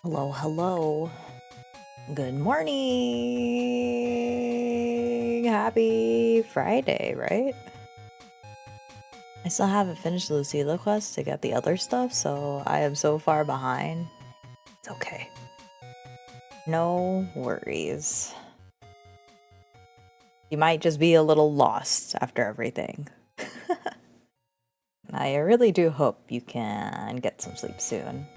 Hello, hello. Good morning. Happy Friday, right? I still haven't finished the Lucila quest to get the other stuff, so I am so far behind. It's okay. No worries. You might just be a little lost after everything. I really do hope you can get some sleep soon.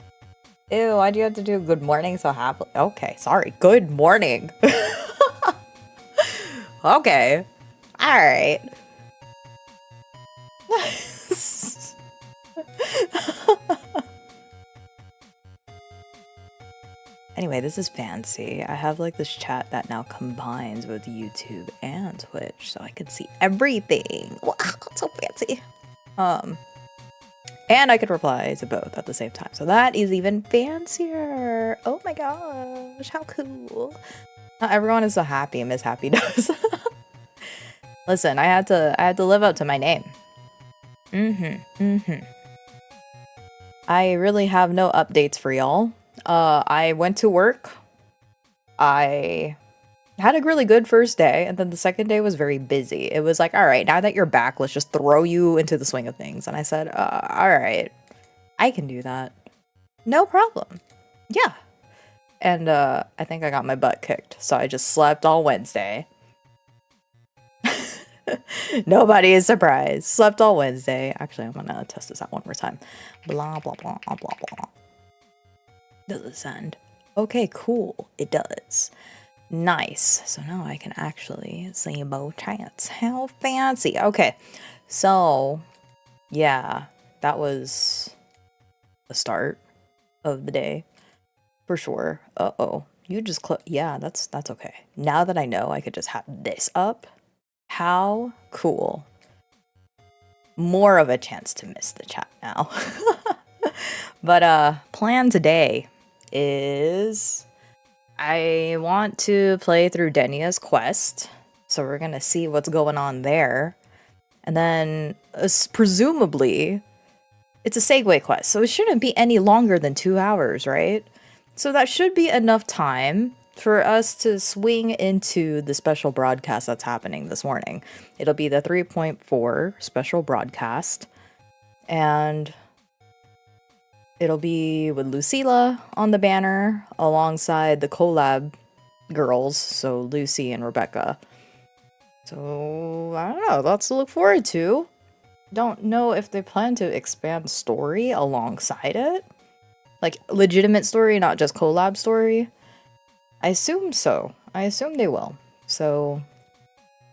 Ew, why'd you have to do good morning so happily? Okay, sorry. Good morning. Okay. Alright. Anyway, this is fancy. I have like this chat that now combines with YouTube and Twitch, so I can see everything. Wow, it's so fancy. And I could reply to both at the same time, so that is even fancier. Oh my gosh, how cool! Not everyone is so happy. Miss HAPPYDOSE. Listen, I had to live up to my name. I really have no updates for y'all. I went to work. I had a really good first day, and then the second day was very busy. It was like, all right, now that you're back, let's just throw you into the swing of things. And I said, all right, I can do that. No problem. Yeah. And I think I got my butt kicked, so I just slept all Wednesday. Nobody is surprised. Slept all Wednesday. Actually, I'm gonna test this out one more time. Blah, blah, blah, blah, blah, blah. Does it send? Okay, cool. It does. Nice. So now I can actually see both chats. How fancy. Okay. So, yeah, that was the start of the day for sure. Uh-oh. You just yeah, that's okay. Now that I know I could just have this up. How cool. More of a chance to miss the chat now. But plan today is I want to play through Denia's quest. So we're gonna see what's going on there. And then presumably it's a segue quest, so it shouldn't be any longer than 2 hours, right? So that should be enough time for us to swing into the special broadcast that's happening this morning. It'll be the 3.4 special broadcast, and it'll be with Lucila on the banner alongside the collab girls, so Lucy and Rebecca. So, I don't know, lots to look forward to. Don't know if they plan to expand story alongside it. Like, legitimate story, not just collab story. I assume so. I assume they will. So,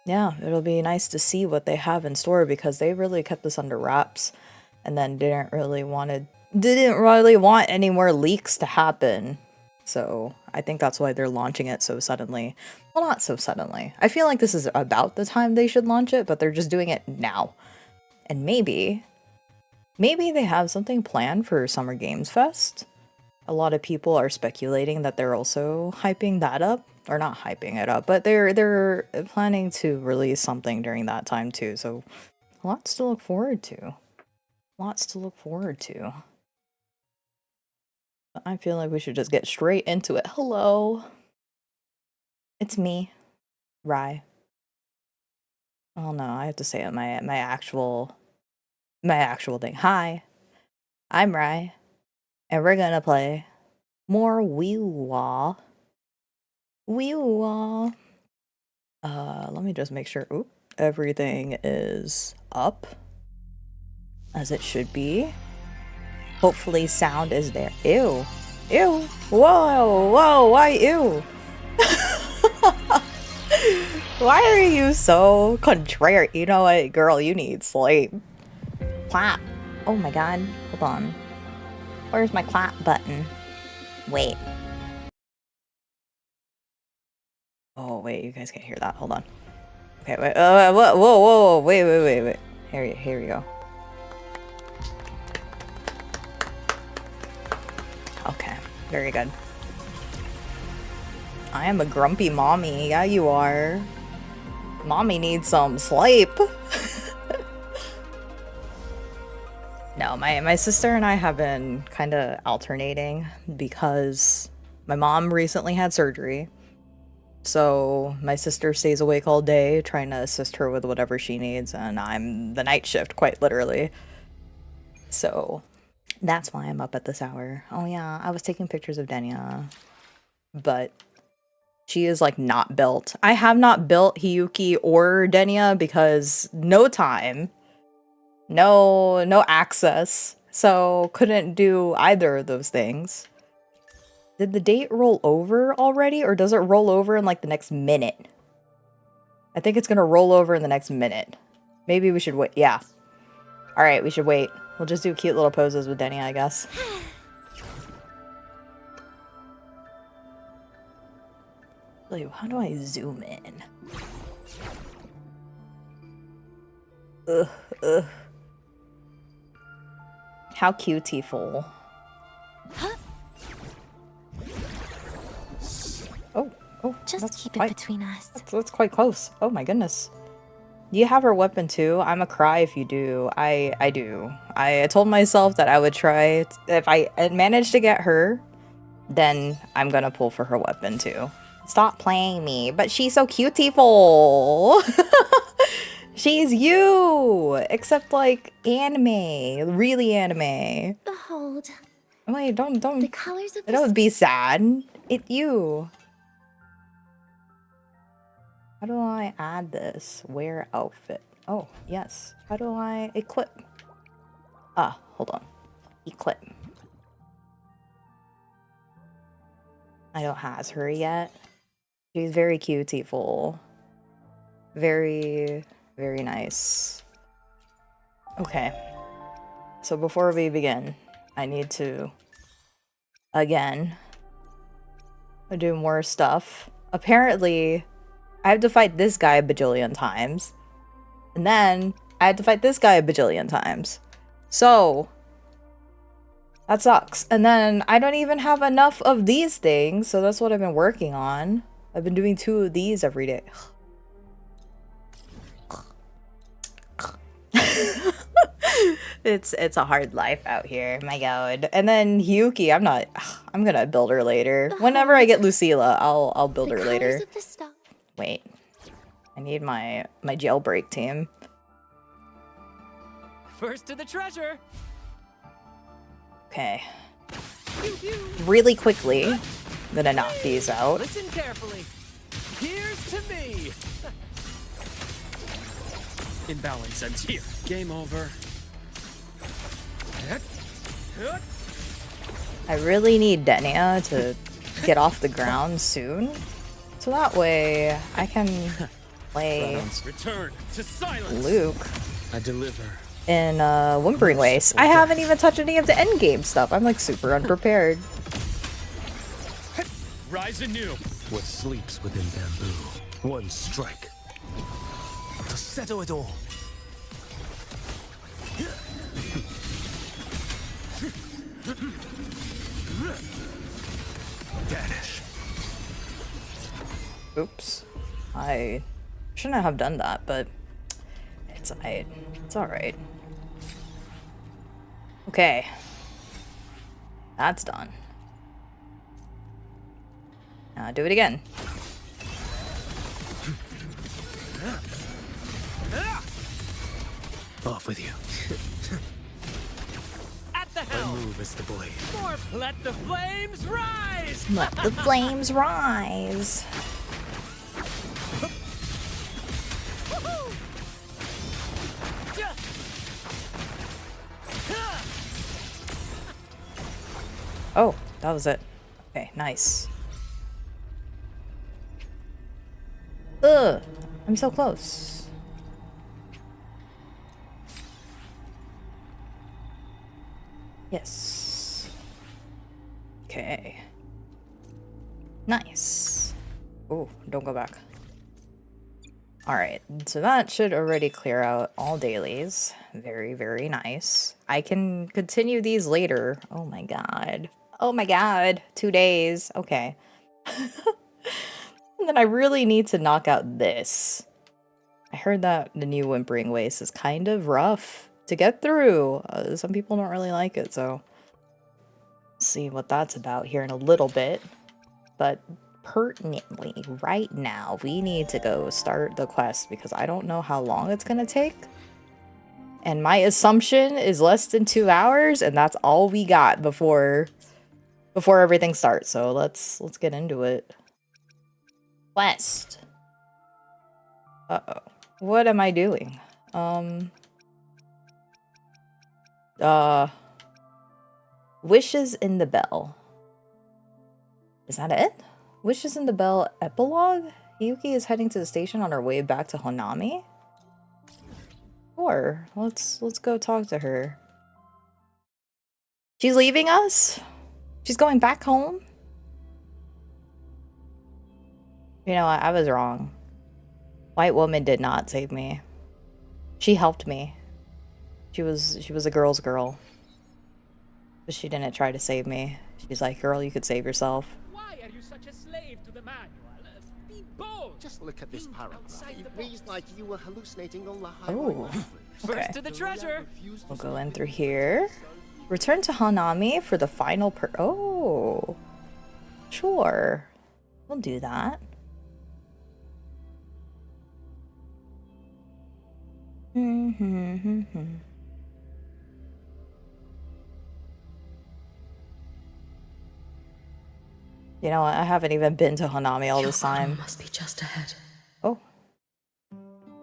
yeah, it'll be nice to see what they have in store because they really kept this under wraps and then didn't really want any more leaks to happen. So, I think that's why they're launching it so suddenly. Well, not so suddenly. I feel like this is about the time they should launch it, but they're just doing it now. And maybe they have something planned for Summer Games Fest. A lot of people are speculating that they're also hyping that up. Or not hyping it up, but they're planning to release something during that time too. So lots to look forward to. Lots to look forward to. I feel like we should just get straight into it. Hello. It's me, Rye. Oh no, I have to say it my actual thing. Hi, I'm Rye, and we're gonna play more Wee-Wah. Wee-Wah. Let me just make sure everything is up as it should be. Hopefully sound is there. Ew. Ew. Whoa. Whoa. Why ew? Why are you so contrary? You know what, girl? You need sleep. Clap. Oh my god. Hold on. Where's my clap button? Wait. Oh, wait. You guys can't hear that. Hold on. Okay, wait. Whoa. Wait. Here we go. Okay. Very good. I am a grumpy mommy. Yeah, you are. Mommy needs some sleep. No, my sister and I have been kind of alternating because my mom recently had surgery. So my sister stays awake all day trying to assist her with whatever she needs, and I'm the night shift, quite literally. So that's why I'm up at this hour. Oh yeah, I was taking pictures of Denia. But she is like not built. I have not built Hiyuki or Denia because no time. No access. So couldn't do either of those things. Did the date roll over already, or does it roll over in like the next minute? I think it's gonna roll over in the next minute. Maybe we should wait. Yeah. Alright, we should wait. We'll just do cute little poses with Denia, I guess. How do I zoom in? Ugh. How cutie-ful. Oh, just keep it between us. That's quite close. Oh my goodness. Do you have her weapon too? I'm a cry if you do. I do. I told myself that I would try. If I manage to get her, then I'm gonna pull for her weapon too. Stop playing me. But she's so cutie-ful. She's you! Except like anime. Really anime. Behold. Wait, don't. The colors of Don't be sad. It's you. How do I add this? Wear outfit. Oh, yes. How do I equip? Ah, hold on. Equip. I don't has her yet. She's very cutie-ful. Very, very nice. Okay. So before we begin, I need to, again, do more stuff. Apparently, I have to fight this guy a bajillion times. And then, I have to fight this guy a bajillion times. So, that sucks. And then, I don't even have enough of these things, so that's what I've been working on. I've been doing 2 of these every day. It's a hard life out here, my god. And then Hyuki, I'm gonna build her later. Whenever I get Lucilla, I'll build her later. Wait. I need my jailbreak team. First to the treasure. Okay. Really quickly, I'm gonna knock these out. Listen carefully. Here's to me. Imbalance ends here. Game over. I really need Denia to get off the ground soon, so that way I can play Return to silence. Luke I deliver. in Wuthering Waste. I haven't even touched any of the endgame stuff. I'm like super unprepared. Rise anew. What sleeps within bamboo? One strike to settle it all. Vanish. Oops. I shouldn't have done that, but it's alright. It's alright. Okay. That's done. Now do it again. Off with you. At the helm. Move as the blade. Let the flames rise. Let the flames rise. Oh, that was it. Okay, nice. Ugh, I'm so close. Yes. Okay. Nice. Oh, don't go back. Alright, so that should already clear out all dailies. Very, very nice. I can continue these later. Oh my god. Oh my god. 2 days. Okay. And then I really need to knock out this. I heard that the new Whimpering Waste is kind of rough to get through. Some people don't really like it, so see what that's about here in a little bit. But pertinently, right now, we need to go start the quest because I don't know how long it's gonna take. And my assumption is less than 2 hours, and that's all we got before everything starts. So let's get into it. Quest. Uh-oh. What am I doing? Wishes in the Bell. Is that it? Wishes in the Bell epilogue? Yuki is heading to the station on her way back to Honami? Sure. Let's go talk to her. She's leaving us? She's going back home? You know, I was wrong. White woman did not save me. She helped me. She was a girl's girl. But she didn't try to save me. She's like, girl, you could save yourself. Why are you such a slave to the manual? Be bold. Just look at this Think paragraph. outside It the reads box. like you were hallucinating on the highway. Oh, First okay. to the treasure. We'll go in through here. Return to Hanami for the final oh. Sure. We'll do that. You know what? I haven't even been to Hanami all this time. Must be just ahead. Oh.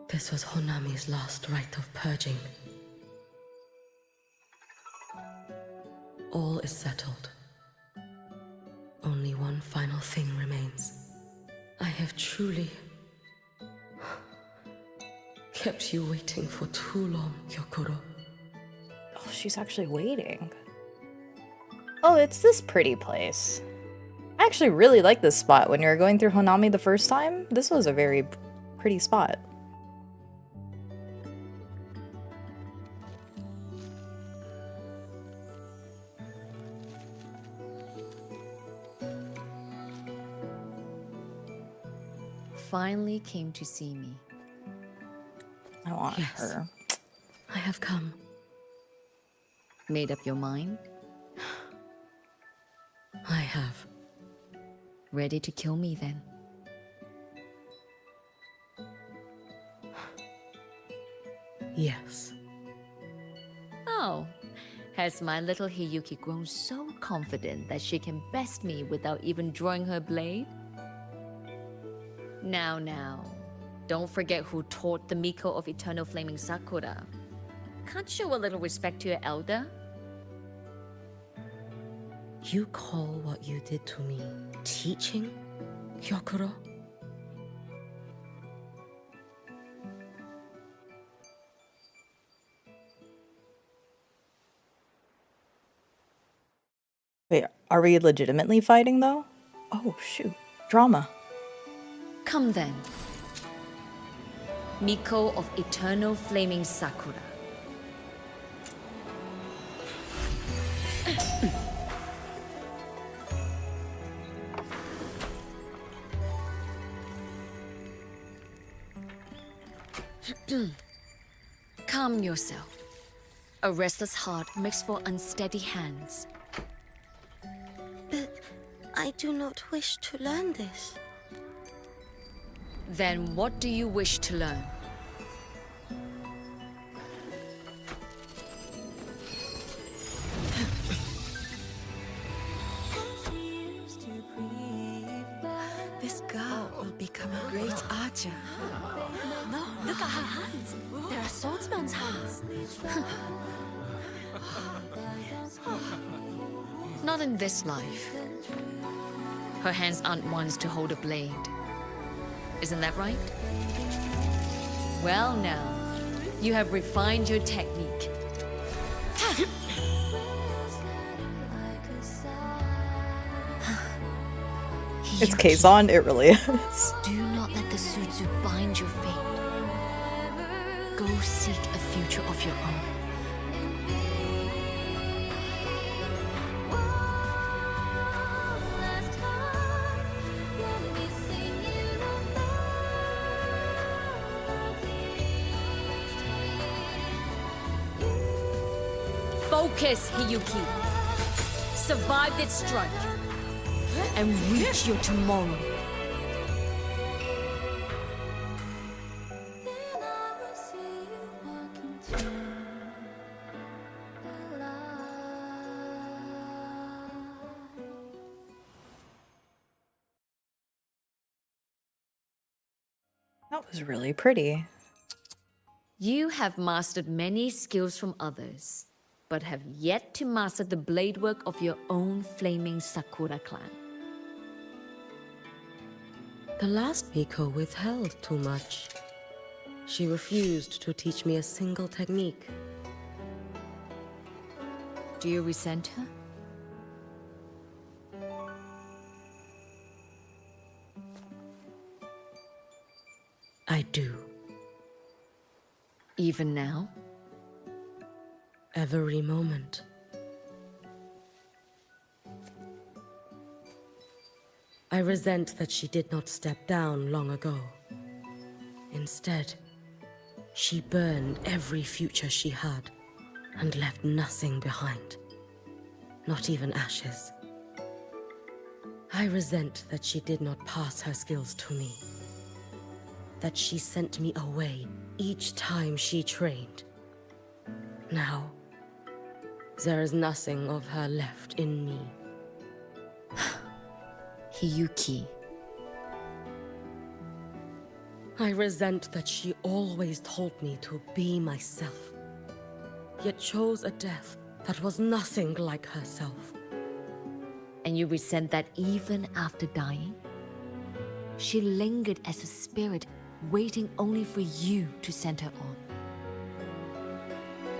This was Honami's last rite of purging. All is settled. Only one final thing remains. I have truly kept you waiting for too long, Kyokoro. Oh, she's actually waiting. Oh, it's this pretty place. I actually really like this spot. When you were going through Honami the first time, this was a very pretty spot. Finally came to see me. I want Yes. her. I have come. Made up your mind? I have. Ready to kill me then? Yes. Oh, has my little Hiyuki grown so confident that she can best me without even drawing her blade? Now, don't forget who taught the Miko of Eternal Flaming Sakura. Can't show a little respect to your elder? You call what you did to me teaching, Kyokoro? Wait, are we legitimately fighting though? Oh shoot. Drama. Come then. Miko of Eternal Flaming Sakura. Calm yourself. A restless heart makes for unsteady hands. But I do not wish to learn this. Then what do you wish to learn? This girl will become a great archer. No, look at her hands. They are swordsman's hands. Not in this life. Her hands aren't ones to hold a blade. Isn't that right? Well now, you have refined your technique. It's Kazon, it really is. Do not let the Sutsu bind your fate. Go seek a future of your own. Focus, Hiyuki. Survive this strike and reach your tomorrow. That was really pretty. You have mastered many skills from others, but have yet to master the blade work of your own flaming Sakura clan. The last Miko withheld too much. She refused to teach me a single technique. Do you resent her? I do. Even now? Every moment. I resent that she did not step down long ago. Instead, she burned every future she had and left nothing behind. Not even ashes. I resent that she did not pass her skills to me. That she sent me away each time she trained. Now, there is nothing of her left in me. Hiyuki. I resent that she always told me to be myself, yet chose a death that was nothing like herself. And you resent that even after dying? She lingered as a spirit, waiting only for you to send her on.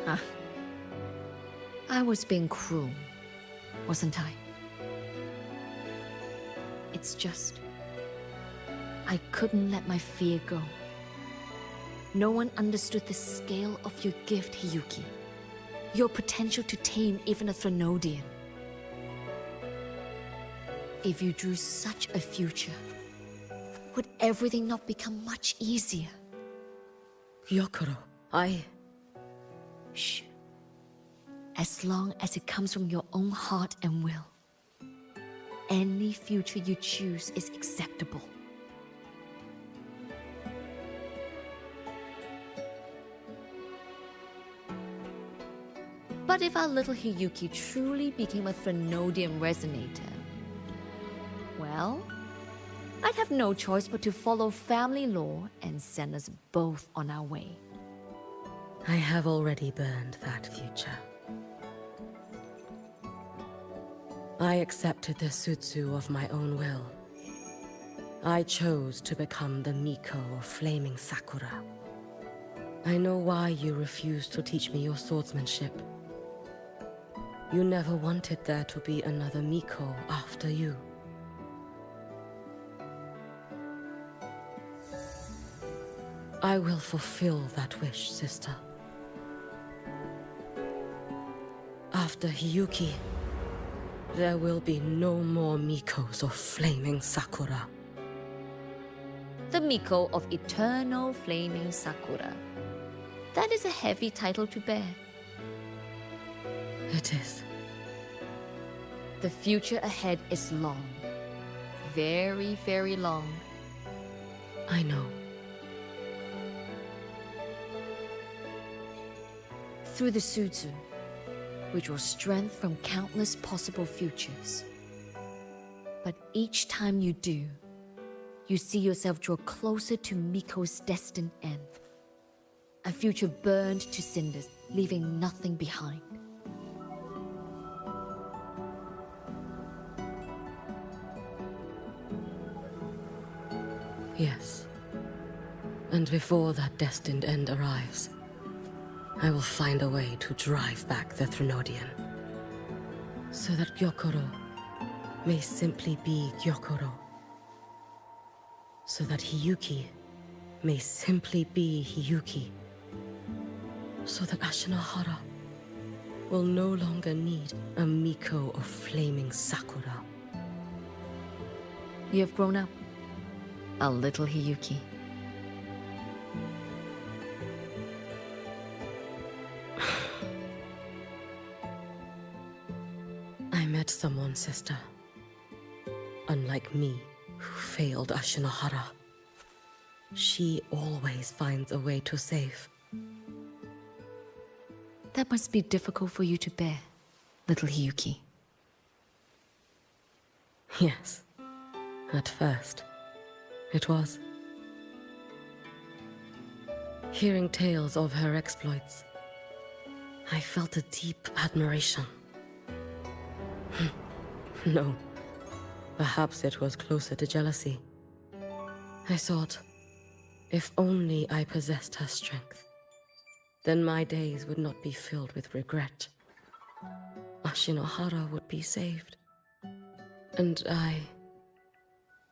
Ah. I was being cruel, wasn't I? It's just... I couldn't let my fear go. No one understood the scale of your gift, Hiyuki. Your potential to tame even a Threnodian. If you drew such a future, would everything not become much easier? Gyokuro, Shh. As long as it comes from your own heart and will, any future you choose is acceptable. But if our little Hiyuki truly became a Threnodian resonator, well, I'd have no choice but to follow family law and send us both on our way. I have already burned that future. I accepted the Sutsu of my own will. I chose to become the Miko of Flaming Sakura. I know why you refused to teach me your swordsmanship. You never wanted there to be another Miko after you. I will fulfill that wish, sister. After Hiyuki, there will be no more Mikos of Flaming Sakura. The Miko of Eternal Flaming Sakura. That is a heavy title to bear. It is. The future ahead is long. Very, very long. I know. Through the Sutsu, we draw strength from countless possible futures. But each time you do, you see yourself draw closer to Miko's destined end. A future burned to cinders, leaving nothing behind. Yes. And before that destined end arrives, I will find a way to drive back the Threnodian. So that Gyokuro may simply be Gyokuro. So that Hiyuki may simply be Hiyuki. So that Ashinahara will no longer need a Miko of Flaming Sakura. You have grown up, a little Hiyuki. someone's sister. Unlike me, who failed Ashinohara, she always finds a way to save. That must be difficult for you to bear, little Hiyuki. Yes, at first, it was. Hearing tales of her exploits, I felt a deep admiration. No, perhaps it was closer to jealousy. I thought, if only I possessed her strength, then my days would not be filled with regret. Ashinohara would be saved. And I,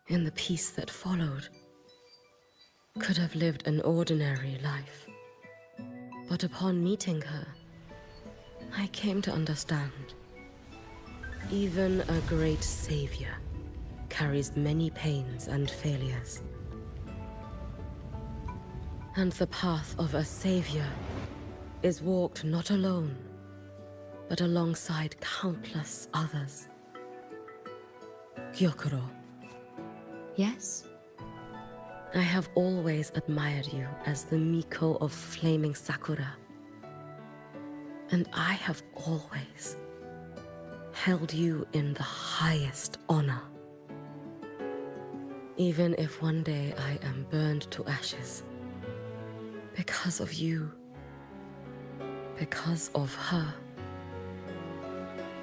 in the peace that followed, could have lived an ordinary life. But upon meeting her, I came to understand. Even a great savior carries many pains and failures. And the path of a savior is walked not alone, but alongside countless others. Gyokuro, Yes? I have always admired you as the Miko of flaming Sakura. And I have always held you in the highest honor. Even if one day I am burned to ashes, because of you, because of her,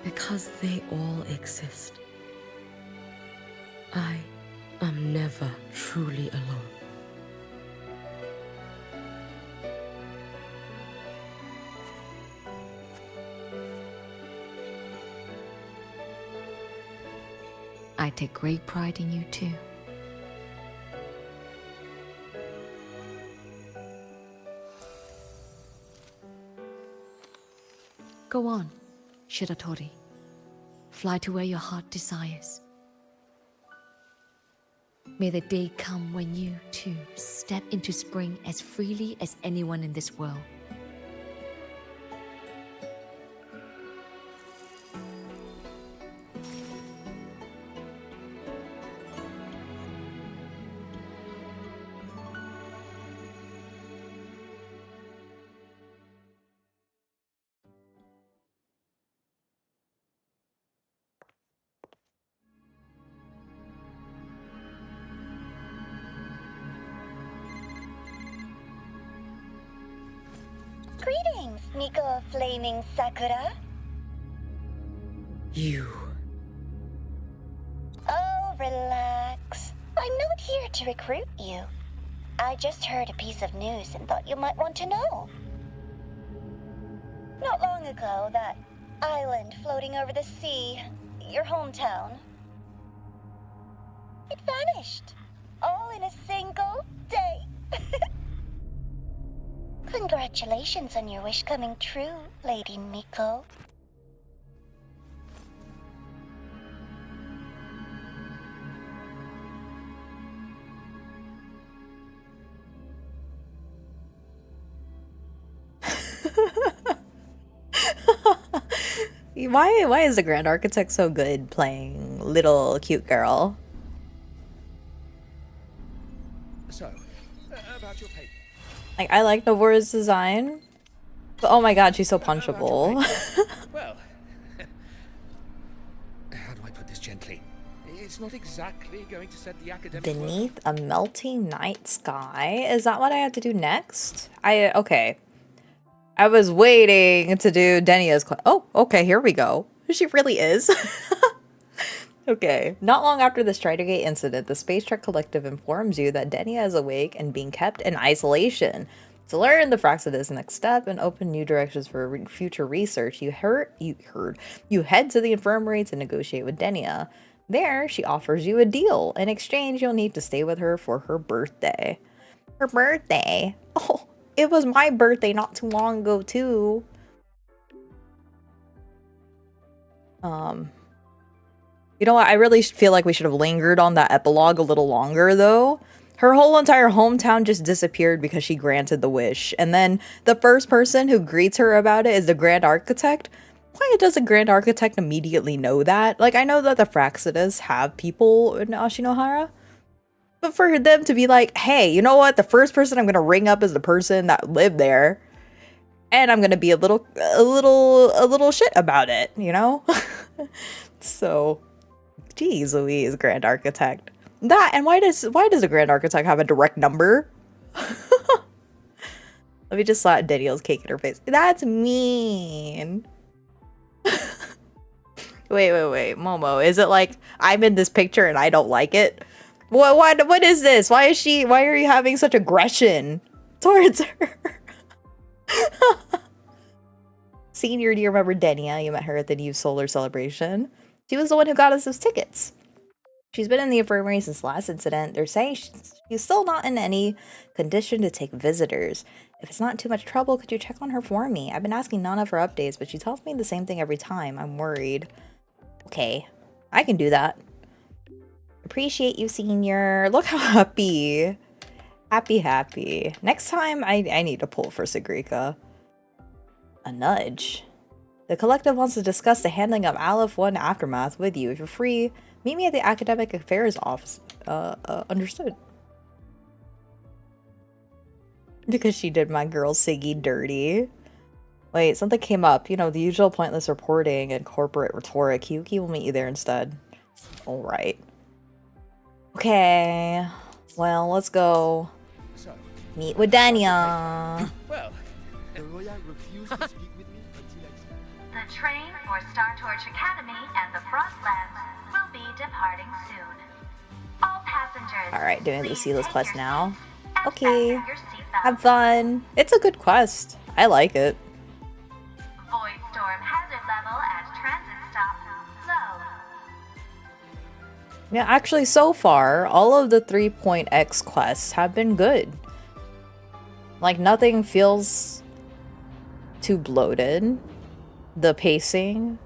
because they all exist, I am never truly alone. I take great pride in you too. Go on, Shiratori. Fly to where your heart desires. May the day come when you, too, step into spring as freely as anyone in this world. Greetings, Miko of Flaming Sakura. You. Oh, relax. I'm not here to recruit you. I just heard a piece of news and thought you might want to know. Not long ago, that island floating over the sea, your hometown, it vanished. All in a single day. Congratulations on your wish coming true, Lady Miko. Why is the Grand Architect so good playing little cute girl? So, about your paper. Like, I like Noboru's design, but oh my god, she's so punchable. Well, how do I put this gently? It's not exactly going to set the academic work Beneath a melting night sky? Is that what I have to do next? Okay. I was waiting to do Denia's oh, okay, here we go. She really is. Okay. Not long after the Stridergate incident, the Space Trek Collective informs you that Denia is awake and being kept in isolation. To learn the Fraxidus next step and open new directions for future research, you head to the infirmary to negotiate with Denia. There, she offers you a deal. In exchange, you'll need to stay with her for her birthday. Her birthday? Oh, it was my birthday not too long ago, too. You know what? I really feel like we should have lingered on that epilogue a little longer, though. Her whole entire hometown just disappeared because she granted the wish. And then the first person who greets her about it is the Grand Architect. why does a Grand Architect immediately know that? Like, I know that the Fraxidas have people in Ashinohara, but for them to be like, hey, you know what? The first person I'm gonna ring up is the person that lived there, and I'm gonna be a little shit about it, you know? So, geez Louise, Grand Architect. That, and why does a Grand Architect have a direct number? Let me just slap Daniel's cake in her face. That's mean. Wait, Momo, is it like I'm in this picture and I don't like it? What is this? Why are you having such aggression towards her? Senior, do you remember Denia? You met her at the New Solar Celebration. She was the one who got us those tickets. She's been in the infirmary since the last incident. They're saying she's still not in any condition to take visitors. If it's not too much trouble, could you check on her for me? I've been asking Nana for updates, but she tells me the same thing every time. I'm worried. Okay, I can do that. Appreciate you, Senior. Look how happy. Happy. Next time, I need to pull for Sagrika. A nudge. The collective wants to discuss the handling of Aleph 1 Aftermath with you. If you're free, meet me at the Academic Affairs office. Understood. Because she did my girl Siggy dirty. Wait, something came up. You know, the usual pointless reporting and corporate rhetoric. Yuki will meet you there instead. Alright. Okay. Well, let's go meet with Denia. Well, the train for Star Torch Academy and the Frostlands will be departing soon. All passengers. Alright, doing the Sealess quest now. and Okay. fasten your seatbelts. Have fun. It's a good quest. I like it. Void storm hazard level at transit stop low. Yeah, actually, so far, all of the 3.x quests have been good. Like, nothing feels too bloated. The pacing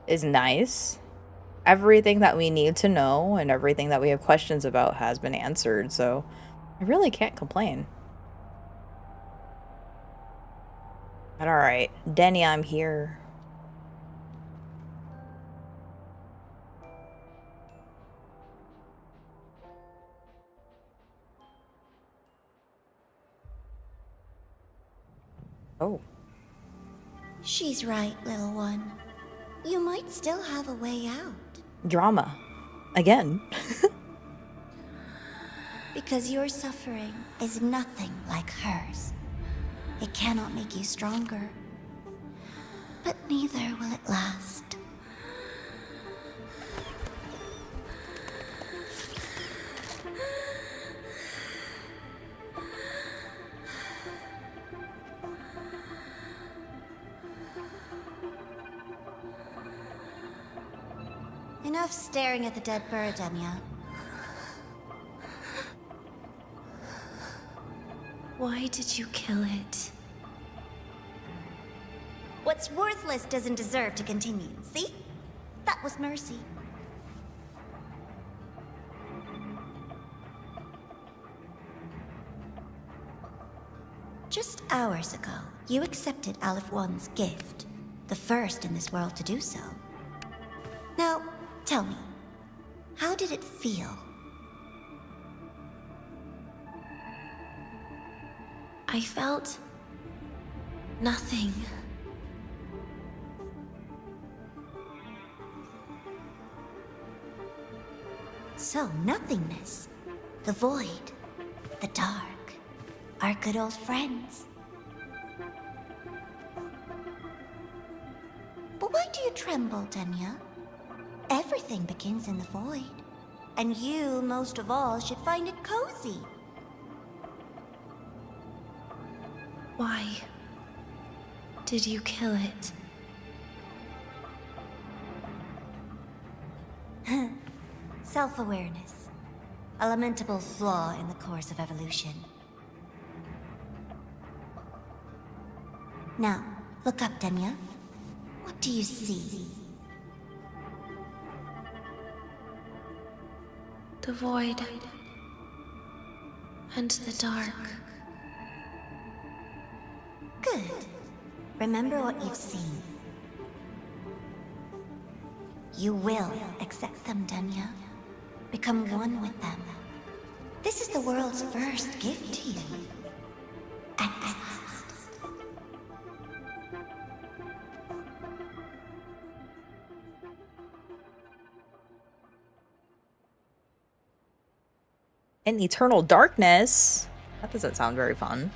is nice. Everything that we need to know and everything that we have questions about has been answered, so I really can't complain. But alright, Denia, I'm here. Oh. She's right, little one. You might still have a way out. Drama. Again. Because your suffering is nothing like hers. It cannot make you stronger. But neither will it last. Enough staring at the dead bird, Denia. Why did you kill it? What's worthless doesn't deserve to continue, see? That was mercy. Just hours ago, you accepted Aleph 1's gift, the first in this world to do so. Now, tell me, how did it feel? I felt nothing. So, nothingness, the void, the dark, our good old friends. But why do you tremble, Denia? Everything begins in the void, and you, most of all, should find it cozy. Why did you kill it? Self-awareness. A lamentable flaw in the course of evolution. Now, look up, Denia. What do you see? The void and the dark. Good. Remember what you've seen. You will accept them, Denia. Become one with them. This is the world's first gift to you. At last. In eternal darkness? That doesn't sound very fun.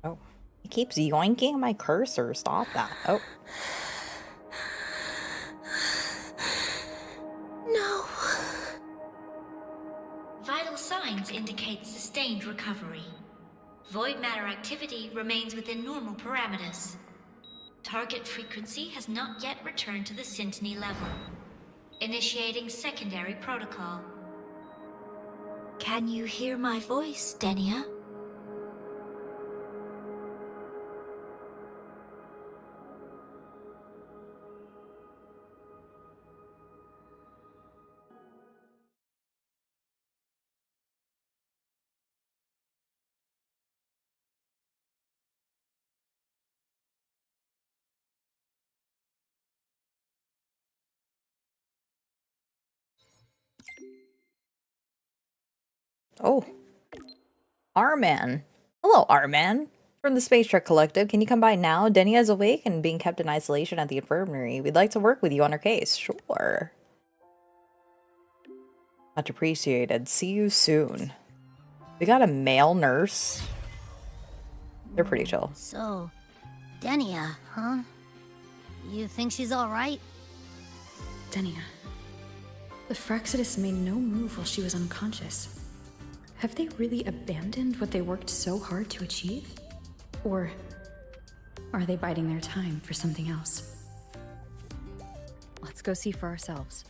Oh. He keeps yoinking my cursor. Stop that. Oh. No. Vital signs indicate sustained recovery. Void matter activity remains within normal parameters. Target frequency has not yet returned to the Syntony level. Initiating secondary protocol. Can you hear my voice, Denia? Oh. Arman. Hello, Arman. From the Space Trek Collective, can you come by now? Denia is awake and being kept in isolation at the infirmary. We'd like to work with you on her case. Sure. Much appreciated. See you soon. We got a male nurse. They're pretty chill. So, Denia, huh? You think she's alright? Denia. The Fractsidus made no move while she was unconscious. Have they really abandoned what they worked so hard to achieve? Or are they biding their time for something else? Let's go see for ourselves.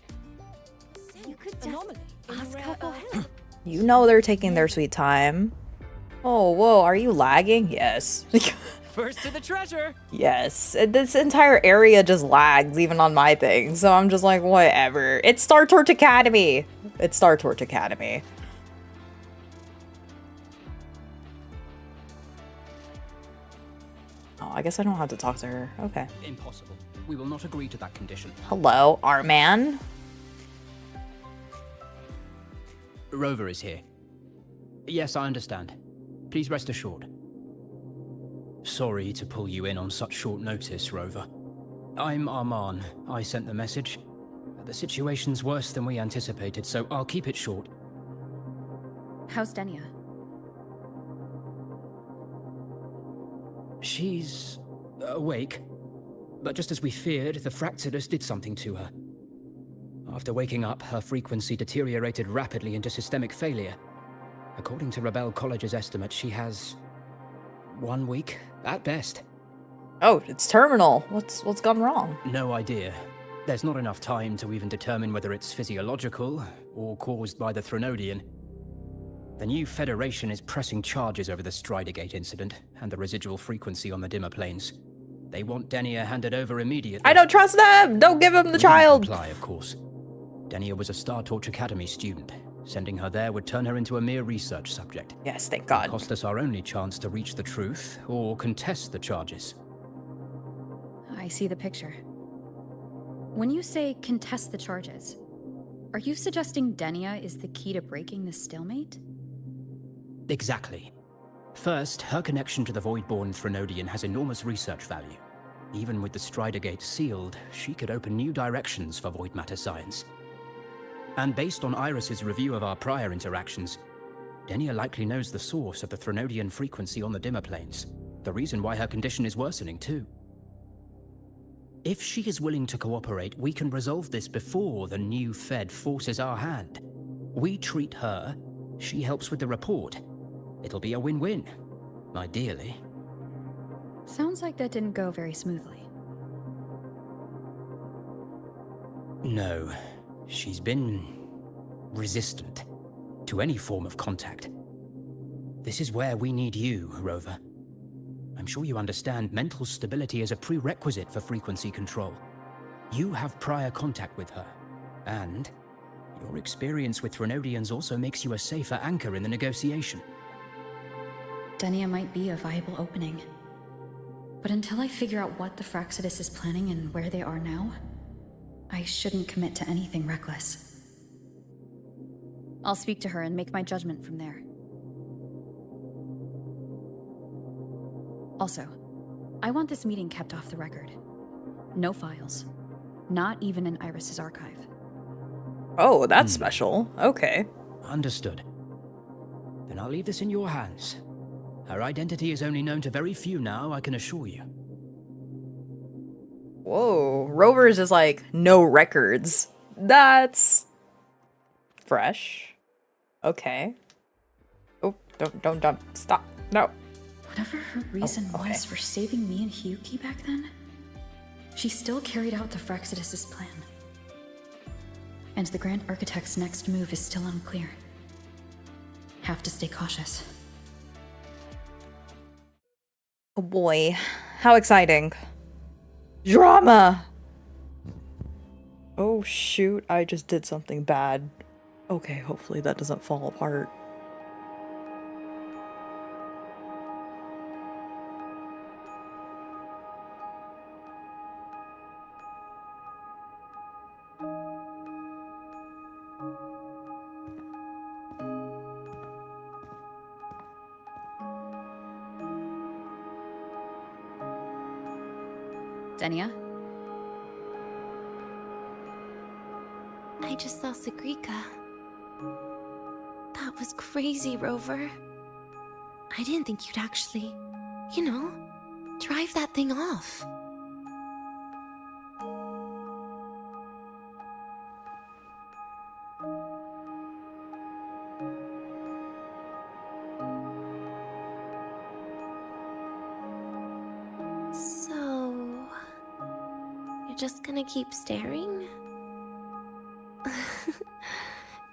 You could just ask her for help. You know they're taking their sweet time. Oh, whoa, are you lagging? Yes. First to the treasure! Yes. This entire area just lags, even on my thing. So I'm just like, whatever. It's Star Torch Academy! It's Star Torch Academy. Oh, I guess I don't have to talk to her. Okay. Impossible. We will not agree to that condition. Hello, Arman. Rover is here. Yes, I understand. Please rest assured. Sorry to pull you in on such short notice, Rover. I'm Arman. I sent the message. The situation's worse than we anticipated, so I'll keep it short. How's Denia? She's awake. But just as we feared, the Fractsidus did something to her. After waking up, her frequency deteriorated rapidly into systemic failure. According to Rebel College's estimate, she has 1 week, at best. Oh, it's terminal. What's gone wrong? No idea. There's not enough time to even determine whether it's physiological or caused by the Threnodian. The new Federation is pressing charges over the Stridergate incident and the residual frequency on the dimmer planes. They want Denia handed over immediately. I don't trust them! Don't give him the child! Comply, of course. Denia was a Star Torch Academy student. Sending her there would turn her into a mere research subject. Yes, thank God. It cost us our only chance to reach the truth or contest the charges. I see the picture. When you say contest the charges, are you suggesting Denia is the key to breaking this stalemate? Exactly. First, her connection to the Voidborn Threnodian has enormous research value. Even with the Stridergate sealed, she could open new directions for void matter science. And based on Iris's review of our prior interactions, Denia likely knows the source of the Threnodian frequency on the dimmer planes, the reason why her condition is worsening too. If she is willing to cooperate, we can resolve this before the new Fed forces our hand. We treat her, she helps with the report. It'll be a win-win, ideally. Sounds like that didn't go very smoothly. No. She's been resistant to any form of contact. This is where we need you, Rover. I'm sure you understand mental stability is a prerequisite for frequency control. You have prior contact with her, and your experience with Threnodians also makes you a safer anchor in the negotiation. Denia might be a viable opening. But until I figure out what the Fractsidus is planning and where they are now, I shouldn't commit to anything reckless. I'll speak to her and make my judgment from there. Also, I want this meeting kept off the record. No files. Not even in Iris's archive. Oh, that's special. Okay. Understood. Then I'll leave this in your hands. Her identity is only known to very few now, I can assure you. Whoa, Rover's is like, no records. That's fresh. Okay. Oh, don't, stop. No. Whatever her reason was for saving me and Hyuki back then, she still carried out the Fractsidus' plan. And the Grand Architect's next move is still unclear. Have to stay cautious. Oh boy, how exciting. Drama! Oh shoot, I just did something bad. Okay, hopefully that doesn't fall apart. Denia? I just saw Sagrika. That was crazy, Rover. I didn't think you'd actually, you know, drive that thing off. So, you're just gonna keep staring?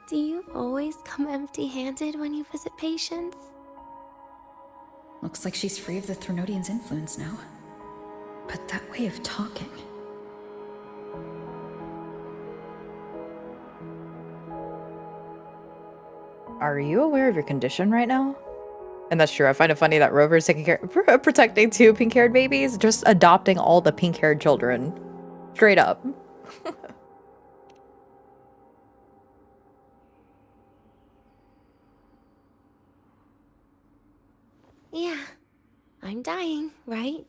Do you always come empty-handed when you visit patients? Looks like she's free of the Threnodian's influence now. But that way of talking... Are you aware of your condition right now? And that's true. I find it funny that Rover's taking care, protecting 2 pink-haired babies, just adopting all the pink-haired children. Straight up. Yeah, I'm dying, right?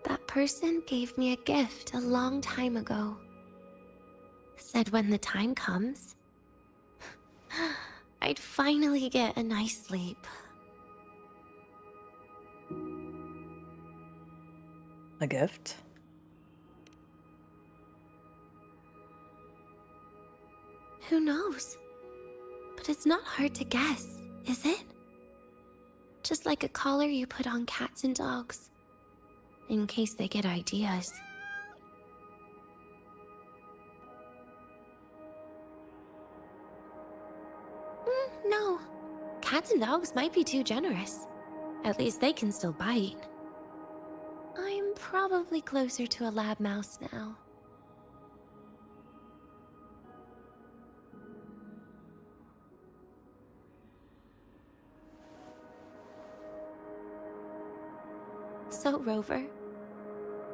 That person gave me a gift a long time ago. Said when the time comes, I'd finally get a nice sleep. A gift? Who knows? But it's not hard to guess, is it? Just like a collar you put on cats and dogs, in case they get ideas. No. Cats and dogs might be too generous. At least they can still bite. I'm probably closer to a lab mouse now. So, Rover,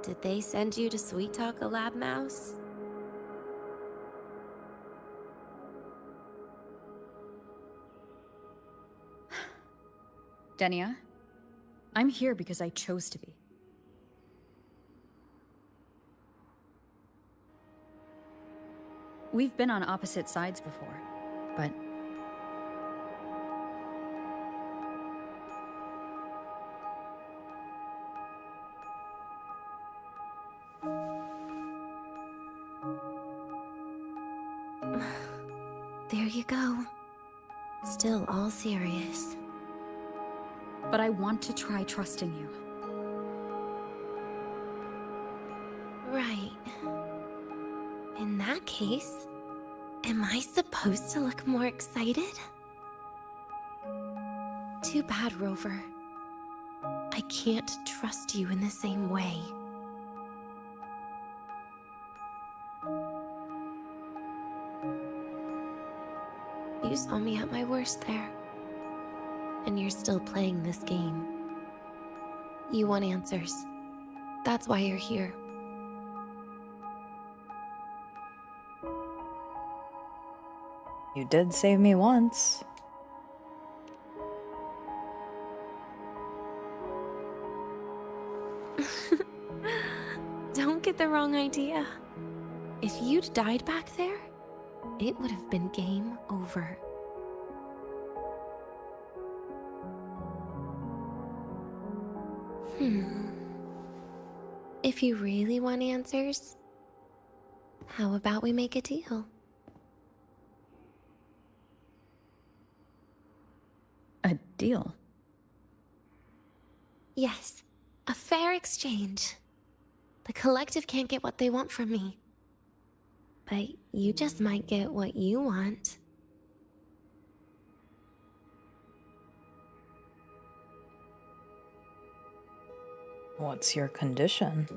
did they send you to sweet talk a lab mouse? Denia, I'm here because I chose to be. We've been on opposite sides before, but... There you go. Still all serious. But I want to try trusting you. Right. In that case, am I supposed to look more excited? Too bad, Rover. I can't trust you in the same way. You saw me at my worst there. And you're still playing this game. You want answers. That's why you're here. You did save me once. Don't get the wrong idea. If you'd died back there, it would have been game over. If you really want answers, how about we make a deal? A deal? Yes, a fair exchange. The collective can't get what they want from me. But you just might get what you want. What's your condition?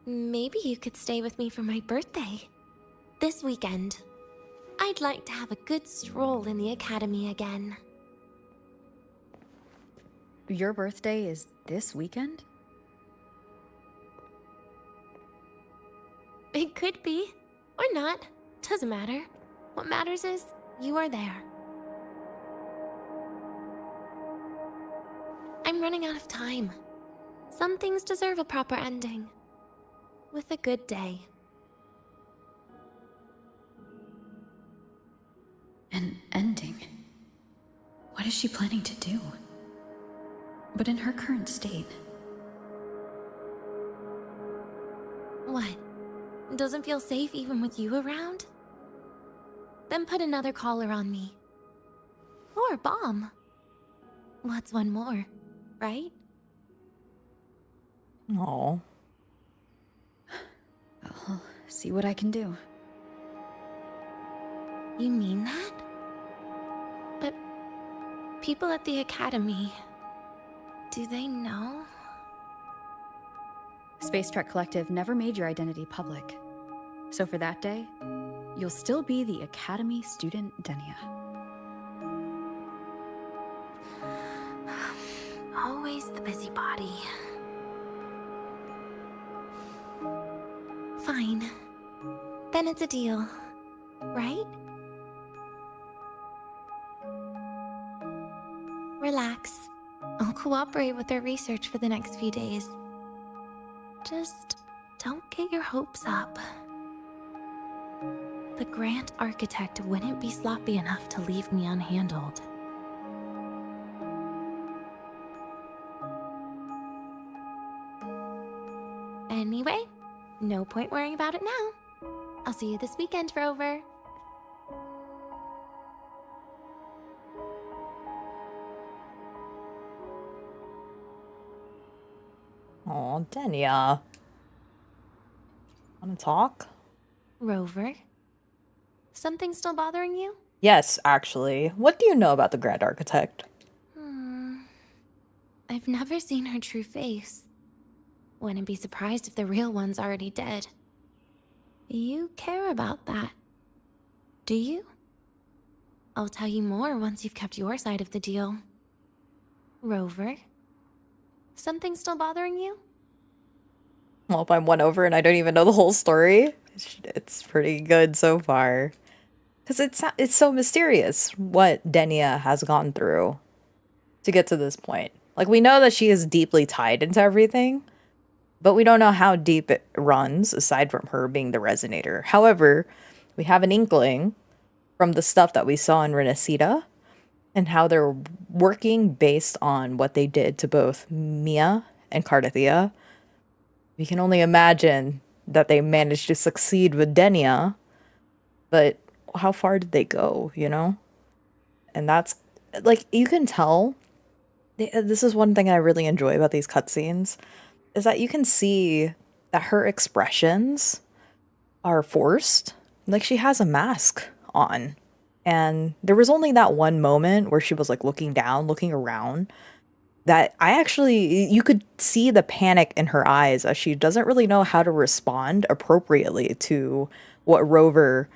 Maybe you could stay with me for my birthday. This weekend. I'd like to have a good stroll in the academy again. Your birthday is this weekend? It could be, or not. Doesn't matter. What matters is, you are there. I'm running out of time. Some things deserve a proper ending. With a good day. An ending? What is she planning to do? But in her current state... What? Doesn't feel safe even with you around? Then put another collar on me. Or a bomb. What's one more, right? Oh. I'll see what I can do. You mean that? But people at the academy, do they know? Space Trek Collective never made your identity public. So for that day, you'll still be the Academy student Denia. Always the busybody. Fine. Then it's a deal, right? Relax. I'll cooperate with their research for the next few days. Just don't get your hopes up. The Grand Architect wouldn't be sloppy enough to leave me unhandled. Anyway, no point worrying about it now. I'll see you this weekend, Rover. Aw, Denia. Wanna talk? Rover? Something still bothering you? Yes, actually. What do you know about the Grand Architect? I've never seen her true face. Wouldn't be surprised if the real one's already dead. You care about that, do you? I'll tell you more once you've kept your side of the deal. Rover? Something still bothering you? Well, if I'm won over and I don't even know the whole story, it's pretty good so far. Because it's so mysterious what Denia has gone through to get to this point. Like, we know that she is deeply tied into everything, but we don't know how deep it runs, aside from her being the resonator. However, we have an inkling from the stuff that we saw in Renacida and how they're working based on what they did to both Mia and Cardathia. We can only imagine that they managed to succeed with Denia, but how far did they go, you know? And that's, like, you can tell This is one thing I really enjoy about these cutscenes, is that you can see that her expressions are forced. Like, she has a mask on. And there was only that one moment where she was like looking down, looking around, that you could see the panic in her eyes as she doesn't really know how to respond appropriately to what Rover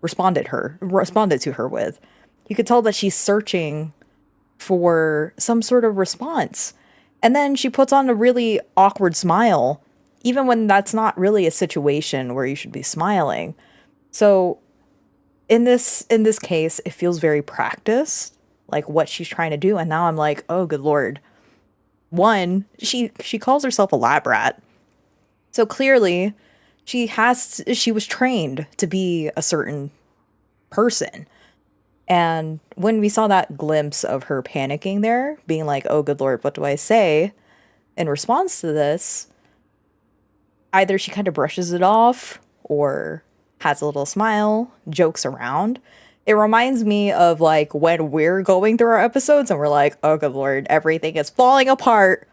responded to her with. You could tell that she's searching for some sort of response. And then she puts on a really awkward smile, even when that's not really a situation where you should be smiling. So in this case, it feels very practiced, like what she's trying to do. And now I'm like, oh, good Lord. One, she calls herself a lab rat. So clearly she was trained to be a certain person. And when we saw that glimpse of her panicking there, being like, oh, good Lord, what do I say in response to this? Either she kind of brushes it off or has a little smile, jokes around. It reminds me of like when we're going through our episodes and we're like, oh, good Lord, everything is falling apart.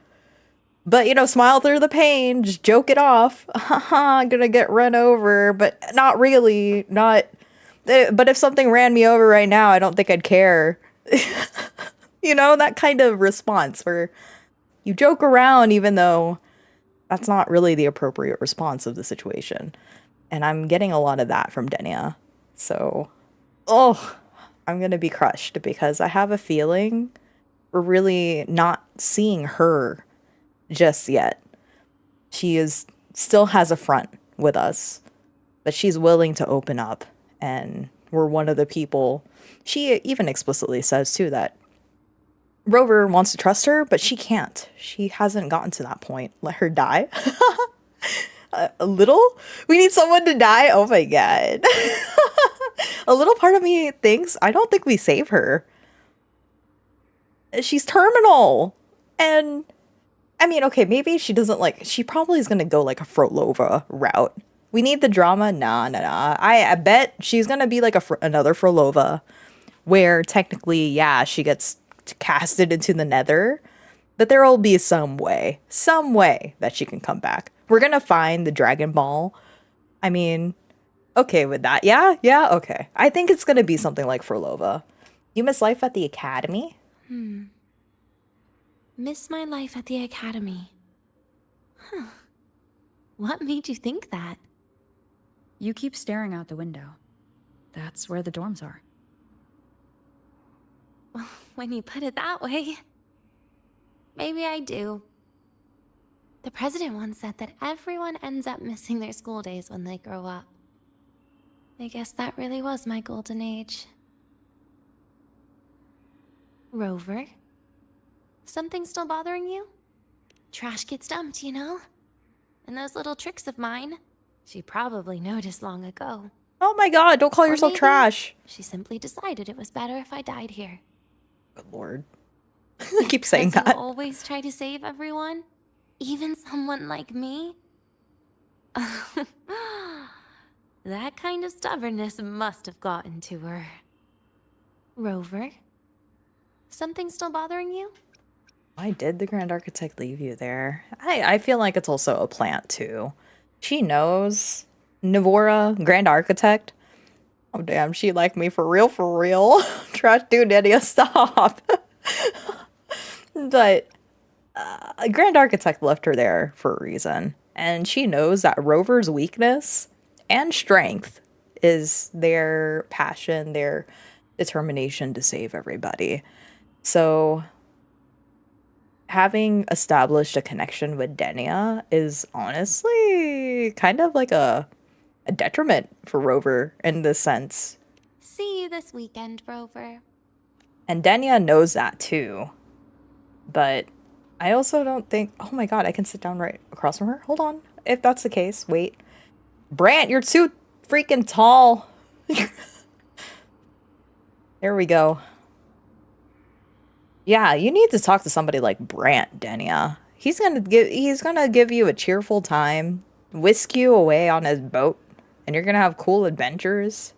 But, smile through the pain, just joke it off. I'm gonna get run over, but not really, not. But if something ran me over right now, I don't think I'd care. That kind of response where you joke around even though that's not really the appropriate response of the situation. And I'm getting a lot of that from Denia. So, I'm going to be crushed because I have a feeling we're really not seeing her just yet. She still has a front with us, but she's willing to open up. And we're one of the people. She even explicitly says, too, that Rover wants to trust her, but she can't. She hasn't gotten to that point. Let her die. A little? We need someone to die? Oh my god. A little part of me thinks, I don't think we save her. She's terminal. And, I mean, okay, maybe she doesn't she probably is going to go like a Frolova route. We need the drama? Nah. I bet she's going to be like another Frolova, where technically, yeah, she gets casted into the nether, but there will be some way that she can come back. We're going to find the Dragon Ball. I mean, okay with that. Yeah, okay. I think it's going to be something like Frolova. You miss life at the academy? Miss my life at the academy. Huh. What made you think that? You keep staring out the window. That's where the dorms are. Well, when you put it that way, maybe I do. The president once said that everyone ends up missing their school days when they grow up. I guess that really was my golden age. Rover? Something still bothering you? Trash gets dumped, And those little tricks of mine, she probably noticed long ago. Oh my god, don't call yourself trash. She simply decided it was better if I died here. Good Lord. I keep saying that. You always try to save everyone? Even someone like me? That kind of stubbornness must have gotten to her. Rover? Something still bothering you? Why did the Grand Architect leave you there? I feel like it's also a plant, too. She knows Navora, Grand Architect. Oh, damn, she liked me for real, for real. Trash dude, Denia, stop. But Grand Architect left her there for a reason. And she knows that Rover's weakness and strength is their passion, their determination to save everybody. So having established a connection with Denia is honestly kind of like a detriment for Rover in this sense. See you this weekend, Rover. And Denia knows that too. But I also don't think... Oh my god, I can sit down right across from her? Hold on. If that's the case, wait. Brant, you're too freaking tall. There we go. Yeah, you need to talk to somebody like Brant, Denia. He's gonna give you a cheerful time, whisk you away on his boat, and you're gonna have cool adventures.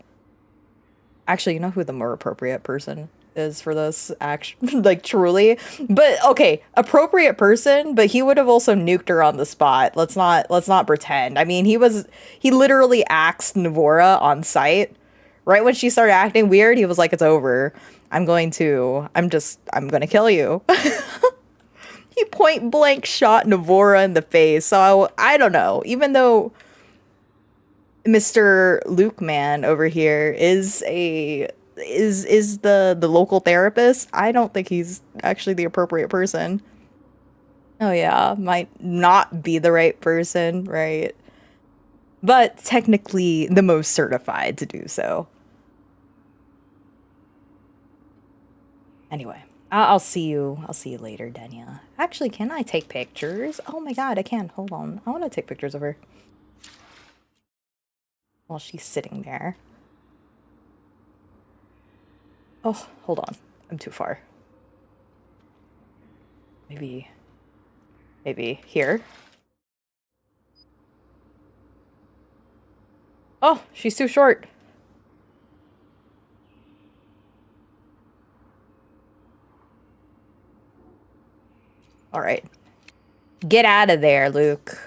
Actually, you know who the more appropriate person is for this action, like truly. But okay, appropriate person, but he would have also nuked her on the spot. Let's not pretend. I mean, he literally axed Navora on sight. Right when she started acting weird, he was like, "It's over. I'm gonna kill you." He point blank shot Navora in the face. So I don't know. Even though Mr. Luke Man over here is the local therapist, I don't think he's actually the appropriate person. Oh yeah, might not be the right person, right? But technically the most certified to do so. Anyway, I'll see you later, Denia. Actually, can I take pictures? Oh my god, I can. Hold on. I want to take pictures of her while she's sitting there. Oh, hold on. I'm too far. Maybe here. Oh, she's too short. All right. Get out of there, Luke.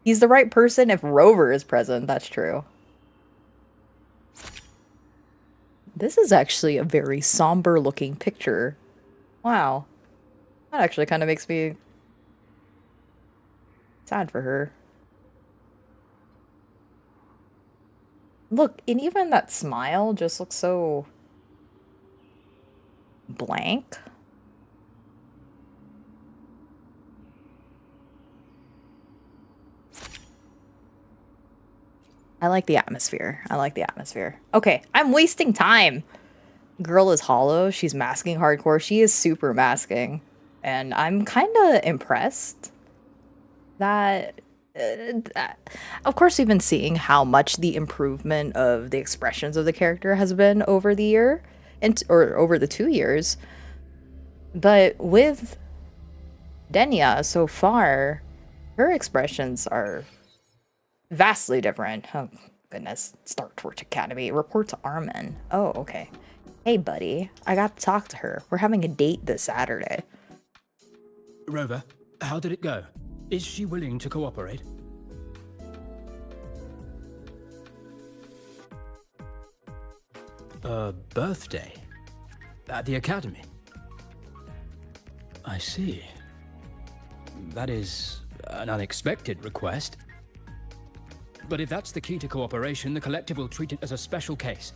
He's the right person if Rover is present, that's true. This is actually a very somber looking picture. Wow. That actually kind of makes me sad for her. Look, and even that smile just looks so blank. I like the atmosphere. I like the atmosphere. Okay, I'm wasting time. Girl is hollow. She's masking hardcore. She is super masking. And I'm kind of impressed that... of course, we've been seeing how much the improvement of the expressions of the character has been over the year. Or over the 2 years. But with Denia so far, her expressions are vastly different. Oh, goodness. Star Torch Academy. Report to Armin. Oh, okay. Hey, buddy. I got to talk to her. We're having a date this Saturday. Rover, how did it go? Is she willing to cooperate? A birthday? At the academy? I see. That is an unexpected request. But if that's the key to cooperation, the collective will treat it as a special case.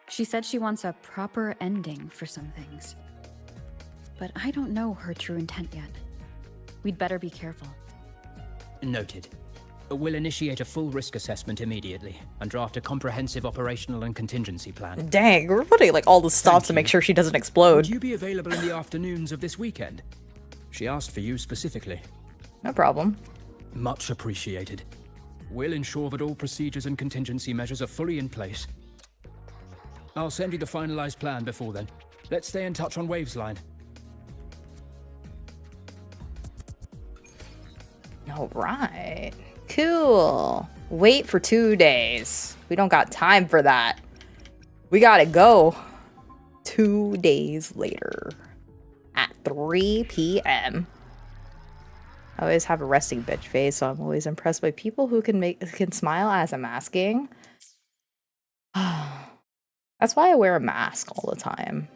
She said she wants a proper ending for some things. But I don't know her true intent yet. We'd better be careful. Noted. We'll initiate a full risk assessment immediately and draft a comprehensive operational and contingency plan. Dang, we're putting like all the stops to make sure she doesn't explode. Would you be available in the afternoons of this weekend? She asked for you specifically. No problem. Much appreciated. We'll ensure that all procedures and contingency measures are fully in place. I'll send you the finalized plan before then. Let's stay in touch on Waves line. All right. Cool. Wait for 2 days. We don't got time for that. We gotta go. 2 days later. At 3 p.m. I always have a resting bitch face, so I'm always impressed by people who can smile as I'm masking. That's why I wear a mask all the time.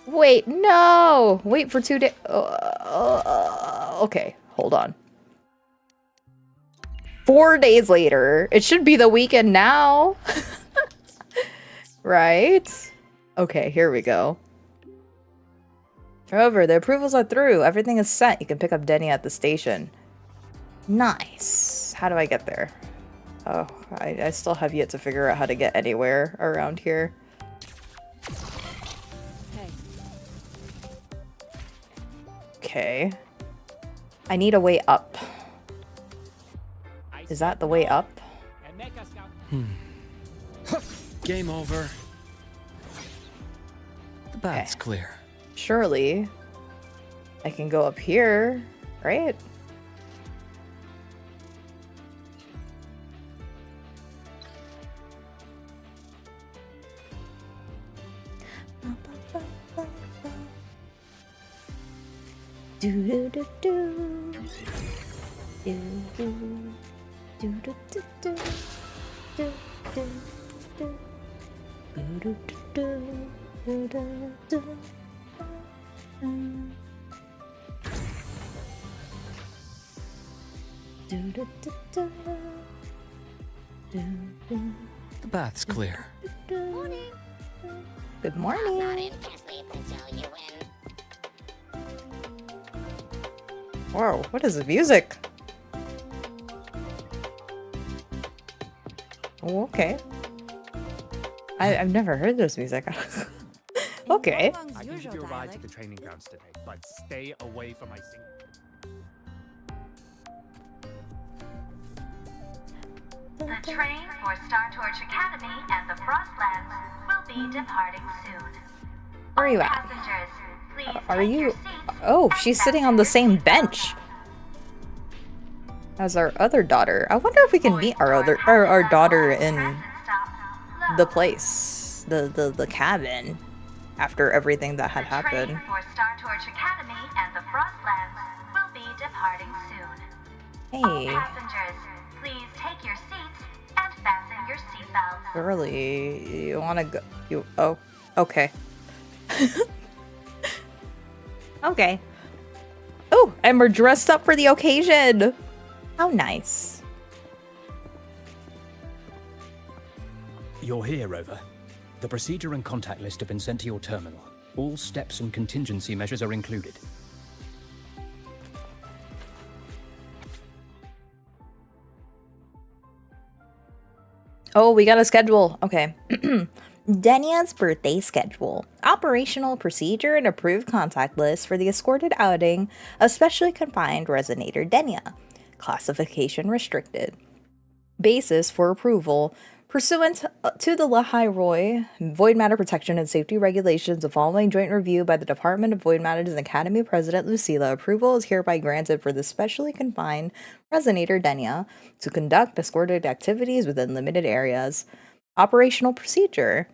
Wait, no! Wait for 2 days. Okay, hold on. 4 days later. It should be the weekend now. Right? Okay, here we go. However, the approvals are through. Everything is set. You can pick up Denia at the station. Nice. How do I get there? Oh, I still have yet to figure out how to get anywhere around here. Okay. I need a way up. Is that the way up? Game over. The path's clear. Surely I can go up here, right? Do do do do. Do do do do do do. Do do do. Do do do do do do. Do do do do. Do do. The bath's clear. Morning. Good morning. Whoa, what is the music? Oh, okay. I've never heard this music. Okay. I can give you a ride to the training grounds today, but stay away from my singing. The train for Star Torch Academy and the Frostlands will be departing soon. Where are you at? Passengers, please Are take your you? seats Oh, and she's sitting on the same bench as our other daughter. I wonder if we can meet our daughter in the place, the cabin, after everything that had happened. train for Star Torch Academy and the Frostlands will be departing soon. All Hey, passengers, please take your seats and fasten your seatbelts. girly, you wanna go? Oh, okay. Okay. Oh, and we're dressed up for the occasion. How nice. You're here, Rover. The procedure and contact list have been sent to your terminal. All steps and contingency measures are included. Oh, we got a schedule. Okay. Denia's birthday schedule. Operational procedure and approved contact list for the escorted outing of specially confined resonator Denia. Classification restricted. Basis for approval. Pursuant to the Lehigh Roy Void Matter Protection and Safety Regulations, the following joint review by the Department of Void Matters and Academy President Lucilla, approval is hereby granted for the specially confined resonator Denia to conduct escorted activities within limited areas. Operational procedure.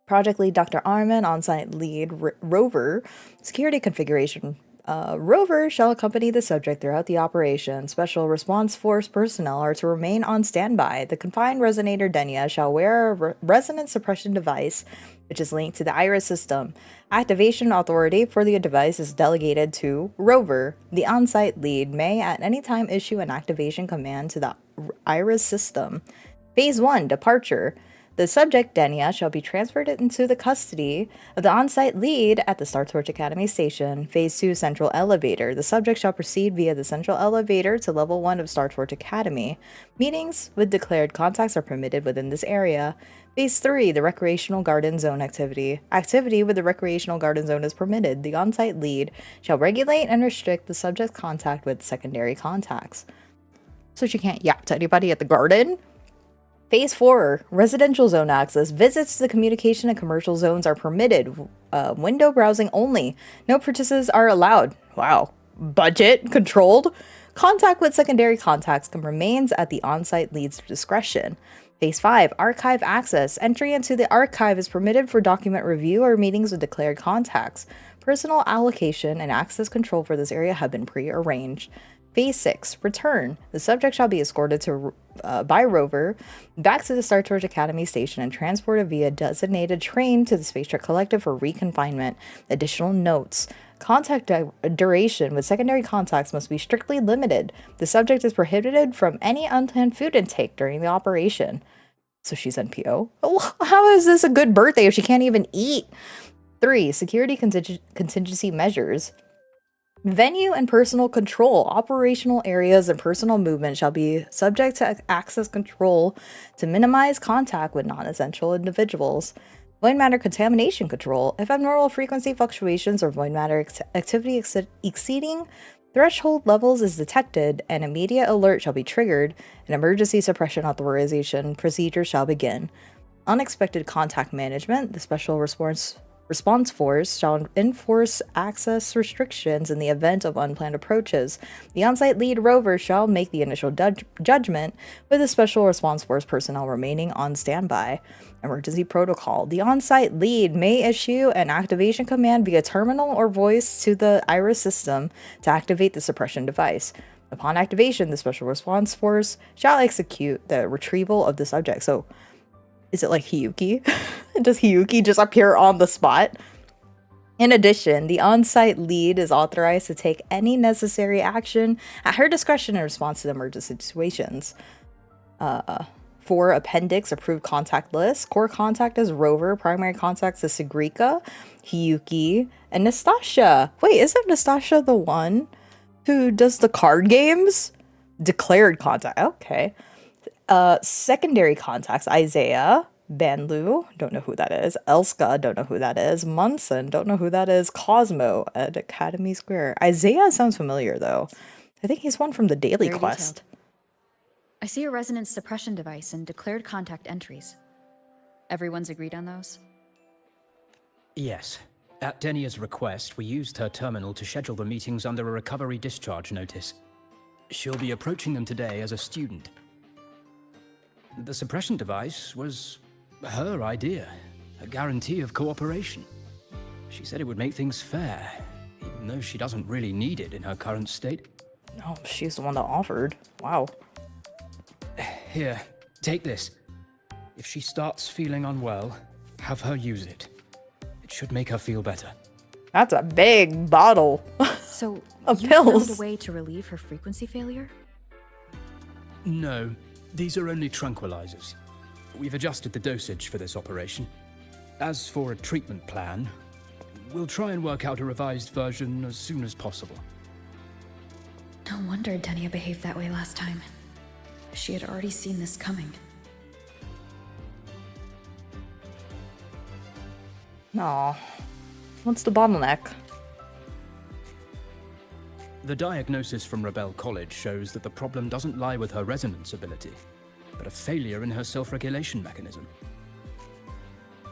Project lead Dr. Arman, on-site lead Rover, security configuration. Rover shall accompany the subject throughout the operation. Special Response Force personnel are to remain on standby. The confined resonator Denia shall wear a resonance suppression device, which is linked to the Iris system. Activation authority for the device is delegated to Rover. The on-site lead may at any time issue an activation command to the Iris system. Phase 1, Departure. The subject, Denia, shall be transferred into the custody of the on-site lead at the Star Torch Academy station. Phase 2, Central Elevator. The subject shall proceed via the Central Elevator to Level 1 of Star Torch Academy. Meetings with declared contacts are permitted within this area. Phase 3, the Recreational Garden Zone activity. Activity with the Recreational Garden Zone is permitted. The on-site lead shall regulate and restrict the subject's contact with secondary contacts. So she can't yap to anybody at the garden? Phase 4, Residential Zone access. Visits to the communication and commercial zones are permitted. Window browsing only. No purchases are allowed. Wow. Budget controlled. Contact with secondary contacts remains at the on-site lead's discretion. Phase 5, Archive access. Entry into the archive is permitted for document review or meetings with declared contacts. Personal allocation and access control for this area have been pre-arranged. Phase 6, Return. The subject shall be escorted by Rover back to the Star Torch Academy station and transported via designated train to the Space Trek Collective for reconfinement. Additional notes. Contact duration with secondary contacts must be strictly limited. The subject is prohibited from any unplanned food intake during the operation. So she's NPO? How is this a good birthday if she can't even eat? 3, Security contingency measures. Venue and personal control. Operational areas and personal movement shall be subject to access control to minimize contact with non-essential individuals. Void matter contamination control. If abnormal frequency fluctuations or void matter activity exceeding threshold levels is detected, an immediate alert shall be triggered. An emergency suppression authorization procedure shall begin. Unexpected contact management. The special response Response Force shall enforce access restrictions in the event of unplanned approaches. The on-site lead rover shall make the initial judgment, with the Special Response Force personnel remaining on standby. Emergency Protocol. The on-site lead may issue an activation command via terminal or voice to the Iris system to activate the suppression device. Upon activation, the Special Response Force shall execute the retrieval of the subject. So, is it like Hiyuki? Does Hiyuki just appear on the spot? In addition, the on-site lead is authorized to take any necessary action at her discretion in response to emergency situations. For Appendix Approved Contact List, Core Contact is Rover, Primary Contacts is Sigrika, Hiyuki, and Nastasia. Wait, isn't Nastasia the one who does the card games? Declared Contact, okay. Secondary Contacts, Isaiah, Banlu, don't know who that is, Elska, don't know who that is, Munson, don't know who that is, Cosmo at Academy Square. Isaiah sounds familiar though. I think he's one from the daily Very quest. detailed. I see a resonance suppression device and declared contact entries. Everyone's agreed on those? Yes. At Denia's request, we used her terminal to schedule the meetings under a recovery discharge notice. She'll be approaching them today as a student. The suppression device was her idea, a guarantee of cooperation. She said it would make things fair, even though she doesn't really need it in her current state. Oh, she's the one that offered. Wow. Here, take this. If she starts feeling unwell, have her use it. It should make her feel better. That's a big bottle. So, of you pills. found a way to relieve her frequency failure? No, these are only tranquilizers. We've adjusted the dosage for this operation. As for a treatment plan, we'll try and work out a revised version as soon as possible. No wonder Denia behaved that way last time. She had already seen this coming. Aw. What's the bottleneck? The diagnosis from Rebel College shows that the problem doesn't lie with her resonance ability, but a failure in her self-regulation mechanism.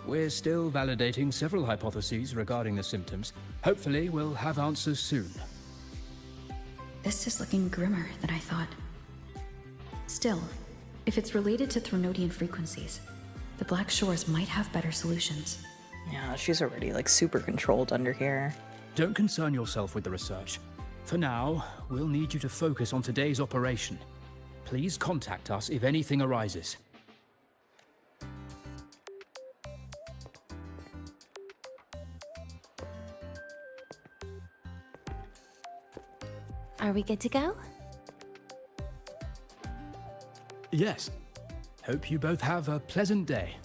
We're still validating several hypotheses regarding the symptoms. Hopefully, we'll have answers soon. This is looking grimmer than I thought. Still, if it's related to Thronodian frequencies, the Black Shores might have better solutions. Yeah, she's already like super controlled under here. Don't concern yourself with the research. For now, we'll need you to focus on today's operation. Please contact us if anything arises. Are we good to go? Yes. Hope you both have a pleasant day.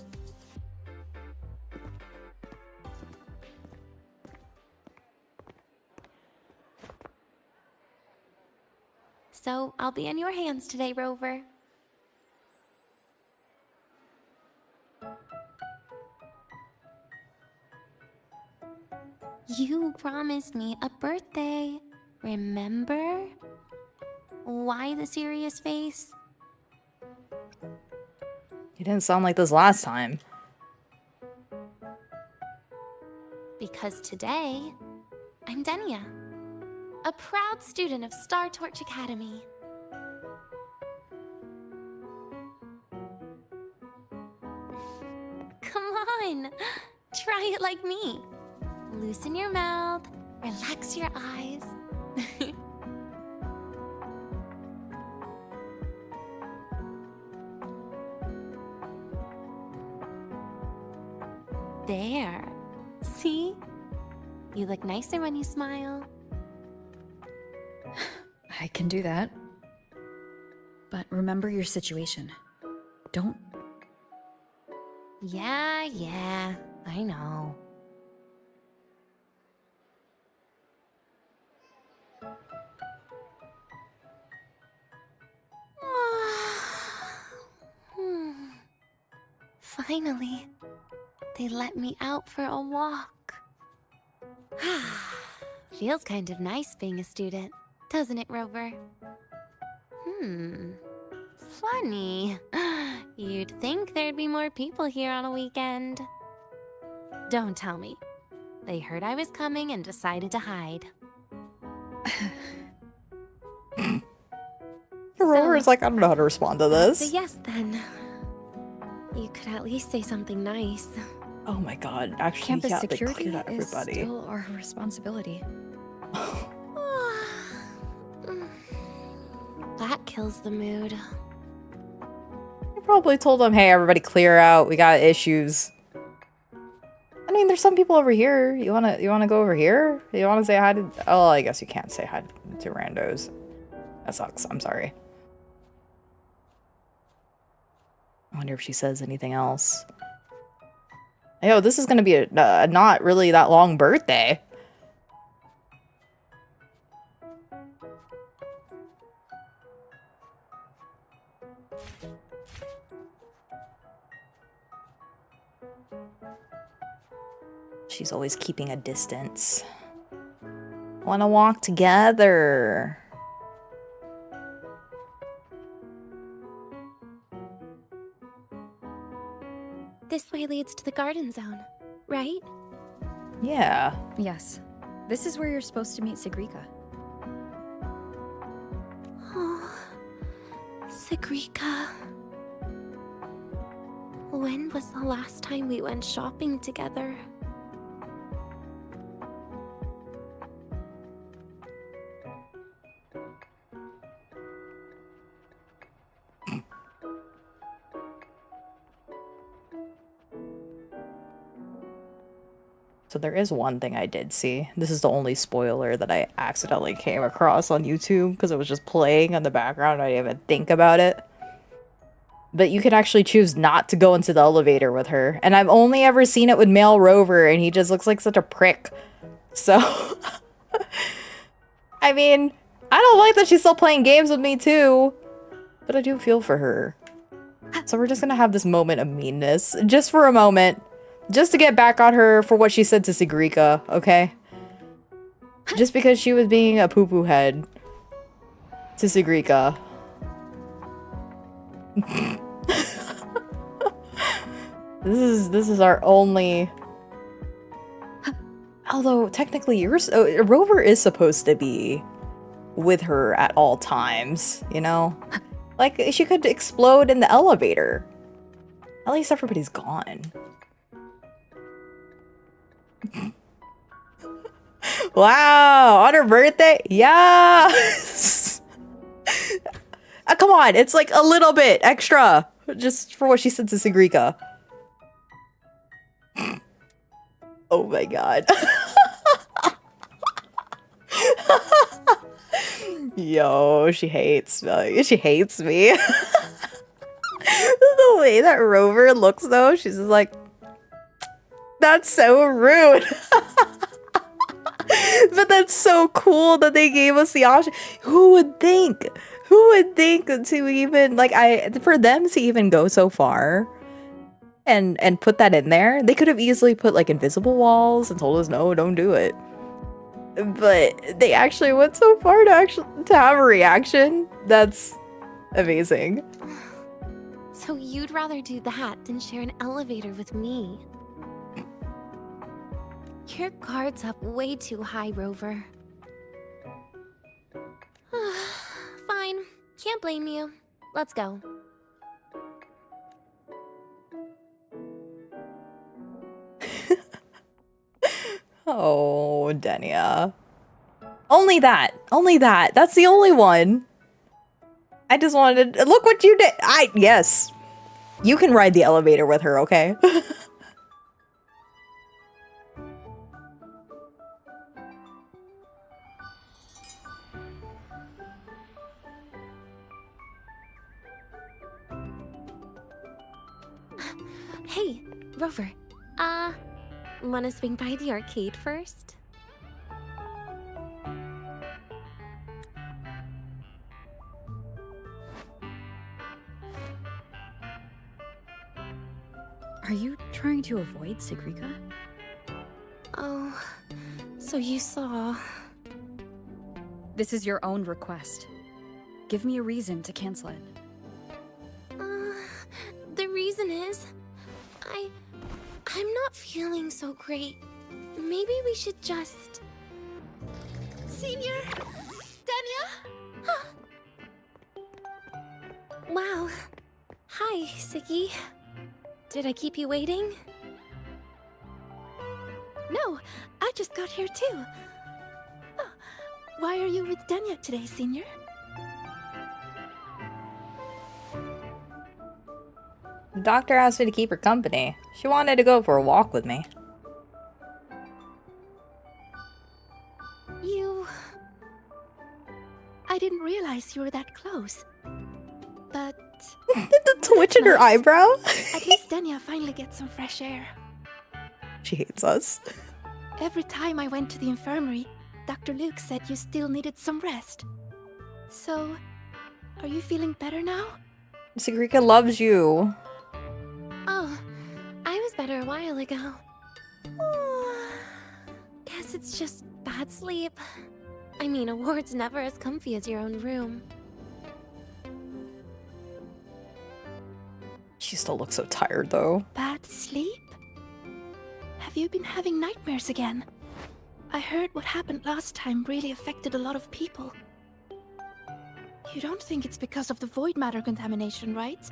So, I'll be in your hands today, Rover. You promised me a birthday, remember? Why the serious face? You didn't sound like this last time. Because today, I'm Denia, a proud student of Star Torch Academy. Come on, try it like me. Loosen your mouth, relax your eyes. There. See? You look nicer when you smile. I can do that. But remember your situation. Don't... Yeah, I know. Finally, they let me out for a walk. Feels kind of nice being a student, doesn't it, Rover? Funny. You'd think there'd be more people here on a weekend. Don't tell me. They heard I was coming and decided to hide. Rover's like, I don't know how to respond to That's a this. yes then. You could at least say something nice. Oh my god, actually, Campus yeah, they security cleared out is everybody. still our responsibility. That kills the mood. I probably told them, hey, everybody clear out, we got issues. I mean, there's some people over here. You wanna go over here? You wanna say hi to... Oh, I guess you can't say hi to randos. That sucks, I'm sorry. I wonder if she says anything else. Yo, this is gonna be a not really that long birthday. She's always keeping a distance. Wanna walk together. This way leads to the garden zone, right? Yeah. Yes. This is where you're supposed to meet Sigrika. Oh, Sigrika. When was the last time we went shopping together? So there is one thing I did see. This is the only spoiler that I accidentally came across on YouTube because it was just playing in the background. I didn't even think about it. But you can actually choose not to go into the elevator with her. And I've only ever seen it with male Rover, and he just looks like such a prick. So, I mean, I don't like that she's still playing games with me too. But I do feel for her. So we're just gonna have this moment of meanness. Just for a moment. Just to get back on her for what she said to Sigrika, okay? Just because she was being a poo-poo head to Sigrika. This is our only... Although, technically, Rover is supposed to be with her at all times, you know? Like, she could explode in the elevator. At least everybody's gone. Wow, on her birthday? Yes! Come on, it's like a little bit extra. Just for what she said to Sigrika. Oh my god. Yo, she hates me. She hates me. The way that Rover looks though, she's just like, that's so rude. But that's so cool that they gave us the option. Who would think? Who would think to even, like, for them to even go so far and put that in there? They could have easily put, like, invisible walls and told us, no, don't do it. But they actually went so far to have a reaction. That's amazing. So you'd rather do that than share an elevator with me? Your guard's up way too high, Rover. Fine. Can't blame you. Let's go. Oh, Denia. Only that. Only that. That's the only one. I just wanted to... Look what you did. Yes. You can ride the elevator with her, okay? Hey, Rover. Wanna swing by the arcade first? Are you trying to avoid Sigrika? Oh, so you saw... This is your own request. Give me a reason to cancel it. The reason is... I'm not feeling so great maybe we should just... Senior? Denia? Wow. Hi, Siggy. Did I keep you waiting? No, I just got here too. Oh, why are you with Denia today, Senior? The doctor asked me to keep her company. She wanted to go for a walk with me. I didn't realize you were that close. But... the twitch in her eyebrow? At least Denia finally gets some fresh air. She hates us. Every time I went to the infirmary, Dr. Luke said you still needed some rest. So, are you feeling better now? Sigrika loves you. Oh, I was better a while ago. Guess it's just bad sleep. I mean, a ward's never as comfy as your own room. She still looks so tired, though. Bad sleep? Have you been having nightmares again? I heard what happened last time really affected a lot of people. You don't think it's because of the void matter contamination, right?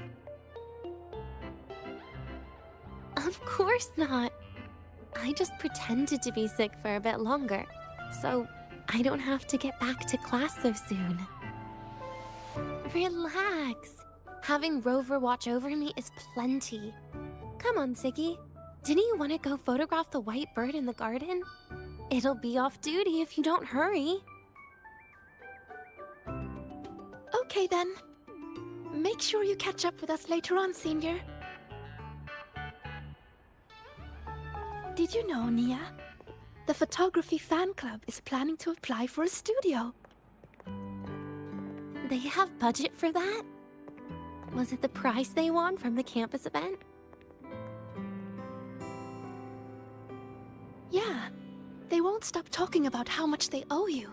Of course not. I just pretended to be sick for a bit longer, so I don't have to get back to class so soon. Relax. Having Rover watch over me is plenty. Come on, Siggy. Didn't you want to go photograph the white bird in the garden? It'll be off duty if you don't hurry. Okay then. Make sure you catch up with us later on, Senior. Did you know, Nia? The photography fan club is planning to apply for a studio. They have budget for that? Was it the prize they won from the campus event? Yeah. They won't stop talking about how much they owe you.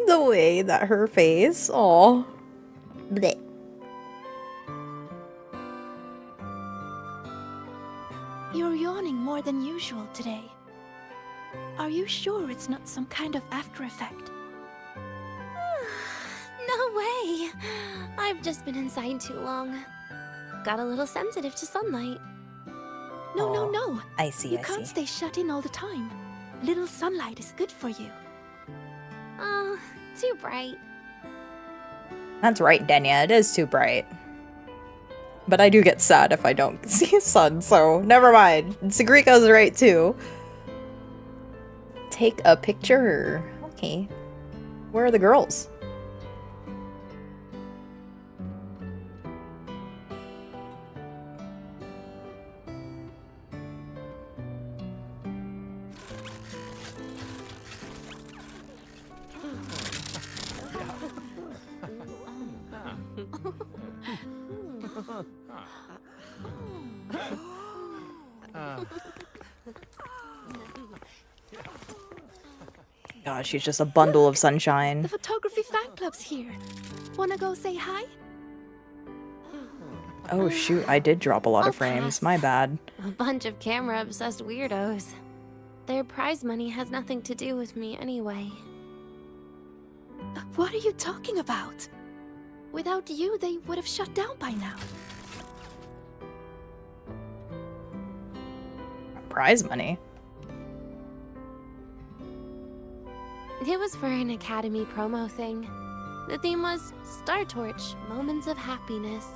The way that her face, oh, bleh. You're yawning more than usual today. Are you sure it's not some kind of after effect? No way! I've just been inside too long. Got a little sensitive to sunlight. No. I see, You can't stay shut in all the time. Little sunlight is good for you. Oh, too bright. That's right, Denia. It is too bright. But I do get sad if I don't see sun, so never mind. Sigrika's right too. Take a picture. Okay. Where are the girls? God, she's just a bundle of sunshine. The photography fan club's here. Wanna go say hi? Oh shoot, I did drop a lot of frames. My bad. A bunch of camera-obsessed weirdos. Their prize money has nothing to do with me anyway. What are you talking about? Without you, they would have shut down by now. Prize money? It was for an Academy promo thing. The theme was Star Torch, Moments of Happiness.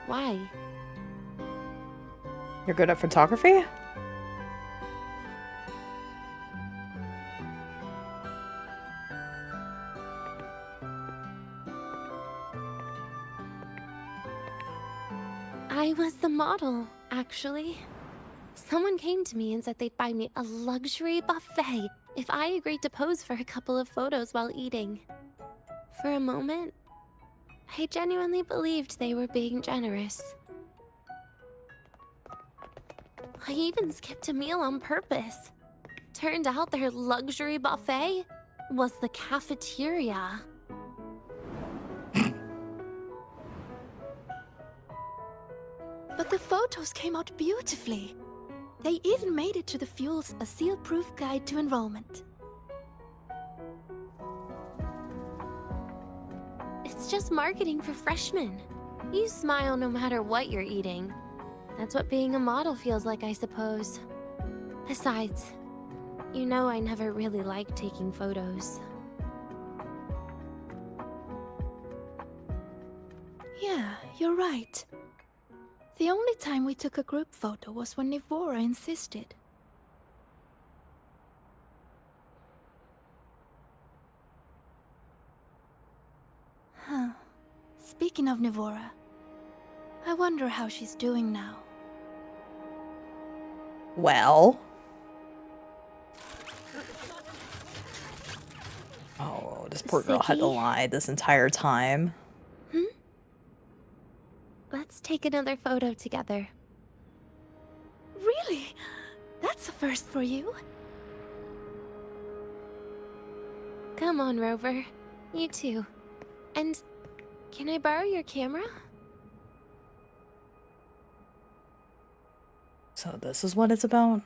Why? You're good at photography? I was the model, actually. Someone came to me and said they'd buy me a luxury buffet if I agreed to pose for a couple of photos while eating. For a moment, I genuinely believed they were being generous. I even skipped a meal on purpose. Turned out their luxury buffet was the cafeteria. But the photos came out beautifully. They even made it to the Fuel's A Seal-Proof Guide to Enrollment. It's just marketing for freshmen. You smile no matter what you're eating. That's what being a model feels like, I suppose. Besides, you know I never really liked taking photos. Yeah, you're right. The only time we took a group photo was when Nivora insisted. Huh. Speaking of Nivora, I wonder how she's doing now. Well. Oh, this poor girl had to lie this entire time. Let's take another photo together. Really? That's a first for you. Come on, Rover. You too. And can I borrow your camera? So this is what it's about?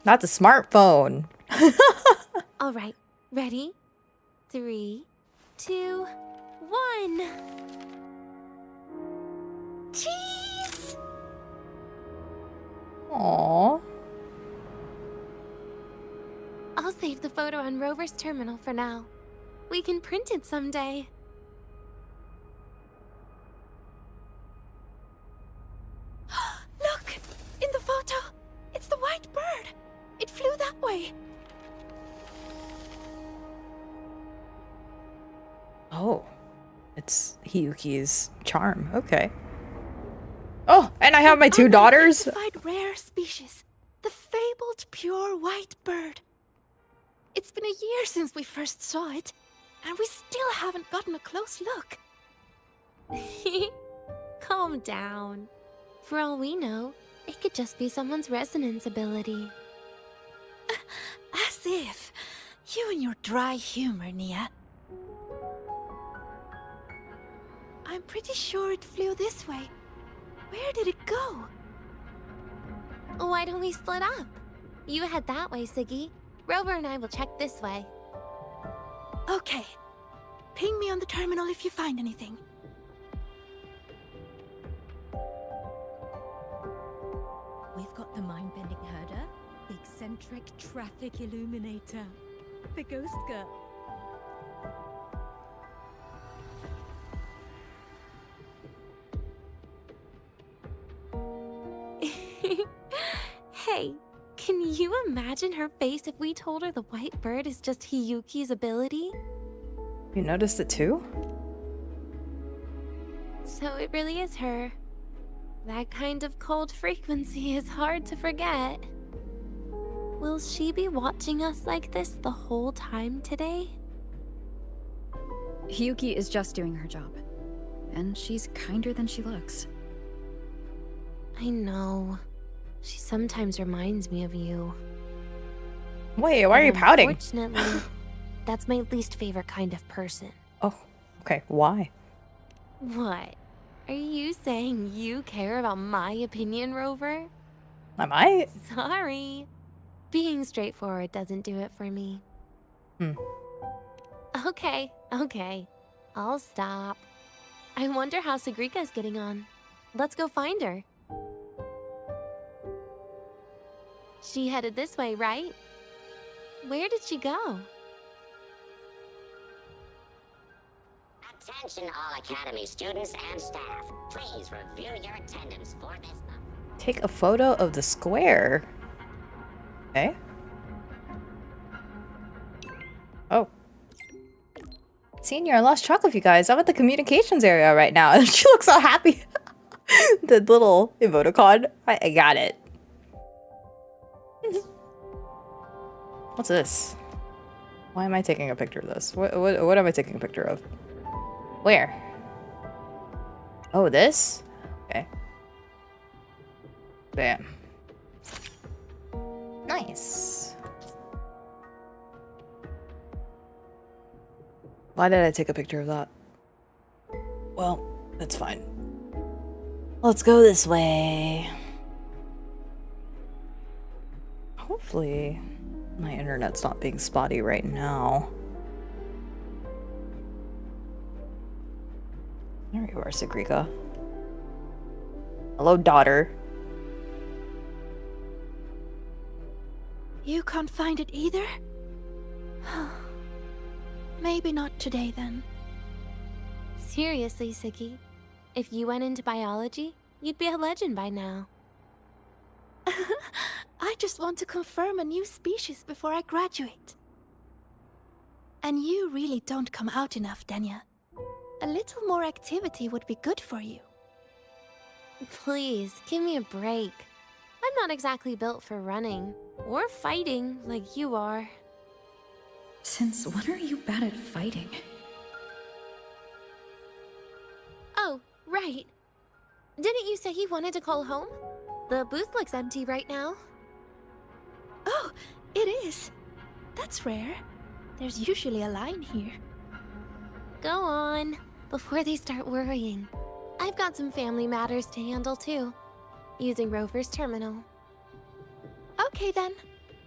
That's a smartphone. All right, ready? 3, 2, 1. Cheese! Aww. I'll save the photo on Rover's terminal for now. We can print it someday. Look! In the photo! It's the white bird! It flew that way! Oh. It's Hiyuki's charm. Okay. Oh, and I have my 2 daughters! Unidentified rare species. The fabled pure white bird. It's been a year since we first saw it, and we still haven't gotten a close look. Calm down. For all we know, it could just be someone's resonance ability. As if. You and your dry humor, Nia. I'm pretty sure it flew this way. Where did it go? Why don't we split up? You head that way, Siggy. Rover and I will check this way. Okay. Ping me on the terminal if you find anything. We've got the mind-bending herder, the eccentric traffic illuminator, the ghost girl. Hey, can you imagine her face if we told her the white bird is just Hiyuki's ability? You noticed it too? So it really is her. That kind of cold frequency is hard to forget. Will she be watching us like this the whole time today? Hiyuki is just doing her job. And she's kinder than she looks. I know. She sometimes reminds me of you. Wait, why are you pouting? Unfortunately, that's my least favorite kind of person. Oh, okay. Why? What? Are you saying you care about my opinion, Rover? Am I? Sorry. Being straightforward doesn't do it for me. Okay. I'll stop. I wonder how Sagrika's getting on. Let's go find her. She headed this way, right? Where did she go? Attention all Academy students and staff. Please review your attendance for this month. Take a photo of the square. Okay. Oh. Senior, I lost track of you guys. I'm at the communications area right now. And she looks so happy. The little emoticon. I got it. What's this? Why am I taking a picture of this? What am I taking a picture of? Where? Oh, this? Okay. Bam. Nice. Why did I take a picture of that? Well, that's fine. Let's go this way. Hopefully my internet's not being spotty right now. There you are, Sigrika. Hello, daughter. You can't find it either? Maybe not today then. Seriously, Siggy. If you went into biology, you'd be a legend by now. I just want to confirm a new species before I graduate. And you really don't come out enough, Denia. A little more activity would be good for you. Please, give me a break. I'm not exactly built for running or fighting like you are. Since when are you bad at fighting? Oh, right. Didn't you say you wanted to call home? The booth looks empty right now. Oh, it is. That's rare. There's usually a line here. Go on, before they start worrying. I've got some family matters to handle too, using Rover's terminal. Okay then.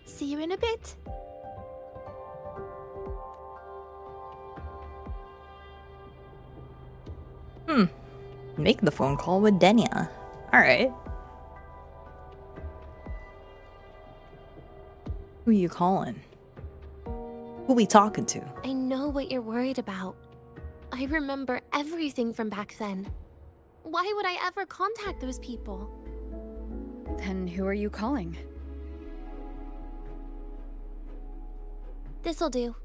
See you in a bit. Make the phone call with Denia. Alright. Who you calling? Who we talking to? I know what you're worried about. I remember everything from back then. Why would I ever contact those people? Then who are you calling? This'll do.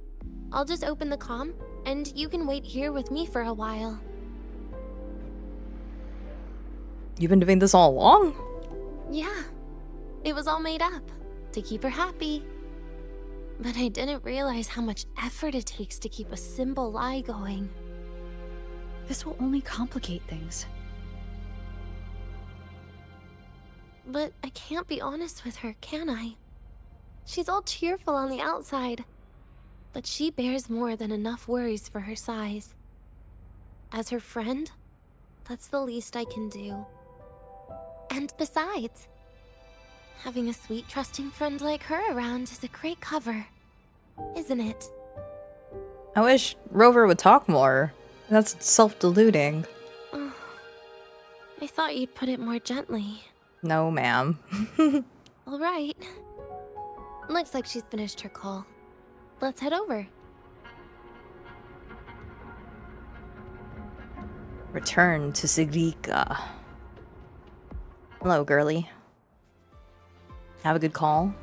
I'll just open the comm, and you can wait here with me for a while. You've been doing this all along? Yeah. It was all made up, to keep her happy. But I didn't realize how much effort it takes to keep a simple lie going. This will only complicate things. But I can't be honest with her, can I? She's all cheerful on the outside, but she bears more than enough worries for her size. As her friend, that's the least I can do. And besides, having a sweet, trusting friend like her around is a great cover, isn't it? I wish Rover would talk more. That's self-deluding. Oh, I thought you'd put it more gently. No, ma'am. All right. Looks like she's finished her call. Let's head over. Return to Sigrika. Hello, girly. Have a good call?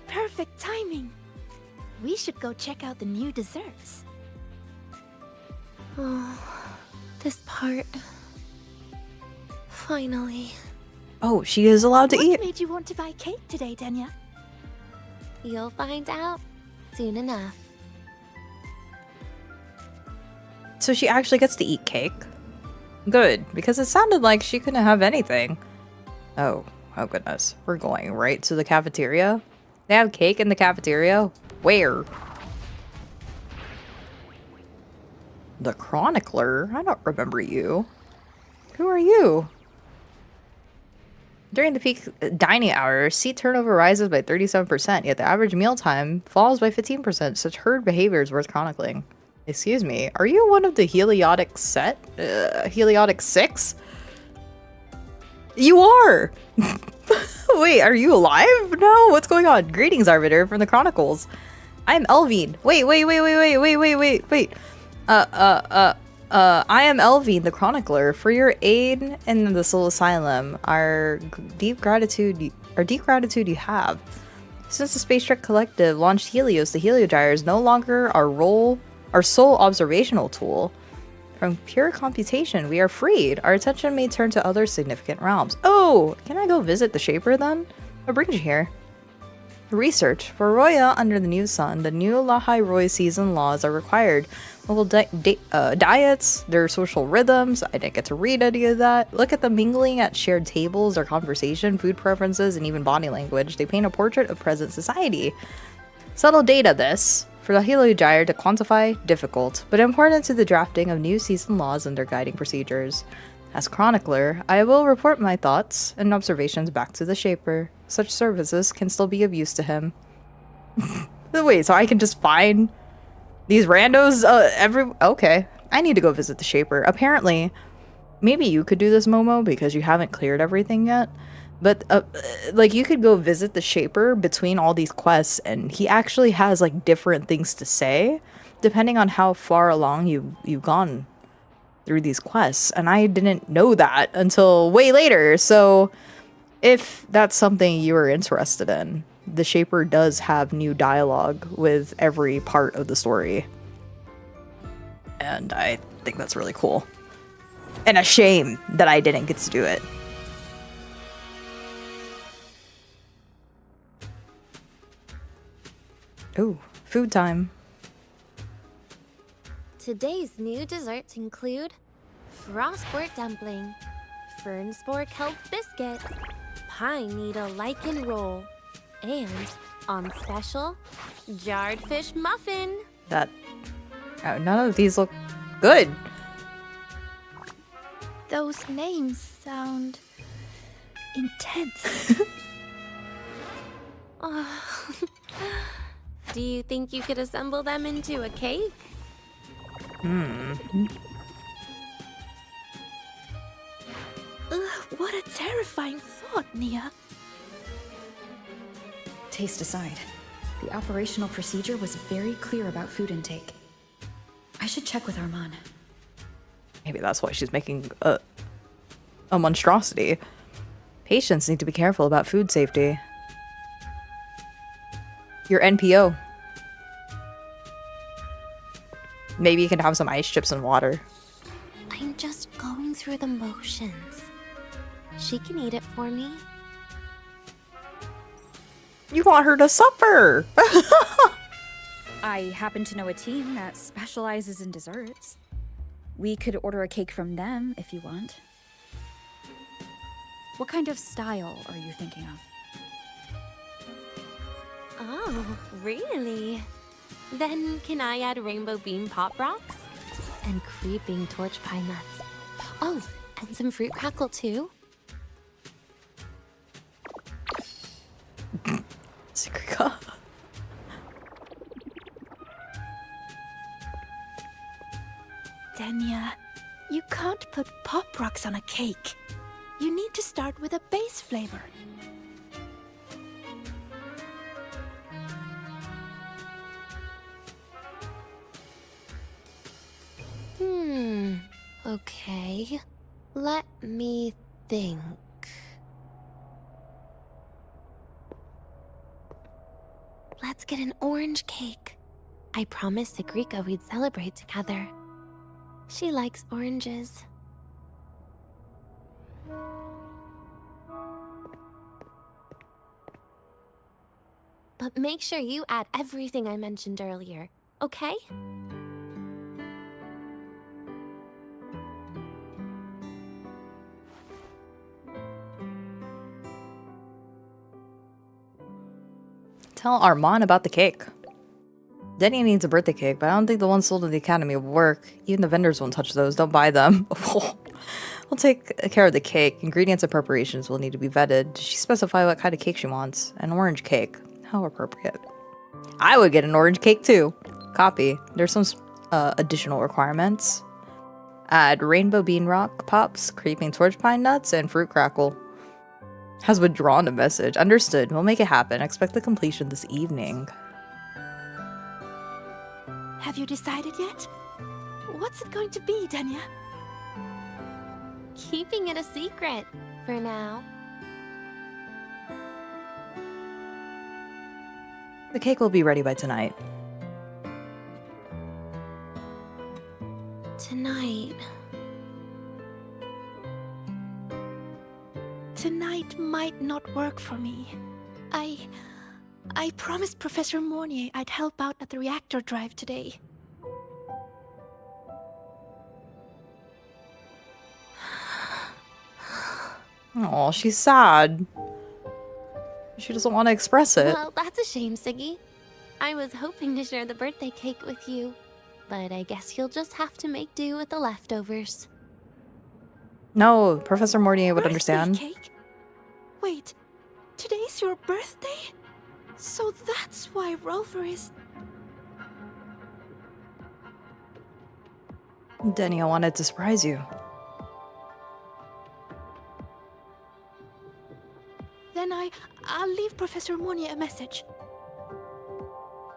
Perfect timing. We should go check out the new desserts. Oh, this part. Finally. Oh, she is allowed to eat. What made you want to buy cake today, Denia? You'll find out soon enough. So she actually gets to eat cake? Good, because it sounded like she couldn't have anything. Oh goodness. We're going right to the cafeteria? They have cake in the cafeteria? Where? The Chronicler? I don't remember you. Who are you? During the peak dining hours, seat turnover rises by 37%, yet the average mealtime falls by 15%. Such herd behavior is worth chronicling. Excuse me, are you one of the Heliotic set? Heliotic 6? You are! Wait, are you alive? No, what's going on? Greetings, Arbiter, from the Chronicles. I'm Elvine. Wait. I am Elvine, the Chronicler. For your aid in the Soul Asylum, our deep gratitude you have. Since the Space Trek Collective launched Helios, the Heliodire is no longer our sole observational tool. From pure computation, we are freed. Our attention may turn to other significant realms. Oh, can I go visit the Shaper then? What brings you here? Research. For Roya under the new sun, the new Lahai Roy season laws are required. Local diets, their social rhythms. I didn't get to read any of that. Look at the mingling at shared tables, their conversation, food preferences, and even body language. They paint a portrait of present society. Subtle data, this. For the Halo Gyre to quantify, difficult, but important to the drafting of new season laws and their guiding procedures. As chronicler, I will report my thoughts and observations back to the Shaper. Such services can still be of use to him. Wait, so I can just find these randos okay. I need to go visit the Shaper. Apparently, maybe you could do this, Momo, because you haven't cleared everything yet. But, like, you could go visit the Shaper between all these quests, and he actually has, like, different things to say, depending on how far along you've gone through these quests. And I didn't know that until way later, so if that's something you are interested in, the Shaper does have new dialogue with every part of the story. And I think that's really cool. And a shame that I didn't get to do it. Ooh, food time. Today's new desserts include frostwort dumpling, fern spore kelp biscuit, pine needle lichen roll, and, on special, jarred fish muffin. None of these look good. Those names sound intense. Do you think you could assemble them into a cake? What a terrifying thought, Nia. Taste aside, the operational procedure was very clear about food intake. I should check with Armand. Maybe that's why she's making a monstrosity. Patients need to be careful about food safety. Your NPO. Maybe you can have some ice chips and water. I'm just going through the motions. She can eat it for me. You want her to suffer! I happen to know a team that specializes in desserts. We could order a cake from them if you want. What kind of style are you thinking of? Oh, really? Then can I add rainbow bean pop rocks? And creeping torch pine nuts. Oh, and some fruit crackle too? Secret. Denia, you can't put pop rocks on a cake. You need to start with a base flavor. Okay. Let me think. Let's get an orange cake. I promised Sagrika we'd celebrate together. She likes oranges. But make sure you add everything I mentioned earlier, okay? Tell Armand about the cake. Denia needs a birthday cake, but I don't think the ones sold in the academy will work. Even the vendors won't touch those. Don't buy them. We'll take care of the cake. Ingredients and preparations will need to be vetted. Does she specify what kind of cake she wants? An orange cake. How appropriate. I would get an orange cake too. Copy. There's some additional requirements. Add rainbow bean rock pops, creeping torch pine nuts, and fruit crackle. Has withdrawn a message. Understood. We'll make it happen. Expect the completion this evening. Have you decided yet? What's it going to be, Denia? Keeping it a secret for now. The cake will be ready by tonight. Tonight. Tonight might not work for me. I promised Professor Mornier I'd help out at the reactor drive today. Oh, she's sad. She doesn't want to express it. Well, that's a shame, Siggy. I was hoping to share the birthday cake with you, but I guess you'll just have to make do with the leftovers. No, Professor Mortier would Birthday understand. cake? Wait, today's your birthday? So that's why Rover is... Denia wanted to surprise you. Then I'll leave Professor Mortier a message.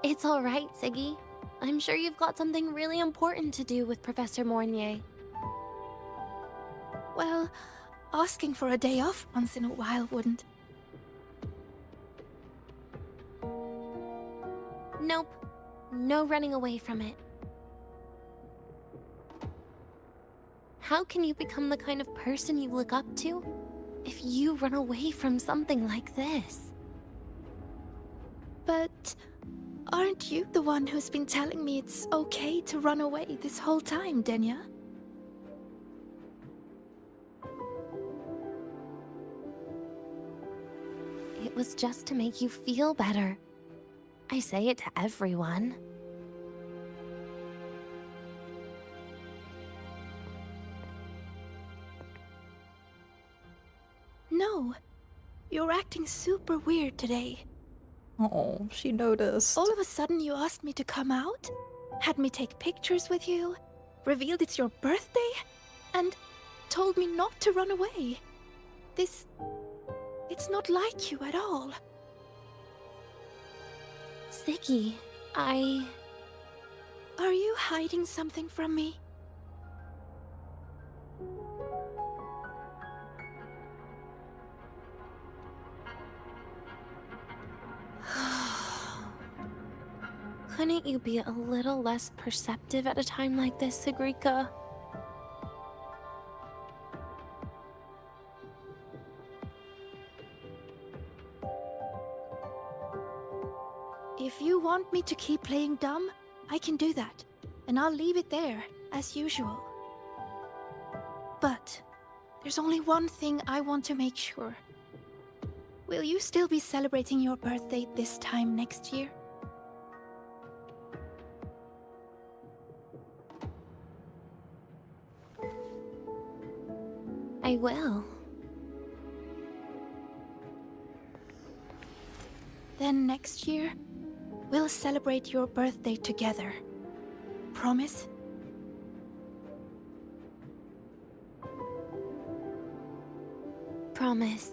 It's all right, Siggy. I'm sure you've got something really important to do with Professor Mornier. Well, asking for a day off once in a while wouldn't. Nope. No running away from it. How can you become the kind of person you look up to if you run away from something like this? But aren't you the one who's been telling me it's okay to run away this whole time, Denia? It was just to make you feel better. I say it to everyone. No, you're acting super weird today. Oh, she noticed. All of a sudden you asked me to come out, had me take pictures with you, revealed it's your birthday, and told me not to run away. It's not like you at all. Siggy, Are you hiding something from me? Couldn't you be a little less perceptive at a time like this, Sigrika? If you want me to keep playing dumb, I can do that, and I'll leave it there, as usual. But there's only one thing I want to make sure. Will you still be celebrating your birthday this time next year? I will. Then next year, we'll celebrate your birthday together. Promise? Promise.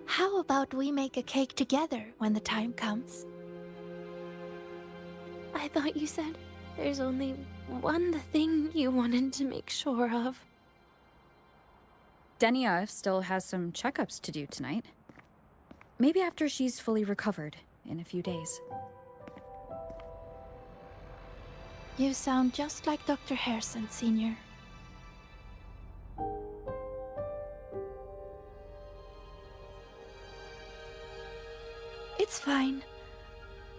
How about we make a cake together when the time comes? I thought you said there's only one thing you wanted to make sure of. Denia still has some checkups to do tonight. Maybe after she's fully recovered in a few days. You sound just like Dr. Harrison, Sr. It's fine.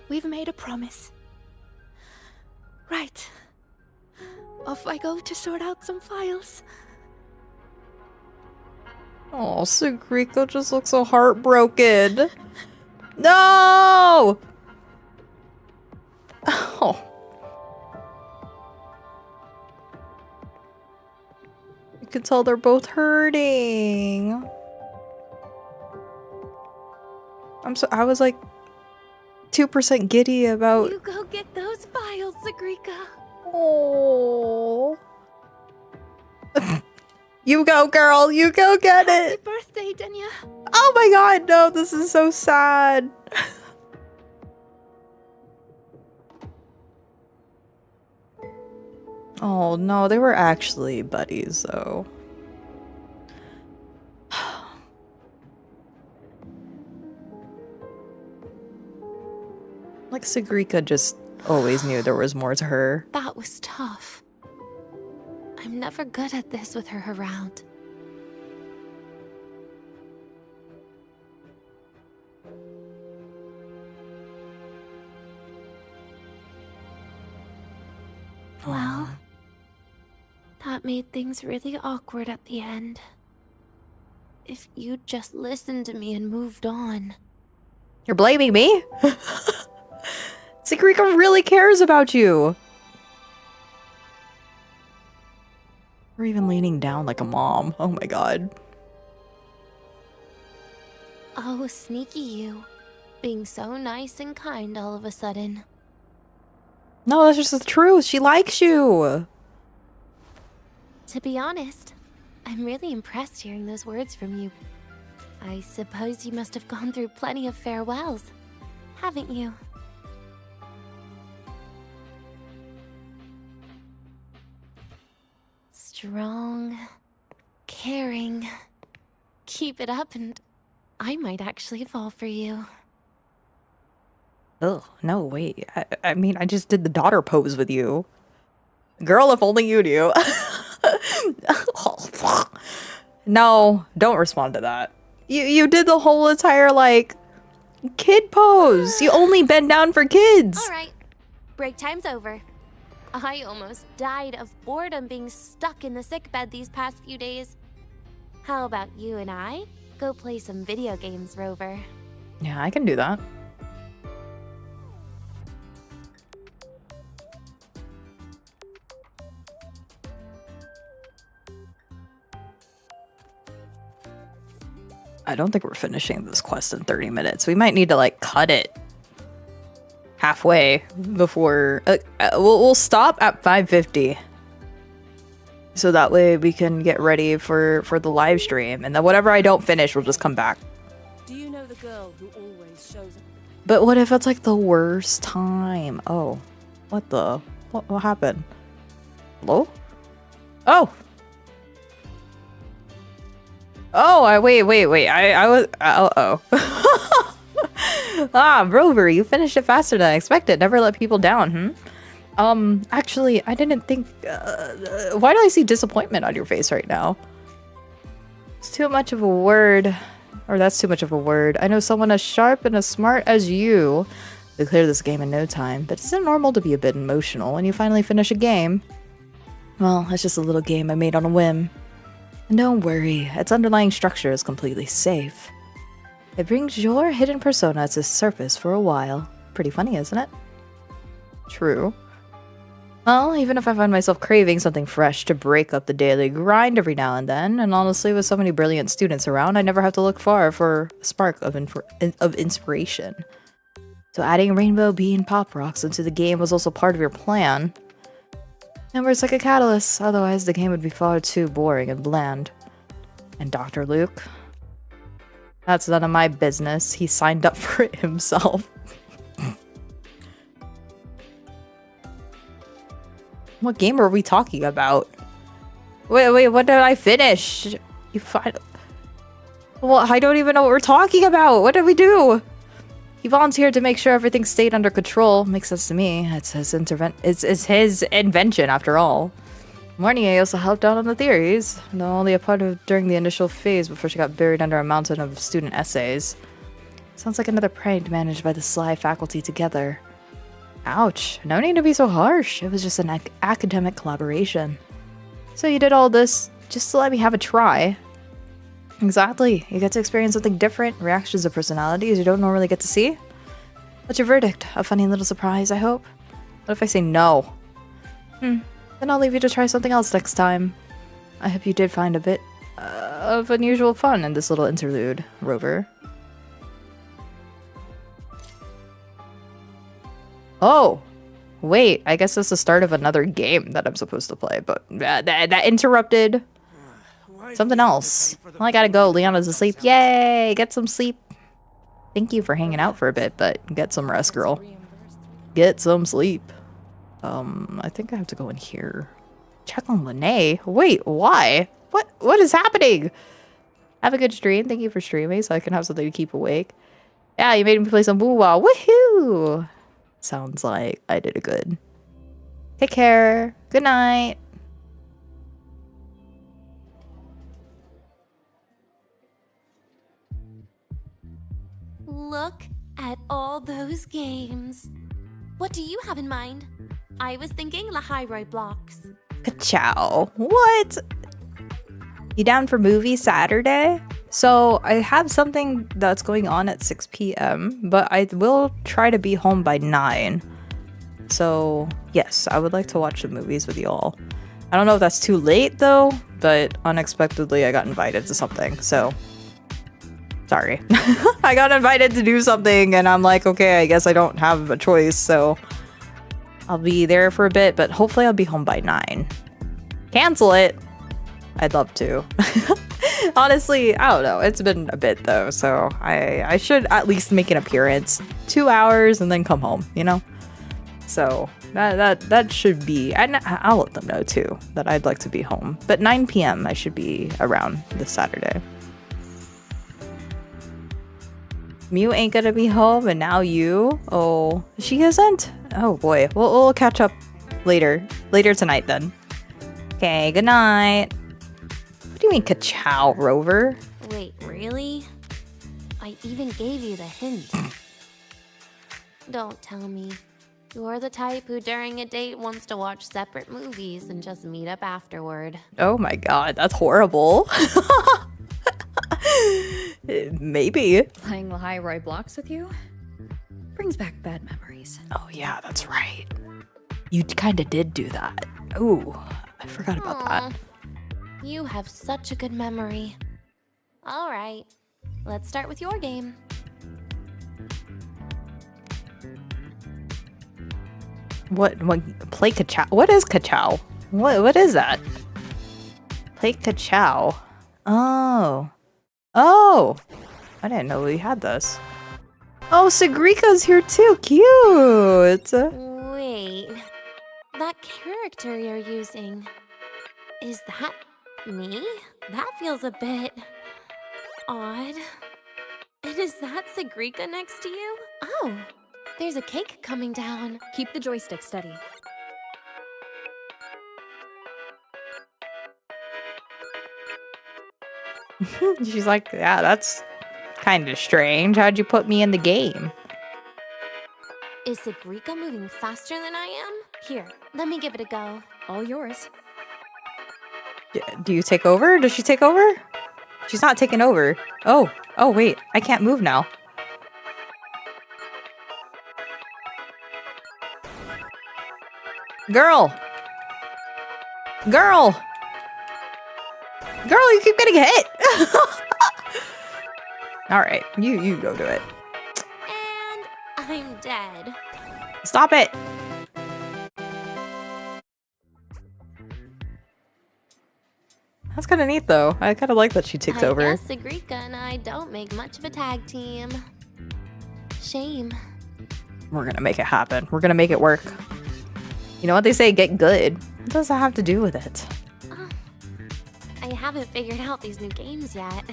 We've made a promise. Right. Off I go to sort out some files. Oh, Sigrika just looks so heartbroken. No! Oh. You can tell they're both hurting. I was like 2% giddy about... You go get those files, Sigrika. Oh. You go, girl. You go get it. Happy birthday, Denia. Oh my god, no. This is so sad. Oh no, they were actually buddies though. Like Sigrika just always knew there was more to her. That was tough. I'm never good at this with her around. Well, that made things really awkward at the end. If you'd just listened to me and moved on. You're blaming me? Secrika really cares about you. Or even leaning down like a mom. Oh my god. Oh, sneaky you. Being so nice and kind all of a sudden. No, that's just the truth. She likes you. To be honest, I'm really impressed hearing those words from you. I suppose you must have gone through plenty of farewells, haven't you? Strong, caring. Keep it up and I might actually fall for you. Ugh, no, wait. I mean, I just did the daughter pose with you. Girl, if only you knew. No, don't respond to that. You did the whole entire, like, kid pose. You only bend down for kids. All right, break time's over. I almost died of boredom being stuck in the sickbed these past few days. How about you and I go play some video games, Rover? Yeah, I can do that. I don't think we're finishing this quest in 30 minutes. We might need to, like, cut it halfway before... we'll stop at 5:50. So that way we can get ready for the live stream. And then whatever I don't finish, we'll just come back. Do you know the girl who always shows up? But what if it's, like, the worst time? Oh. What the... What happened? Hello? Oh! Oh, wait. I was... Uh-oh. Ah, Rover, you finished it faster than I expected. Never let people down, Actually, I didn't think... why do I see disappointment on your face right now? It's too much of a word. Or that's too much of a word. I know someone as sharp and as smart as you could clear this game in no time, but isn't it normal to be a bit emotional when you finally finish a game? Well, it's just a little game I made on a whim. And don't worry, its underlying structure is completely safe. It brings your hidden persona to the surface for a while. Pretty funny, isn't it? True. Well, even if I find myself craving something fresh to break up the daily grind every now and then, and honestly with so many brilliant students around, I never have to look far for a spark of inspiration. So adding Rainbow Bean Pop Rocks into the game was also part of your plan. And works like a catalyst, otherwise the game would be far too boring and bland. And Dr. Luke? That's none of my business. He signed up for it himself. What game are we talking about? Wait, what did I finish? Well, I don't even know what we're talking about. What did we do? He volunteered to make sure everything stayed under control. Makes sense to me. It's his his invention, after all. Morning also helped out on the theories, though only a part of during the initial phase before she got buried under a mountain of student essays. Sounds like another prank managed by the sly faculty together. Ouch, no need to be so harsh. It was just an academic collaboration. So you did all this just to let me have a try. Exactly. You get to experience something different, reactions of personalities you don't normally get to see. What's your verdict? A funny little surprise, I hope? What if I say no? Then I'll leave you to try something else next time. I hope you did find a bit of unusual fun in this little interlude, Rover. Oh! Wait, I guess it's the start of another game that I'm supposed to play, but that interrupted something else. Well, I gotta go. Leona's asleep. Yay! Get some sleep. Thank you for hanging out for a bit, but get some rest, girl. Get some sleep. I think I have to go in here. Check on Lene. Wait, why? What is happening? Have a good stream. Thank you for streaming so I can have something to keep awake. Yeah, you made me play some woo-wah. Woohoo! Sounds like I did it good. Take care. Good night. Look at all those games. What do you have in mind? I was thinking Lahiroi blocks. Ka-chow. What? You down for movie Saturday? So I have something that's going on at 6 p.m., but I will try to be home by 9. So yes, I would like to watch the movies with y'all. I don't know if that's too late though, but unexpectedly I got invited to something, so sorry. I got invited to do something and I'm like, okay, I guess I don't have a choice, so I'll be there for a bit, but hopefully I'll be home by 9. Cancel it. I'd love to. Honestly, I don't know. It's been a bit though, so I should at least make an appearance. 2 hours and then come home, you know? So that should be, and I'll let them know too that I'd like to be home. But 9 p.m. I should be around this Saturday. Mew ain't gonna be home, and now you? Oh, she isn't? Oh boy. We'll catch up later tonight then. Okay, good night. What do you mean, ka-chow, Rover? Wait, really? I even gave you the hint. Don't tell me. You're the type who during a date wants to watch separate movies and just meet up afterward. Oh my god, that's horrible. Maybe. Playing Lahai blocks with you brings back bad memories. Oh yeah, that's right. You kind of did do that. Ooh, I forgot about that. You have such a good memory. All right, let's start with your game. What play ka-chow? What is ka-chow? What is that? Play ka-chow. Oh. I didn't know we had this. Oh, Sagrika's here too. Cute. Wait, that character you're using, is that me? That feels a bit odd. And is that Sagrika next to you? Oh, there's a cake coming down. Keep the joystick steady. She's like, yeah, that's kind of strange. How'd you put me in the game? Is Sagrika moving faster than I am? Here, let me give it a go. All yours. Do you take over? Does she take over? She's not taking over. Oh, wait, I can't move now. Girl, you keep getting hit. All right, you go do it. And I'm dead. Stop it. That's kind of neat, though. I kind of like that she takes over. I guess Sagrika and I don't make much of a tag team. Shame. We're gonna make it happen. We're gonna make it work. You know what they say, get good. What does that have to do with it? I haven't figured out these new games yet.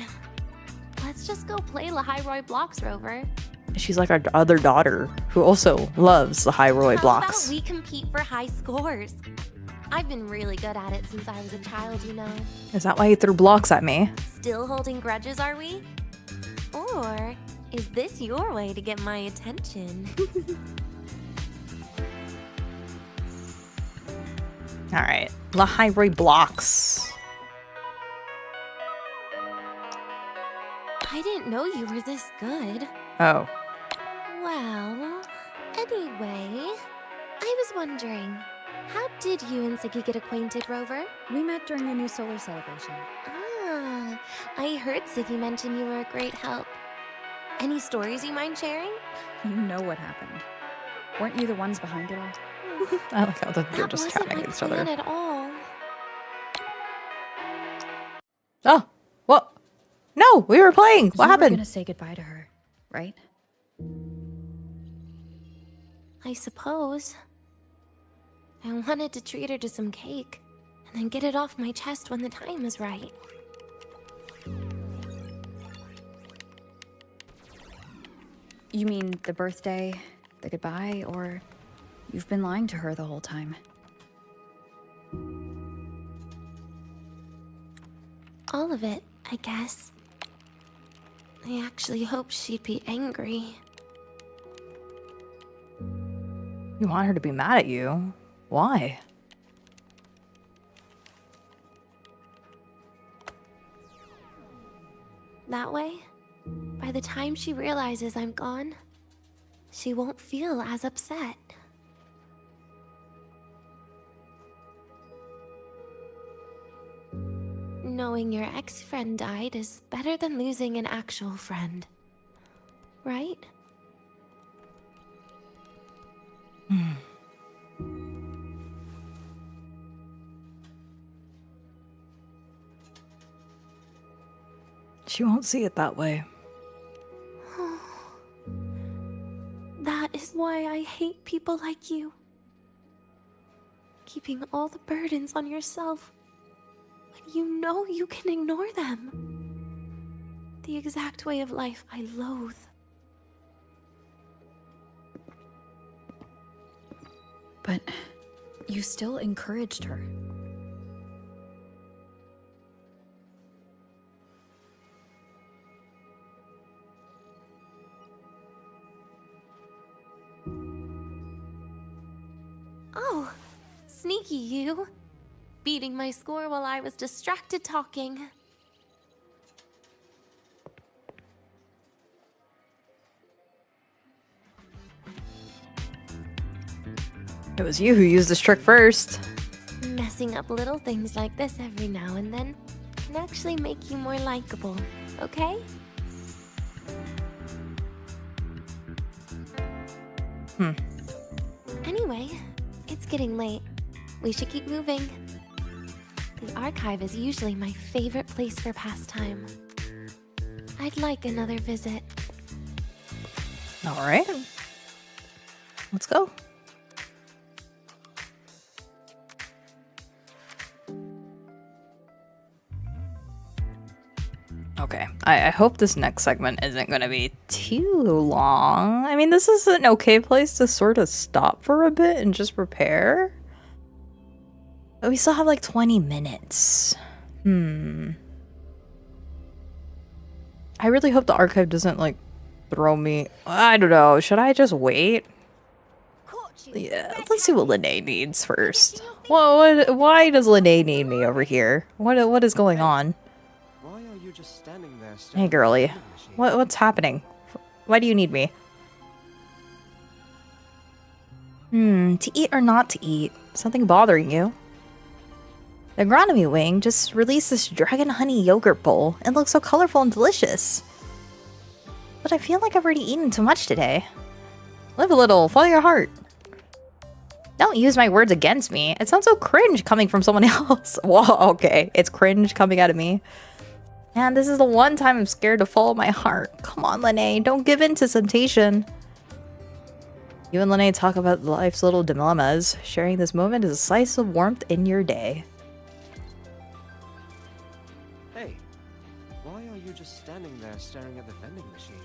Let's just go play Lahai blocks, Rover. She's like our other daughter, who also loves the Lahai blocks. How about we compete for high scores? I've been really good at it since I was a child, you know. Is that why you threw blocks at me? Still holding grudges, are we? Or is this your way to get my attention? All right, Lahai blocks. I didn't know you were this good. Oh. Well, anyway, I was wondering, how did you and Siggy get acquainted, Rover? We met during the new solar celebration. Ah, I heard Siggy mention you were a great help. Any stories you mind sharing? You know what happened. Weren't you the ones behind it all? I like how they're just counting each other. At all. Oh, what? No, we were playing. What happened? You were gonna say goodbye to her, right? I suppose. I wanted to treat her to some cake, and then get it off my chest when the time is right. You mean the birthday, the goodbye, or you've been lying to her the whole time? All of it, I guess. I actually hoped she'd be angry. You want her to be mad at you? Why? That way, by the time she realizes I'm gone, she won't feel as upset. Knowing your ex-friend died is better than losing an actual friend. Right? She won't see it that way. That is why I hate people like you. Keeping all the burdens on yourself when you know you can ignore them. The exact way of life I loathe. But you still encouraged her. Oh, sneaky you. Beating my score while I was distracted talking. It was you who used this trick first. Messing up little things like this every now and then can actually make you more likable, okay? Anyway, it's getting late. We should keep moving. The archive is usually my favorite place for pastime. I'd like another visit. All right. Let's go. Okay, I hope this next segment isn't going to be too long. I mean, this is an okay place to sort of stop for a bit and just prepare. But we still have like 20 minutes. I really hope the archive doesn't like throw me. I don't know. Should I just wait? Yeah, let's see what Lene needs first. Well, why does Lene need me over here? What is going on? Why are you just standing there? Hey, girly. What's happening? Why do you need me? To eat or not to eat? Something bothering you? The agronomy wing just released this dragon honey yogurt bowl. It looks so colorful and delicious. But I feel like I've already eaten too much today. Live a little, follow your heart. Don't use my words against me. It sounds so cringe coming from someone else. Whoa, okay. It's cringe coming out of me. And this is the one time I'm scared to follow my heart. Come on, Lene. Don't give in to temptation. You and Lene talk about life's little dilemmas. Sharing this moment is a slice of warmth in your day. Hey, why are you just standing there staring at the vending machine?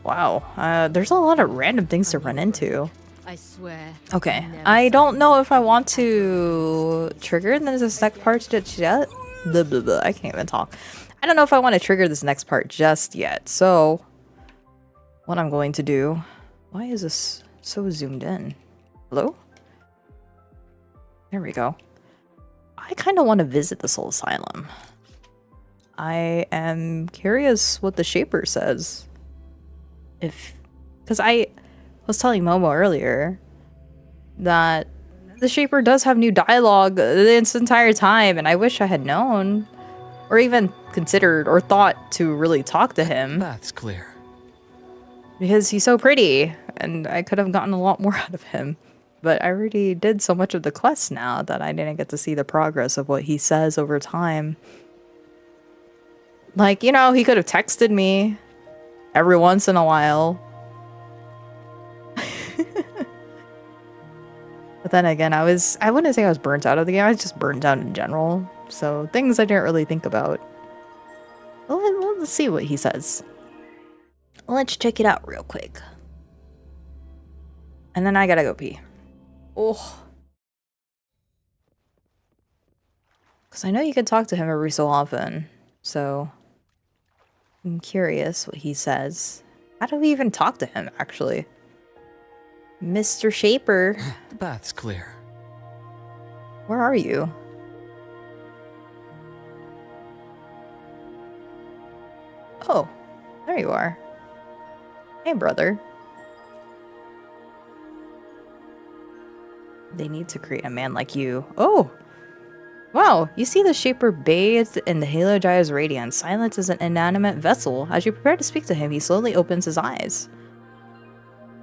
Wow, there's a lot of random things to run into. I swear. Okay, I don't know if I want to trigger this next part just yet. Blah, blah, blah. I can't even talk. I don't know if I want to trigger this next part just yet. So, what I'm going to do... Why is this so zoomed in? Hello? There we go. I kind of want to visit the Soul Asylum. I am curious what the Shaper says. Because I was telling Momo earlier that the Shaper does have new dialogue this entire time, and I wish I had known, or even considered or thought to really talk to him. That's clear. Because he's so pretty, and I could have gotten a lot more out of him. But I already did so much of the quest now that I didn't get to see the progress of what he says over time. Like, you know, he could have texted me every once in a while. But then again, I wouldn't say I was burnt out of the game, I was just burnt out in general. So, things I didn't really think about. Well, let's see what he says. Let's check it out real quick. And then I gotta go pee. Oh. Because I know you can talk to him every so often. So, I'm curious what he says. How do we even talk to him, actually? Mr. Shaper. The bath's clear. Where are you? Oh, there you are. Hey, brother. They need to create a man like you. Oh! Wow, you see the Shaper bathed in the Halo Gyre's radiance, silent as an inanimate vessel. As you prepare to speak to him, he slowly opens his eyes.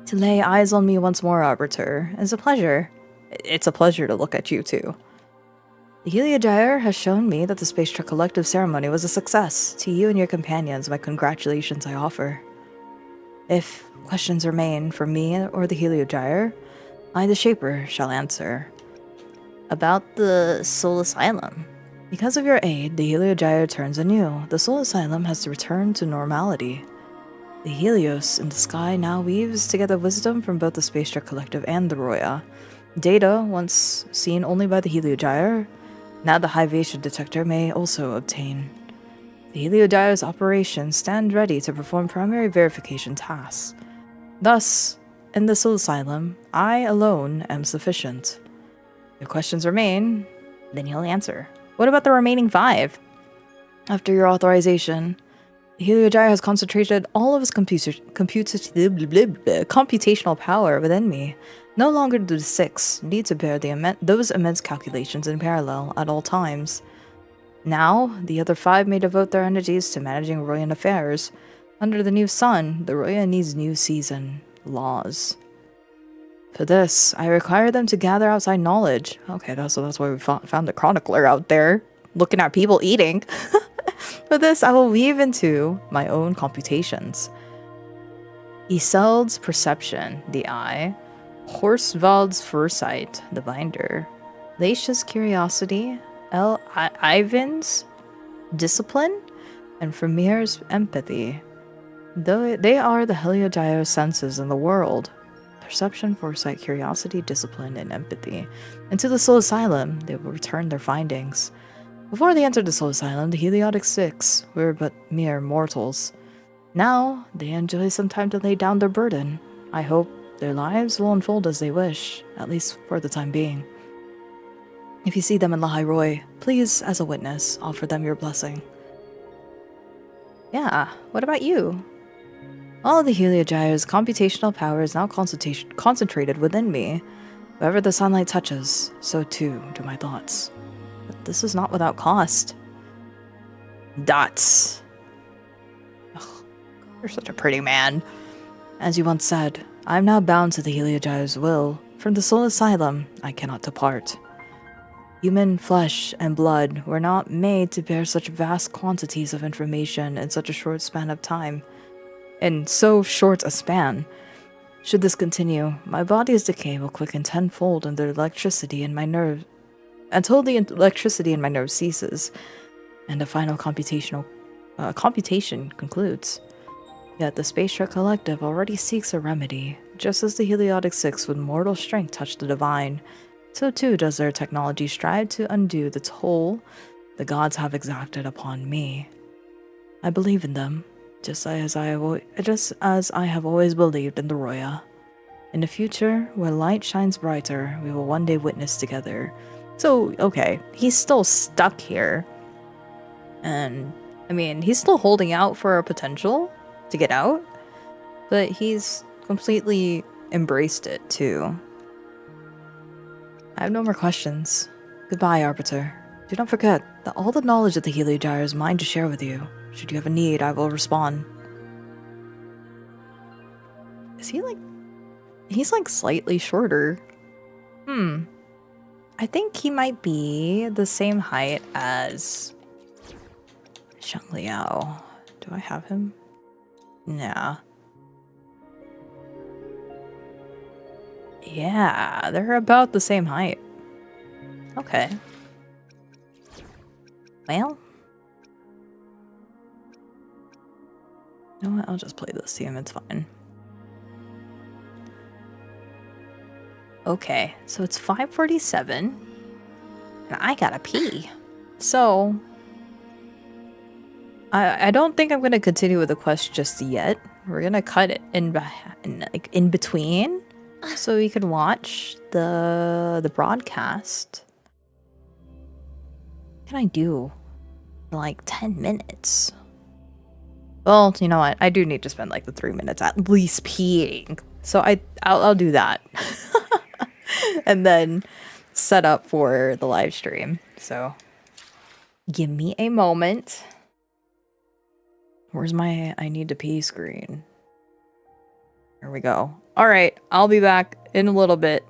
To lay eyes on me once more, Arbiter, is a pleasure. It's a pleasure to look at you, too. The Heliogire has shown me that the Space Truck Collective ceremony was a success. To you and your companions, my congratulations I offer. If questions remain from me or the Heliogire, I, the Shaper, shall answer. About the Soul Asylum. Because of your aid, the Heliogire turns anew. The Soul Asylum has returned to normality. The Helios in the sky now weaves together wisdom from both the Space Truck Collective and the Roya. Data, once seen only by the Heliogire, now the Hivation Detector may also obtain. The Heliogire's operations stand ready to perform primary verification tasks. Thus, in the Soul Asylum, I alone am sufficient. If questions remain, then you'll answer. What about the remaining 5? After your authorization, the Heliogire has concentrated all of its computational power within me. No longer do the 6 need to bear those immense calculations in parallel at all times. Now, the other 5 may devote their energies to managing Royan affairs. Under the new sun, the Roya needs new season laws. For this, I require them to gather outside knowledge. Okay, so that's why we found the chronicler out there, looking at people eating. For this, I will weave into my own computations. Iseld's perception, the eye. Horsvald's foresight, the binder. Laisha's curiosity. Ivan's discipline. And Vermeer's empathy. Though they are the Heliogire senses in the world. Perception, foresight, curiosity, discipline, and empathy. And to the Soul Asylum, they will return their findings. Before they entered the Soul Asylum, the Heliotic 6 were but mere mortals. Now, they enjoy some time to lay down their burden. I hope their lives will unfold as they wish, at least for the time being. If you see them in Lahai Roy, please, as a witness, offer them your blessing. Yeah, what about you? All the Heliogire's computational power is now concentrated within me. Wherever the sunlight touches, so too do my thoughts. But this is not without cost. Dots. Ugh, you're such a pretty man. As you once said, I am now bound to the Heliogire's will. From the Soul Asylum, I cannot depart. Human flesh and blood were not made to bear such vast quantities of information in such a short span of time. In so short a span. Should this continue, my body's decay will quicken tenfold until the electricity in my nerve ceases, and a final computation concludes. Yet the Space Truck Collective already seeks a remedy. Just as the Heliotic 6 with mortal strength touch the divine, so too does their technology strive to undo the toll the gods have exacted upon me. I believe in them. Just as I have always believed in the Roya. In the future, where light shines brighter, we will one day witness together. So, okay, he's still stuck here. And, I mean, he's still holding out for a potential to get out. But he's completely embraced it, too. I have no more questions. Goodbye, Arbiter. Do not forget that all the knowledge of the Heliogire is mine to share with you. Should you have a need, I will respond. Is he like... He's like slightly shorter. I think he might be the same height as... Shang Liao. Do I have him? Nah. Yeah, they're about the same height. Okay. Well... You know what? I'll just play this team. It's fine. Okay, so it's 5:47, and I gotta pee. So, I don't think I'm gonna continue with the quest just yet. We're gonna cut it in between, so we can watch the broadcast. What can I do? In like 10 minutes. Well, you know what? I do need to spend like the 3 minutes at least peeing. So I'll do that. And then set up for the live stream. So give me a moment. Where's my I need to pee screen? There we go. All right, I'll be back in a little bit.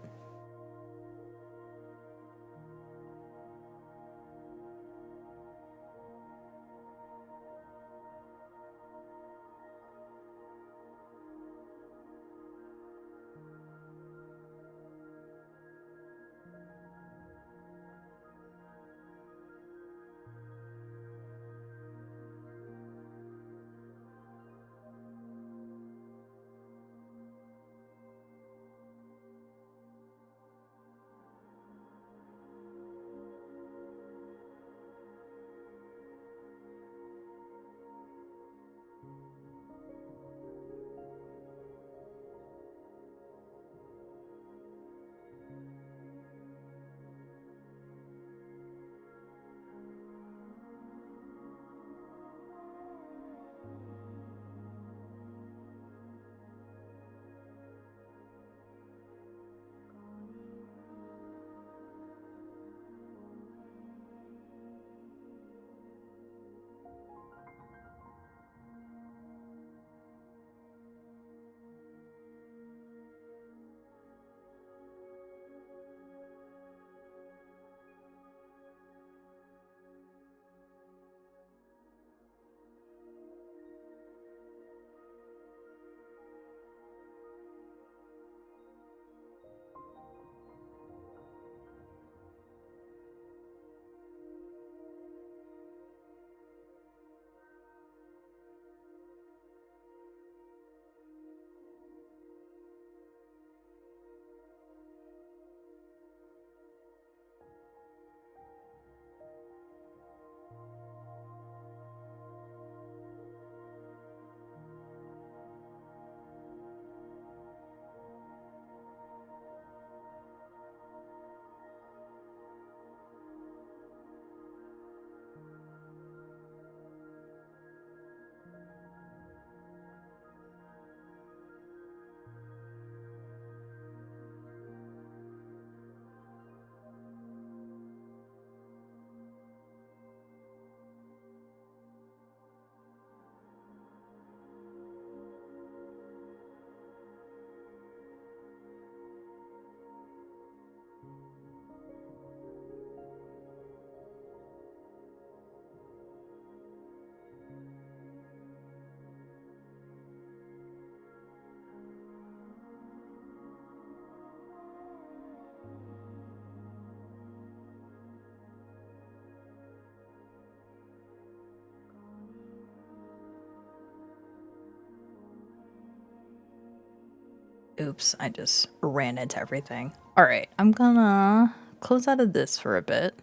Oops, I just ran into everything. All right, I'm gonna close out of this for a bit.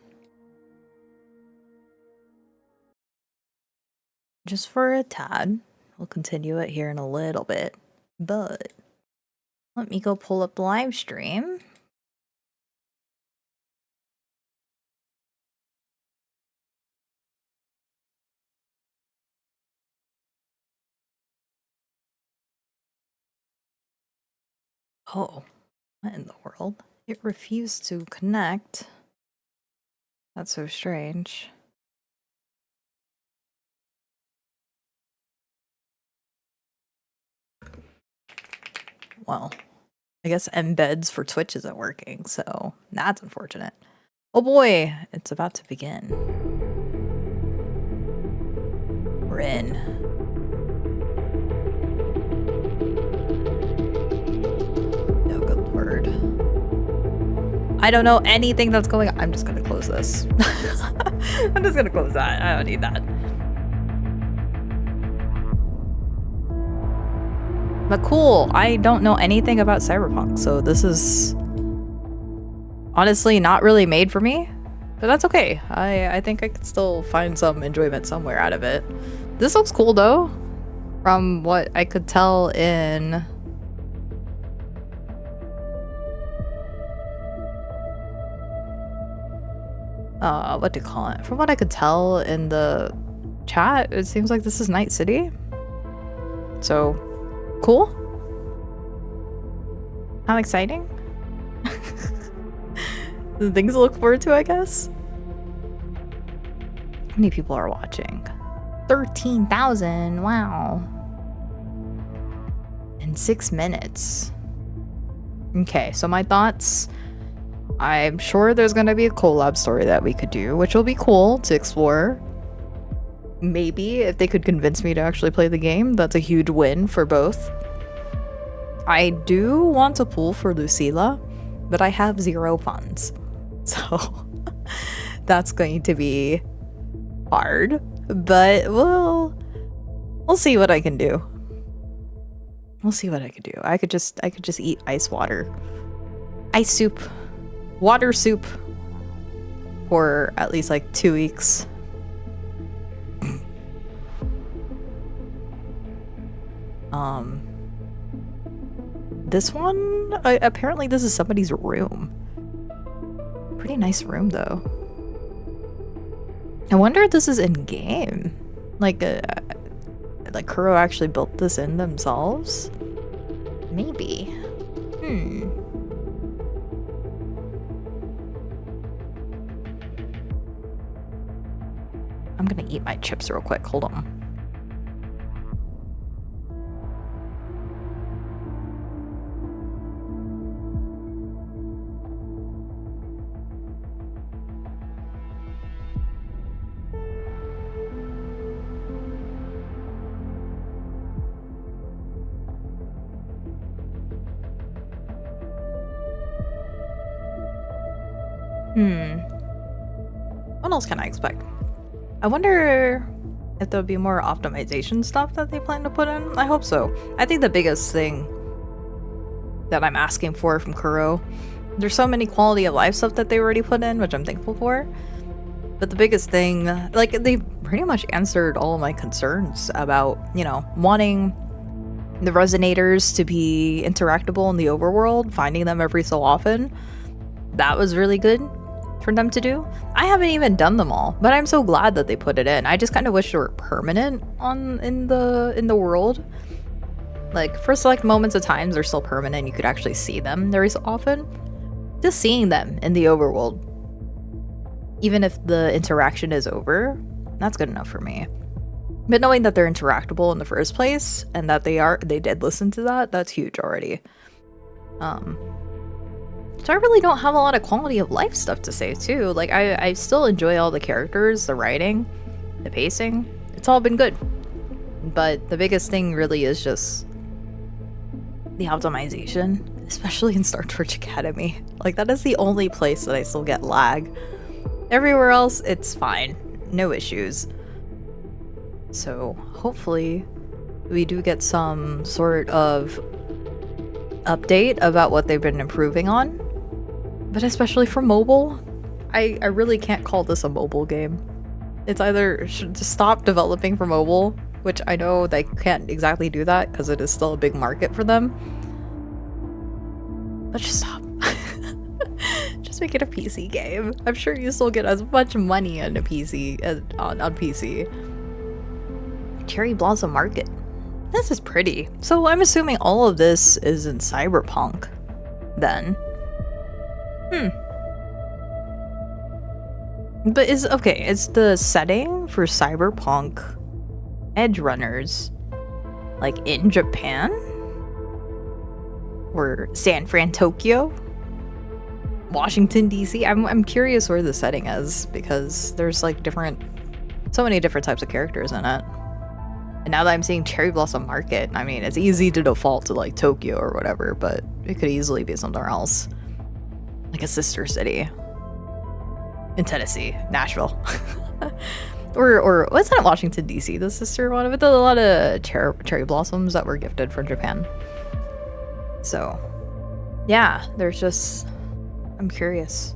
Just for a tad. We'll continue it here in a little bit. But let me go pull up the live stream. Oh, what in the world? It refused to connect. That's so strange. Well, I guess embeds for Twitch isn't working, so that's unfortunate. Oh boy, it's about to begin. We're in. Oh, good lord. I don't know anything that's going on. I'm just gonna close this. I'm just gonna close that. I don't need that. But cool, I don't know anything about Cyberpunk, so this is honestly not really made for me, but that's okay. I think I could still find some enjoyment somewhere out of it. This looks cool though, from what I could tell in... what do you call it? From what I could tell in the chat, it seems like this is Night City. So, cool. How exciting. The things to look forward to, I guess. How many people are watching? 13,000, wow. In 6 minutes. Okay, so my thoughts. I'm sure there's gonna be a collab story that we could do, which will be cool to explore. Maybe if they could convince me to actually play the game, that's a huge win for both. I do want to pull for Lucilla, but I have 0 funds. So that's going to be hard, but we'll see what I can do. We'll see what I could do. I could just eat ice water. Ice soup. Water soup for at least like 2 weeks. This one, apparently this is somebody's room. Pretty nice room though. I wonder if this is in game. Like Kuro actually built this in themselves? Maybe. I'm gonna eat my chips real quick, hold on. What else can I expect? I wonder if there'll be more optimization stuff that they plan to put in. I hope so. I think the biggest thing that I'm asking for from Kuro, there's so many quality of life stuff that they already put in, which I'm thankful for. But the biggest thing, like, they pretty much answered all of my concerns about, you know, wanting the resonators to be interactable in the overworld, finding them every so often. That was really good for them to do. I haven't even done them all, but I'm so glad that they put it in. I just kind of wish they were permanent in the world. Like, for select moments of times, they're still permanent. You could actually see them very so often. Just seeing them in the overworld, even if the interaction is over, that's good enough for me. But knowing that they're interactable in the first place and that they did listen to that, that's huge already. So I really don't have a lot of quality of life stuff to say too. Like, I still enjoy all the characters, the writing, the pacing. It's all been good. But the biggest thing really is just the optimization, especially in Star Torch Academy. Like, that is the only place that I still get lag. Everywhere else, it's fine. No issues. So hopefully we do get some sort of update about what they've been improving on. But especially for mobile, I really can't call this a mobile game. It's either should just stop developing for mobile, which I know they can't exactly do that because it is still a big market for them. But just stop. Just make it a PC game. I'm sure you still get as much money on a PC on PC. Cherry Blossom Market. This is pretty. So I'm assuming all of this is in Cyberpunk then. But is the setting for Cyberpunk Edge Runners like in Japan? Or San Fran, Tokyo? Washington, DC? I'm curious where the setting is because there's like so many different types of characters in it. And now that I'm seeing Cherry Blossom Market, I mean, it's easy to default to like Tokyo or whatever, but it could easily be somewhere else. Like a sister city. In Tennessee, Nashville. or wasn't it Washington, DC, the sister one of it? There's a lot of cherry blossoms that were gifted from Japan. So, yeah, there's just... I'm curious.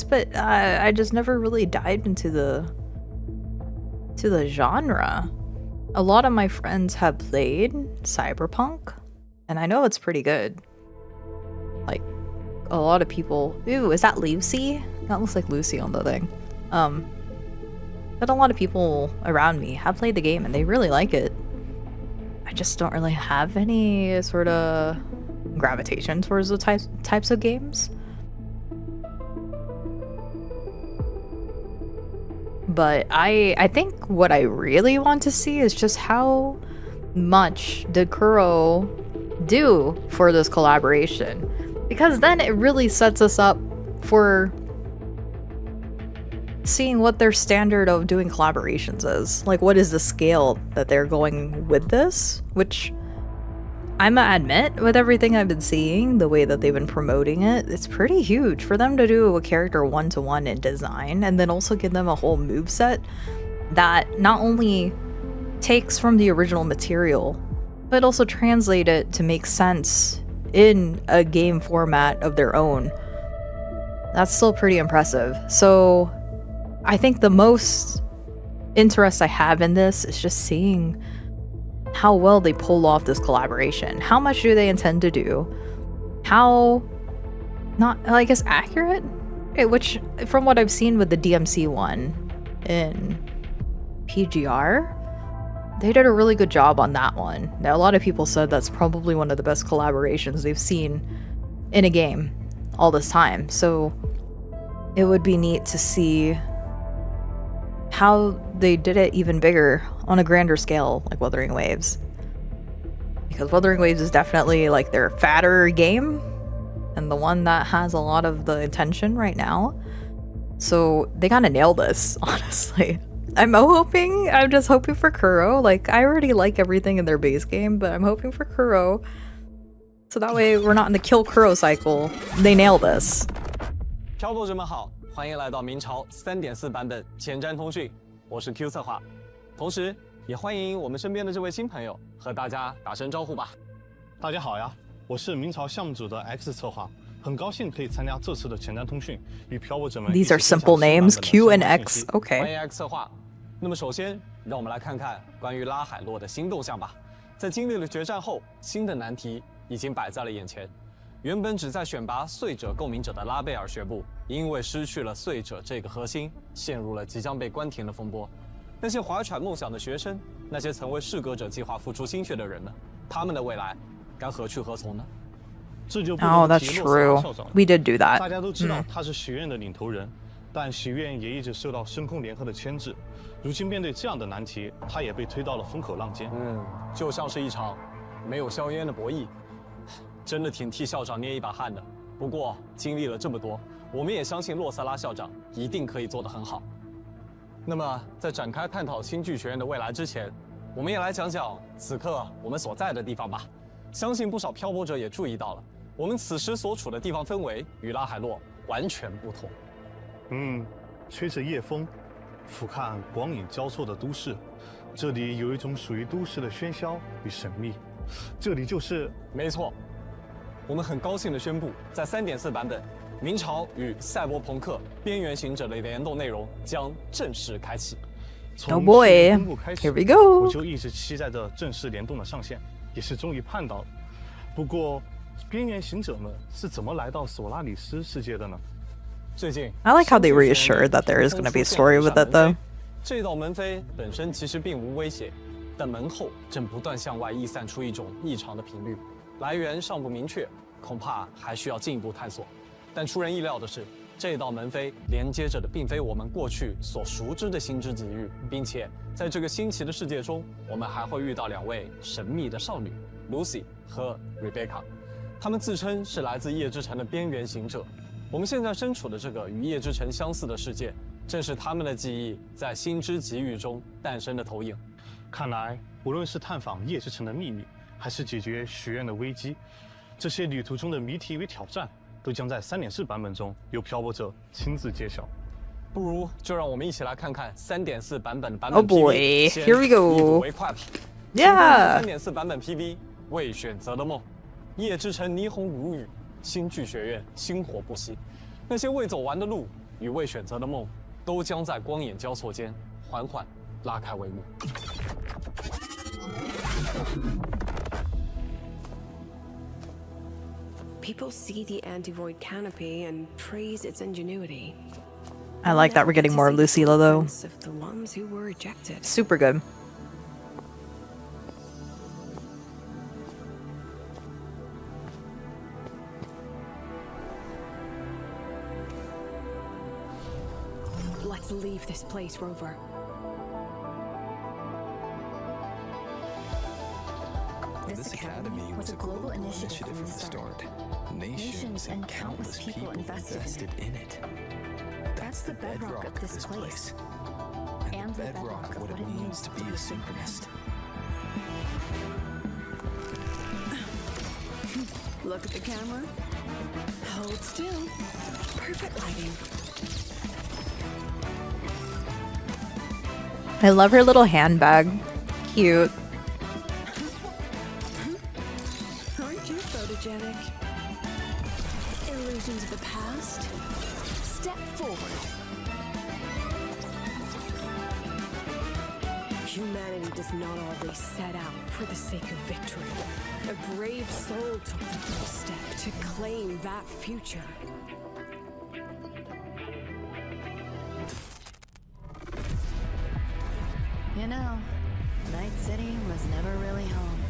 But I just never really dived into the genre. A lot of my friends have played Cyberpunk, and I know it's pretty good. Like, a lot of people... Ooh, is that Lucy? That looks like Lucy on the thing. But a lot of people around me have played the game, and they really like it. I I just don't really have any sort of gravitation towards the types of games. But I think what I really want to see is just how much did Kuro do for this collaboration, because then it really sets us up for seeing what their standard of doing collaborations is. Like, what is the scale that they're going with this? Which, I'm gonna admit, with everything I've been seeing, the way that they've been promoting it, it's pretty huge for them to do a character one-to-one in design, and then also give them a whole moveset that not only takes from the original material, but also translate it to make sense in a game format of their own. That's still pretty impressive. So I think the most interest I have in this is just seeing how well they pull off this collaboration. How much do they intend to do? How not, I guess, accurate? Which, from what I've seen with the DMC one in PGR, they did a really good job on that one. Now, a lot of people said that's probably one of the best collaborations they've seen in a game all this time. So it would be neat to see how they did it even bigger on a grander scale, like Wuthering Waves. Because Wuthering Waves is definitely like their fatter game and the one that has a lot of the attention right now. So they gotta nail this, honestly. I'm just hoping for Kuro. Like, I already like everything in their base game, but I'm hoping for Kuro. So that way we're not in the kill Kuro cycle. They nail this. 漂泊者们好，欢迎来到明朝3.4版本前瞻通讯，我是 Q 策划，同时也欢迎我们身边的这位新朋友和大家打声招呼吧。大家好呀，我是明朝项目组的 X 策划，很高兴可以参加这次的前瞻通讯，与漂泊者们。These are simple names, Q and X. Okay. 欢迎 X 策划。那么首先，让我们来看看关于拉海洛的新动向吧。在经历了决战后，新的难题已经摆在了眼前。原本只在选拔碎者共鸣者的拉贝尔学部，因为失去了碎者这个核心，陷入了即将被关停的风波。那些怀揣梦想的学生，那些曾为适格者计划付出心血的人呢？他们的未来该何去何从呢？这就不能不提洛萨拉校长。We did do that. 大家都知道他是学院的领头人，但学院也一直受到深空联合的牵制。如今面对这样的难题，他也被推到了风口浪尖。就像是一场没有硝烟的博弈，真的挺替校长捏一把汗的。不过经历了这么多，我们也相信洛萨拉校长一定可以做得很好。那么在展开探讨新剧学院的未来之前，我们也来讲讲此刻我们所在的地方吧。相信不少漂泊者也注意到了，我们此时所处的地方氛围与拉海洛完全不同。吹着夜风，俯瞰光影交错的都市，这里有一种属于都市的喧嚣与神秘。这里就是……没错，我们很高兴地宣布，在3.4版本，明朝与赛博朋克边缘行者的联动内容将正式开启。从boy, 公布开始 here we go. 我就一直期待着正式联动的上线，也是终于盼到了。不过，边缘行者们是怎么来到索拉里斯世界的呢？最近 I like how they reassured that there is going to be a story with it, though. 这道门扉本身其实并无威胁，但门后正不断向外溢散出一种异常的频率，来源尚不明确，恐怕还需要进一步探索。但出人意料的是，这道门扉连接着的并非我们过去所熟知的星之极域，并且在这个新奇的世界中，我们还会遇到2位神秘的少女 Lucy 和 Rebecca， 她们自称是来自夜之城的边缘行者。我们现在身处的这个与夜之城相似的世界，正是他们的记忆在星之极域中诞生的投影。看来，无论是探访夜之城的秘密，还是解决学院的危机，这些旅途中的谜题与挑战，都将在3.4版本中由漂泊者亲自揭晓。不如就让我们一起来看看3.4版本的版本 Oh boy, here we go. 一睹为快吧。Yeah. 3.4版本 PV 未选择的梦，夜之城霓虹如雨，新剧学院星火不息。那些未走完的路与未选择的梦，都将在光眼交错间缓缓拉开帷幕。People see the anti-void canopy and praise its ingenuity. I like that we're getting more of Lucilla, though. Of the ones who were ejected. Super good. Let's leave this place, Rover. This academy was a global initiative from the start. Nations and countless people invested in it. That's the bedrock of this place. And the bedrock of what it means to be a synchronist. Look at the camera. Hold still. Perfect lighting. I love her little handbag. Cute. Aren't you photogenic? Illusions of the past. Step forward. Humanity does not always set out for the sake of victory. A brave soul took the first step to claim that future. You know, Night City was never really home.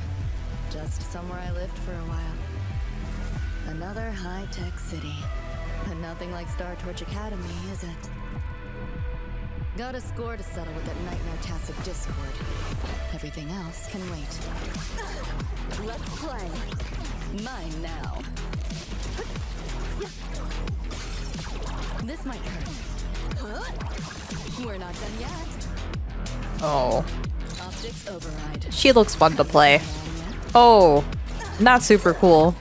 Just somewhere I lived for a while. Another high-tech city. But nothing like Star Torch Academy, is it? Got a score to settle with that nightmare task of Discord. Everything else can wait. Let's play. Mine now. This might hurt. We're not done yet. Oh. Optics override. She looks fun to play. Oh, not super cool.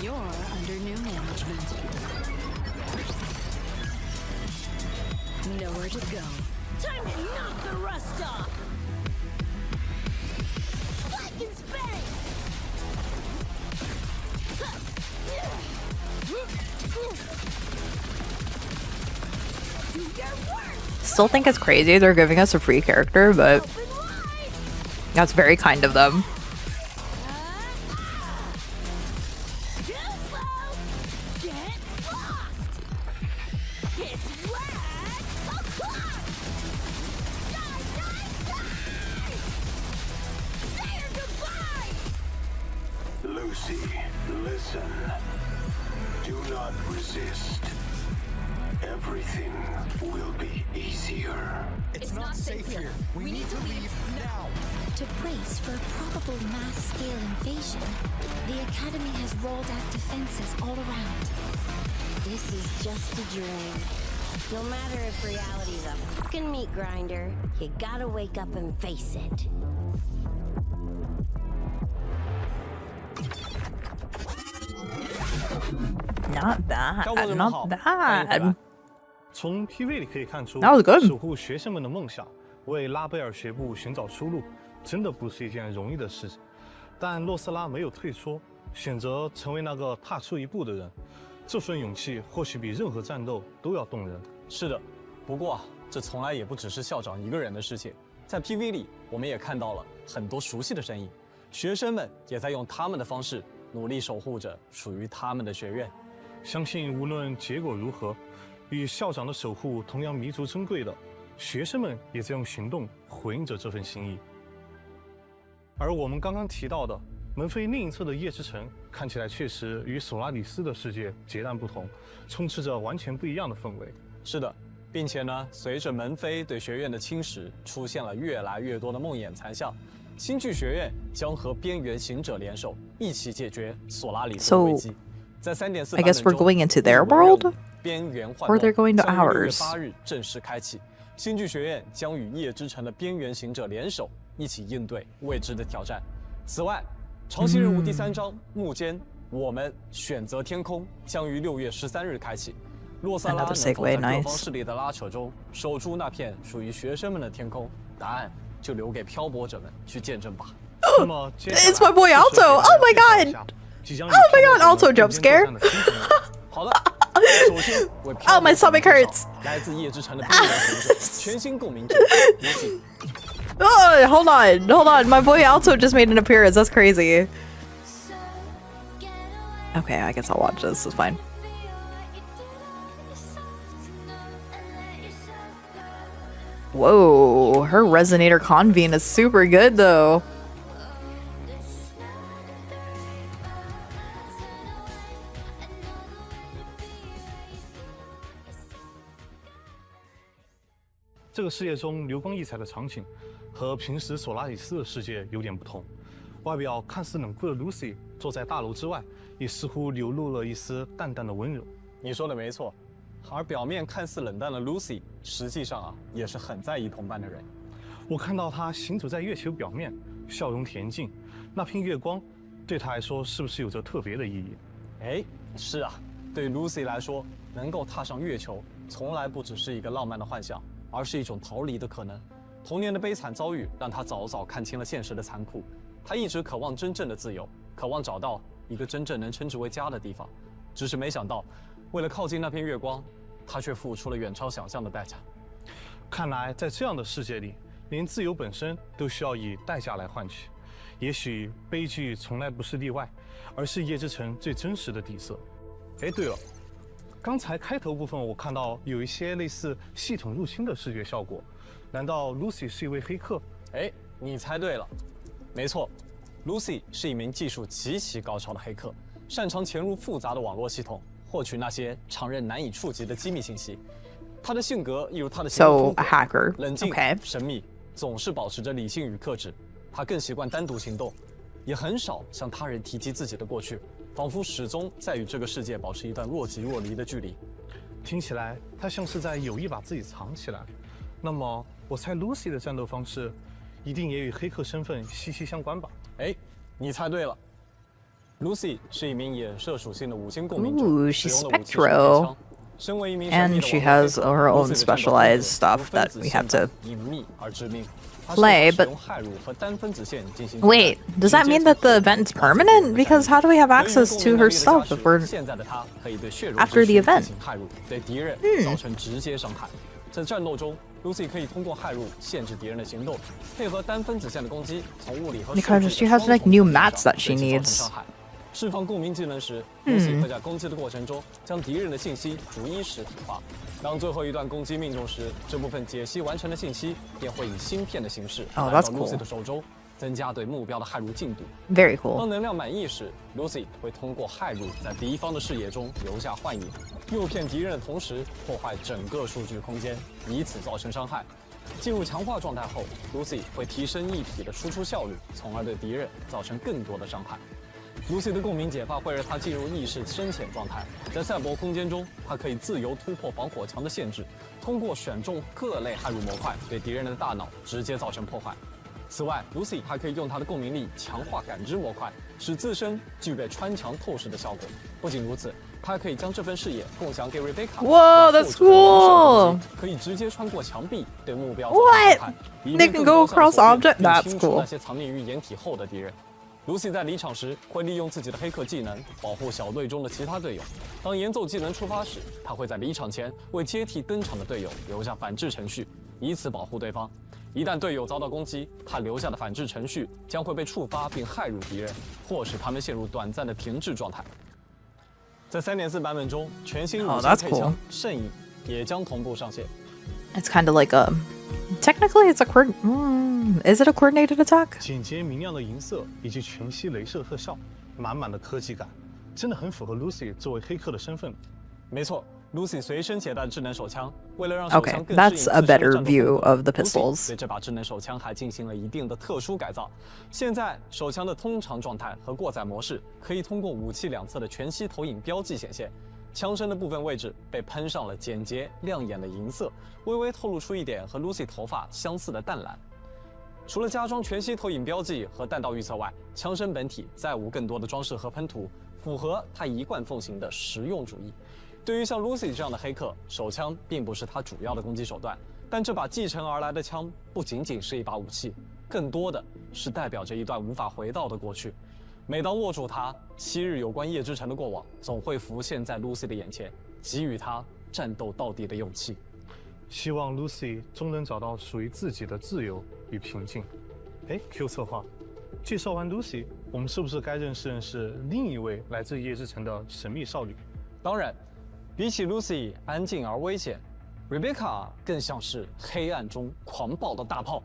You're under new management. Nowhere to go. Time to knock the rust off! Spike and spank! Still think it's crazy they're giving us a free character, but that's very kind of them. Lucy, listen. Do not resist. Everything will be easier. It's not safe here. We need to leave now. To brace for a probable mass-scale invasion, the Academy has rolled out defenses all around. This is just a dream. No matter if reality's a fucking meat grinder, you gotta wake up and face it. Not bad. Not bad. 从 PV 里可以看出， That was good. 守护学生们的梦想，为拉贝尔学部寻找出路，真的不是一件容易的事情。但洛斯拉没有退缩，选择成为那个踏出一步的人。这份勇气或许比任何战斗都要动人。是的，不过这从来也不只是校长一个人的事情。在 PV 里，我们也看到了很多熟悉的身影，学生们也在用他们的方式努力守护着属于他们的学院。相信无论结果如何，与校长的守护同样弥足珍贵的，学生们也在用行动回应着这份心意。而我们刚刚提到的门扉另一侧的夜之城，看起来确实与索拉里斯的世界截然不同，充斥着完全不一样的氛围。是的，并且呢，随着门扉对学院的侵蚀，出现了越来越多的梦魇残像。星际学院将和边缘行者联手，一起解决索拉里斯的危机。在3.4 I guess we're going into their world? 边缘幻 Or they're going to 将于6月 ours? 8日正式开启。星际学院将与夜之城的边缘行者联手，一起应对未知的挑战。此外，长期任务第3章幕间，我们选择天空将于6月13日开启。洛萨拉能否在各方势力的拉扯中守住那片属于学生们的天空？答案就留给漂泊者们去见证吧。It's my boy Alto! Oh my god! Oh my god! Alto jump scare! 好的，首先为 Oh my stomach hurts! 来自夜之城的边缘行者，全新共鸣者，有请。Oh, hold on. My boy Alto just made an appearance. That's crazy. Okay, I guess I'll watch this. It's fine. Whoa, her resonator convene is super good though. 这个世界中流光溢彩的场景，和平时索拉里斯的世界有点不同。外表看似冷酷的 Lucy 坐在大楼之外，也似乎流露了一丝淡淡的温柔。你说的没错，而表面看似冷淡的 Lucy， 实际上也是很在意同伴的人。我看到她行走在月球表面，笑容恬静，那片月光对她来说是不是有着特别的意义？哎，是啊，对 Lucy 来说，能够踏上月球，从来不只是一个浪漫的幻想，而是一种逃离的可能。童年的悲惨遭遇让她早早看清了现实的残酷。她一直渴望真正的自由，渴望找到一个真正能称之为家的地方。只是没想到，为了靠近那片月光，她却付出了远超想象的代价。看来，在这样的世界里，连自由本身都需要以代价来换取。也许悲剧从来不是例外，而是夜之城最真实的底色。哎，对了，刚才开头部分我看到有一些类似系统入侵的视觉效果，难道 Lucy 是一位黑客？哎，你猜对了，没错 ，Lucy 是一名技术极其高超的黑客，擅长潜入复杂的网络系统，获取那些常人难以触及的机密信息。她的性格一如她的行为风格 a hacker. 冷静、Okay. 神秘，总是保持着理性与克制。她更习惯单独行动，也很少向他人提及自己的过去，仿佛始终在与这个世界保持一段若即若离的距离。听起来，她像是在有意把自己藏起来。那么，我猜 Lucy 的战斗方式一定也与黑客身份息息相关吧？哎，你猜对了。Lucy 是一名衍射属性的5星共鸣者， Ooh, 使 she's 用的武器是猎 Spectro. 枪。身为一名神秘 And 的 she 网络 has 黑客 her own Lucy 的战斗 specialized 风格 stuff that we have to 隐秘而致命。 play, but wait, does that mean that the event is permanent? Because how do we have access to her stuff if we're after the event? 对敌人造成直接伤害。在战斗中 ，Lucy 可以通过骇入限制敌人的行动，配合单分子线的攻击，从物理和 Because she has like new mats that she needs. 释放共鸣技能时 ，Lucy 会在攻击的过程中将敌人的信息逐一实体化。当最后一段攻击命中时，这部分解析完成的信息便会以芯片的形式来到 Lucy 的手中，增加对目标的骇入进度。Very cool. 当能量满溢时 ，Lucy 会通过骇入在敌方的视野中留下幻影，诱骗敌人的同时破坏整个数据空间，以此造成伤害。进入强化状态后 ，Lucy 会提升一体的输出效率，从而对敌人造成更多的伤害。Lucy 的共鸣解法会让她进入意识深潜状态，在赛博空间中，她可以自由突破防火墙的限制，通过选中各类骇入模块，对敌人的大脑直接造成破坏。此外 ，Lucy 还可以用她的共鸣力强化感知模块，使自身具备穿墙透视的效果。不仅如此，她可以将这份视野共享给 Rebecca。Whoa, that's cool! 可以直接穿过墙壁对目标 What? They can go across object? That's cool. 那些藏匿于掩体后的敌人。Lucy 在离场时会利用自己的黑客技能保护小队中的其他队友。当演奏技能触发时，他会在离场前为接替登场的队友留下反制程序，以此保护对方。一旦队友遭到攻击，他留下的反制程序将会被触发并骇入敌人，或使他们陷入短暂的停滞状态。在3.4版本中，全新武器配枪圣影也将同步上线。It's kind of like a. Technically, it's a is it a coordinated attack? 简洁明亮的银色以及全息镭射特效，满满的科技感，真的很符合 Lucy 作为黑客的身份。没错 ，Lucy 随身携带智能手枪，为了让手枪 Okay, 更适应 that's 自 a 身的 better 战斗 view 风格 of the Lucy pistols. 对这把智能手枪还进行了一定的特殊改造。现在手枪的通常状态和过载模式可以通过武器两侧的全息投影标记显现。枪身的部分位置被喷上了简洁亮眼的银色，微微透露出一点和 Lucy 头发相似的淡蓝。除了加装全息投影标记和弹道预测外，枪身本体再无更多的装饰和喷涂，符合他一贯奉行的实用主义。对于像 Lucy 这样的黑客，手枪并不是他主要的攻击手段，但这把继承而来的枪不仅仅是一把武器，更多的是代表着一段无法回到的过去。每当握住它，昔日有关夜之城的过往总会浮现在 Lucy 的眼前，给予她战斗到底的勇气。希望 Lucy 终能找到属于自己的自由与平静。哎 ，Q 策划，介绍完 Lucy， 我们是不是该认识另一位来自夜之城的神秘少女？当然，比起 Lucy 安静而危险 ，Rebecca 更像是黑暗中狂暴的大炮。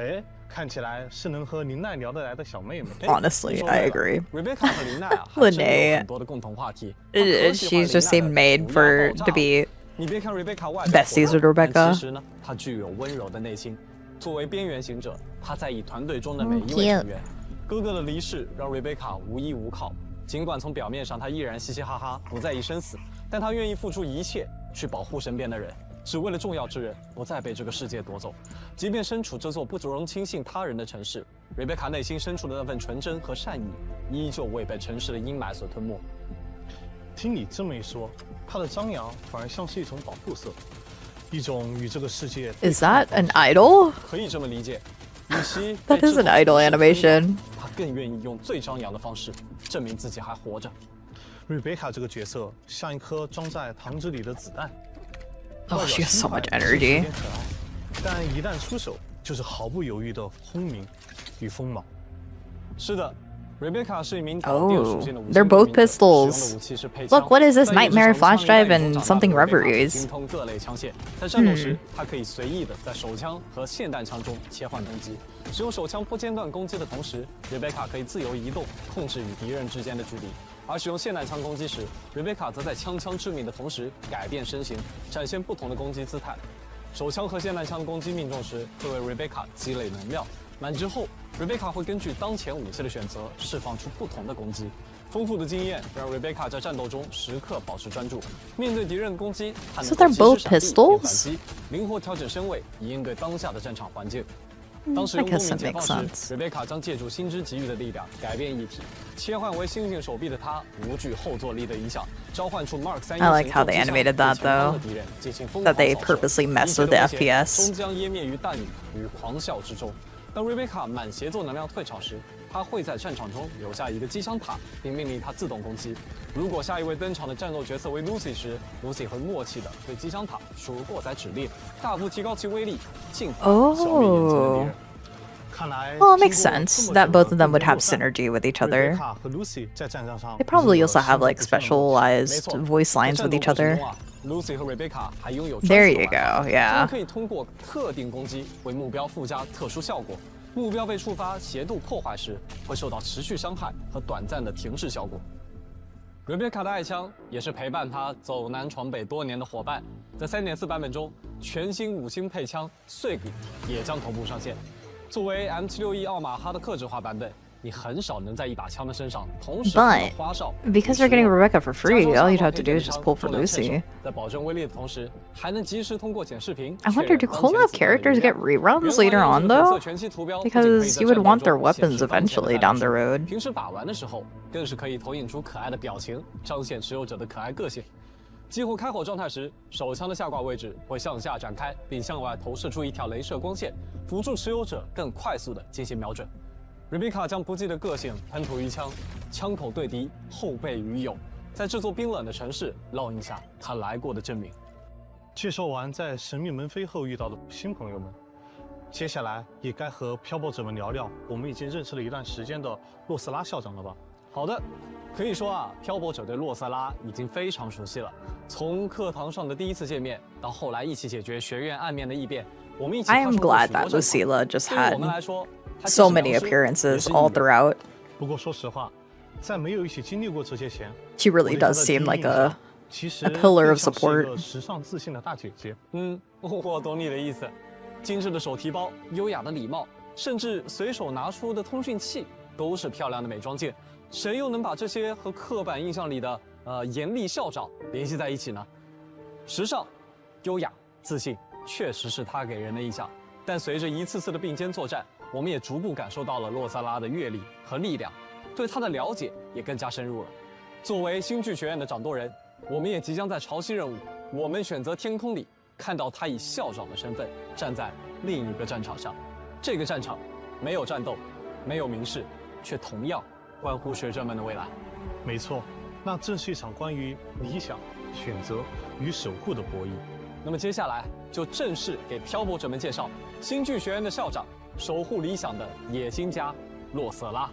哎，看起来是能和林奈聊得来的小妹妹。 Honestly, I agree. Rebecca 和林奈啊，还真有很多的共同话题。 She's just seemed made for to be 你别看 Rebecca 外表 besties with 但 Rebecca. 其实呢，她具有温柔的内心。作为边缘行者，她在意团队中的每一位成员。哥哥的离世让 Rebecca 无依无靠，尽管从表面上她依然嘻嘻哈哈，不在意生死，但她愿意付出一切去保护身边的人。 只为了重要之人不再被这个世界夺走，即便身处这座不容轻信他人的城市，瑞贝卡内心深处的那份纯真和善意，依旧未被城市的阴霾所吞没。听你这么一说，她的张扬反而像是一种保护色，一种与这个世界。Is that an idol? 可以这么理解。与其 That is an idol animation. 他更愿意用最张扬的方式证明自己还活着。瑞贝卡这个角色像一颗装在糖汁里的子弹。 Oh, she has so much energy. 但一旦出手，就是毫不犹豫的轰鸣与锋芒。是的 ，Rebecca 是一名 they're both pistols. Look, what is this? Nightmare, flash drive, and something reveries. 精通各类枪械，在战斗时，她可以随意的在手枪和霰弹枪中切换攻击。使用手枪不间断攻击的同时 ，Rebecca 可以自由移动，控制与敌人之间的距离。 而使用霰弹枪攻击时，瑞贝卡则在枪枪致命的同时改变身形，展现不同的攻击姿态。手枪和霰弹枪攻击命中时，会为瑞贝卡积累能量。满之后，瑞贝卡会根据当前武器的选择，释放出不同的攻击。丰富的经验让瑞贝卡在战斗中时刻保持专注，面对敌人的攻击，她能够及时闪避并反击，灵活调整身位，以应对当下的战场环境。 当使用公民解放时，瑞贝卡将借助心之给予的力量改变一体，切换为猩猩手臂的她无惧后坐力的影响，召唤出 Mark 3 I like how they animated that though. That they purposely messed with the FPS. 终将湮灭于弹雨与狂笑之中。当瑞贝卡满协作能量退场时，她会在战场中留下一个机枪塔，并命令它自动攻击。如果下一位登场的战斗角色为 Lucy 时 ，Lucy 会默契地对机枪塔输入过载指令，大幅提高其威力，尽快消灭眼前的敌人。 Well, it makes sense that both of them would have synergy with each other. They probably also have like specialized voice lines with each other. There you go, yeah. 可以通过特定攻击为目标附加特殊效果。目标被触发斜度破坏时，会受到持续伤害和短暂的停滞效果。瑞贝卡的爱枪也是陪伴她走南闯北多年的伙伴。在3.4版本中，全新5星配枪碎骨也将同步上线。 作为 M76E 奥马哈的客制化版本，你很少能在一把枪的身上同时看到花哨。 Because they're getting Rebecca for free, all you'd have to do is just pull for Lucy. 在保证威力的同时，还能及时通过剪视频。 I wonder, do collab characters get reruns later on though? Because you would want their weapons eventually down the road. 平时把玩的时候，更是可以投影出可爱的表情，彰显持有者的可爱个性。 激活开火状态时，手枪的下挂位置会向下展开，并向外投射出一条镭射光线，辅助持有者更快速地进行瞄准。瑞贝卡将不羁的个性喷吐于枪，枪口对敌，后背与友，在这座冰冷的城市烙印下他来过的证明。介绍完在神秘门飞后遇到的新朋友们，接下来也该和漂泊者们聊聊我们已经认识了一段时间的洛斯拉校长了吧？好的。 可以说啊，漂泊者对洛瑟拉已经非常熟悉了。从课堂上的第一次见面，到后来一起解决学院暗面的异变，我们一起。 I am glad that Lucilla just had so many appearances all throughout. 不过说实话，在没有一起经历过这些前， she really does seem like a pillar of support. 时尚自信的大姐姐。我懂你的意思。精致的手提包、优雅的礼帽，甚至随手拿出的通讯器，都是漂亮的美妆镜。 谁又能把这些和刻板印象里的严厉校长联系在一起呢？时尚、优雅、自信，确实是他给人的印象。但随着一次次的并肩作战，我们也逐步感受到了洛萨拉的阅历和力量，对他的了解也更加深入了。作为星剧学院的掌舵人，我们也即将在潮汐任务“我们选择天空”里看到他以校长的身份站在另一个战场上。这个战场没有战斗，没有明示，却同样。 关乎学者们的未来，没错，那正是一场关于理想、选择与守护的博弈。那么接下来就正式给漂泊者们介绍星剧学院的校长，守护理想的野心家洛瑟拉。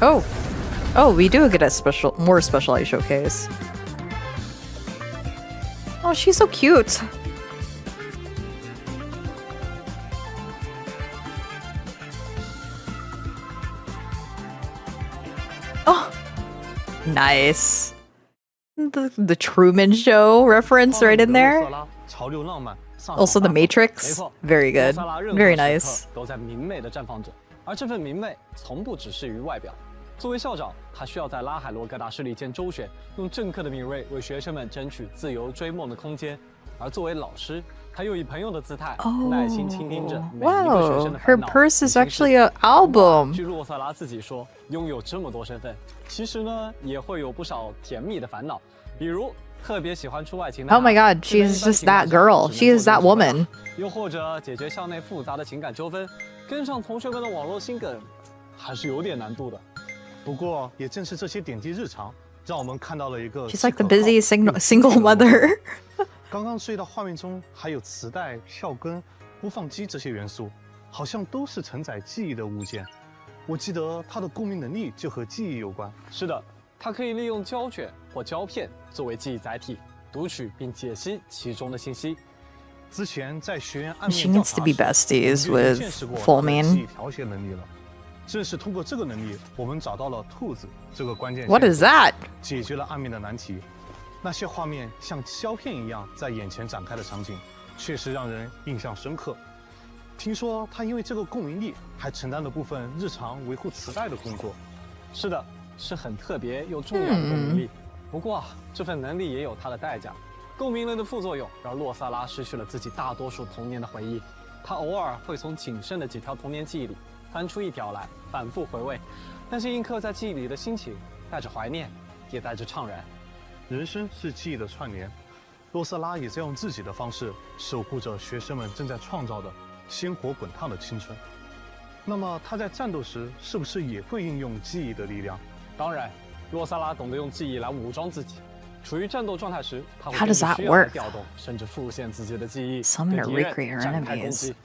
Oh, we do get a more specialized showcase. Oh, she's so cute. Nice. The Truman Show reference right in there. Also the Matrix. Very good. Very nice. 都在明媚地绽放着，而这份明媚从不只是于外表。作为校长，他需要在拉海洛各大势力间周旋，用政客的敏锐为学生们争取自由追梦的空间；而作为老师，他又以朋友的姿态，耐心倾听着每一个学生的烦恼。Her purse is actually an album. 据洛萨拉自己说，拥有这么多身份，其实呢也会有不少甜蜜的烦恼，比如特别喜欢出外勤的。Oh my god, she's just that girl. She is that woman. 又或者解决校内复杂的情感纠纷，跟上同学们的网络心梗，还是有点难度的。不过，也正是这些点滴日常，让我们看到了一个 She's like the busy single mother. 刚刚注意到画面中还有磁带、票根、播放机这些元素，好像都是承载记忆的物件。我记得它的共鸣能力就和记忆有关。是的，它可以利用胶卷或胶片作为记忆载体，读取并解析其中的信息。之前在学员暗面 She needs to be besties with Full Mean. 调节能力了。正是通过这个能力，我们找到了兔子这个关键。What is that? 解决了暗面的难题。那些画面像胶片一样在眼前展开的场景，确实让人印象深刻。听说他因为这个共鸣力，还承担了部分日常维护磁带的工作。是的，是很特别又重要的共鸣力。不过啊，这份能力也有它的代价。共鸣能的副作用让洛萨拉失去了自己大多数童年的回忆。他偶尔会从仅剩的几条童年记忆里翻出一条来，反复回味。但是印刻在记忆里的心情，带着怀念，也带着怅然。人生是记忆的串联，洛瑟拉也在用自己的方式守护着学生们正在创造的鲜活滚烫的青春。那么他在战斗时是不是也会运用记忆的力量？当然，洛萨拉懂得用记忆来武装自己。处于战斗状态时，他会 How does that 需要的 work? 调动，甚至复现自己的记忆， Summon or 对敌人 recreate her 展开攻 enemies. 击。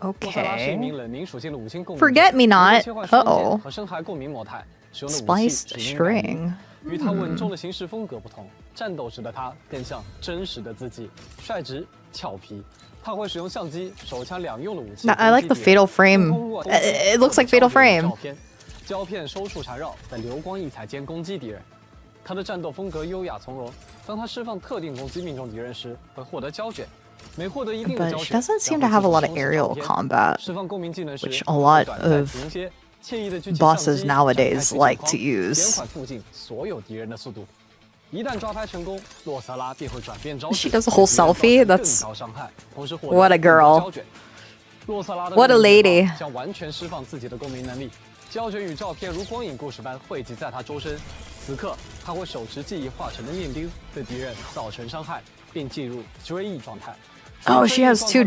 洛萨拉是一 Okay. 名冷凝属性的五星共鸣者， Forget me not. 切换双剑 Uh-oh. 和深海共鸣模态，使用的武器 Spiced 是敏感 string. 与他稳重的行事风格不同，战斗时的他更像真实的自己，率直俏皮。他会使用相机、手枪两用的武器。 I like the fatal frame. It looks like fatal frame. 胶片收束缠绕，在流光溢彩间攻击敌人。他的战斗风格优雅从容。当他释放特定攻击命中敌人时，会获得胶卷。每获得一定的 But 胶 she 卷， doesn't seem to have a lot of aerial combat, 释放共鸣技能时， which a lot 短暂 of 停歇，惬意地举起 bosses 相机 nowadays 展开 like to 减 use. 缓附近所有敌人的速度。一旦抓拍成功，洛萨拉便会转变招式。 She does a whole selfie? That's 更高伤害，同时获得 what a 更多 girl. 胶卷。洛萨拉的 What a 任务 lady. 将完全释放自己的共鸣能力，胶卷与照片如光影故事般汇集在他周身。此刻，他会手持记忆化成的念钉，对敌人造成伤害，并进入追忆状态。 Oh, she has two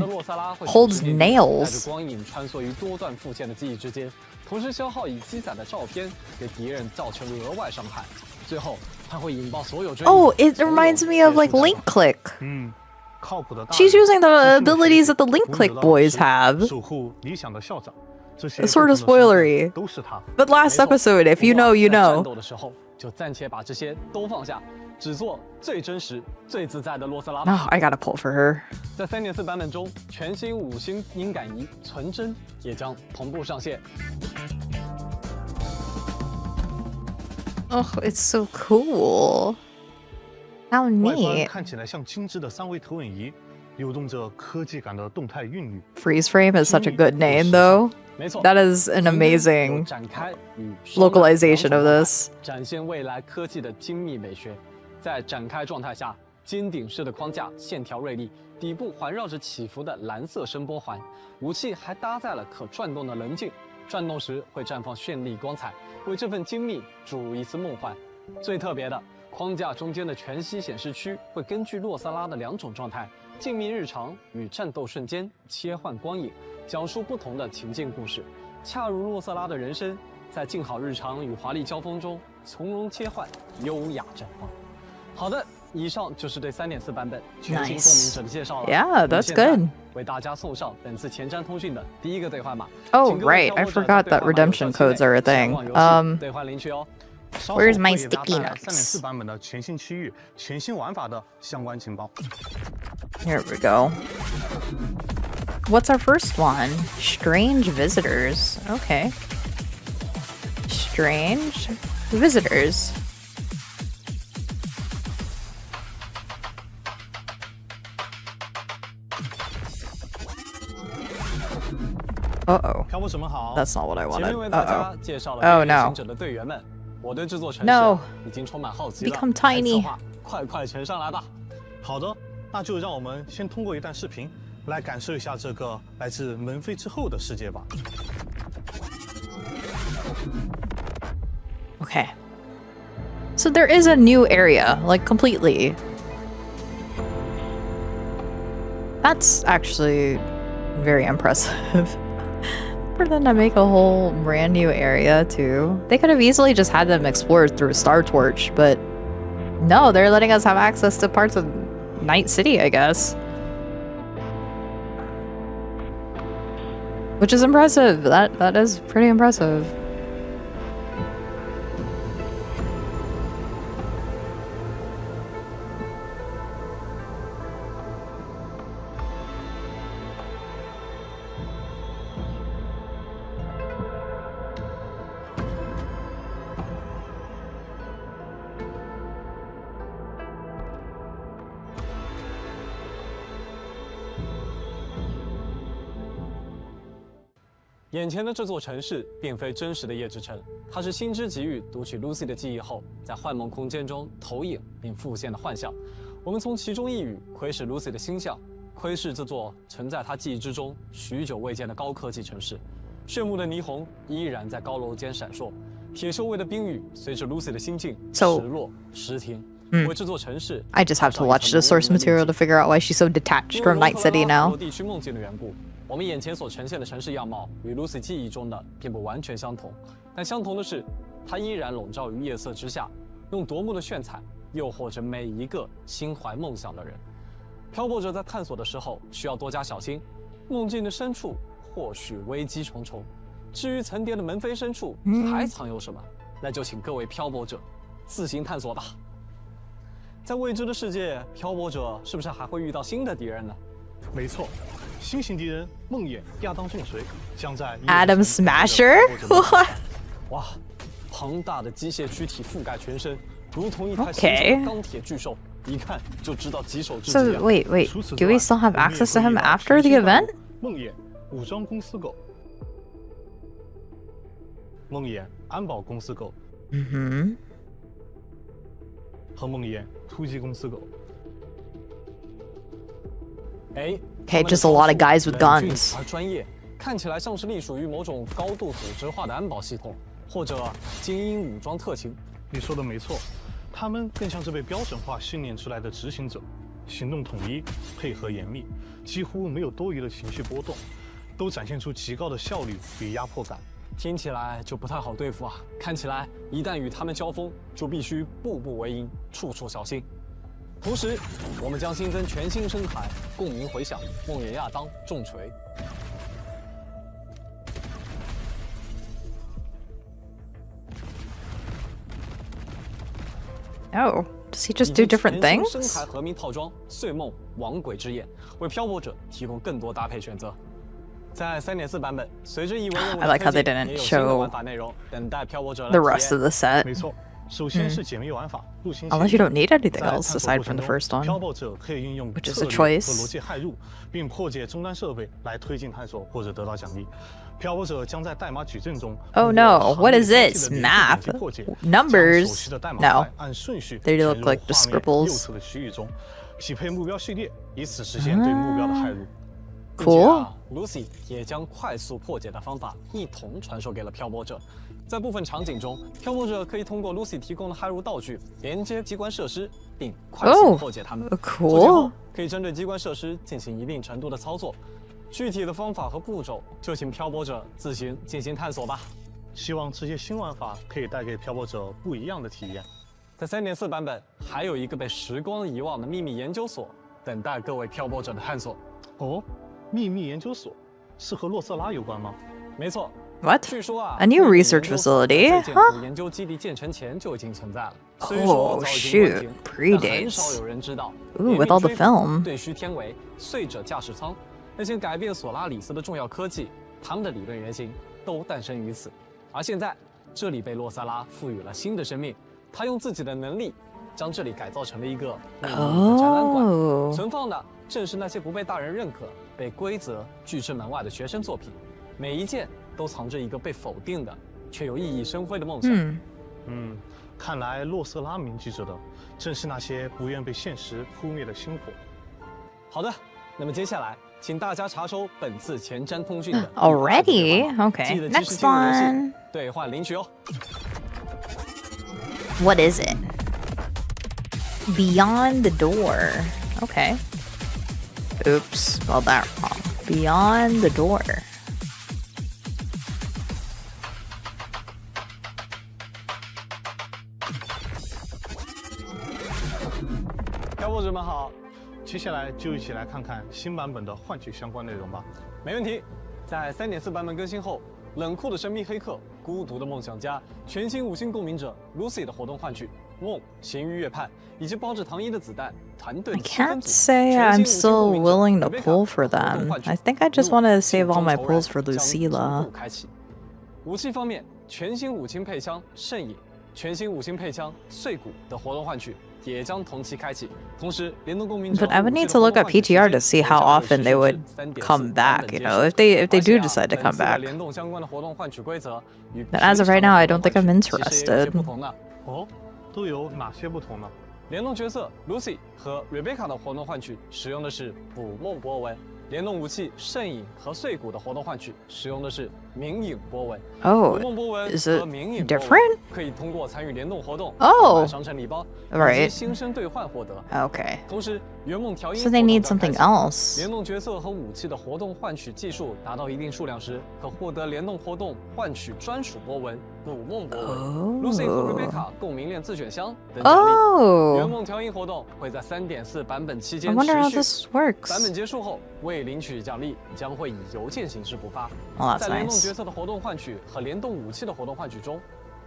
holds 带着 nails. 光影穿梭于多段复现的记忆之间，同时消耗已积攒的照片，给敌人造成额外伤害。最后，他会引爆所有追忆。 Oh, it reminds me of like Link Click. 靠谱的大人 She's using the abilities that the Link Click boys have. 守护理想的校长，这些 It's sort of spoilery. 都是他。 But last episode, if you know, you 在战 know. 斗的时候，就暂且把这些都放下，只做最真实、最自在的洛瑟拉。 Oh, I gotta pull for her. 在3.4版本中，全新5星音感仪纯真也将同步上线。 Oh, it's so cool. How 外观 neat. 看起来像精致的3维投影仪，流动着科技感的动态韵律。 Freeze frame is such a good name, though. 没错， That is an amazing 展开与收纳 localization of this. 展现未来科技的精密美学。在展开状态下，尖顶式的框架线条锐利，底部环绕着起伏的蓝色声波环，武器还搭载了可转动的棱镜，转动时会绽放绚丽光彩，为这份精密注入一丝梦幻。最特别的，框架中间的全息显示区会根据洛萨拉的2种状态——静谧日常与战斗瞬间切换光影，讲述不同的情境故事，恰如洛萨拉的人生，在静好日常与华丽交锋中从容切换，优雅绽放。好的，以上就是对3.4版本全新共鸣者的介绍了。 Yeah, that's good. 为大家送上本次前瞻通讯的第一个兑换码。 Oh, right. I forgot that redemption codes are a thing. 兑换领取哦。 Where's my sticky notes? 3.4版本的全新区域、全新玩法的相关情报。 Here we go. What's our first one? Strange visitors. Okay. Strange visitors. Uh-oh. 漂泊者们好。 That's not what I 前 wanted. 面为大家 Uh-oh. 介绍了 Oh 变异 no. 行者的队员们，我对这座城市 No. 已经充满好奇了。 Become tiny. 来策划快乘上来吧！好的，那就让我们先通过一段视频来感受一下这个来自门扉之后的世界吧。 Okay. So there is a new area, like completely. That's actually very impressive. For them to make a whole brand new area too. They could have easily just had them explored through Star Torch, but no, they're letting us have access to parts of Night City, I guess. Which is impressive. That is pretty impressive. "眼前的这座城市并非真实的夜之城，它是星之给予读取 Lucy 的记忆后，在幻梦空间中投影并复现的幻象。我们从其中一语窥视 Lucy 的星象，窥视这座曾在她记忆之中许久未见的高科技城市。炫目的霓虹依然在高楼间闪烁，铁锈味的冰雨随着 Lucy 的心境时落时停。为这座城市 I just have to watch the source material to figure out why she's so detached from Night City now. 地区梦境的缘故。 我们眼前所呈现的城市样貌与 Lucy 记忆中的并不完全相同，但相同的是，它依然笼罩于夜色之下，用夺目的炫彩诱惑着每一个心怀梦想的人。漂泊者在探索的时候需要多加小心，梦境的深处或许危机重重。至于层叠的门扉深处还藏有什么，那就请各位漂泊者自行探索吧。在未知的世界，漂泊者是不是还会遇到新的敌人呢？没错。 新型敌人梦魇亚当重锤将在 Adam Smasher 哇，庞大的机械躯体覆盖全身，如同一台钢铁巨兽，一看就知道棘手之极。 So wait, do we still have access to him after the event? 梦魇武装公司狗，梦魇安保公司狗，和梦魇突击公司狗。 Okay, just a lot of guys with guns. 而专业，看起来像是隶属于某种高度组织化的安保系统，或者精英武装特勤。你说的没错，他们更像是被标准化训练出来的执行者，行动统一，配合严密，几乎没有多余的情绪波动，都展现出极高的效率与压迫感。听起来就不太好对付啊！看起来一旦与他们交锋，就必须步步为营，处处小心。 同时，我们将新增全新声台，共鸣回响，梦魇亚当重锤。Oh, does he just do different things? 声台和鸣套装，碎梦亡鬼之眼，为漂泊者提供更多搭配选择。在 3.4 版本，随着译文任务的推进，也有新的玩法内容等待漂泊者来体验。 The rest of the set. 没错。 首先是解密玩法，入侵 Unless you don't need anything else aside from the first one, 漂泊者可以运用 which is 策 a 略 choice. 和逻辑骇入，并破解终端设备来推进探索或者得到奖励。漂泊者将在代码矩阵中 Oh no, what is this? Math? Numbers? No. They look like the scribbles. 右侧的区域中，匹配目标序列，以此实现对目标的骇入。 Cool. Lucy 也将快速破解的方法一同传授给了漂泊者。 在部分场景中，漂泊者可以通过 Lucy 提供的骇入道具连接机关设施，并快速破解它们。Cool. 可以针对机关设施进行一定程度的操作。具体的方法和步骤，就请漂泊者自行进行探索吧。希望这些新玩法可以带给漂泊者不一样的体验。在 3.4 版本，还有一个被时光遗忘的秘密研究所，等待各位漂泊者的探索。哦，秘密研究所是和洛瑟拉有关吗？没错。 What? 据说啊 A new research facility? 在研究基地建成前就已经存在了。 Oh shoot, predates. 很少有人知道。 Ooh, with all the film. 对虚天维、碎者驾驶舱那些改变索拉里斯的重要科技，他们的理论原型都诞生于此。而现在，这里被洛萨拉赋予了新的生命，他用自己的能力将这里改造成了一个秘密的展览馆，存放的正是那些不被大人认可、被规则拒之门外的学生作品。每一件都藏着一个被否定的却又熠熠生辉的梦想。看来洛瑟拉铭记着的正是那些不愿被现实扑灭的星火。好的，那么接下来请大家查收本次前瞻通讯的 Already? Okay. Next one. 兑换领取哦。What is it? Beyond the door. Okay. Oops, spelled that wrong. Beyond the door. 漂泊者们好，接下来就一起来看看新版本的幻曲相关内容吧。没问题。在3.4版本更新后，冷酷的神秘黑客、孤独的梦想家、全新5星共鸣者 Lucy 的活动幻曲、梦、行于月盼，以及包着糖衣的子弹团队 I can't say I'm still willing to pull for them. I think I just want to save all my pulls for Lucilla. 武器方面，全新5星配枪圣影、全新5星配枪碎骨的活动幻曲也将同期开启。同时，联动共鸣者 But I would need to look at PTR to see how often they would come back, you know, if they do decide to come back. 联动相关的活动幻曲规则与 But as of right now, I don't think I'm interested. 哦，都有哪些不同呢？联动角色 Lucy 和 Rebecca 的活动幻曲使用的是捕梦波纹，联动武器圣影和碎骨的活动幻曲使用的是冥影波纹。Oh, 捕梦波纹 is 和 it 冥影 different? 可以通过参与联动活动、Oh, 买商城礼包以 right. 及新生兑换获得。Okay. 同时，圆梦调音 So they need something else. 联动角色和武器的活动换取技术达到一定数量时，可获得联动活动换取专属波纹、捕梦波纹、Lucy 和 Rebecca 共鸣链自选箱等奖励。圆梦调音活动会在3.4版本期间 I wonder how 持 this 续。 works. 版本结束后，未领取奖励将会以邮件形式补发。 Oh, that's 在联动 nice. 角色的活动换取和联动武器的活动换取中，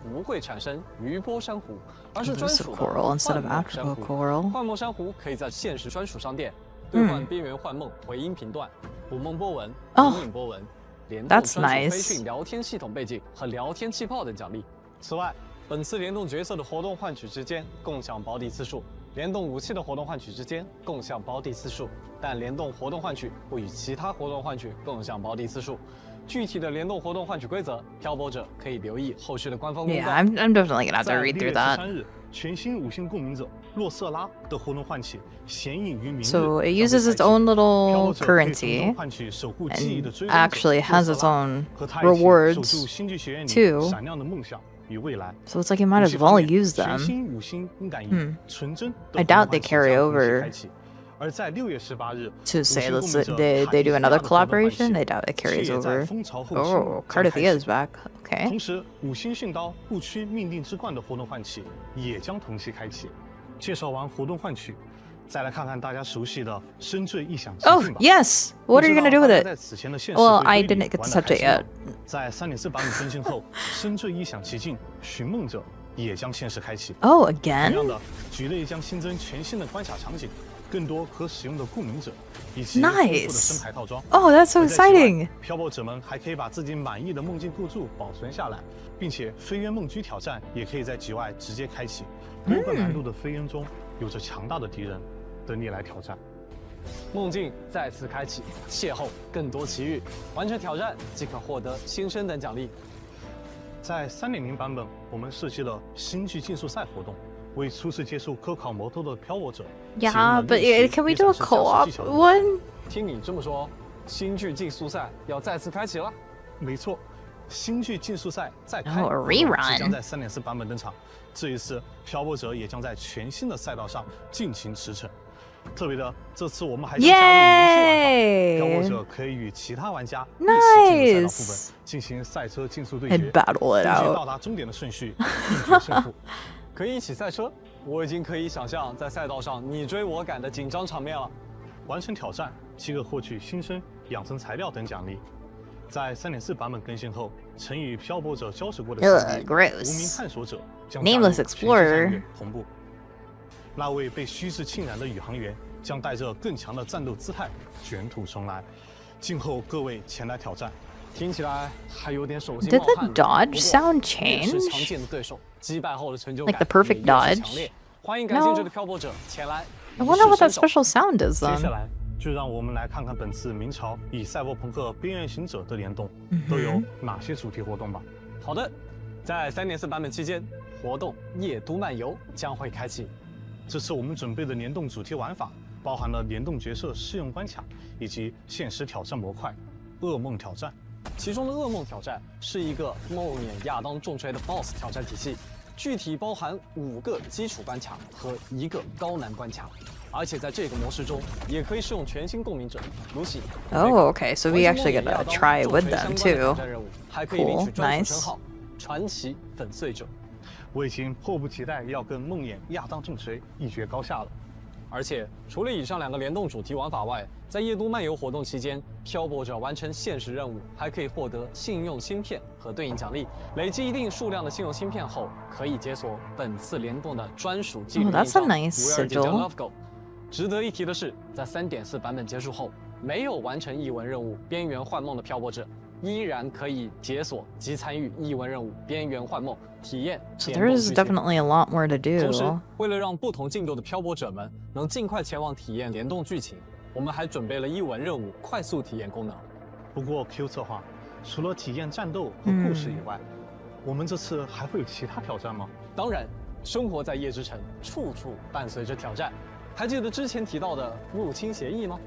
不会产生余波珊瑚，而是专属的 Coral instead of 幻梦珊 Africa 瑚。 coral. 幻梦珊瑚可以在现实专属商店兑换边缘幻梦回音频段、捕梦波纹、冥影波纹、联动 that's 专属 nice. 飞讯聊天系统背景和聊天气泡等奖励。此外，本次联动角色的活动换取之间共享保底次数，联动武器的活动换取之间共享保底次数，但联动活动换取不与其他活动换取共享保底次数。具体的联动活动换取规则，漂泊者可以留意后续的官方公告。Yeah, I'm definitely gonna have to read through that. 3日，全新5星共鸣者洛瑟拉的活动唤起显影于明日。 So it uses its own little currency and actually has its own rewards too. So it's like you might as well use them. I doubt they carry over to say they do another collaboration. I doubt it carries over. Oh, Cardathia is back. Okay. 同时，5星训刀不屈命定之冠的活动唤起也将同期开启。介绍完活动唤取，再来看看大家熟悉的深坠异想奇境 Oh 吧。 yes. What are you gonna do with it? 在此前的现实 Well, 回 I 归 didn't 里 get to 玩得 touch 还 it 是 yet. 在3.4版本更新后，深坠异想奇境寻梦者也将限时开启。 Oh, again? 同样的，局内将新增全新的关卡场景，更多可使用的共鸣者，以及丰富的 Nice. 生牌套装。 Oh, that's so 而在其外 exciting. 漂泊者们还可以把自己满意的梦境构筑保存下来，并且飞渊梦居挑战也可以在局外直接开启。多个难度的飞渊中，有着强大的敌人等你来挑战。梦境再次开启，邂逅更多奇遇，完成挑战即可获得新生等奖励。在3.0版本，我们设计了星际竞速赛活动，为初次接触科考摩托的漂泊者。 Yeah, but can we do a co-op one? 听你这么说，星际竞速赛要再次开启了？没错，星际竞速赛再开 Oh, a rerun. 即将在3.4版本登场。这一次，漂泊者也将在全新的赛道上尽情驰骋。特别的，这次我们还将加入游戏玩法，漂泊者可以与其他玩家一起进入赛道副本，进行赛车竞速对决， And battle it 并且 out. 到达终点的顺序，并决胜负。可以一起赛车，我已经可以想象在赛道上你追我赶的紧张场面了。完成挑战即可获取新生、养成材料等奖励。在3.4版本更新后，曾与漂泊者交手过的兄弟 gross. 无名探索者将 Nameless 加入全新 explorer 战略同步。那位被虚实浸染的宇航员将带着更强的战斗姿态卷土重来。静候各位前来挑战。听起来还有点手心 Did 冒 the 汗。 dodge sound 越是强 change? 健的对手，击败后的成就 Like 感 the perfect 也越是 dodge? 强烈。欢迎感兴趣的漂泊者前来。 I wonder what that special sound is 接下 then. 来就让我们来看看本次明朝与赛博朋克边缘行者的联动都有哪些主题活动吧。好的，在3.4版本期间，活动夜都漫游将会开启。这次我们准备的联动主题玩法包含了联动角色试用关卡以及现实挑战模块噩梦挑战。其中的噩梦挑战是一个梦魇亚当重锤的 BOSS 挑战体系，具体包含5个基础关卡和1个高难关卡。而且在这个模式中，也可以使用全新共鸣者 Lucy。Oh, okay. So we actually get to try with them too. 还可以领取 Cool, 专属 nice. 称号传奇粉碎者。我已经迫不及待要跟梦魇亚当重锤一决高下了。而且除了以上2个联动主题玩法外，在夜都漫游活动期间，漂泊者完成现实任务还可以获得信用芯片和对应奖励。累积一定数量的信用芯片后，可以解锁本次联动的专属纪律印章 that's a nice sigil. Love Go。值得一提的是，在3.4版本结束后，没有完成异闻任务《边缘幻梦》的漂泊者，依然可以解锁及参与异闻任务《边缘幻梦》，体验。So there is definitely a lot more to 同时 do. 为了让不同进度的漂泊者们能尽快前往体验联动剧情，我们还准备了异闻任务快速体验功能。不过 Q 策划，除了体验战斗和故事以外，我们这次还会有其他挑战吗？当然，生活在夜之城，处处伴随着挑战。还记得之前提到的入侵协议吗？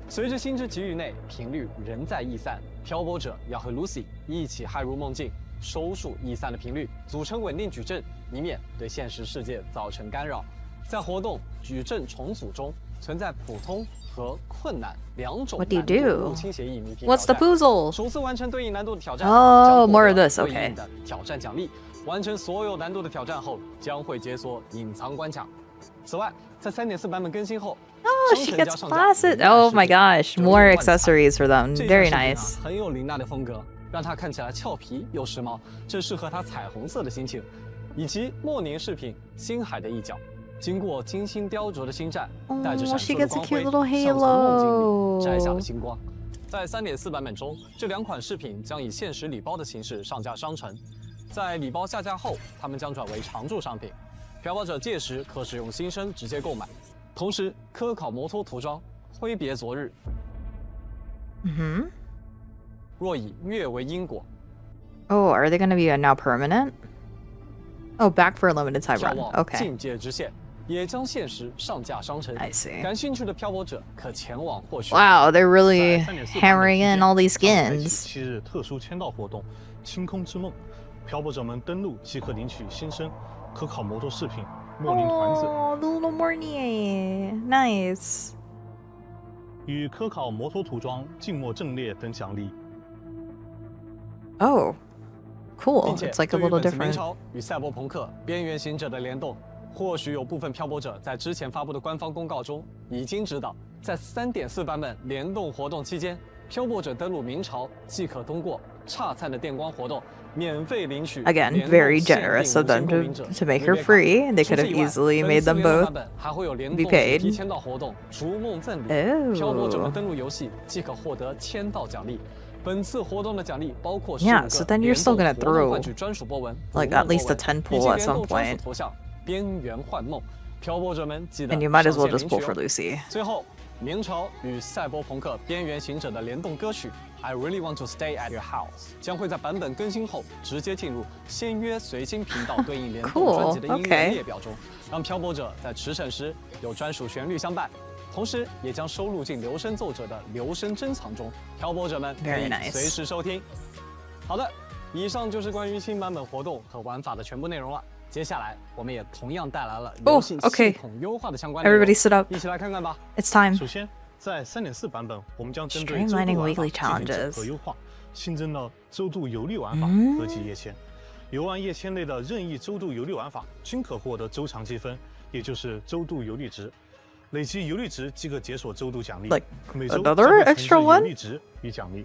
随着星之极域内频率仍在逸散，漂泊者要和 Lucy 一起骇入梦境，收束逸散的频率，组成稳定矩阵，以免对现实世界造成干扰。在活动矩阵重组中，存在普通和困难2种 What do you 难度 do? 入侵协议谜题 What's the 挑战 puzzle? 首次完成对应难度的挑战， Oh, more of this, 对 okay. 应的挑战奖励。完成所有难度的挑战后，将会解锁隐藏关卡。此外，在3.4版本更新后， Oh, she gets glasses. Oh my gosh, more accessories for them. Very nice. 很有琳娜的风格，让她看起来俏皮又时髦，正适合她彩虹色的心情。以及莫宁饰品星海的一角，经过精心雕琢的星战，带着闪烁的光辉，上层梦境里摘下了星光。在3.4版本中，这2款饰品将以限时礼包的形式上架商城。在礼包下架后，它们将转为常驻商品。漂泊者届时可使用新生直接购买。同时，科考摩托涂装挥别昨日。若以月为因果。 Oh, are they going to be now permanent? Oh, back for a limited time run. 眺望 Okay. 境界之线也将限时上架商城。I see. 感兴趣的漂泊者可前往获取。 Wow, they're really hammering in all these skins. 7日特殊签到活动，清空之梦，漂泊者们登录即可领取新生可考摩托饰品莫宁团子。 Oh, the little Mornier. Nice. 与科考摩托涂装、静默阵列等奖励。 Oh, cool. 并且 It's like a 对于 little 本次明 different. 朝与赛博朋克边缘行者的联动，或许有部分漂泊者在之前发布的官方公告中已经知道，在3.4版本联动活动期间，漂泊者登陆明朝即可通过差灿的电光活动免费领取。 Again, very generous of them to make her free. They could have easily made them both 还会有联动 be 主题 paid. 签到活动逐梦赠礼， Oh. 漂泊者们登陆游戏即可获得签到奖励。本次活动的奖励包括 Yeah, so then you're still gonna throw 换取专属波纹 like at least a 10 pull at some point. 头像边缘幻梦，漂泊者们记得 And you might as well 上 just 线 pull 领取 for 哦 Lucy. 最后，明朝与赛博朋克边缘行者的联动歌曲 I Really Want to Stay at Your House 将会在版本更新后直接进入先约随心频道对应联动 Cool, 专辑的音乐 okay. 列表中，让漂泊者在驰骋时有专属旋律相伴。同时，也将收录进留声奏者的留声珍藏中，漂泊者们可 Very 以 nice. 随时收听。好的，以上就是关于新版本活动和玩法的全部内容了。接下来，我们也同样带来了游戏系统优化的相关内容。 Everybody sit up. 一起来看看吧。 It's time. 首先，在3.4版本，我们将针对周 Streamlining 度玩 weekly 法进行整 challenges. 合优化，新增了周度游历玩法和及夜签。游玩夜签内的任意周度游历玩法均可获得周长积分，也就是周度游历值。累积游历值即可解锁周度奖励。 Like 每周 another 将会重 extra 置游 one? 历值与奖励。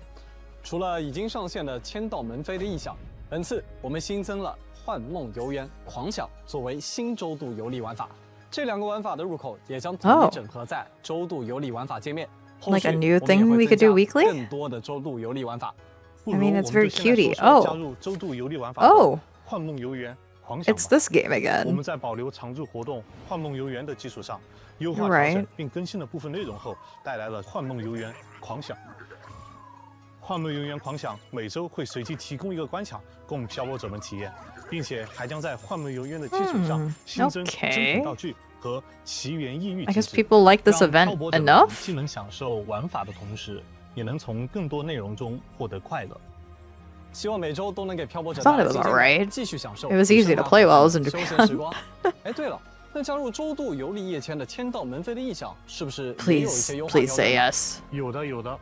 除了已经上线的签到门飞的意象，本次我们新增了幻梦游园狂想作为新周度游历玩法。这2个玩法的入口也将统一整合在周度游历玩法界面。 Like a new thing we could do weekly? 更多的周度游历玩法。 I mean, it's very cutie. 加 Oh. 入周度游历玩法。 Oh. 幻梦游园狂想吧。 It's this game 我 again. 们在保留常驻活动幻梦游园的基础上，优化调 Right. 整并更新了部分内容后，带来了幻梦游园狂想。幻梦游园狂想每周会随机提供一个关卡供漂泊者们体验，并且还将在幻梦游园的基础上新增珍品道具和奇缘异域 I 机 guess 制， people like this 让 event 漂泊者们 enough. 既能享受玩法的同时，也能从更多内容中获得快乐。 希望每周都能给漂泊者 I thought 带 it 来 was 新鲜 alright. 感，继续享受 It was easy to play while I was in 休闲 Japan. 时光。哎，对了，那加入周度游历夜签的签到门飞的意向，是不是也有一些 Please, 优化 please 调 say 整？ yes. 有的，有的。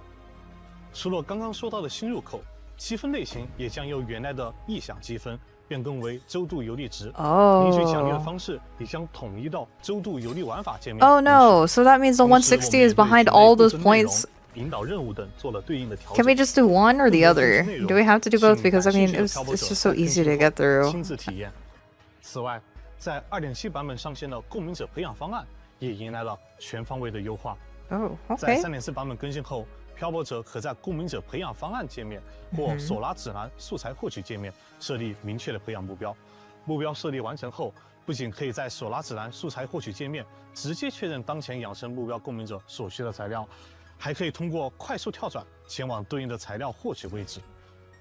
除了刚刚说到的新入口，积分类型也将由原来的意向积分变更为周度游历值。Oh. 领取奖励的方式也将统一到周度游历玩法界面。 Oh no, so that means the 160 is behind all those points. 引导任务等做了对应的调整。 Can we just do one or the other? Do we have to do both? Because I mean, it's just so easy to get through. 亲自体验。此外，在 2.7 版本上线的共鸣者培养方案也迎来了全方位的优化。 Oh, 在 okay. 3.4 版本更新后，漂泊者可在共鸣者培养方案界面或索拉指南素材获取界面设立明确的培养目标。目标设立完成后，不仅可以在索拉指南素材获取界面直接确认当前养成目标共鸣者所需的材料，还可以通过快速跳转前往对应的材料获取位置。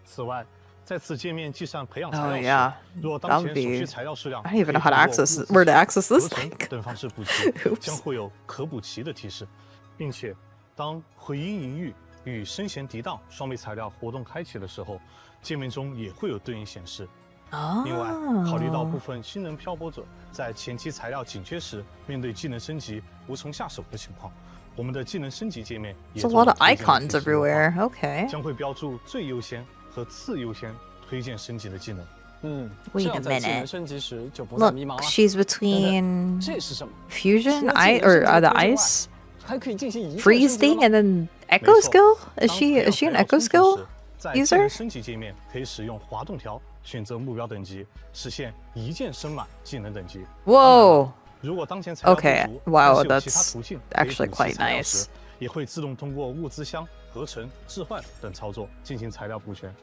此外，在此界面计算培养材 Oh 料时， yeah, 若 that 当 would 前所需 be. 材料数量 I don't even know how to 可以通过 access 物资 where to access 合 this 成 thing. 等方式补齐，将会有可补齐的提示，并且当回音淫欲与声弦涤荡双倍材料活动开启的时候，界面中也会有对应显示。另外，考虑到部分新人漂泊者在前期材料紧缺时，面对技能升级无从下手的情况，我们的技能升级界面也 There's a 做 lot 了 of 推荐的 icons 提示优化 everywhere. Okay. 将会标注最优先和次优先推荐升级的技能。 Wait 这 a 样在技能 minute. 升级时就不再迷茫 Look, 了。 she's between 这是什么？ fusion, 除了 I 技能升 or 级的 the 推荐外 ice 还可以进行一键 freeze 升级 thing 吗 and then echo 没错 skill? Is 当 she 培养 is she an 材料 echo 冲突 skill 时在技 user? 能升级界面可以使用滑动条选择目标等级，实现一键升满技能等级。 Whoa. 如果当前材料不 Okay. 足， Wow, 但是有其他 that's 途径可以 actually 补齐 quite 材料 nice. 时，也会自动通过物资箱、合成、置换等操作进行材料补全。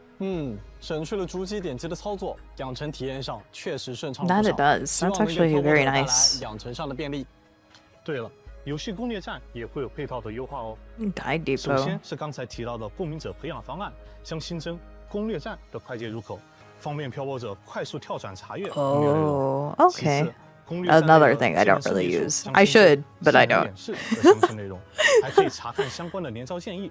省去了逐级点击的操作，养成体验上确实顺畅了 That 不 it 少。 does. 希望 That's 能给 actually 漂泊 very 者带来 nice. 养成上的便利。对了，游戏攻略站也会有配套的优化哦。 Guide 首先 depot. 是刚才提到的共鸣者培养方案，将新增攻略站的快捷入口，方便漂泊者快速跳转查阅攻略内容。 Oh, 其次 okay. 攻略站内的 Another thing I 技能 don't 升 really 级处 use. 将 I 新增 should, but I 技能 don't. 演示和详细内容，还可以查看相关的连招建议。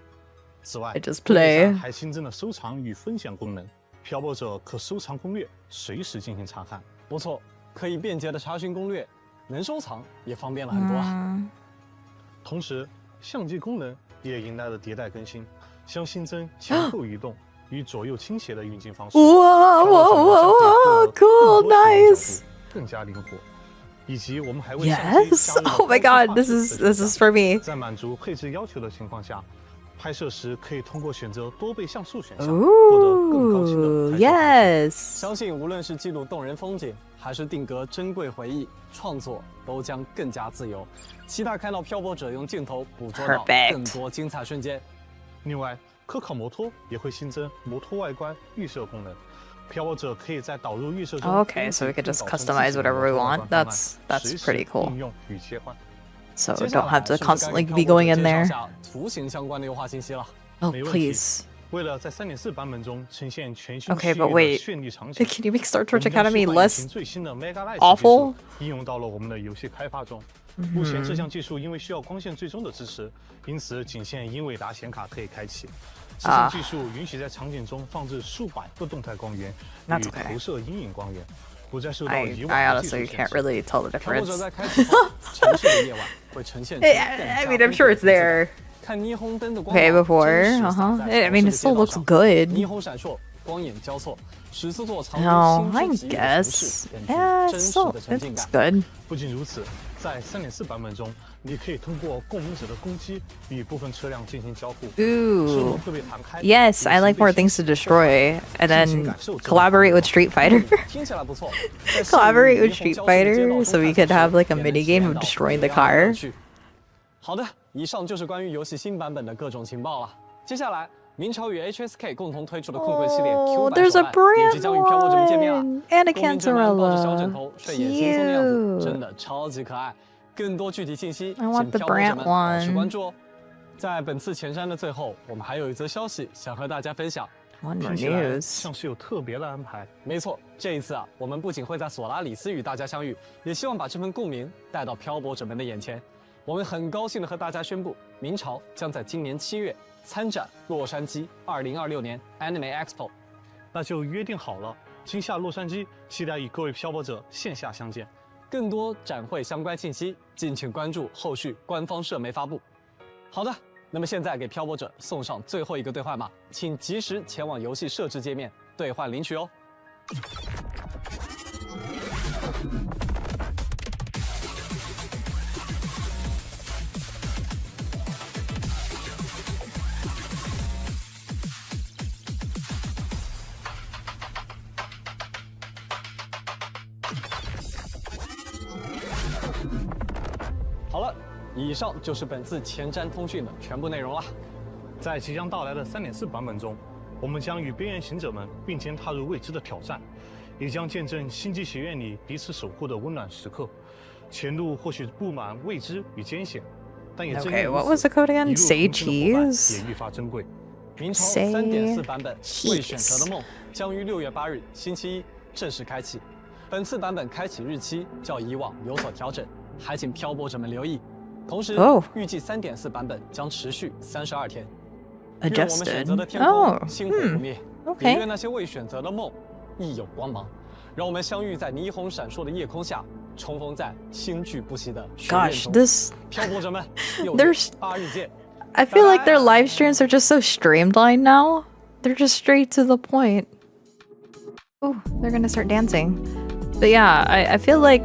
此外 I just 攻略站 play. 还新增了收藏与分享功能，漂泊者可收藏攻略，随时进行查看。不错，可以便捷的查询攻略，能收藏也方便了很多啊。同时，相机功能也迎来了迭代更新，将新增前后移动与左右倾斜的运镜方式。 Whoa, whoa, whoa, whoa, cool, nice. 更加灵活。以及我们还为相机 Yes. 加入了 Oh my 高 god, 清 this 画 is 质 this is for me. 在满足配置要求的情况下，拍摄时可以通过选择多倍像素选项，获得更高清的 Ooh, 拍摄画质。 yes. 相信无论是记录动人风景，还是定格珍贵回忆，创作都将更加自由。期待看到漂泊者用镜头捕捉到 Perfect. 更多精彩瞬间。另外，科考摩托也会新增摩托外观预设功能，漂泊者可以在导入预设中 Okay, so we could just customize whatever we want. That's pretty cool. 应用与切换。 So 接 we 下 don't 来 have to 是不是该 constantly 给 be 漂泊 going 者 in 介绍 there. 下图形相关的优化信息了。 Oh, 没问题 please. 为了在3.4版本中呈现全新 Okay, 系 but 列的 wait. 绚丽场景 Can you make Star 我 Torch 们将 Academy 数码引擎 less 最新的 Mega Light awful? 技术应用到了我们的游戏开发中。目前这项技术因为需要光线最终的支持，因此仅限英伟达显卡可以开启。这项技术允许在场景中放置数百个动态光源与 That's okay. 投射阴影光源，不再受到 I 以 I 往的技术 honestly 限 can't 制。 really tell the 漂泊者 difference. 在开启后，城市的夜晚会呈现出 I mean, I'm sure it's there. 看霓虹灯的光 Okay, 芒 before, 真实洒 uh-huh. 在 I mean, it 城市 still 的 looks 街道上 good. 霓虹闪烁，光影交错，十字座藏 No, 入 I 新之极的城 guess. 市，点 Yeah, 出真 it's 实 still 的沉浸 it's 感。 good. 不仅如此，在3.4版本中，你可以通过共鸣者的攻击与部分车辆进行交互。 Ooh. 会被弹开 Yes, I like more things to destroy, and then collaborate with Street Fighter. 听起来不错。 Collaborate with Street Fighter, so we could have like a mini game of destroying the car. 好的，以上就是关于游戏新版本的各种情报了。接下来明朝与 HSK 共同推出的困魂系列 Oh, Q 版 there's 手 a 办也 brand 即将与漂泊者们见面了。 one and a 公民者们抱着小枕 Cancerella. 头睡眼惺忪的样子， Cute. 真的超级可爱。更多具体信息， I want 请 the 漂泊者 brand 们保持 one. 关注哦。在本次前瞻的最后，我们还有一则消息想和大家分享。 One 听起来 news. 像是有特别的安排。没错，这一次啊，我们不仅会在索拉里斯与大家相遇，也希望把这份共鸣带到漂泊者们的眼前。我们很高兴的和大家宣布，明朝将在今年7月参展洛杉矶2026年 Anime Expo。那就约定好了，今夏洛杉矶，期待与各位漂泊者线下相见。更多展会相关信息，敬请关注后续官方社媒发布。好的，那么现在给漂泊者送上最后一个兑换码，请及时前往游戏设置界面兑换领取哦。好了，以上就是本次前瞻通讯的全部内容了。在即将到来的3.4版本中，我们将与边缘行者们并肩踏入未知的挑战，也将见证星际学院里彼此守护的温暖时刻。前路或许布满未知与艰险，但也正因 Okay, 如 what 此 was the code again? 一路 Say 同行的伙伴 cheese? 也愈发珍贵。明朝 Say 3.4版本《未选择 cheese. 的梦》将于6月8日星期一正式开启。本次版本开启日期较以往有所调整，还请漂泊者们留意。同时， Oh. 预计3.4版本将持续32天。愿我们选 Adjusted. 择的天 Oh, 空星火不灭，也 okay. 愿那些未选择的梦亦有光芒。让我们相遇在霓虹闪烁的夜空下，重逢在星聚不息的学院 Gosh, 中。 this 漂泊者们，6月 there's 8日见。 I feel like their live streams are just so streamlined now. They're just straight to the point. Oh, they're gonna start dancing. But yeah, I feel like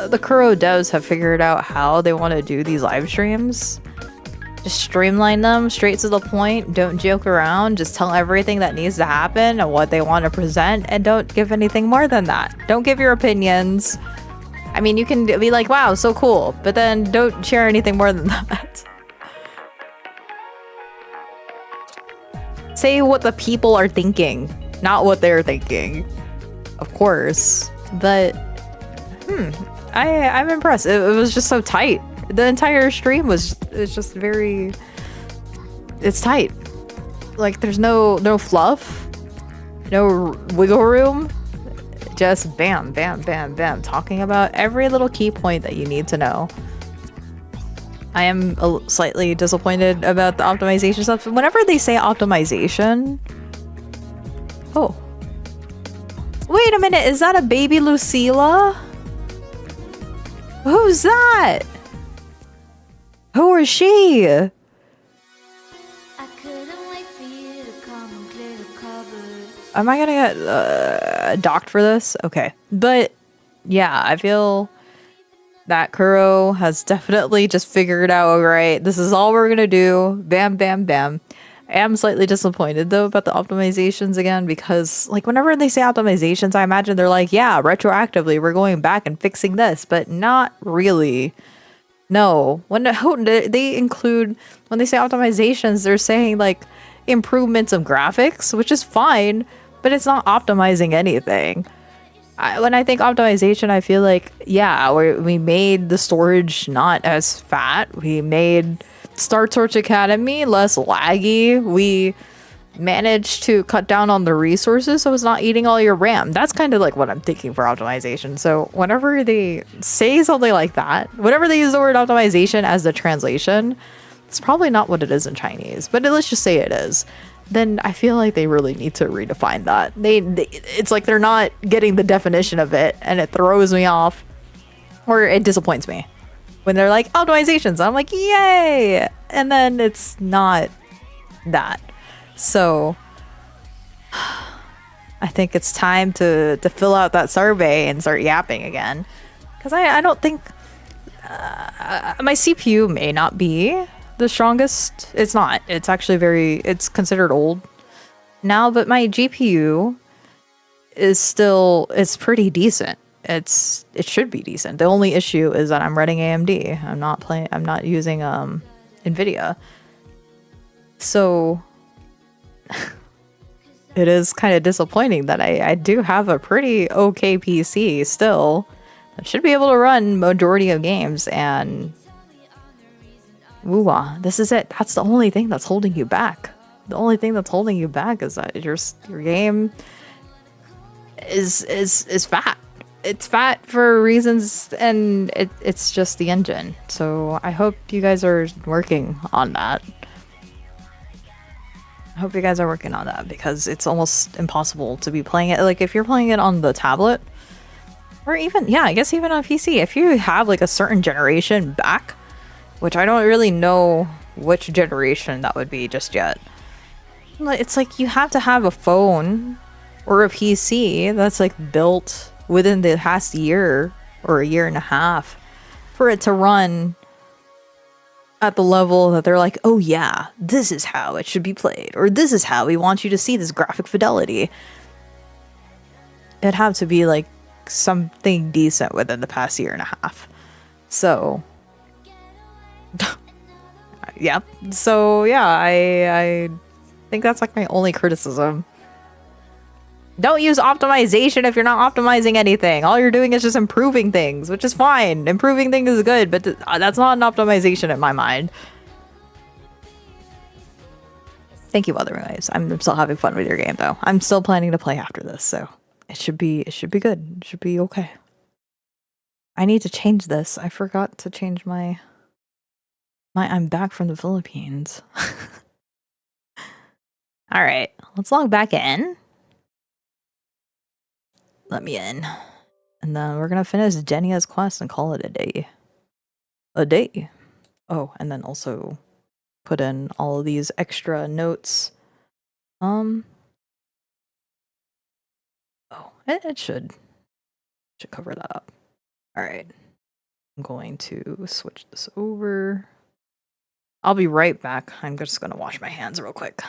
the Kuro devs have figured out how they want to do these live streams. Just streamline them straight to the point. Don't joke around. Just tell everything that needs to happen and what they want to present, and don't give anything more than that. Don't give your opinions. I mean, you can be like, wow, so cool, but then don't share anything more than that. Say what the people are thinking, not what they're thinking. Of course. But, I'm impressed. It was just so tight. The entire stream was just very... It's tight. Like, there's no fluff. No wiggle room. Just bam, bam, bam, bam. Talking about every little key point that you need to know. I am slightly disappointed about the optimization stuff. Whenever they say optimization... Oh. Wait a minute, is that a baby Lucilla? Who's that? Who is she? Am I gonna get docked for this? Okay. But yeah, I feel that Kuro has definitely just figured out, right, this is all we're gonna do. Bam, bam, bam. I am slightly disappointed though about the optimizations again, because like whenever they say optimizations, I imagine they're like, yeah, retroactively we're going back and fixing this, but not really. No, when they include, when they say optimizations, they're saying like improvements of graphics, which is fine, but it's not optimizing anything. When I think optimization, I feel like, yeah, we made the storage not as fat. We made Star Torch Academy less laggy. We managed to cut down on the resources so it's not eating all your RAM. That's kind of like what I'm thinking for optimization. So whenever they say something like that, whenever they use the word optimization as the translation, it's probably not what it is in Chinese, but let's just say it is. Then I feel like they really need to redefine that. It's like they're not getting the definition of it, and it throws me off, or it disappoints me when they're like optimizations. I'm like, yay, and then it's not that. So I think it's time to fill out that survey and start yapping again, because I don't think my CPU may not be the strongest. It's not. It's actually it's considered old now, but my GPU is still, it's pretty decent. It should be decent. The only issue is that I'm running AMD. I'm not using NVIDIA. So it is kind of disappointing that I do have a pretty okay PC still that should be able to run majority of games, and woo-wah, this is it. That's the only thing that's holding you back. The only thing that's holding you back is that your game is fat. It's fat for reasons, and it's just the engine. So I hope you guys are working on that. I hope you guys are working on that, because it's almost impossible to be playing it. Like, if you're playing it on the tablet, or even, yeah, I guess even on PC, if you have like a certain generation back, which I don't really know which generation that would be just yet. It's like you have to have a phone or a PC that's like built within the past year or a year and a half for it to run at the level that they're like, oh yeah, this is how it should be played, or this is how we want you to see this graphic fidelity. It'd have to be like something decent within the past year and a half. So yeah. So yeah, I think that's like my only criticism. Don't use optimization if you're not optimizing anything. All you're doing is just improving things, which is fine. Improving things is good, but that's not an optimization in my mind. Thank you, Wuthering Waves. I'm still having fun with your game, though. I'm still planning to play after this, so it should be good. It should be okay. I need to change this. I forgot to change my I'm back from the Philippines. All right, let's log back in. Let me in. And then we're gonna finish Denia's quest and call it a day. A day. Oh, and then also put in all of these extra notes. Oh, it should cover that up. All right. I'm going to switch this over. I'll be right back. I'm just gonna wash my hands real quick.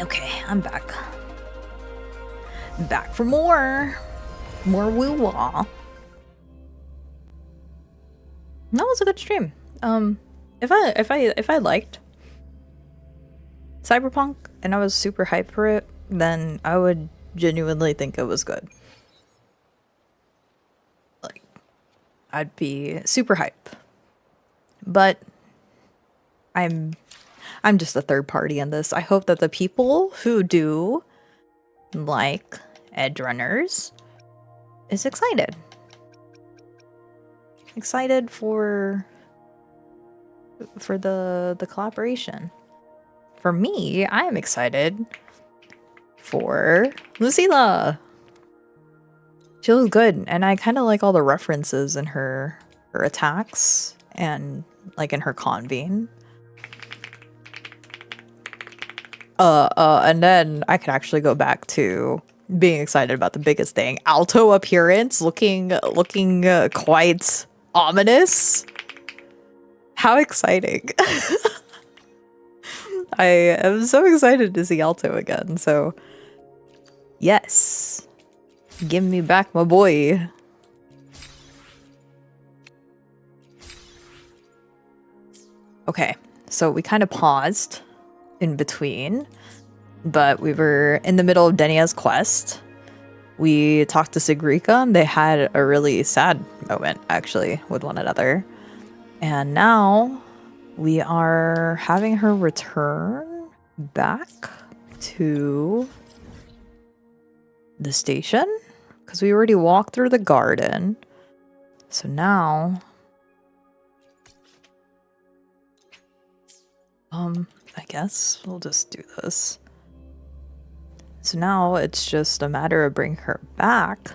Okay, I'm back. Back for more woo-wah. That was a good stream. if I liked Cyberpunk and I was super hyped for it, then I would genuinely think it was good. Like, I'd be super hype. But I'm just a third party in this. I hope that the people who do like Edge Runners is excited. Excited for the collaboration. For me, I am excited for Lucilla. She looks good, and I kind of like all the references in her attacks and like in her convene. And then I could actually go back to being excited about the biggest thing. Alto appearance, looking quite ominous. How exciting. I am so excited to see Alto again, so yes. Give me back my boy. Okay, so we kind of paused in between, but we were in the middle of Denia's quest. We talked to Sigrika, and they had a really sad moment, actually, with one another. And now we are having her return back to the station, because we already walked through the garden. So now I guess we'll just do this. So now it's just a matter of bringing her back,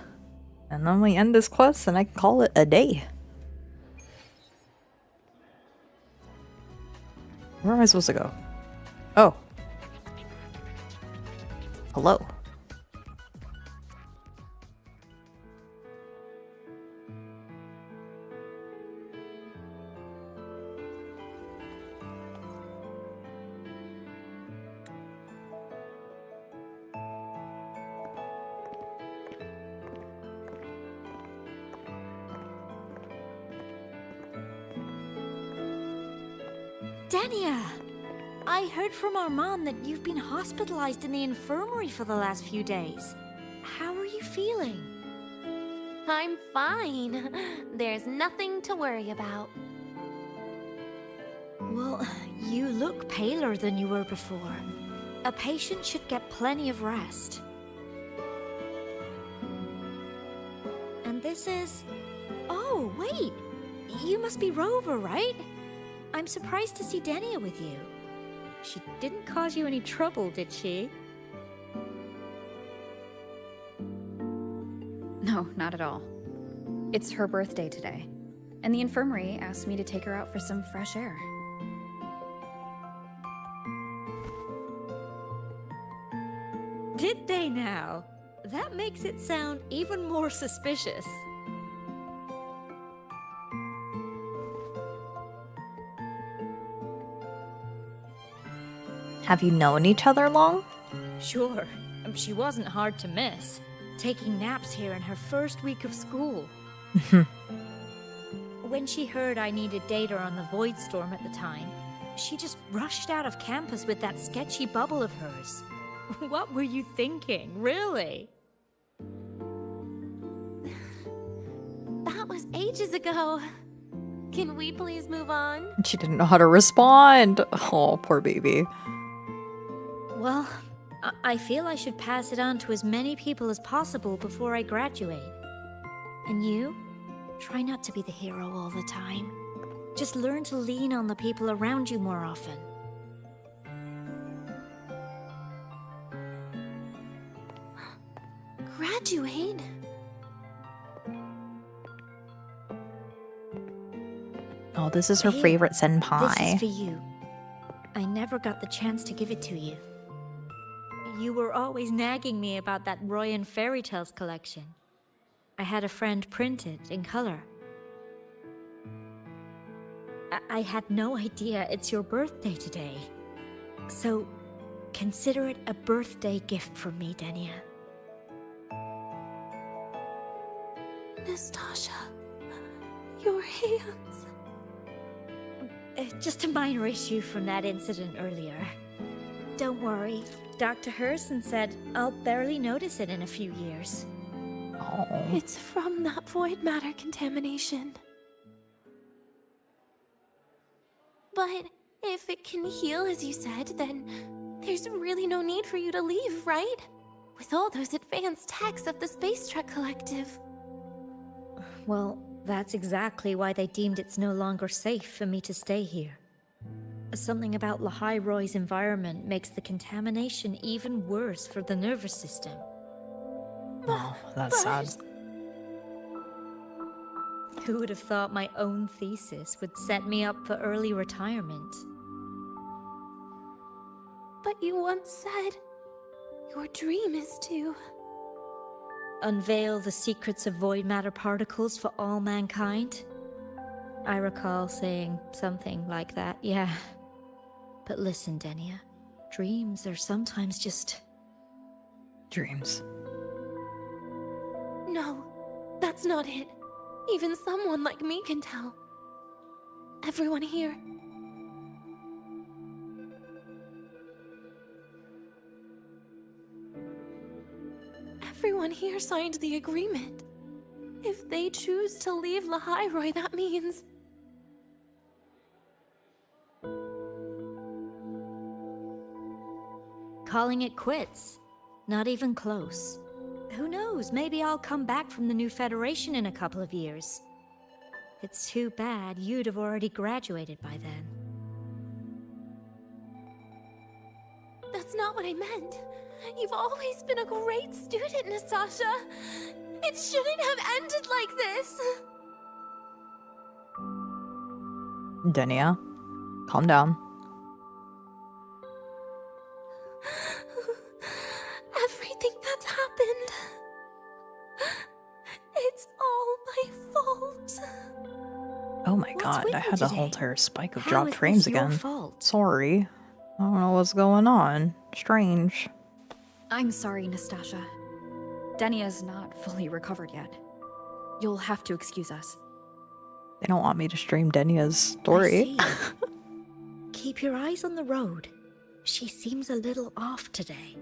and then we end this quest and I can call it a day. Where am I supposed to go? Oh. Hello. Denia! I heard from Armand that you've been hospitalized in the infirmary for the last few days. How are you feeling? I'm fine. There's nothing to worry about. Well, you look paler than you were before. A patient should get plenty of rest. And this is... Oh, wait! You must be Rover, right? I'm surprised to see Denia with you. She didn't cause you any trouble, did she? No, not at all. It's her birthday today, and the infirmary asked me to take her out for some fresh air. Did they now? That makes it sound even more suspicious. Have you known each other long? Sure. She wasn't hard to miss. Taking naps here in her first week of school. When she heard I needed data on the Void Storm at the time, she just rushed out of campus with that sketchy bubble of hers. What were you thinking, really? That was ages ago. Can we please move on? She didn't know how to respond. Oh, poor baby. Well, I feel I should pass it on to as many people as possible before I graduate. And you? Try not to be the hero all the time. Just learn to lean on the people around you more often. Graduate? Oh, this is her favorite senpai. This is for you. I never got the chance to give it to you. You were always nagging me about that Roy and Fairy Tales collection. I had a friend print it in color. I had no idea it's your birthday today. So, consider it a birthday gift from me, Denia. Nastasha, your hands. Just a minor issue from that incident earlier. Don't worry, Dr. Herson said I'll barely notice it in a few years. Oh. It's from that void matter contamination. But if it can heal, as you said, then there's really no need for you to leave, right? With all those advanced techs of the Space Trek Collective. Well, that's exactly why they deemed it's no longer safe for me to stay here. Something about Lahai-Roy's environment makes the contamination even worse for the nervous system. Oh, that's sad. Who would have thought my own thesis would set me up for early retirement? But you once said your dream is to unveil the secrets of void matter particles for all mankind? I recall saying something like that, yeah. But listen, Denia, dreams are sometimes just dreams. No, that's not it. Even someone like me can tell. Everyone here. Everyone here signed the agreement. If they choose to leave Lahai-Roy, that means... calling it quits. Not even close. Who knows, maybe I'll come back from the new Federation in a couple of years. It's too bad you'd have already graduated by then. That's not what I meant. You've always been a great student, Nastasha. It shouldn't have ended like this. Denia, calm down. Everything that's happened. It's all my fault. Oh my god, I had a whole entire spike of dropped frames again. Fault? Sorry. I don't know what's going on. Strange. I'm sorry, Nastasha. Denia's not fully recovered yet. You'll have to excuse us. They don't want me to stream Denia's story. Keep your eyes on the road. She seems a little off today.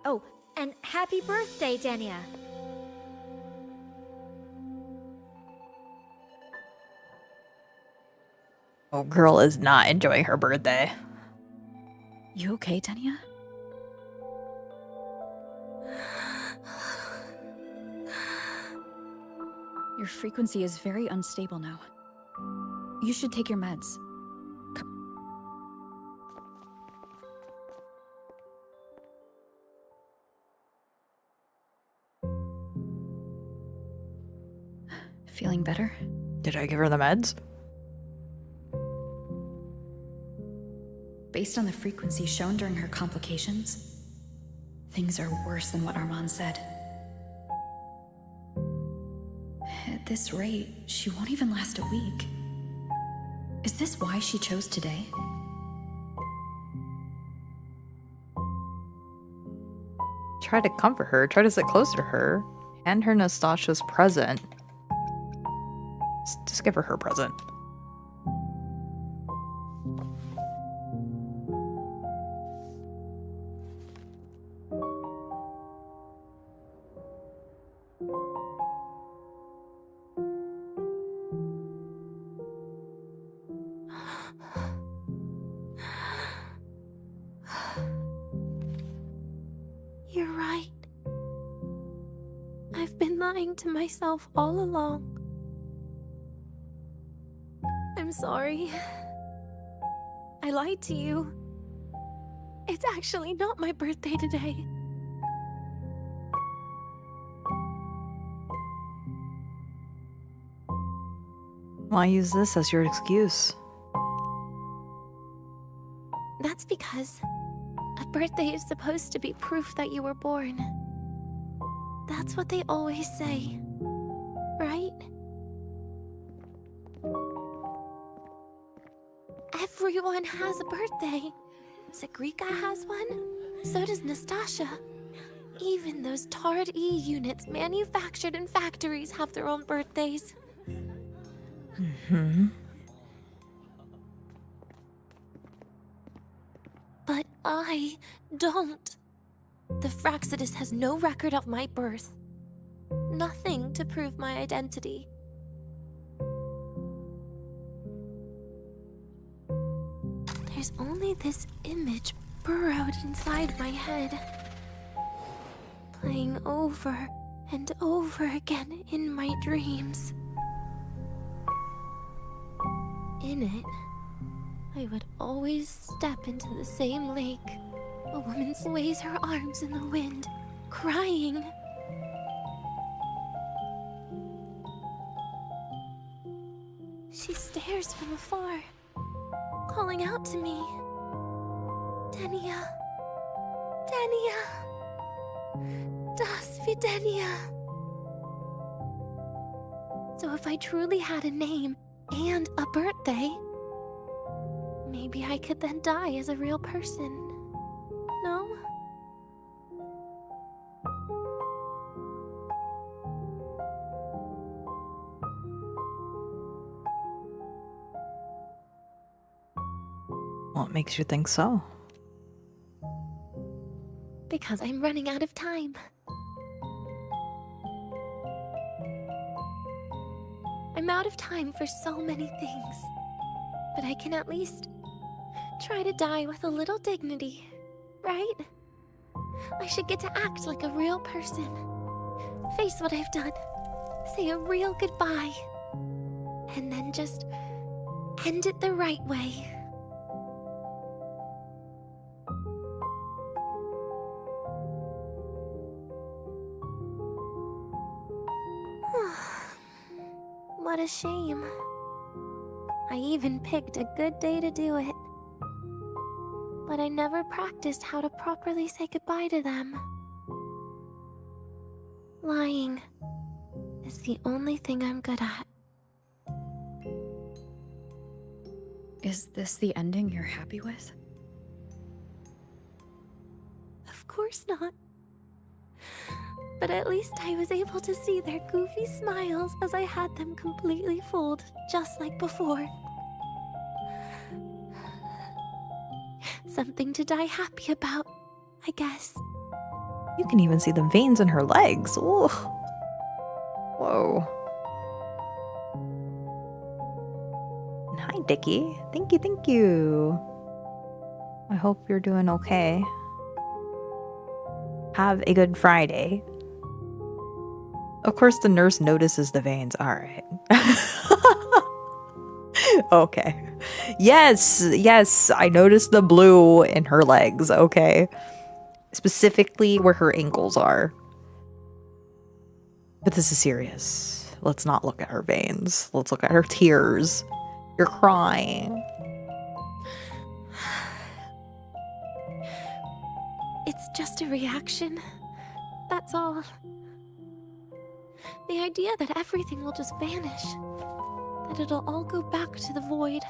Oh, and happy birthday, Denia! Oh, girl is not enjoying her birthday. You okay, Denia? Your frequency is very unstable now. You should take your meds. Feeling better? Did I give her the meds? Based on the frequency shown during her complications, things are worse than what Armand said. At this rate, she won't even last a week. Is this why she chose today? Try to comfort her, try to sit close to her. Hand her Nastasha's present. Just give her her present. You're right. I've been lying to myself all along. I'm sorry. I lied to you. It's actually not my birthday today. Why use this as your excuse? That's because a birthday is supposed to be proof that you were born. That's what they always say, right? Everyone has a birthday. Zagrika has one. So does Nastasha. Even those Tard E units manufactured in factories have their own birthdays. But I don't. The Fraxidus has no record of my birth. Nothing to prove my identity. There's only this image burrowed inside my head, playing over and over again in my dreams. In it, I would always step into the same lake. A woman sways her arms in the wind, crying. She stares from afar, calling out to me. Denia. Denia. Das Denia. So if I truly had a name and a birthday, maybe I could then die as a real person. No? What makes you think so? Because I'm running out of time. I'm out of time for so many things. But I can at least try to die with a little dignity, right? I should get to act like a real person. Face what I've done. Say a real goodbye. And then just end it the right way. What a shame. I even picked a good day to do it. But I never practiced how to properly say goodbye to them. Lying is the only thing I'm good at. Is this the ending you're happy with? Of course not. But at least I was able to see their goofy smiles as I had them completely fooled, just like before. Something to die happy about, I guess. You can even see the veins in her legs. Ooh. Whoa. Hi, Dickie. Thank you, thank you. I hope you're doing okay. Have a good Friday. Of course, the nurse notices the veins. All right. Okay. Yes, yes, I noticed the blue in her legs. Okay. Specifically where her ankles are. But this is serious. Let's not look at her veins. Let's look at her tears. You're crying. It's just a reaction. That's all. The idea that everything will just vanish. That it'll all go back to the void.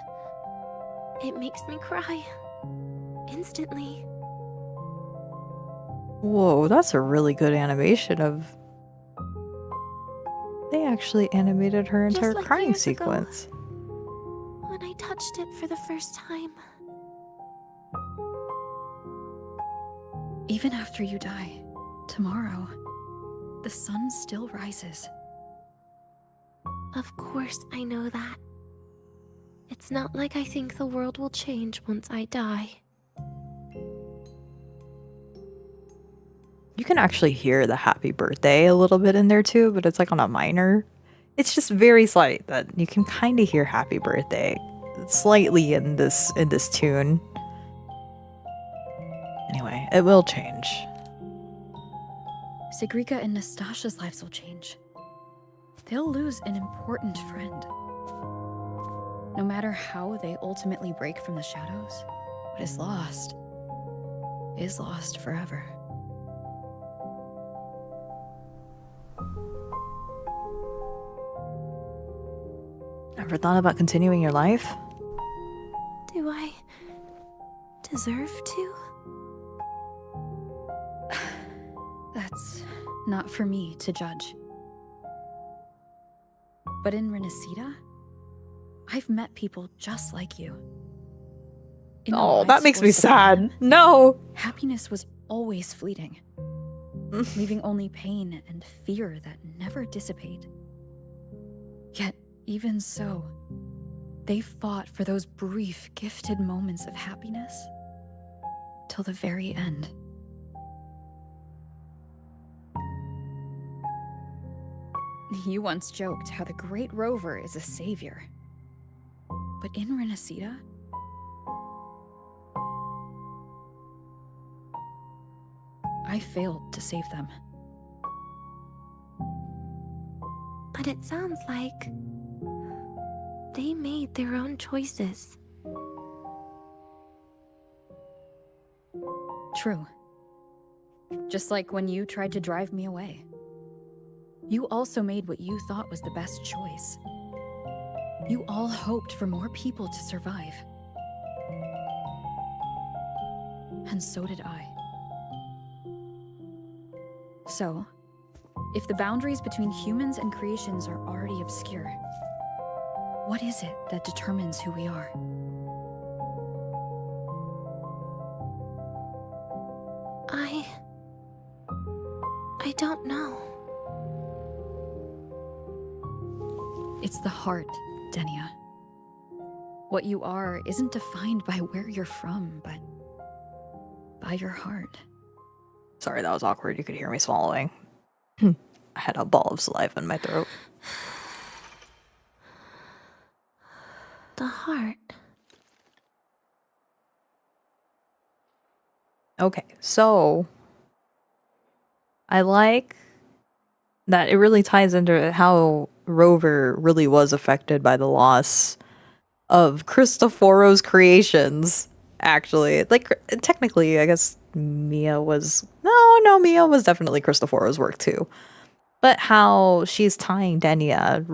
It makes me cry. Instantly. Whoa, that's a really good animation of... They actually animated her entire like crying years sequence. Ago, when I touched it for the first time. Even after you die, tomorrow, the sun still rises. Of course I know that. It's not like I think the world will change once I die. You can actually hear the happy birthday a little bit in there too, but it's like on a minor. It's just very slight that you can kind of hear happy birthday slightly in this tune. Anyway, it will change. Zagrika and Nastasha's lives will change. They'll lose an important friend. No matter how they ultimately break from the shadows, what is lost forever. Ever thought about continuing your life? Do Do I deserve to? That's not for me to judge. But in Renacida, I've met people just like you. In the Oh, that lives makes me forced upon sad. them, No. happiness was always fleeting, leaving only pain and fear that never dissipate. Yet, even so, they fought for those brief, gifted moments of happiness till the very end. You once joked how the great rover is a savior. But in Renacida, I failed to save them. But it sounds like they made their own choices. True. Just like when you tried to drive me away. You also made what you thought was the best choice. You all hoped for more people to survive. And so did I. So, if the boundaries between humans and creations are already obscure, what is it that determines who we are? I don't know. It's the heart, Denia. What you are isn't defined by where you're from, but by your heart. Sorry, that was awkward. You could hear me swallowing. I had a ball of saliva in my throat. The heart. Okay, so I like that it really ties into how Rover really was affected by the loss of Cristoforo's creations, actually. Like, technically, I guess Mia was... No, Mia was definitely Cristoforo's work, too. But how she's tying Denia,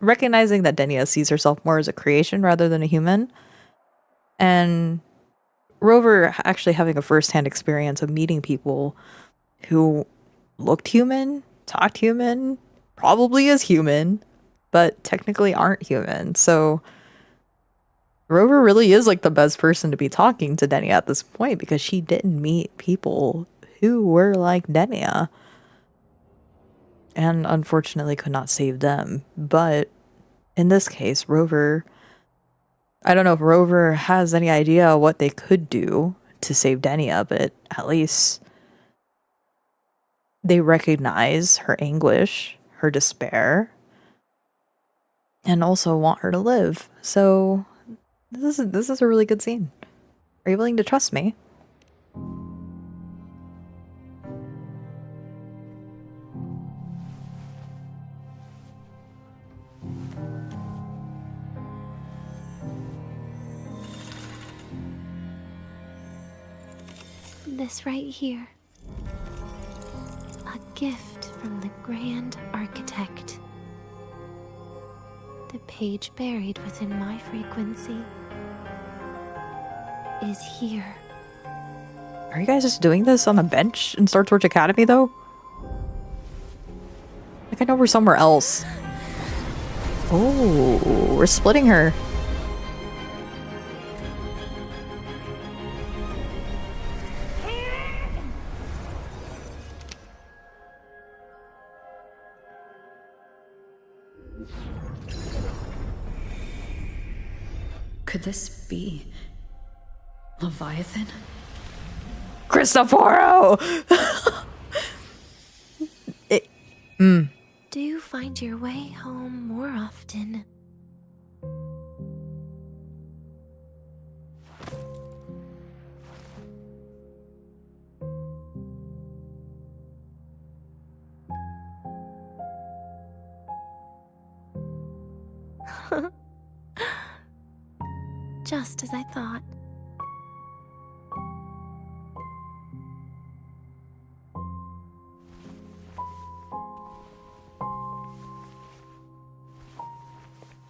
recognizing that Denia sees herself more as a creation rather than a human. And Rover actually having a first-hand experience of meeting people who looked human, talked human, probably is human, but technically aren't human. So Rover really is like the best person to be talking to Denia at this point because she didn't meet people who were like Denia. And unfortunately could not save them. But in this case, Rover... I don't know if Rover has any idea what they could do to save Denia, but at least they recognize her anguish, her despair, and also want her to live. So this is a really good scene. Are you willing to trust me? This right here. A gift from the Grand Architect. The page buried within my frequency is here. Are you guys just doing this on a bench in Star Torch Academy, though? Like, I know we're somewhere else. Oh, we're splitting her. Could this be Leviathan? Cristoforo! Do you find your way home more often? Just as I thought.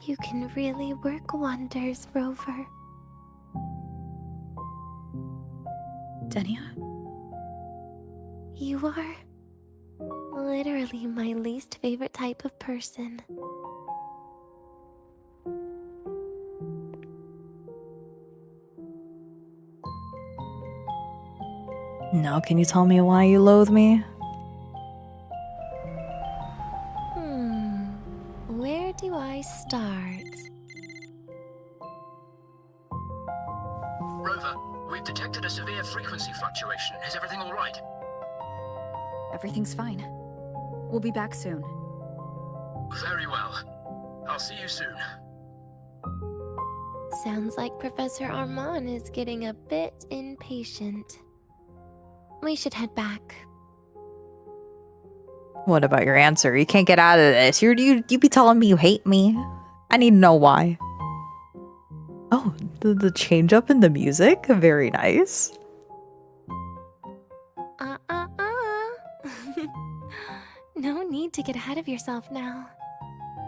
You can really work wonders, Rover. Denia? You are literally my least favorite type of person. Now, can you tell me why you loathe me? Where do I start? Rover, we've detected a severe frequency fluctuation. Is everything all right? Everything's fine. We'll be back soon. Very well. I'll see you soon. Sounds like Professor Armand is getting a bit impatient. We should head back. What about your answer? You can't get out of this. You be telling me you hate me. I need to know why. Oh, the change up in the music? Very nice. No need to get ahead of yourself now.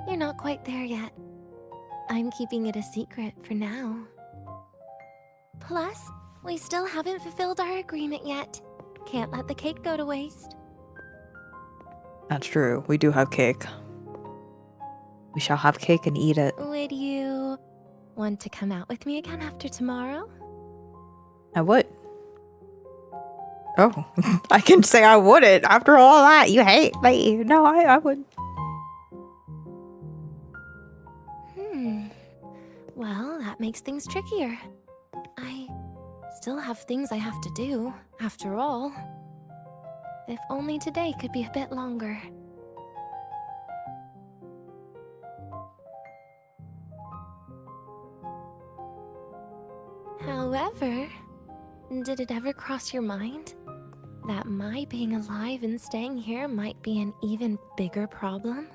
You're not quite there yet. I'm keeping it a secret for now. Plus, we still haven't fulfilled our agreement yet. Can't let the cake go to waste. That's true. We do have cake. We shall have cake and eat it. Would you want to come out with me again after tomorrow? I would. Oh, I can say I wouldn't. After all that, you hate me. No, I would. Well, that makes things trickier. I still have things I have to do, after all. If only today could be a bit longer. However, did it ever cross your mind that my being alive and staying here might be an even bigger problem?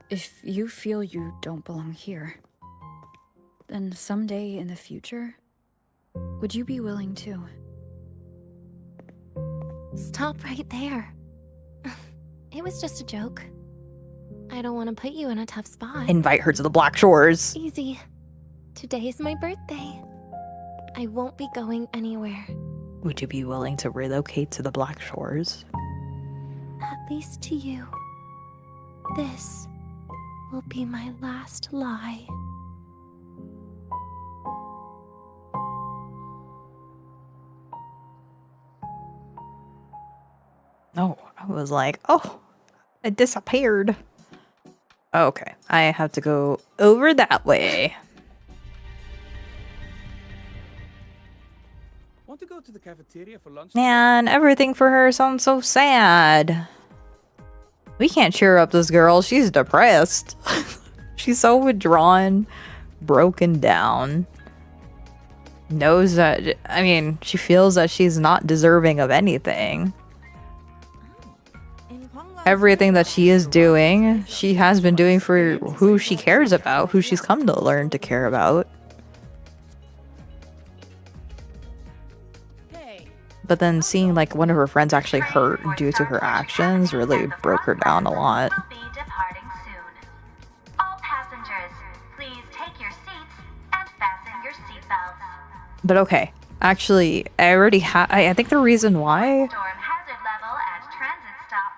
If you feel you don't belong here, then someday in the future, would you be willing to? Stop right there. It was just a joke. I don't want to put you in a tough spot. Invite her to the Black Shores. Easy. Today is my birthday. I won't be going anywhere. Would you be willing to relocate to the Black Shores? At least to you. This will be my last lie. No, I was like, oh, it disappeared. Okay, I have to go over that way. Want to go to the cafeteria for lunch? Man, everything for her sounds so sad. We can't cheer up this girl. She's depressed. She's so withdrawn, broken down. Knows that, I mean, she feels that she's not deserving of anything. Everything that she is doing, she has been doing for who she cares about, who she's come to learn to care about. But then seeing like one of her friends actually hurt due to her actions really broke her down a lot. Departing soon. All passengers, please take your seats and fasten your seatbelts. But okay, actually, I think the reason why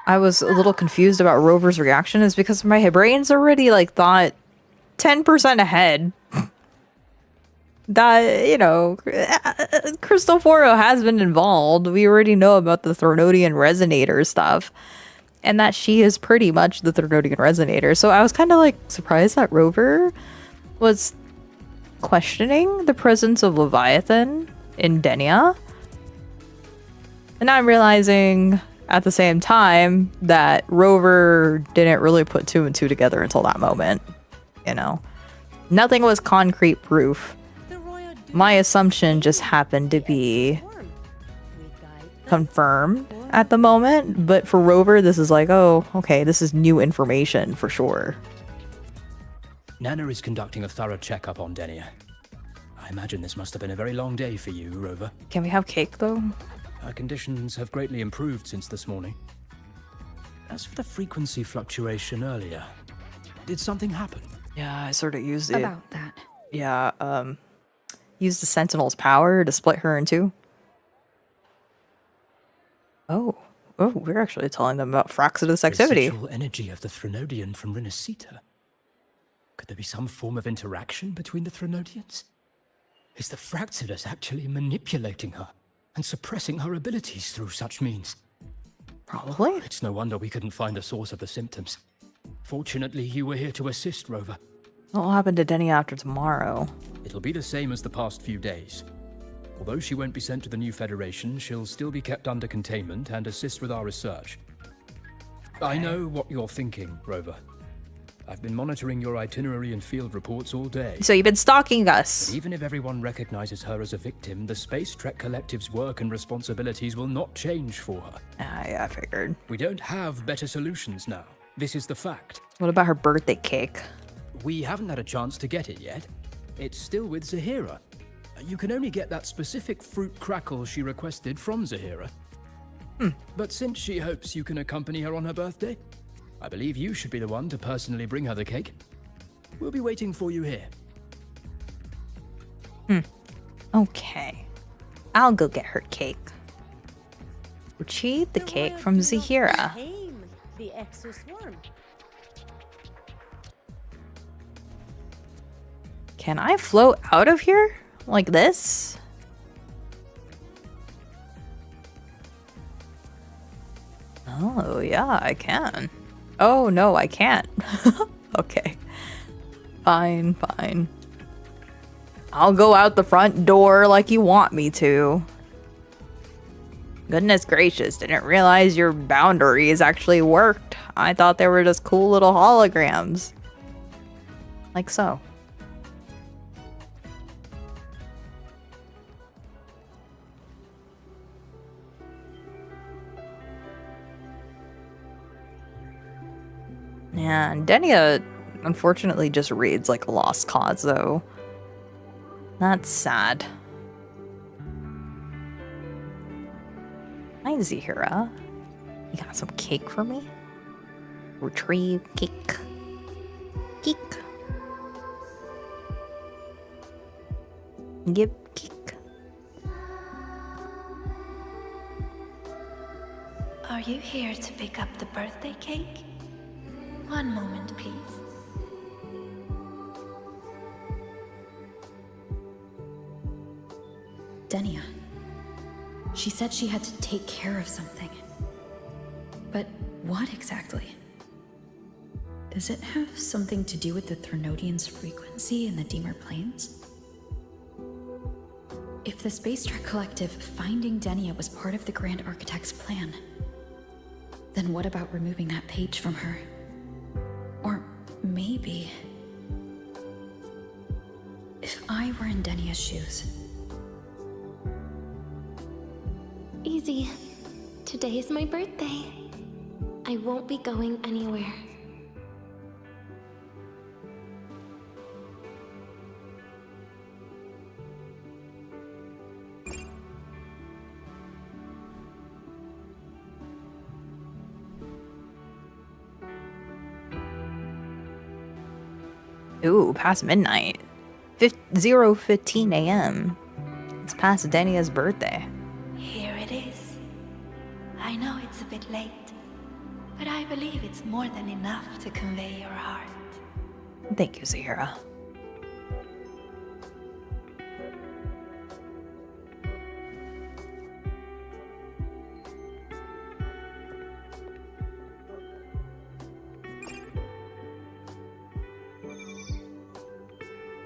I was a little confused about Rover's reaction is because my brain's already like thought 10% ahead. That, you know, Cristoforo has been involved. We already know about the Thronodian Resonator stuff. And that she is pretty much the Thronodian Resonator. So I was kind of like surprised that Rover was questioning the presence of Leviathan in Denia. And I'm realizing at the same time that Rover didn't really put two and two together until that moment. You know, nothing was concrete proof. My assumption just happened to be confirmed at the moment, but for Rover, this is like, oh, okay, this is new information for sure. Nana is conducting a thorough checkup on Denia. I imagine this must have been a very long day for you, Rover. Can we have cake, though? Her conditions have greatly improved since this morning. As for the frequency fluctuation earlier, Did something happen? Yeah, I sort of used it. About that. Yeah, used the Sentinel's power to split her in two. Oh, we're actually telling them about Fraxidus activity. Residual energy of the Threnodian from Renacita. Could there be some form of interaction between the Threnodians? Is the Fraxidus actually manipulating her and suppressing her abilities through such means? Probably. It's no wonder we couldn't find the source of the symptoms. Fortunately, you were here to assist, Rover. What'll happen to Denia after tomorrow? It'll be the same as the past few days. Although she won't be sent to the new Federation, she'll still be kept under containment and assist with our research. I know what you're thinking, Rover. I've been monitoring your itinerary and field reports all day. So you've been stalking us. But even if everyone recognizes her as a victim, the Space Trek Collective's work and responsibilities will not change for her. Yeah, I figured. We don't have better solutions now. This is the fact. What about her birthday cake? We haven't had a chance to get it yet. It's still with Zahira. You can only get that specific fruit crackle she requested from Zahira. But since she hopes you can accompany her on her birthday, I believe you should be the one to personally bring her the cake. We'll be waiting for you here. Okay. I'll go get her cake. Retrieve the cake from Zahira. The exoswarm. Can I float out of here? Like this? Oh, yeah, I can. Oh, no, I can't. Okay. Fine, fine. I'll go out the front door like you want me to. Goodness gracious, didn't realize your boundaries actually worked. I thought they were just cool little holograms. Like so. Yeah, and Denia unfortunately just reads like a lost cause, though. That's sad. Hi, Zahira. You got some cake for me? Retrieve cake. Cake. Give cake. Are you here to pick up the birthday cake? One moment, please. Denia. She said she had to take care of something. But what exactly? Does it have something to do with the Threnodian's frequency in the Deemer Plains? If the Space Trek Collective finding Denia was part of the Grand Architect's plan, then what about removing that page from her? Or maybe... if I were in Denia's shoes... Easy. Today is my birthday. I won't be going anywhere. Ooh, past midnight. 0:15 a.m. It's past Denia's birthday. Here it is. I know it's a bit late, but I believe it's more than enough to convey your heart. Thank you, Zahira.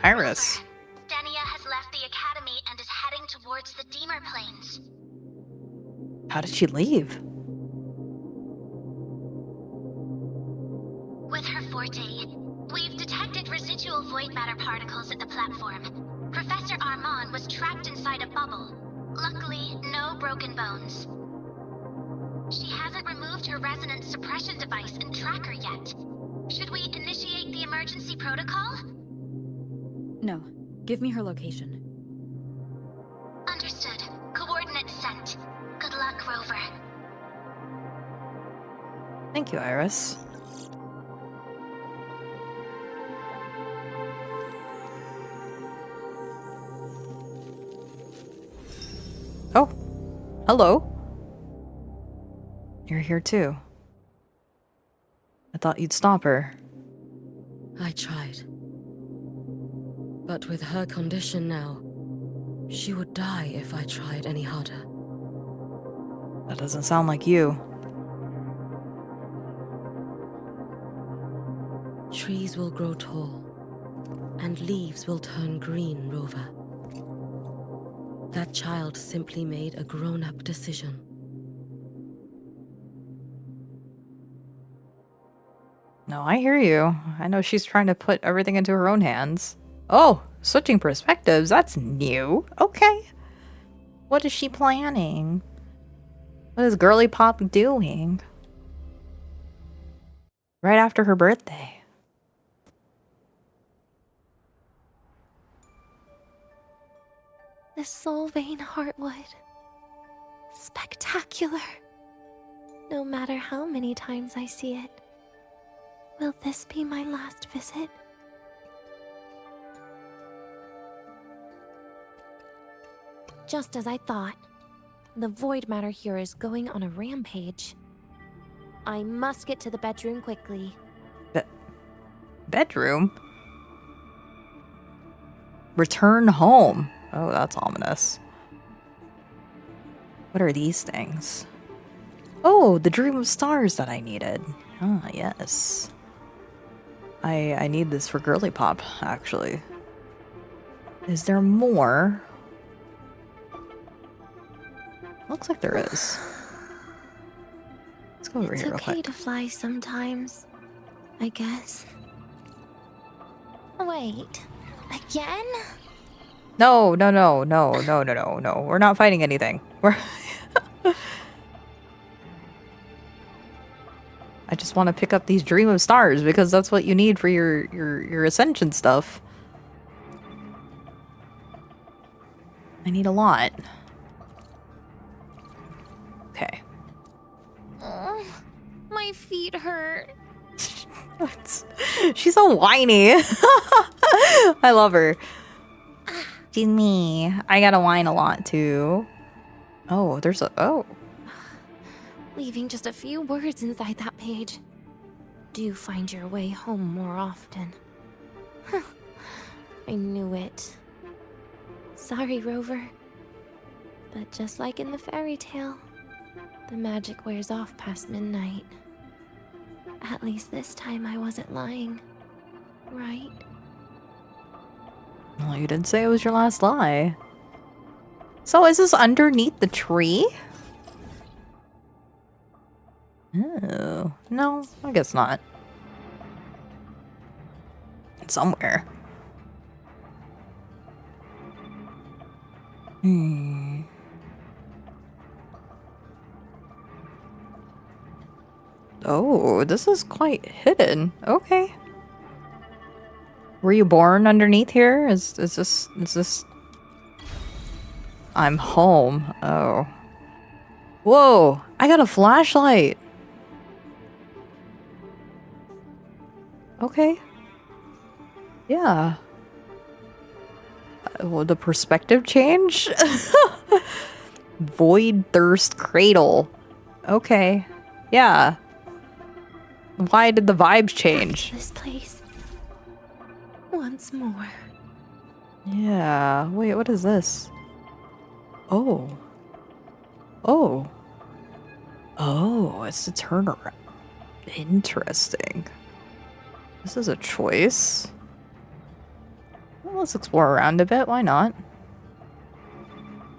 Iris. Denia has left the academy and is heading towards the Deemer Plains. How did she leave? With her forte, we've detected residual void matter particles at the platform. Professor Armand was trapped inside a bubble. Luckily, no broken bones. She hasn't removed her resonance suppression device and tracker yet. Should we initiate the emergency protocol? No. Give me her location. Understood. Coordinates sent. Good luck, Rover. Thank you, Iris. hello. You're here too. I thought you'd stop her. I tried. But with her condition now, she would die if I tried any harder. That doesn't sound like you. Trees will grow tall, and leaves will turn green, Rover. That child simply made a grown-up decision. No, I hear you. I know she's trying to put everything into her own hands. Oh, switching perspectives. That's new. Okay. What is she planning? What is Girly Pop doing? Right after her birthday. The Soul Vein Heartwood. Spectacular. No matter how many times I see it. Will this be my last visit? Just as I thought. The void matter here is going on a rampage. I must get to the bedroom quickly. Bedroom? Return home. Oh, that's ominous. What are these things? Oh, the Dream of Stars that I needed. Ah, yes. I need this for Girly Pop, actually. Is there more? Looks like there is. Let's go over here real quick. It's okay to fly sometimes, I guess. Wait, again? No. We're not fighting anything. We're I just want to pick up these Dream of Stars because that's what you need for your Ascension stuff. I need a lot. Okay. My feet hurt. She's so whiny. I love her. She's me. I gotta whine a lot too. Oh, there's a... Oh. Leaving just a few words inside that page. Do find your way home more often. I knew it. Sorry, Rover. But just like in the fairy tale, the magic wears off past midnight. At least this time I wasn't lying. Right? Well, you didn't say it was your last lie. So is this underneath the tree? Oh, no, I guess not. It's somewhere. Oh, this is quite hidden. Okay. Were you born underneath here? Is this... I'm home. Oh. Whoa, I got a flashlight. Okay. Yeah. Well, the perspective change? Void Thirst Cradle. Okay. Yeah. Why did the vibes change? This place. Once more. Yeah. Wait, what is this? Oh. Oh. Oh, it's the turnaround. Interesting. This is a choice. Well, let's explore around a bit. Why not?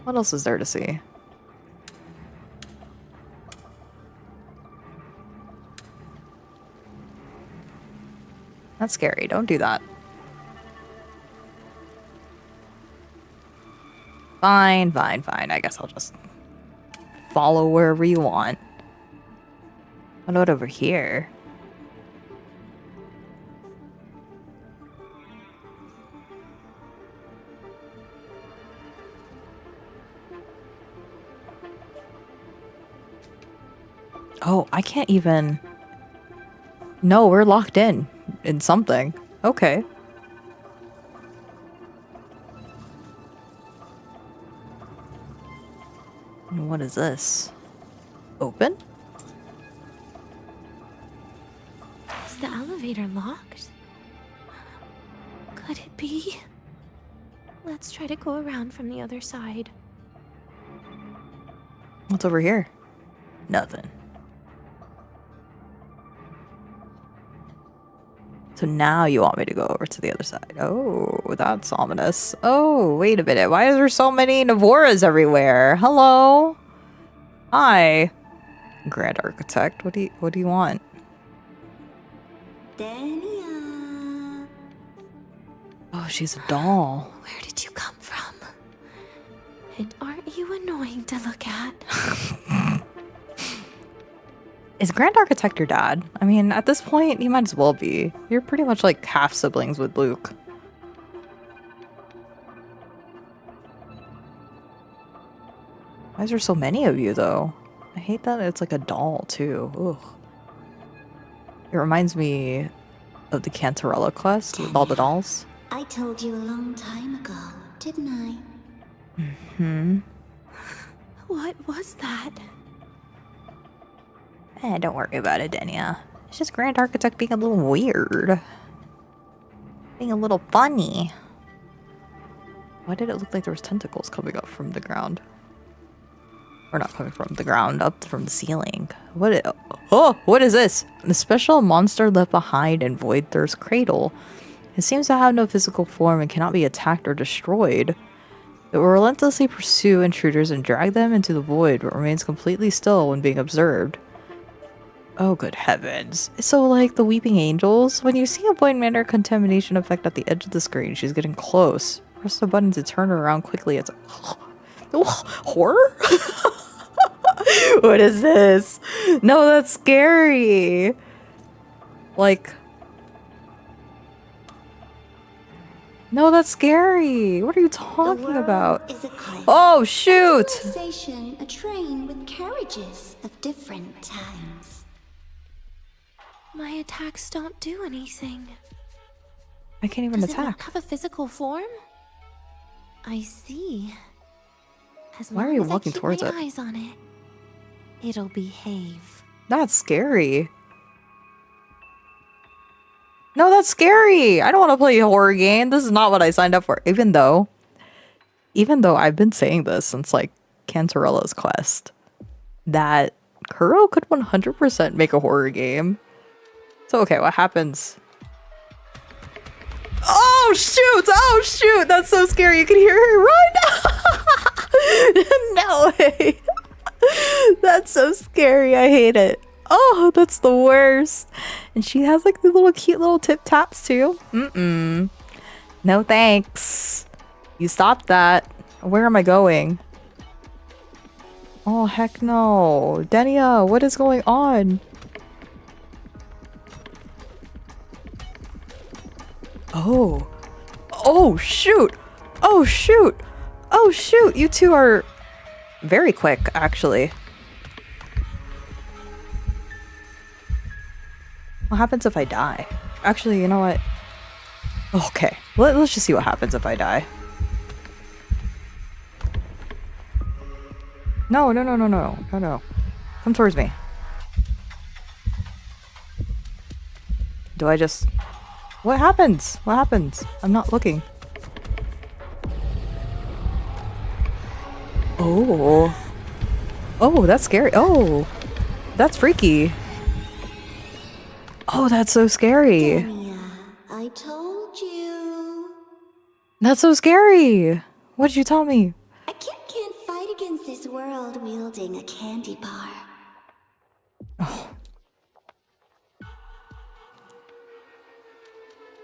What else is there to see? That's scary. Don't do that. Fine. I guess I'll just follow wherever you want. What about over here? Oh, I can't even... No, we're locked in something. Okay. What What is this? Open? Is the elevator locked? Could it be? Let's try to go around from the other side. What's over here? Nothing. So now you want me to go over to the other side. Oh, that's ominous. Oh, wait a minute. Why is there so many Navoras everywhere? Hello? Hi. Grand Architect. What do you want? Denia. Oh, she's a doll. Where did you come from? And aren't you annoying to look at? Is Grand Architect your dad? I mean, at this point, you might as well be. You're pretty much like half siblings with Luke. Why is there so many of you, though? I hate that it's like a doll, too. Ugh. It reminds me of the Cantarella quest with all the dolls. I told you a long time ago, didn't I? Mm-hmm. What was that? Don't worry about it, Denia. It's just Grand Architect being a little weird. Being a little funny. Why did it look like there was tentacles coming up from the ground? Or not coming from the ground, up from the ceiling. What is this? The special monster left behind in Voidthirst's cradle. It seems to have no physical form and cannot be attacked or destroyed. It will relentlessly pursue intruders and drag them into the void, but remains completely still when being observed. Oh, good heavens. So, like the Weeping Angels, when you see a Void Matter contamination effect at the edge of the screen, she's getting close. Press the button to turn her around quickly. It's like, horror? What is this? No, that's scary. Like, no, that's scary. What are you talking about? Oh, shoot! Civilization, a train with carriages of different times. My attacks don't do anything. I can't even Does attack. It not have a physical form? I see. As Why are long you as I walking keep towards my it? eyes on it, it'll behave. That's scary. No, that's scary. I don't want to play a horror game. This is not what I signed up for. Even though I've been saying this since like Cantarella's quest, that Kuro could 100% make a horror game. So okay, what happens? Oh shoot! Oh shoot! That's so scary. You can hear her run. No way. That's so scary. I hate it. Oh, that's the worst. And she has like the little cute little tip taps too. Mm-mm. No thanks. You stop that. Where am I going? Oh, heck no. Denia, what is going on? Oh. Oh, shoot. Oh, shoot. Oh, shoot. You two are very quick, actually. What happens if I die? Actually, you know what? Okay. Let's just see what happens if I die. No. Come towards me. Do I just... What happens? What happens? I'm not looking. Oh. Oh, that's scary. Oh. That's freaky. Oh, that's so scary. Denia, I told you. That's so scary. What did you tell me? A kid can't fight against this world wielding a candy bar. Oh.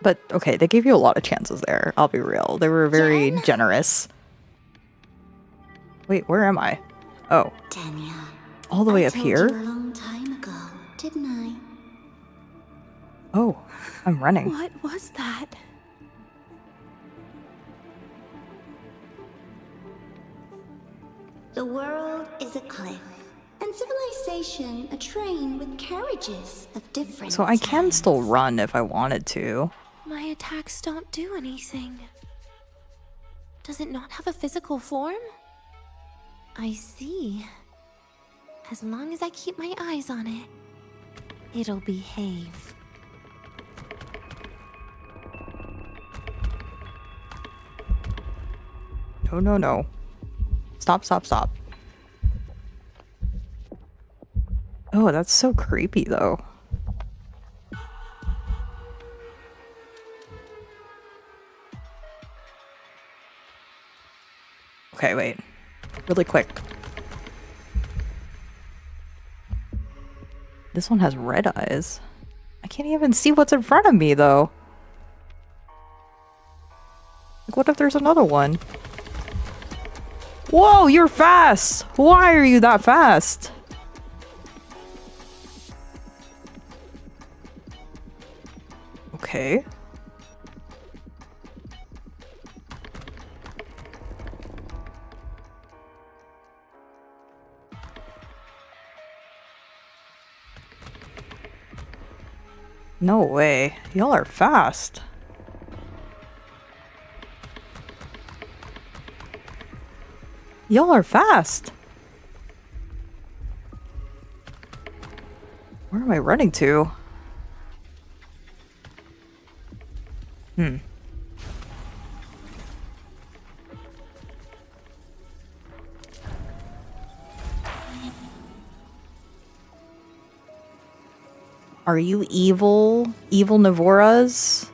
But, okay, they gave you a lot of chances there. I'll be real. They were very generous. Wait, where am I? Oh. Denia. All the way up I here? told you a long time ago, didn't I? Oh, I'm running. What was that? The world is a cliff, and civilization a train with carriages of different So I can still run if I wanted to. My attacks don't do anything. Does it not have a physical form? I see. As long as I keep my eyes on it, it'll behave. No, no, no. Stop, stop, stop. Oh, that's so creepy, though. Okay, wait. Really quick. This one has red eyes. I can't even see what's in front of me, though. Like, what if there's another one? Whoa, you're fast! Why are you that fast? Okay. No way. Y'all are fast. Y'all are fast. Where am I running to? Are you evil? Evil Navoras?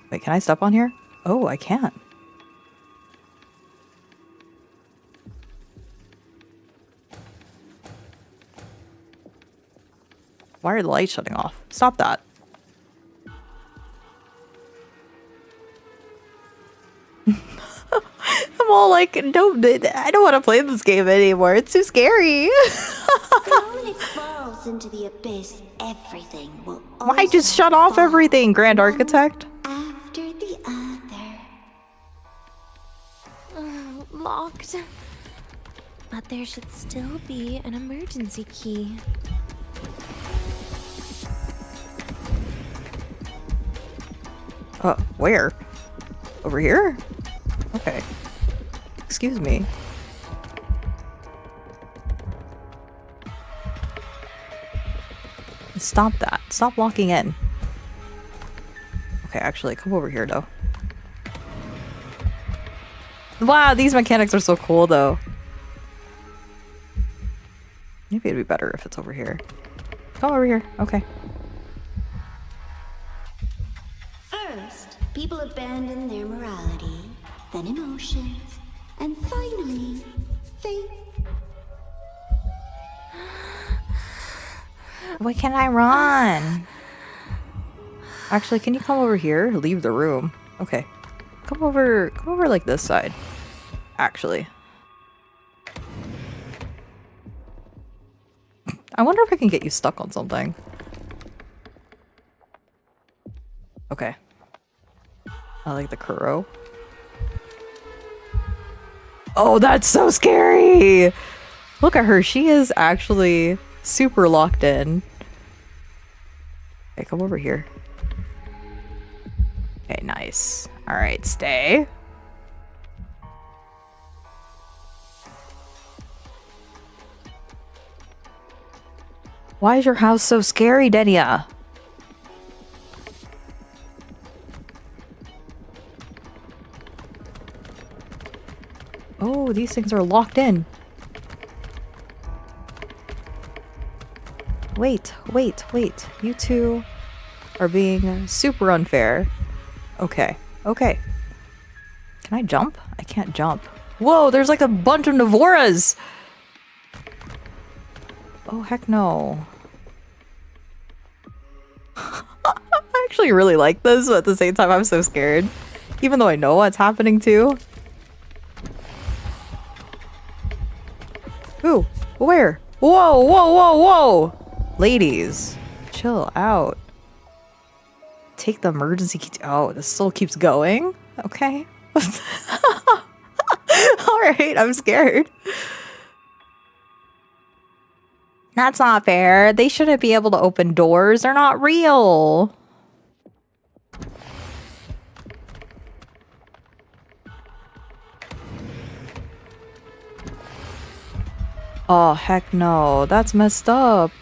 Wait, can I step on here? Oh, I can't. Why are the lights shutting off? Stop that. I'm all like, no, I don't want to play this game anymore. It's too scary. The moment it falls into the abyss, everything will Why just shut off everything, Grand Architect? after the other. Locked. But there should still be an emergency key. Where? Over here? Okay. Excuse me. Stop that. Stop walking in. Okay, actually, come over here, though. Wow, these mechanics are so cool, though. Maybe it'd be better if it's over here. Come over here. Okay. First, people abandon their morality, then emotions, and finally, faith. Why can't I run? Actually, can you come over here? Leave the room. Okay. Come over like this side. Actually. I wonder if I can get you stuck on something. Okay. I like the Kuro. Oh, that's so scary! Look at her. She is actually super locked in. Okay, come over here. Okay, nice. Alright, stay. Why is your house so scary, Denia? Oh, these things are locked in. Wait, wait, wait. You two are being super unfair. Okay, okay. Can I jump? I can't jump. Whoa, there's like a bunch of Navoras! Oh, heck no. I actually really like this, but at the same time I'm so scared. Even though I know what's happening too. Ooh, where? Whoa, whoa, whoa, whoa! Ladies, chill out. Take the emergency key. Oh, this still keeps going? Okay. Alright, I'm scared. That's not fair. They shouldn't be able to open doors. They're not real. Oh, heck no. That's messed up.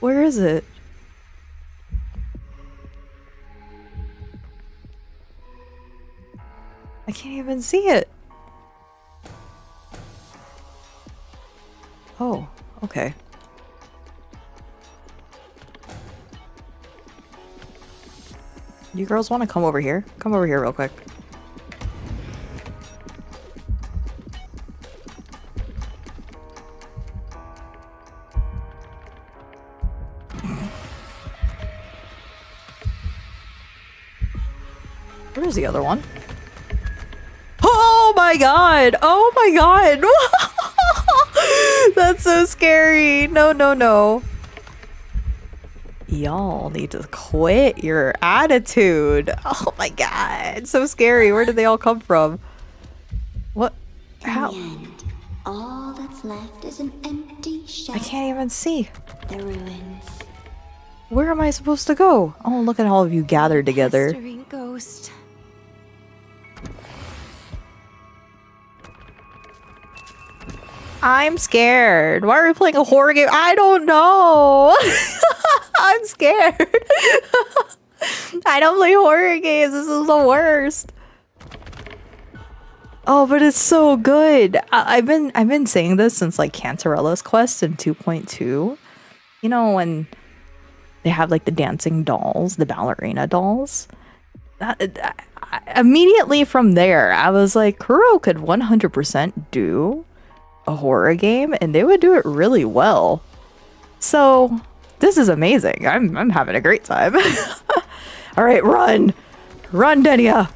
Where is it? I can't even see it. Oh, okay. You girls want to come over here? Come over here real quick. Where's the other one? Oh my god! Oh my god! That's so scary! No, no, no. Y'all need to quit your attitude. Oh my god, so scary. Where did they all come from? What? How? All that's left is an empty shell. I can't even see. The ruins. Where am I supposed to go? Oh, look at all of you gathered together. Pestering ghost. I'm scared. Why are we playing a horror game? I don't know. I'm scared. I don't play horror games. This is the worst. Oh, but it's so good. I've been saying this since like Cantarella's Quest in 2.2. You know when they have like the dancing dolls, the ballerina dolls. Immediately from there, I was like, Kuro could 100% do a horror game, and they would do it really well. So this is amazing. I'm having a great time. All right, run, Denia.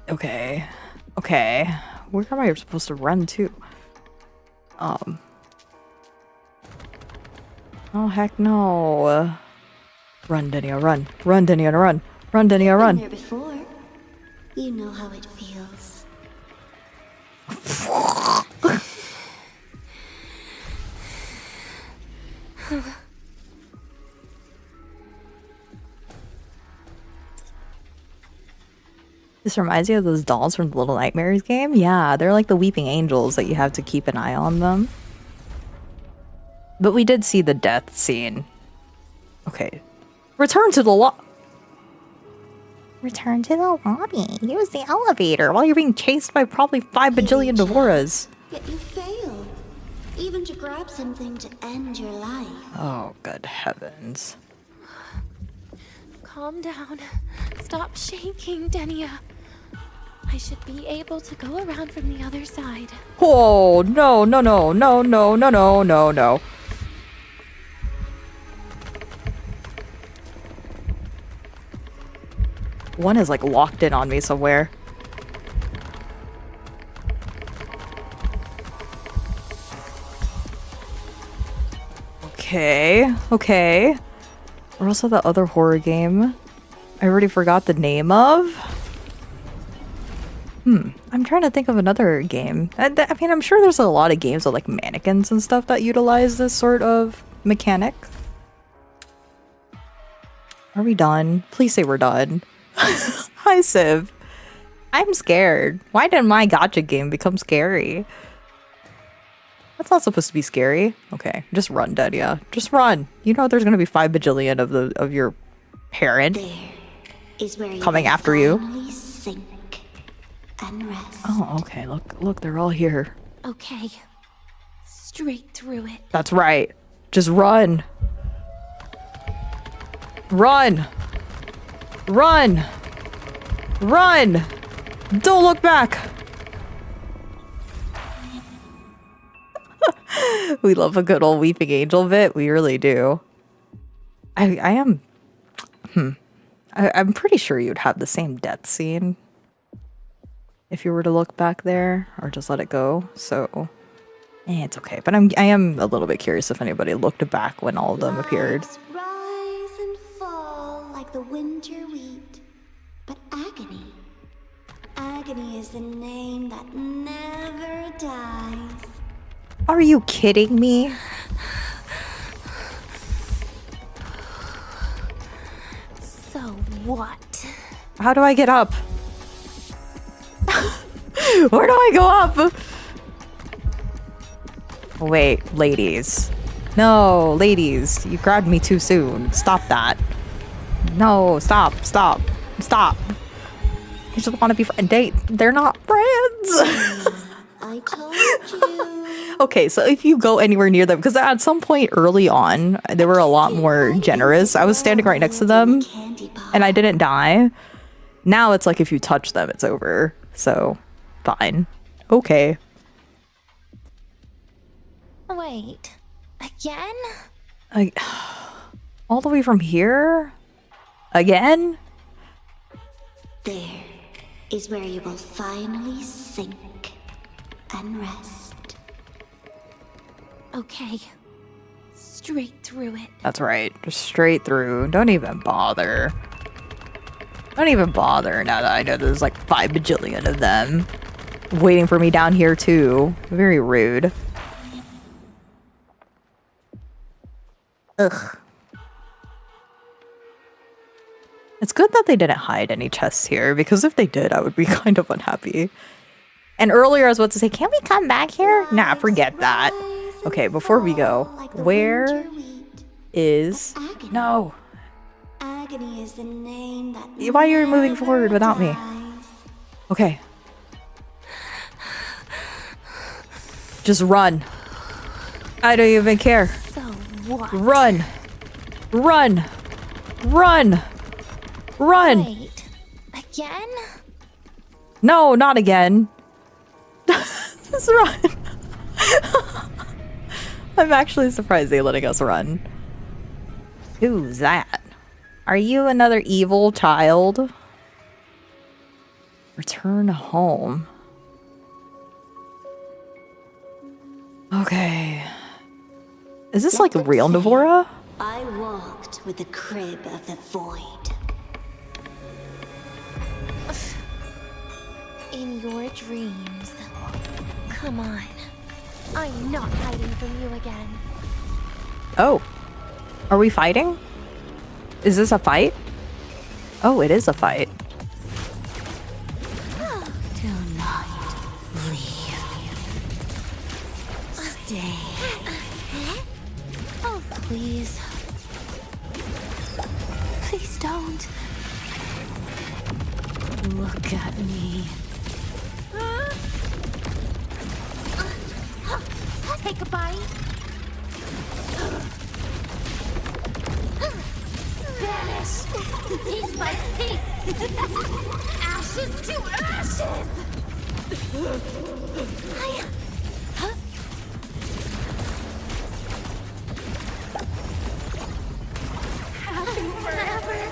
Okay. Where am I supposed to run to? Oh heck no. Run, Denia, run. Run, Denia, run. Run, Denia, run. Been there before. You know how it feels. This reminds you of those dolls from the Little Nightmares game? Yeah, they're like the weeping angels that you have to keep an eye on them. But we did see the death scene. Okay. Return to the Return to the lobby. Use the elevator while you're being chased by probably 5 bajillion Devoras. Yet you failed. Even to grab something to end your life. Oh, good heavens. Calm down. Stop shaking, Denia. I should be able to go around from the other side. Oh, no. One is like locked in on me somewhere. Okay. Or also the other horror game I already forgot the name of. I'm trying to think of another game. I mean, I'm sure there's a lot of games with like mannequins and stuff that utilize this sort of mechanic. Are we done? Please say we're done. Hi, Civ. I'm scared. Why did my gacha game become scary? That's not supposed to be scary. Okay, just run, Denia. Just run. You know there's gonna be 5 bajillion of your parent coming after you. Sink and rest. Oh, okay. Look, they're all here. Okay. Straight through it. That's right. Just run. Run. Run. Run. Don't look back. We love a good old weeping angel bit. We really do. I'm pretty sure you'd have the same death scene if you were to look back there or just let it go. So it's okay. But I am a little bit curious if anybody looked back when all of them appeared. Rise and fall like the winter wheat. But agony. Agony is the name that never dies. Are you kidding me? So what? How do I get up? Where do I go up? Wait, ladies. No, ladies. You grabbed me too soon. Stop that. No, stop. I just want to be friends. They're not friends. I told you. Okay, so if you go anywhere near them, because at some point early on, they were a lot more generous. I was standing right next to them, and I didn't die. Now it's like if you touch them, it's over. So, fine. Okay. Wait. Again? All the way from here? Again? There is where you will finally sink and rest. Okay. Straight through it. That's right. Just straight through. Don't even bother. Don't even bother now that I know there's like 5 bajillion of them waiting for me down here too. Very rude. Ugh. It's good that they didn't hide any chests here, because if they did, I would be kind of unhappy. And earlier I was about to say, can we come back here? Nah, forget that. Okay, before we go, where is... No. Agony is the name that Why are you moving forward without me? Okay. Just run. I don't even care. So what? Run. Run. Run. Run. Wait. Again? No, not again. Just run. I'm actually surprised they're letting us run. Who's that? Are you another evil child? Return home. Okay. Is this like real Navora? I walked with the crib of the void. In your dreams. Come on. I'm not hiding from you again. Oh. Are we fighting? Is this a fight? Oh, it is a fight. Do not leave. Stay. Oh, please. Please don't. Look at me. Take a bite. Vanish! Piece by piece! Ashes to ashes!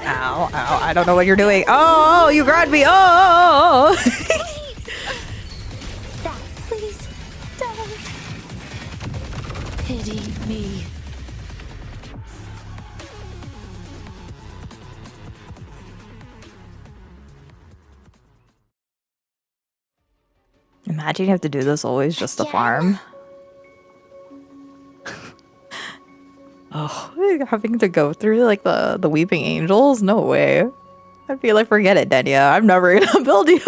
Ow, ow, I don't know what you're doing. Oh, you grabbed me. Oh. Please don't. Pity me. Imagine you have to do this always just to farm. Oh, having to go through like the Weeping Angels? No way. I'd be like, forget it, Denia. I'm never gonna build you.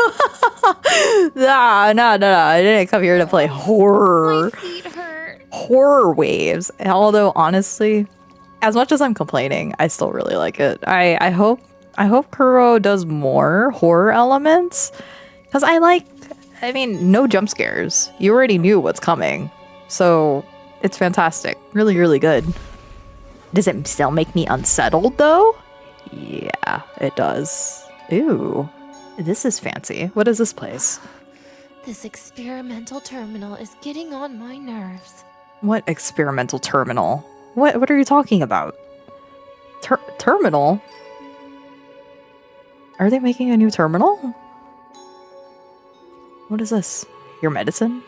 No. I didn't come here to play horror. My feet hurt. Horror waves. Although honestly, as much as I'm complaining, I still really like it. I hope Kuro does more horror elements. Because I mean, no jump scares. You already knew what's coming. So it's fantastic. Really, really good. Does it still make me unsettled though? Yeah, it does. Ooh, this is fancy. What is this place? This experimental terminal is getting on my nerves. What experimental terminal? What are you talking about? Terminal? Are they making a new terminal? What is this? Your medicine?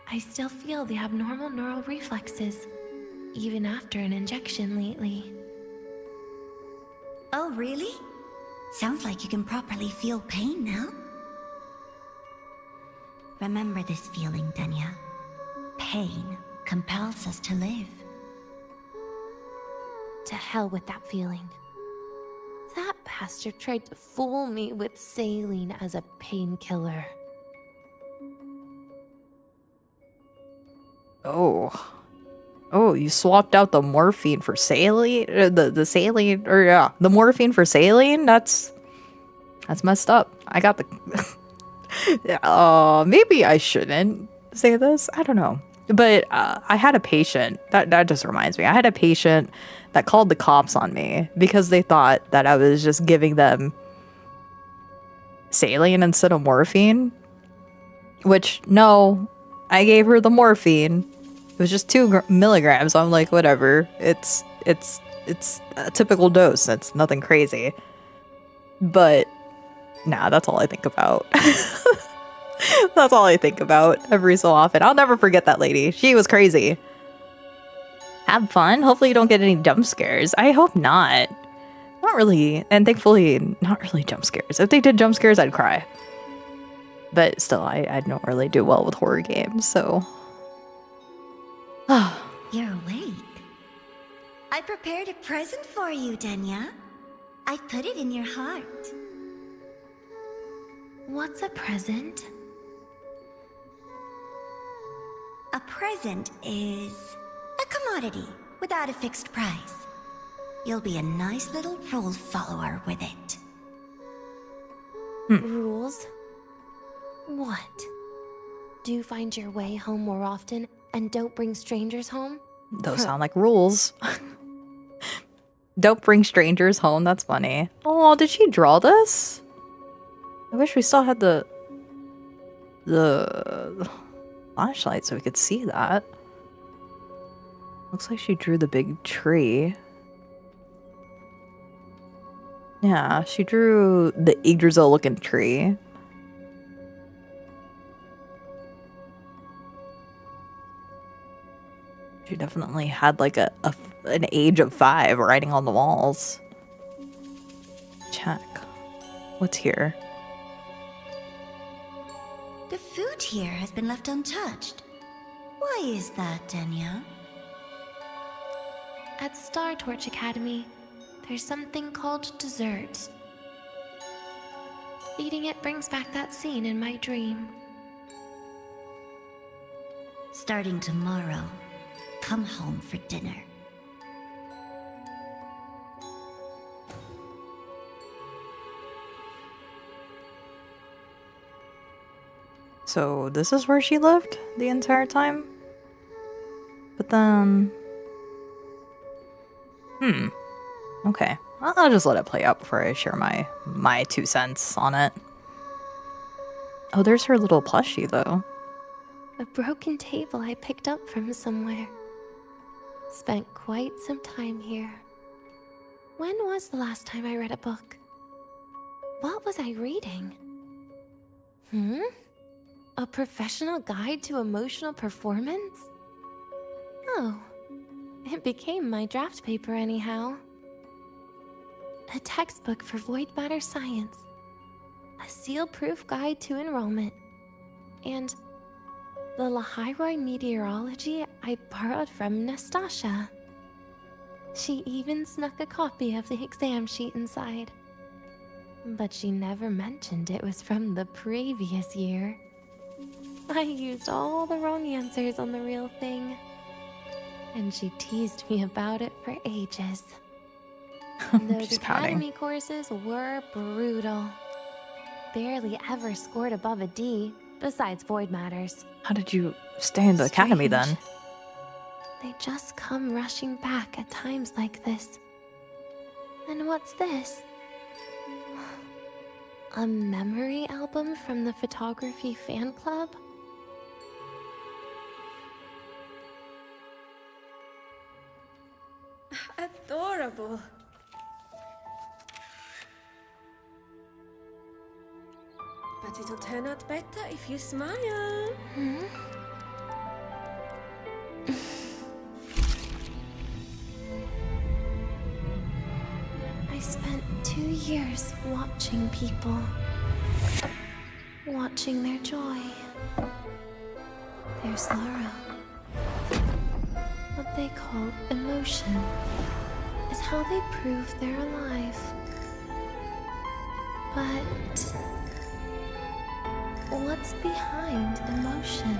I still feel the abnormal neural reflexes, even after an injection lately. Oh, really? Sounds like you can properly feel pain now. Remember this feeling, Denia. Pain compels us to live. To hell with that feeling. That caster tried to fool me with saline as a painkiller. Oh. Oh, you swapped out the morphine for saline? The saline, or yeah, the morphine for saline? That's messed up. I got the... maybe I shouldn't say this. I don't know. But I had a patient, that just reminds me, I had a patient that called the cops on me because they thought that I was just giving them saline instead of morphine. Which, no, I gave her the morphine. It was just 2 milligrams. I'm like, whatever. It's a typical dose. That's nothing crazy. But, nah, that's all I think about. That's all I think about every so often. I'll never forget that lady. She was crazy. Have fun. Hopefully you don't get any jump scares. I hope not. Not really. And thankfully, not really jump scares. If they did jump scares, I'd cry. But still, I don't really do well with horror games, so... You're awake. I prepared a present for you, Denia. I put it in your heart. What's a present? A present is a commodity without a fixed price. You'll be a nice little rule follower with it. Rules? What? Do you find your way home more often and don't bring strangers home? Those sound like rules. Don't bring strangers home. That's funny. Oh, did she draw this? I wish we still had the flashlight so we could see that. Looks like she drew the big tree. Yeah, she drew the Yggdrasil looking tree. She definitely had like an age of 5 writing on the walls. Check. What's here? The food here has been left untouched. Why is that, Denia? At Star Torch Academy, there's something called dessert. Eating it brings back that scene in my dream. Starting tomorrow, come home for dinner. So this is where she lived the entire time? But then... Okay. I'll just let it play out before I share my 2 cents on it. Oh, there's her little plushie, though. A broken table I picked up from somewhere. Spent quite some time here. When was the last time I read a book? What was I reading? A professional guide to emotional performance? Oh, it became my draft paper anyhow. A textbook for void matter science. A seal-proof guide to enrollment. And the Lahiroi meteorology I borrowed from Nastasha. She even snuck a copy of the exam sheet inside. But she never mentioned it was from the previous year. I used all the wrong answers on the real thing. And she teased me about it for ages. Those academy courses were brutal. Barely ever scored above a D, besides void matters. How did you stay in the academy then? They just come rushing back at times like this. And what's this? A memory album from the photography fan club? Adorable. But it'll turn out better if you smile. I spent 2 years watching people. Watching their joy. Their sorrow. What they call emotion is how they prove they're alive. But what's behind emotion?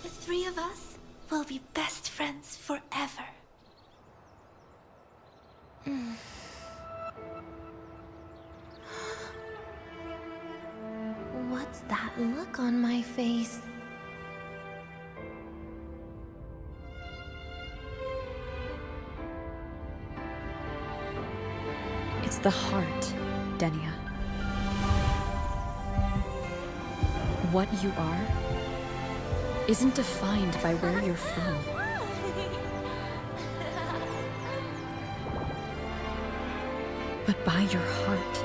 The three of us will be best friends forever. What's that look on my face? It's the heart, Denia. What you are isn't defined by where you're from. But by your heart.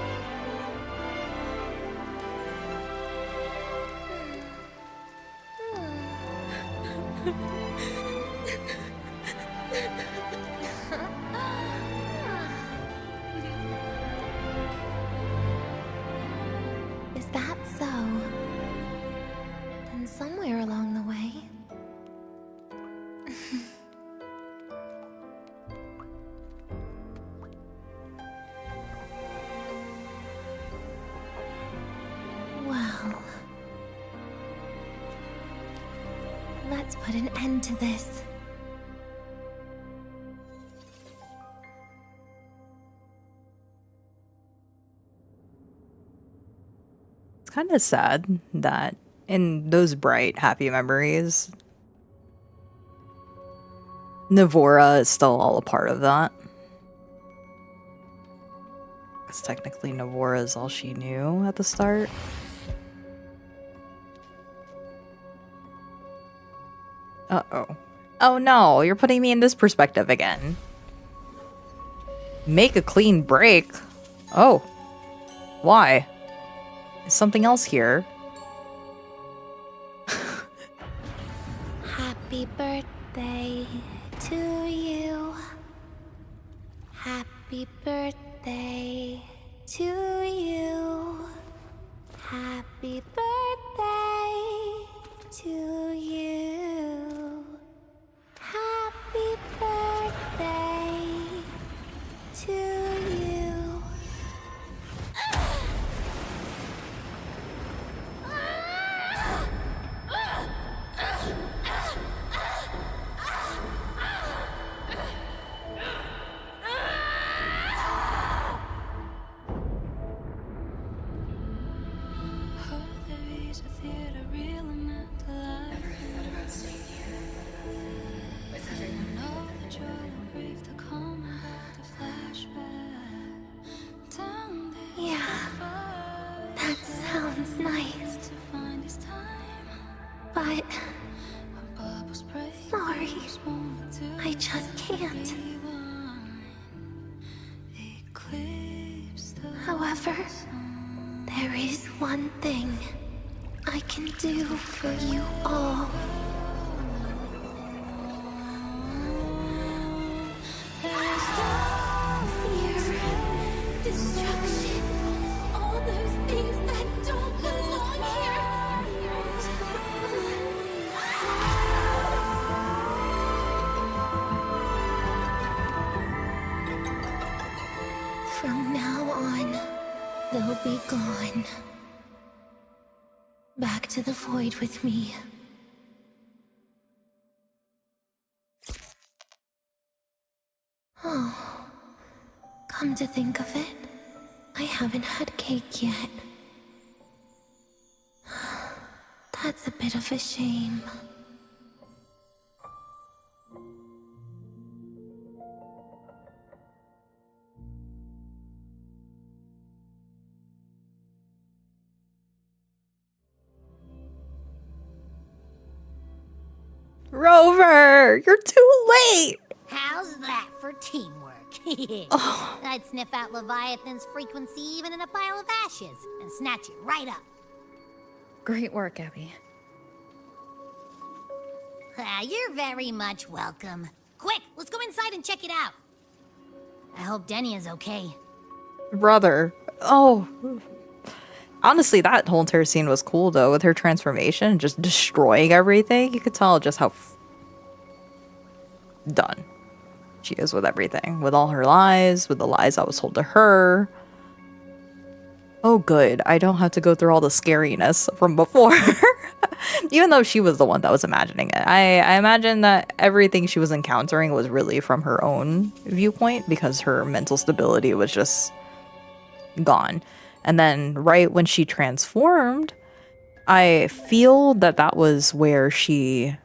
Is that so? Then somewhere along the way... Well... Let's put an end to this. It's kind of sad that in those bright, happy memories, Navora is still all a part of that. Because technically Navora is all she knew at the start. Uh-oh. Oh no, you're putting me in this perspective again. Make a clean break? Oh. Why? Is something else here? Happy birthday to you. Happy birthday to you. Happy birthday to you. Happy birthday to you. Yeah, that sounds nice. But sorry, I just can't. However, there is one thing I can do for you all. Destruction, all those things that don't belong here. From now on, they'll be gone. Back to the void with me. Oh, come to think of it, I haven't had cake yet. That's a bit of a shame. Rover, you're too late. How's that for teamwork? I'd sniff out Leviathan's frequency even in a pile of ashes and snatch it right up. Great work, Abby. You're very much welcome. Quick, let's go inside and check it out. I hope Denia's okay. Brother. Oh. Honestly, that whole entire scene was cool, though, with her transformation, just destroying everything. You could tell just how done. she is with everything. With all her lies, with the lies that was told to her. Oh good, I don't have to go through all the scariness from before. Even though she was the one that was imagining it. I imagine that everything she was encountering was really from her own viewpoint because her mental stability was just gone. And then right when she transformed, I feel that that was where she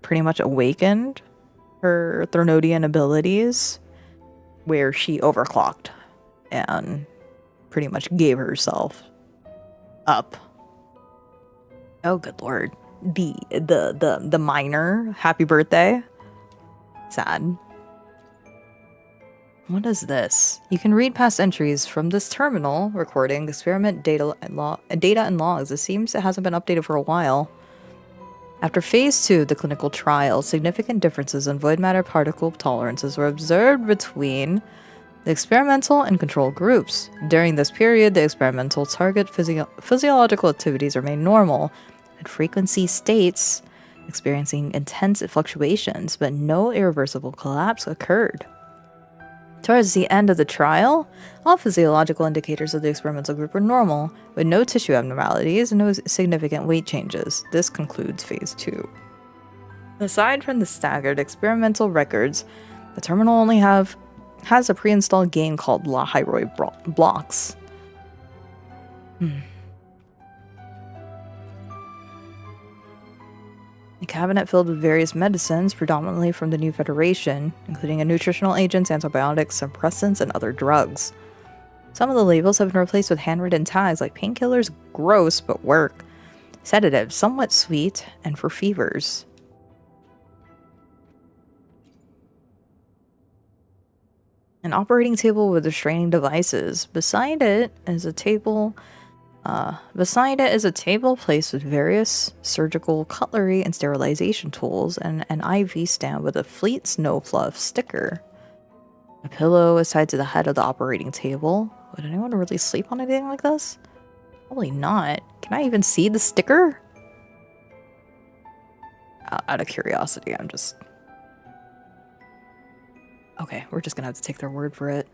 pretty much awakened her Threnodian abilities, where she overclocked and pretty much gave herself up. Oh good lord. The minor, happy birthday. Sad. What is this? You can read past entries from this terminal recording experiment data and logs. It seems it hasn't been updated for a while. After phase 2 of the clinical trial, significant differences in void matter particle tolerances were observed between the experimental and control groups. During this period, the experimental target physiological activities remained normal, at frequency states experiencing intense fluctuations, but no irreversible collapse occurred. Towards the end of the trial, all physiological indicators of the experimental group were normal, with no tissue abnormalities and no significant weight changes. This concludes phase 2. Aside from the staggered experimental records, the terminal only has a pre-installed game called La Hyroi Blocks. A cabinet filled with various medicines, predominantly from the New Federation, including nutritional agents, antibiotics, suppressants, and other drugs. Some of the labels have been replaced with handwritten tags like painkillers, gross but work, sedatives, somewhat sweet, and for fevers. An operating table with restraining devices. Beside it is a table placed with various surgical cutlery and sterilization tools, and an IV stand with a Fleet Snow Fluff sticker. A pillow is tied to the head of the operating table. Would anyone really sleep on anything like this? Probably not. Can I even see the sticker? Out of curiosity, I'm just... Okay, we're just gonna have to take their word for it.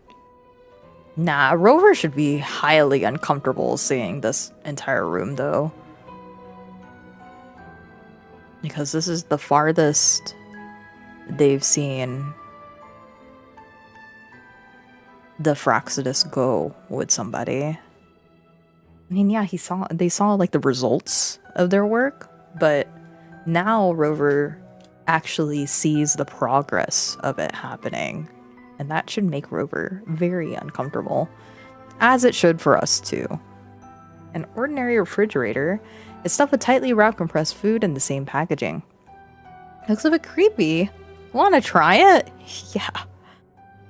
Nah, Rover should be highly uncomfortable seeing this entire room, though. Because this is the farthest they've seen the Fractsidus go with somebody. I mean, yeah, they saw like the results of their work, but now Rover actually sees the progress of it happening. And that should make Rover very uncomfortable. As it should for us, too. An ordinary refrigerator is stuffed with tightly wrapped compressed food in the same packaging. Looks a bit creepy. Want to try it? Yeah.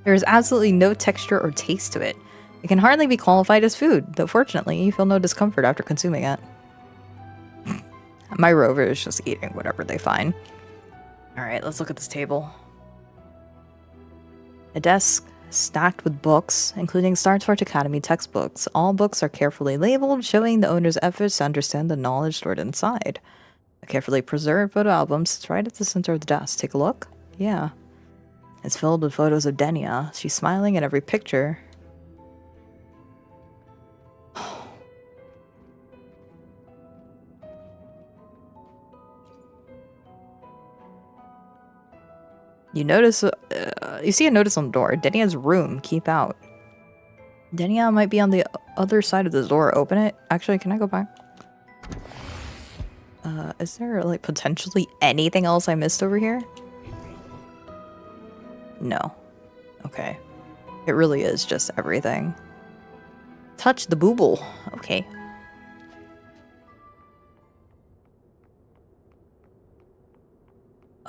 There is absolutely no texture or taste to it. It can hardly be qualified as food, though fortunately you feel no discomfort after consuming it. My Rover is just eating whatever they find. Alright, let's look at this table. A desk stacked with books, including Star Torch Academy textbooks. All books are carefully labeled, showing the owner's efforts to understand the knowledge stored inside. A carefully preserved photo album sits right at the center of the desk. Take a look? Yeah. It's filled with photos of Denia. She's smiling at every picture. You see a notice on the door. Denia's room. Keep out. Denia might be on the other side of the door. Open it. Actually, can I go back? Is there, like, potentially anything else I missed over here? No. Okay. It really is just everything. Touch the booble. Okay.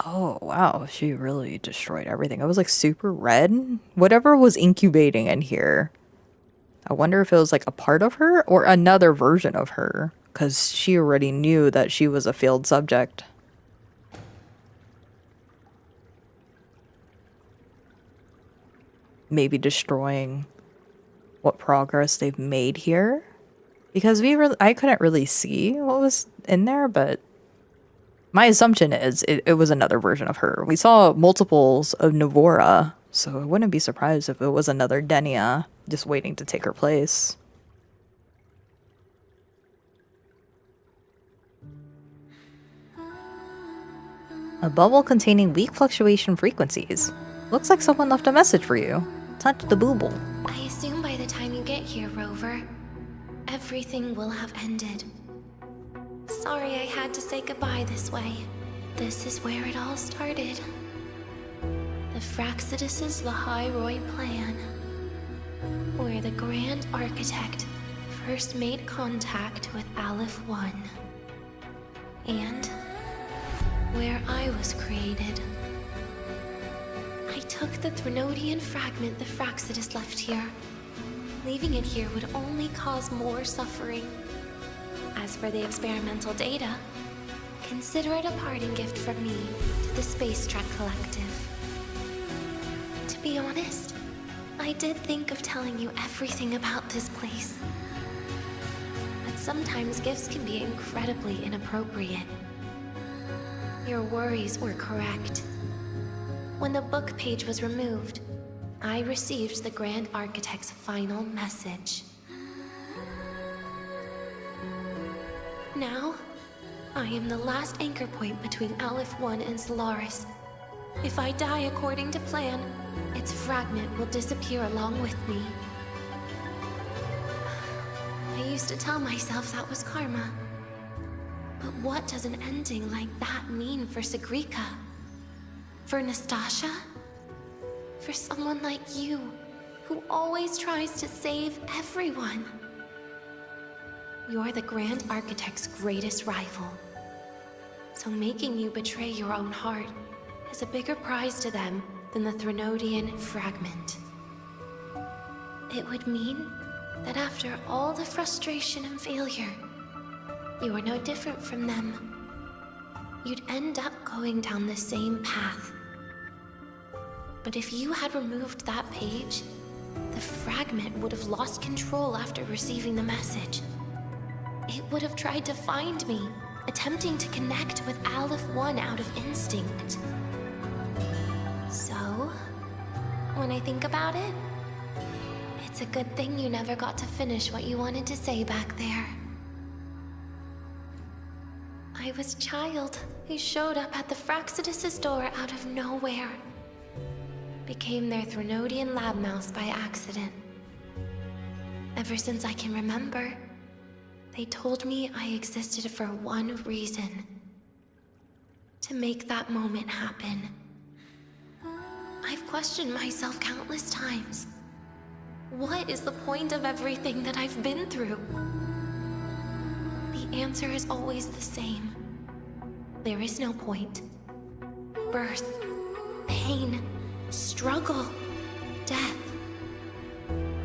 Oh, wow. She really destroyed everything. It was like super red. Whatever was incubating in here. I wonder if it was like a part of her or another version of her. Because she already knew that she was a failed subject. Maybe destroying what progress they've made here. Because I couldn't really see what was in there, but My assumption is it was another version of her. We saw multiples of Navora, so I wouldn't be surprised if it was another Denia just waiting to take her place. A bubble containing weak fluctuation frequencies. Looks like someone left a message for you. Touch the booble. I assume by the time you get here, Rover, everything will have ended. Sorry I had to say goodbye this way. This is where it all started. The Fraxidus' Lahairoi plan, where the Grand Architect first made contact with Aleph 1. And where I was created. I took the Threnodian fragment the Fraxidus left here. Leaving it here would only cause more suffering. As for the experimental data, consider it a parting gift from me to the Space Trek Collective. To be honest, I did think of telling you everything about this place. But sometimes gifts can be incredibly inappropriate. Your worries were correct. When the book page was removed, I received the Grand Architect's final message. Now, I am the last anchor point between Aleph 1 and Solaris. If I die according to plan, its fragment will disappear along with me. I used to tell myself that was karma. But what does an ending like that mean for Sigrika? For Nastasha? For someone like you, who always tries to save everyone? You're the Grand Architect's greatest rival. So making you betray your own heart is a bigger prize to them than the Threnodian fragment. It would mean that after all the frustration and failure, you are no different from them. You'd end up going down the same path. But if you had removed that page, the fragment would have lost control after receiving the message. It would have tried to find me, attempting to connect with Aleph 1 out of instinct. So, when I think about it, it's a good thing you never got to finish what you wanted to say back there. I was a child who showed up at the Fraxidus' door out of nowhere. Became their Threnodian lab mouse by accident. Ever since I can remember, they told me I existed for one reason. To make that moment happen. I've questioned myself countless times. What is the point of everything that I've been through? The answer is always the same. There is no point. Birth, pain, struggle, death.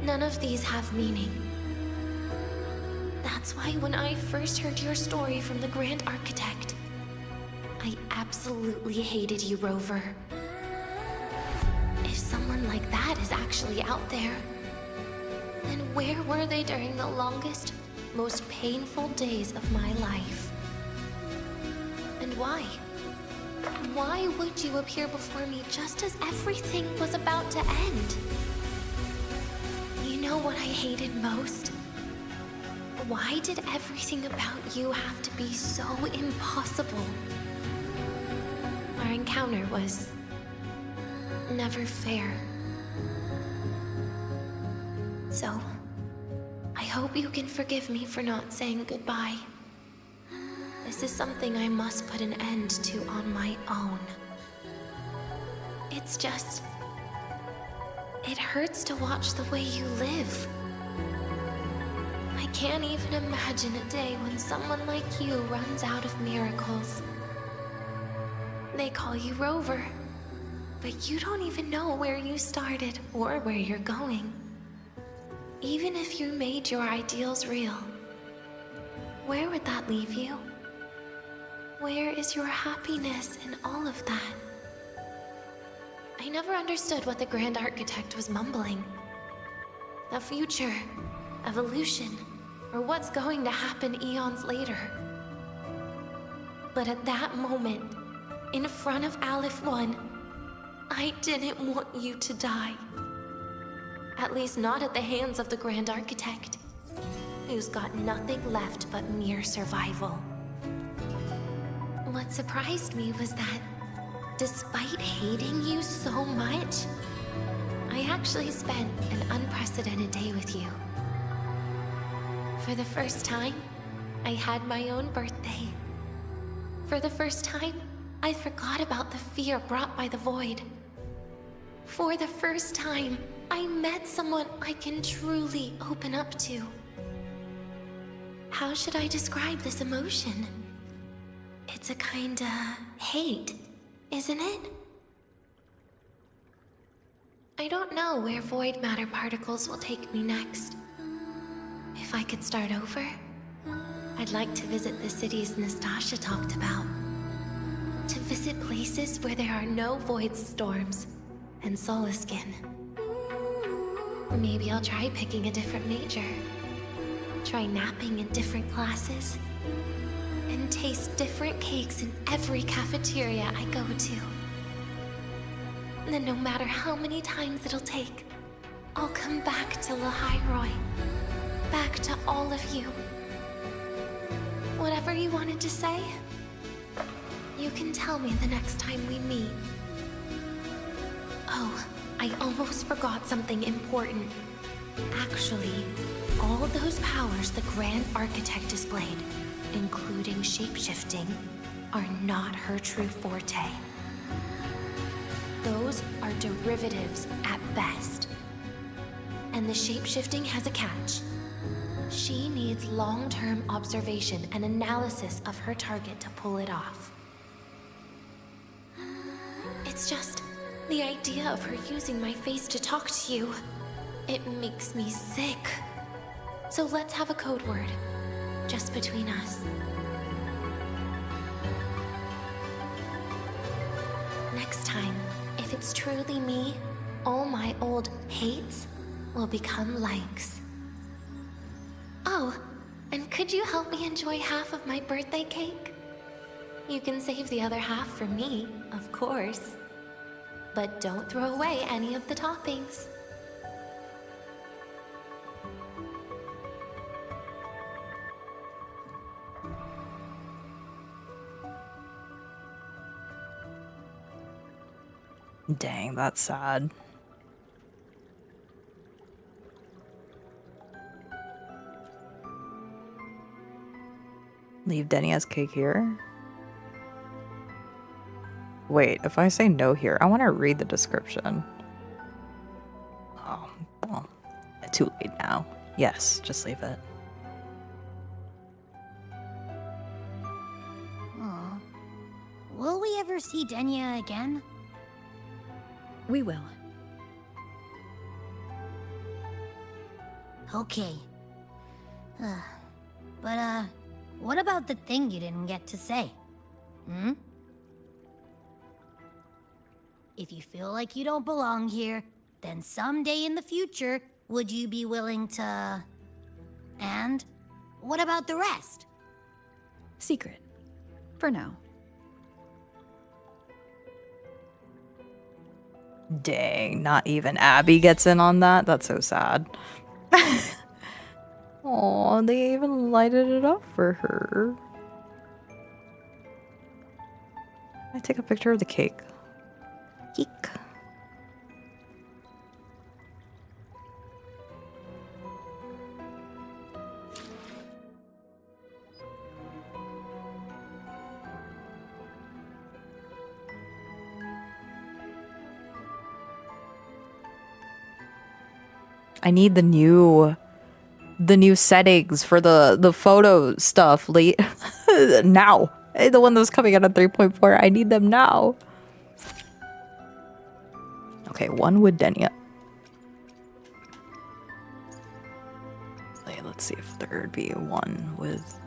None of these have meaning. That's why when I first heard your story from the Grand Architect, I absolutely hated you, Rover. If someone like that is actually out there, then where were they during the longest, most painful days of my life? And why? Why would you appear before me just as everything was about to end? You know what I hated most? Why did everything about you have to be so impossible? Our encounter was never fair. So, I hope you can forgive me for not saying goodbye. This is something I must put an end to on my own. It's just... it hurts to watch the way you live. I can't even imagine a day when someone like you runs out of miracles. They call you Rover, but you don't even know where you started or where you're going. Even if you made your ideals real, where would that leave you? Where is your happiness in all of that? I never understood what the Grand Architect was mumbling. The future, evolution, or what's going to happen eons later. But at that moment, in front of Aleph 1, I didn't want you to die. At least not at the hands of the Grand Architect, who's got nothing left but mere survival. What surprised me was that, despite hating you so much, I actually spent an unprecedented day with you. For the first time, I had my own birthday. For the first time, I forgot about the fear brought by the void. For the first time, I met someone I can truly open up to. How should I describe this emotion? It's a kinda hate, isn't it? I don't know where void matter particles will take me next. If I could start over, I'd like to visit the cities Nastasha talked about. To visit places where there are no void storms and Solaskin. Maybe I'll try picking a different major. Try napping in different classes. And taste different cakes in every cafeteria I go to. Then no matter how many times it'll take, I'll come back to Lahairoi. Back to all of you. Whatever you wanted to say, you can tell me the next time we meet. Oh, I almost forgot something important. Actually, all those powers the Grand Architect displayed, including shapeshifting, are not her true forte. Those are derivatives at best. And the shapeshifting has a catch. She needs long-term observation and analysis of her target to pull it off. It's just the idea of her using my face to talk to you. It makes me sick. So let's have a code word, just between us. Next time, if it's truly me, all my old hates will become likes. Oh, and could you help me enjoy half of my birthday cake? You can save the other half for me, of course. But don't throw away any of the toppings. Dang, that's sad. Leave Denia's cake here. Wait, if I say no here, I want to read the description. Oh, well, too late now. Yes, just leave it. Aw. Will we ever see Denia again? We will. Okay. But, what about the thing you didn't get to say? Hmm? If you feel like you don't belong here, then someday in the future, would you be willing to... And what about the rest? Secret. For now. Dang, not even Abby gets in on that? That's so sad. Aw, they even lighted it up for her. I take a picture of the cake. Eek. I need the new settings for the photo stuff late now. The one that's coming out at 3.4. I need them now. Okay, one with Denia. Wait, let's see if there would be one with...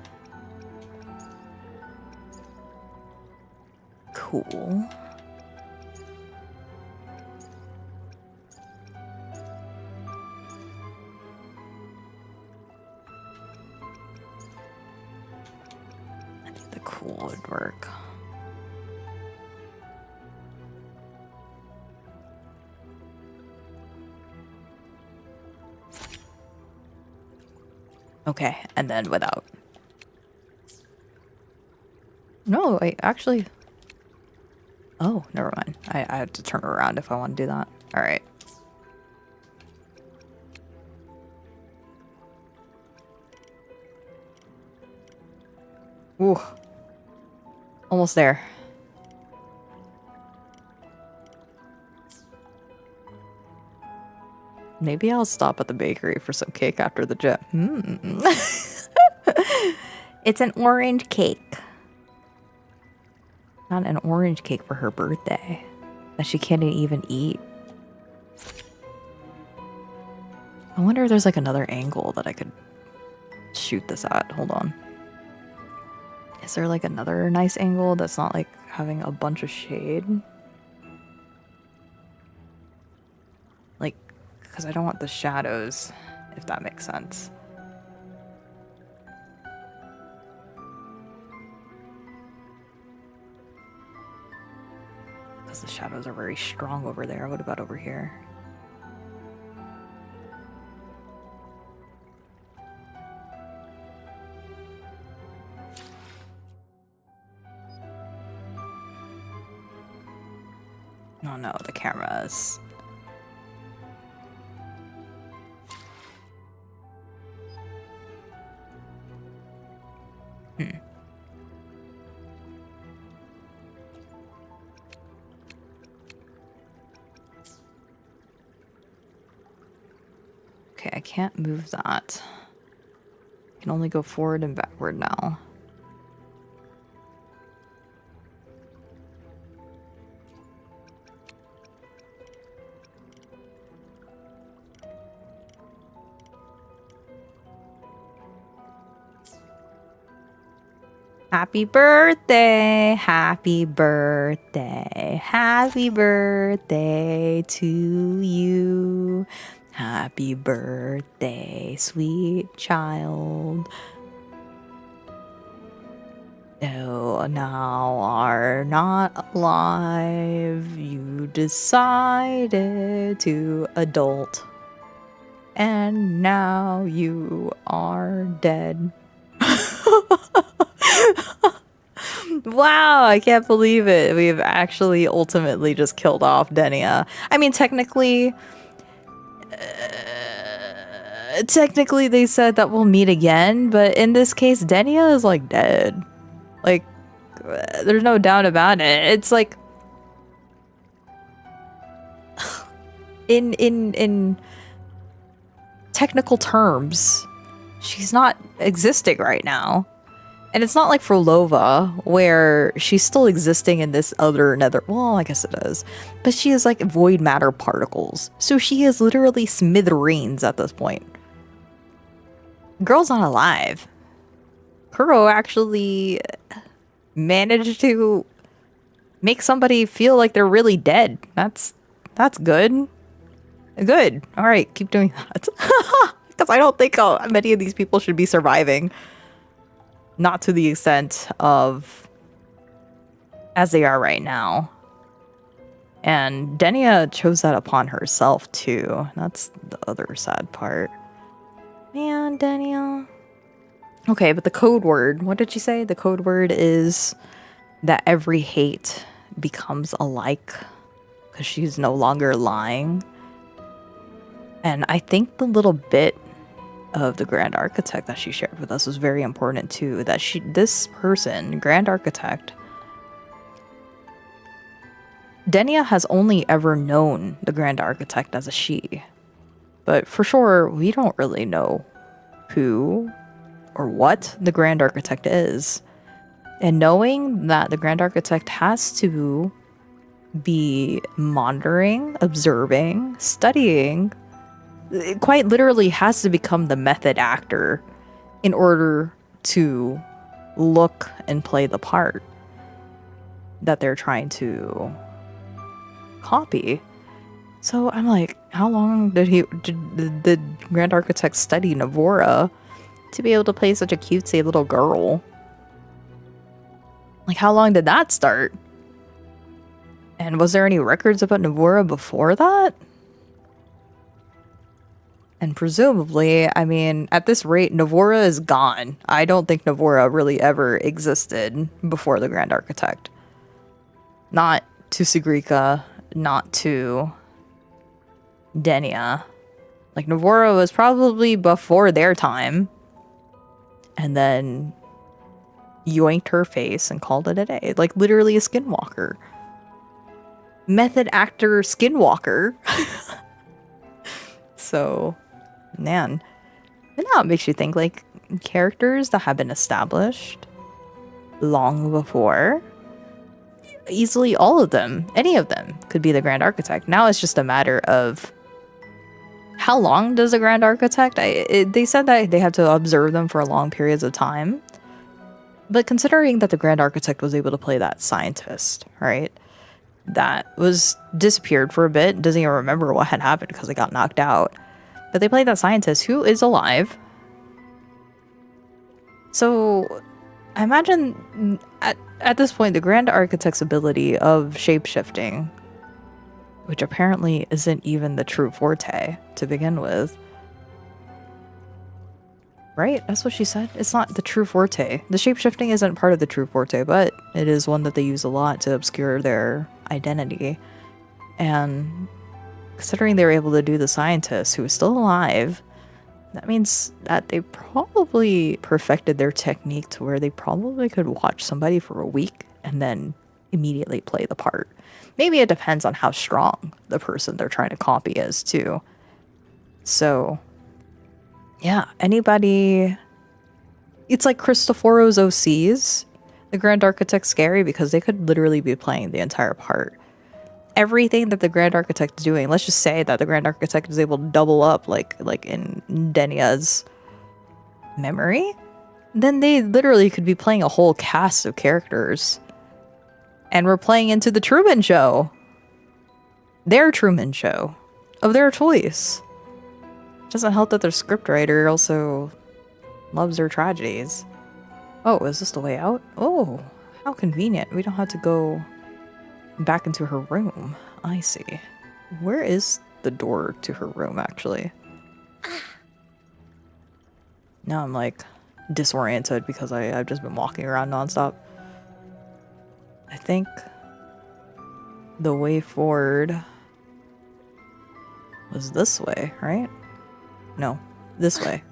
Cool. the cool woodwork. Okay, and then without. No, I actually... Oh, never mind. I have to turn around if I want to do that. Alright. Ooh. Almost there. Maybe I'll stop at the bakery for some cake after the gym. It's an orange cake. Not an orange cake for her birthday that she can't even eat. I wonder if there's like another angle that I could shoot this at. Hold on. Is there like another nice angle that's not like having a bunch of shade? Like, because I don't want the shadows, if that makes sense. Because the shadows are very strong over there. What about over here? Oh no, the cameras. Okay, I can't move that. I can only go forward and backward now. Happy birthday, happy birthday, happy birthday to you. Happy birthday, sweet child. You now are not alive. You decided to adult. And now you are dead. Wow, I can't believe it. We've actually ultimately just killed off Denia. I mean, technically they said that we'll meet again, but in this case, Denia is like dead. Like, there's no doubt about it. It's like in technical terms, she's not existing right now. And it's not like for Lova, where she's still existing in this other nether. Well, I guess it is. But she is like void matter particles. So she is literally smithereens at this point. Girl's not alive. Kuro actually managed to make somebody feel like they're really dead. That's good. Good. All right, keep doing that. Because I don't think many of these people should be surviving. Not to the extent of as they are right now. And Denia chose that upon herself too. That's the other sad part. Man, Denia. Okay, but the code word, what did she say? The code word is that every hate becomes a like because she's no longer lying. And I think the little bit of the Grand Architect that she shared with us was very important too. That this person, Grand Architect, Denia has only ever known the Grand Architect as a she. But for sure, we don't really know who or what the Grand Architect is. And knowing that the Grand Architect has to be monitoring, observing, studying, it quite literally has to become the method actor in order to look and play the part that they're trying to copy. So I'm like, how long did the Grand Architect study Navora to be able to play such a cutesy little girl? Like, how long did that start? And was there any records about Navora before that? And presumably, I mean, at this rate, Navora is gone. I don't think Navora really ever existed before the Grand Architect. Not to Sigrika, not to Denia. Like, Navora was probably before their time. And then yoinked her face and called it a day. Like, literally a skinwalker. Method actor skinwalker. So, man. And now it makes you think, like, characters that have been established long before, easily all of them, any of them, could be the Grand Architect. Now it's just a matter of how long does the Grand Architect? They said that they have to observe them for long periods of time. But considering that the Grand Architect was able to play that scientist, right? That was disappeared for a bit, doesn't even remember what had happened because they got knocked out. But they played that scientist who is alive. So I imagine at this point the Grand Architect's ability of shapeshifting, which apparently isn't even the true forte to begin with. Right? That's what she said. It's not the true forte. The shapeshifting isn't part of the true forte, but it is one that they use a lot to obscure their identity. And considering they were able to do the scientist who is still alive, that means that they probably perfected their technique to where they probably could watch somebody for a week and then immediately play the part. Maybe it depends on how strong the person they're trying to copy is too. So yeah, anybody... It's like Cristoforo's OCs. The Grand Architect's scary because they could literally be playing the entire part. Everything that the Grand Architect is doing, let's just say that the Grand Architect is able to double up like in Denia's memory, then they literally could be playing a whole cast of characters. And we're playing into the Truman Show. Their Truman Show. Of their choice. Doesn't help that their scriptwriter also loves their tragedies. Oh, is this the way out? Oh, how convenient. We don't have to go back into her room. I see. Where is the door to her room, actually? Now I'm, like, disoriented because I've just been walking around nonstop. I think the way forward was this way, right? No, this way.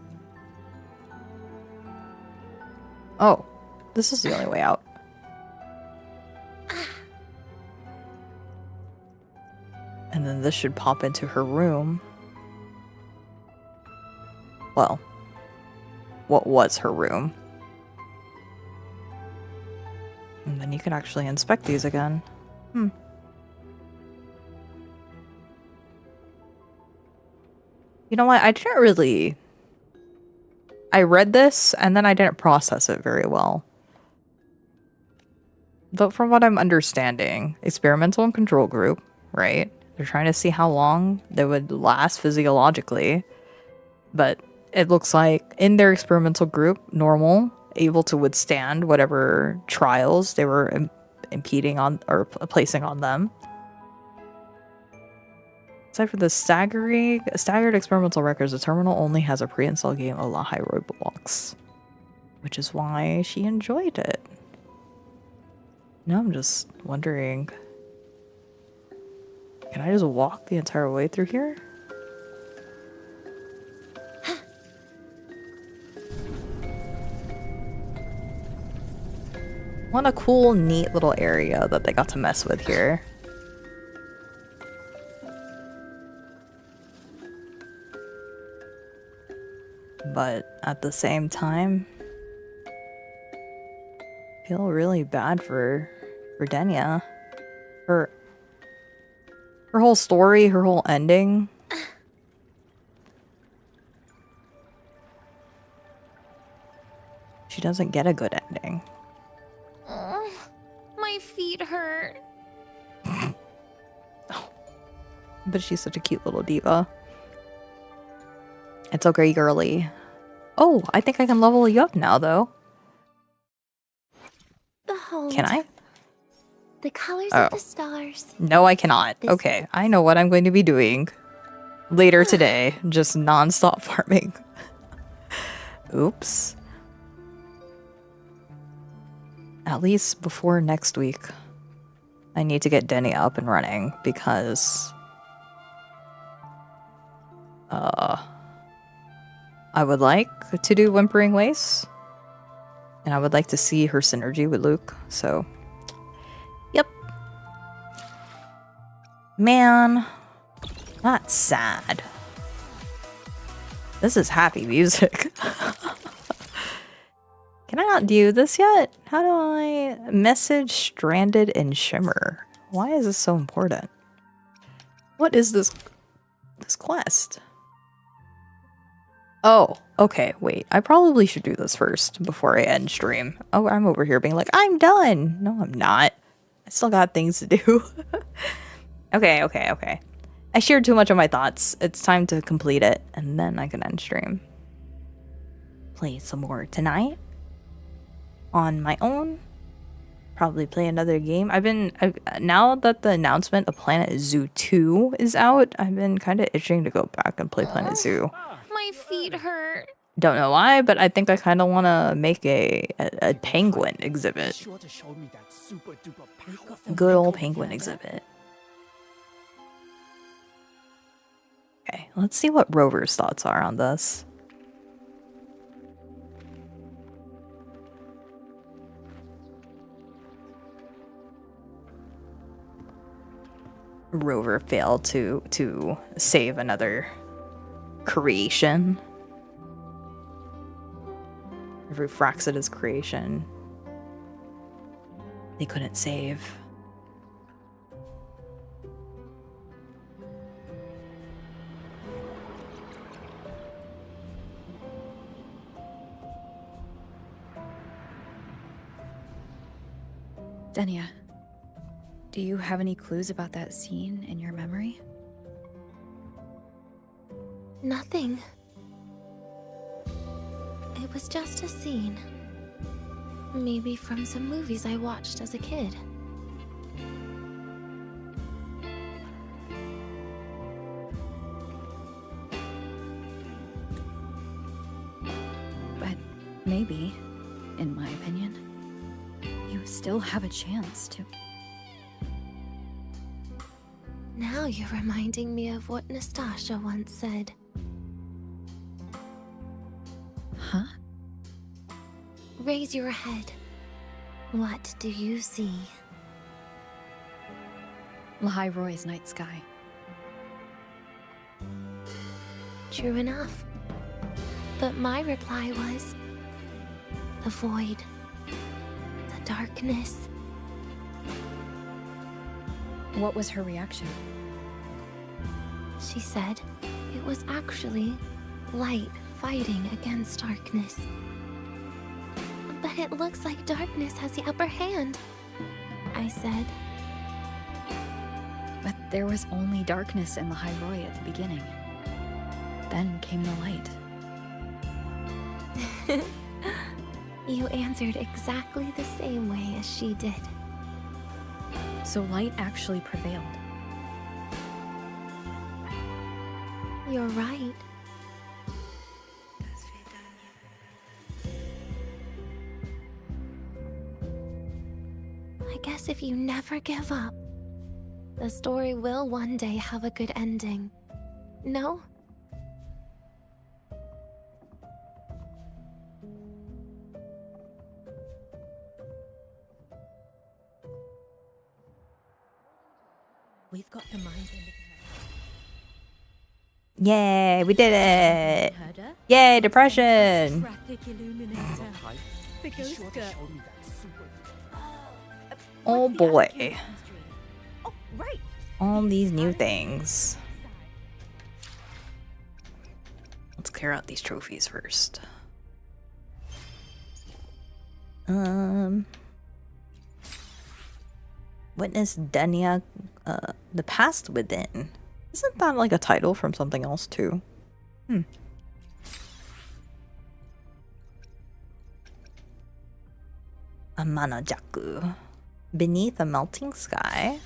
Oh, this is the only way out. And then this should pop into her room. Well, what was her room? And then you can actually inspect these again. You know what? I didn't really... I read this, and then I didn't process it very well. But from what I'm understanding, experimental and control group, right? They're trying to see how long they would last physiologically. But it looks like in their experimental group, normal, able to withstand whatever trials they were impeding on or placing on them. Aside from the staggered experimental records, the terminal only has a pre-installed game of La Hyrule blocks, which is why she enjoyed it. Now I'm just wondering, can I just walk the entire way through here? What a cool, neat little area that they got to mess with here. But at the same time, I feel really bad for Denia. Her whole story, her whole ending. She doesn't get a good ending. My feet hurt. But she's such a cute little diva. It's okay, girly. Oh, I think I can level you up now, though. The Hold. Can I? The colors Oh. of the stars. No, I cannot. Okay, I know what I'm going to be doing later today. Just non-stop farming. Oops. At least before next week, I need to get Denia up and running because I would like to do Whimpering Waste, and I would like to see her synergy with Luke, so yep. Man, that's sad. This is happy music. Can I not do this yet? How do I message Stranded in Shimmer? Why is this so important? What is this quest? Oh, okay, wait. I probably should do this first before I end stream. Oh, I'm over here being like, I'm done. No, I'm not. I still got things to do. Okay. I shared too much of my thoughts. It's time to complete it, and then I can end stream. Play some more tonight. On my own. Probably play another game. Now that the announcement of Planet Zoo 2 is out, I've been kind of itching to go back and play Planet Zoo. My feet hurt. Don't know why, but I think I kind of want to make a penguin exhibit. Good old penguin exhibit. Okay, let's see what Rover's thoughts are on this. Rover failed to save another creation. Every Fraxidus creation they couldn't save. Denia, do you have any clues about that scene in your memory? Nothing. It was just a scene. Maybe from some movies I watched as a kid. But maybe, in my opinion, you still have a chance to... Now you're reminding me of what Nastasha once said. Huh? Raise your head. What do you see? Lahai Roy's night sky. True enough. But my reply was... the void. The darkness. What was her reaction? She said it was actually light fighting against darkness. But it looks like darkness has the upper hand, I said. But there was only darkness in Lahai Roy at the beginning. Then came the light. You answered exactly the same way as she did. So light actually prevailed. You're right. I guess if you never give up, the story will one day have a good ending. No? We've got the mind in Yay, we did it! Yay, depression! Oh boy. All these new things. Let's clear out these trophies first. Witness Denia, the past within. Isn't that like a title from something else too? Amanojaku. Beneath a melting sky,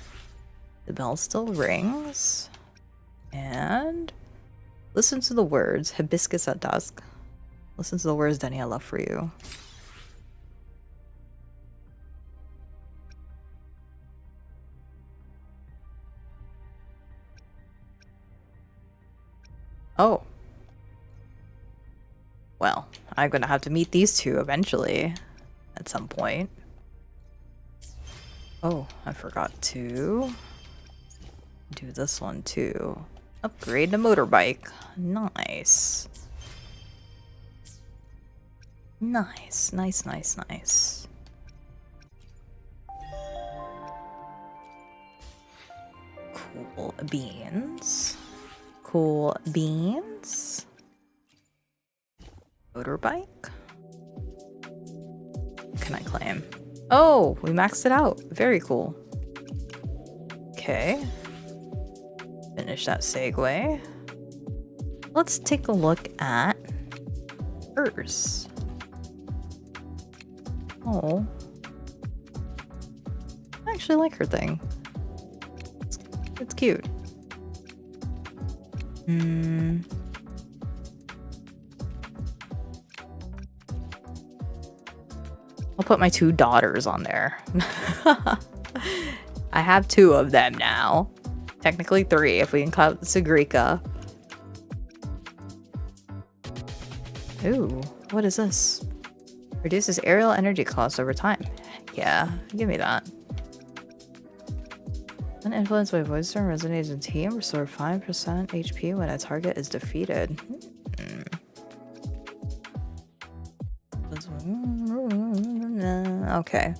the bell still rings. And listen to the words, hibiscus at dusk. Listen to the words Denia left for you. Oh. Well, I'm gonna have to meet these two eventually. At some point. Oh, I forgot to do this one too. Upgrade the motorbike. Nice. Nice, nice, nice, nice. Cool beans. Cool beans. Motorbike. What can I claim? Oh, we maxed it out. Very cool. Okay. Finish that segue. Let's take a look at hers. Oh. I actually like her thing. It's cute. I'll put my 2 daughters on there. I have 2 of them now. Technically 3 if we can count Sagrika. Ooh, what is this? Reduces aerial energy cost over time. Yeah, give me that. Uninfluenced by voice storm resonates in team. Restore 5% HP when a target is defeated. Okay.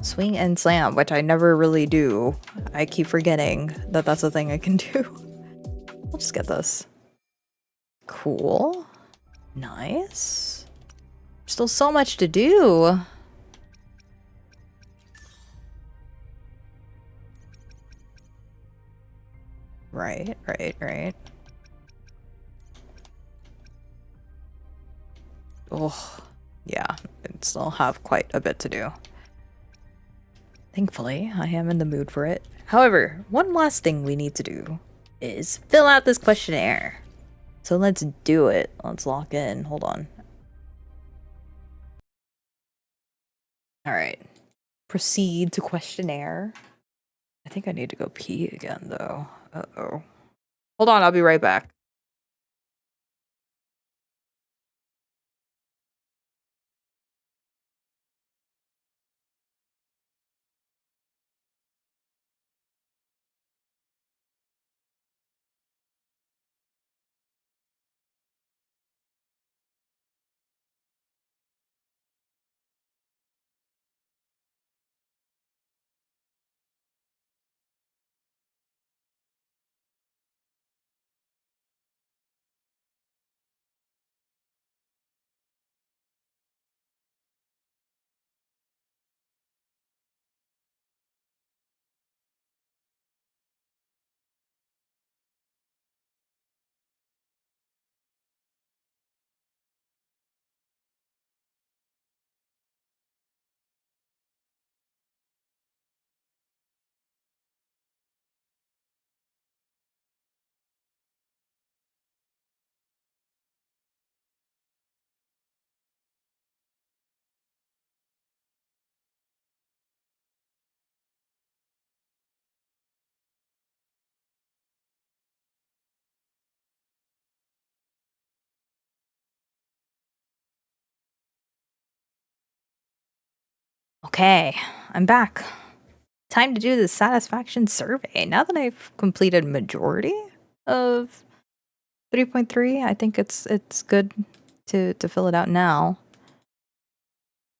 Swing and slam, which I never really do. I keep forgetting that that's a thing I can do. I'll just get this. Cool. Nice. Still so much to do. Right. Oh, yeah. I still have quite a bit to do. Thankfully, I am in the mood for it. However, one last thing we need to do is fill out this questionnaire. So let's do it. Let's lock in. Hold on. Alright. Proceed to questionnaire. I think I need to go pee again, though. Uh-oh. Hold on, I'll be right back. Okay, I'm back. Time to do the satisfaction survey. Now that I've completed majority of 3.3, I think it's good to fill it out now.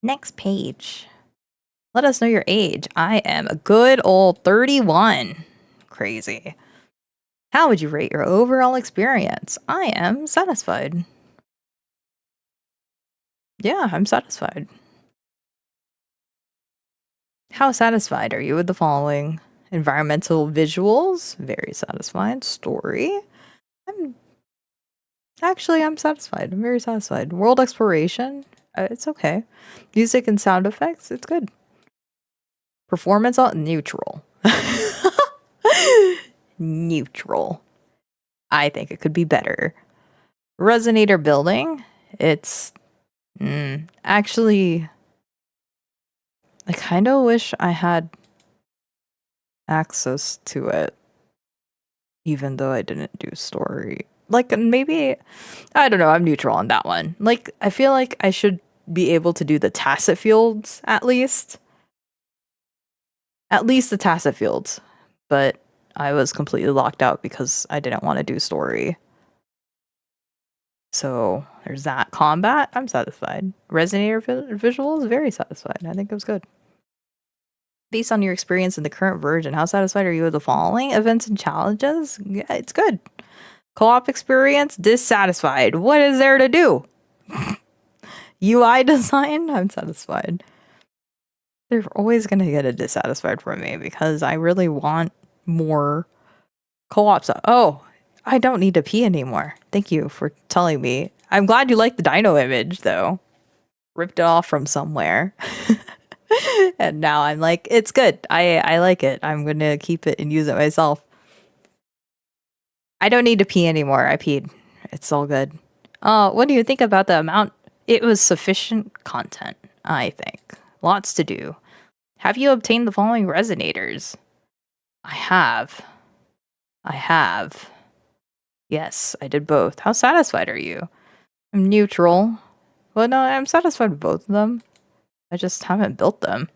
Next page. Let us know your age. I am a good old 31. Crazy. How would you rate your overall experience? I am satisfied. Yeah, I'm satisfied. How satisfied are you with the following? Environmental visuals, very satisfied. Story, I'm satisfied. I'm very satisfied. World exploration, It's okay. Music and sound effects, it's good. Performance on neutral. Neutral. I think it could be better. Resonator building, it's actually, I kind of wish I had access to it, even though I didn't do story. Like, maybe, I don't know, I'm neutral on that one. Like, I feel like I should be able to do the tacit fields, at least. At least the tacit fields. But I was completely locked out because I didn't want to do story. So, there's that. Combat, I'm satisfied. Resonator visuals, very satisfied. I think it was good. Based on your experience in the current version, how satisfied are you with the following events and challenges? Yeah, it's good. Co-op experience, dissatisfied. What is there to do? UI design, I'm satisfied. They're always going to get a dissatisfied from me because I really want more co-op stuff. Oh, I don't need to pee anymore. Thank you for telling me. I'm glad you like the dino image, though. Ripped it off from somewhere. And now I'm like, it's good. I like it. I'm going to keep it and use it myself. I don't need to pee anymore. I peed. It's all good. What do you think about the amount? It was sufficient content, I think. Lots to do. Have you obtained the following resonators? I have. Yes, I did both. How satisfied are you? I'm neutral. Well, no, I'm satisfied with both of them. I just haven't built them.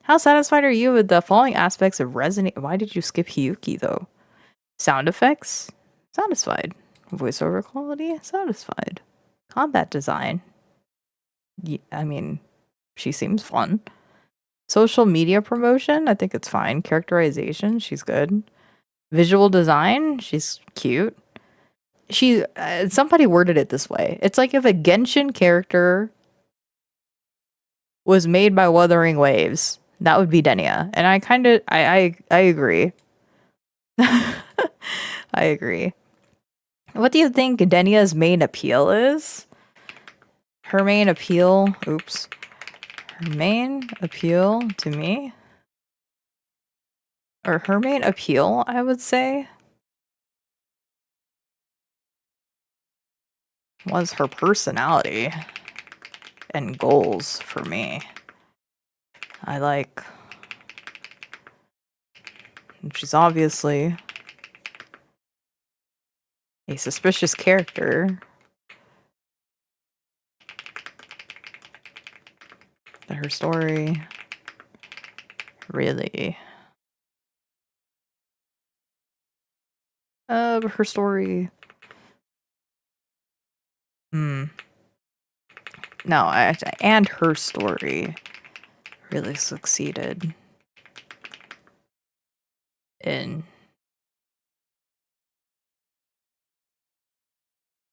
How satisfied are you with the following aspects of resonate? Why did you skip Hiyuki, though? Sound effects? Satisfied. Voiceover quality? Satisfied. Combat design? I mean, she seems fun. Social media promotion? I think it's fine. Characterization? She's good. Visual design? She's cute. Somebody worded it this way. It's like if a Genshin character was made by Wuthering Waves, that would be Denia. And I agree. I agree. What do you think Denia's main appeal is? Her main appeal, her main appeal to me, or her main appeal, I would say, was her personality and goals for me. She's obviously a suspicious character. But her story really... her story... No, and her story really succeeded in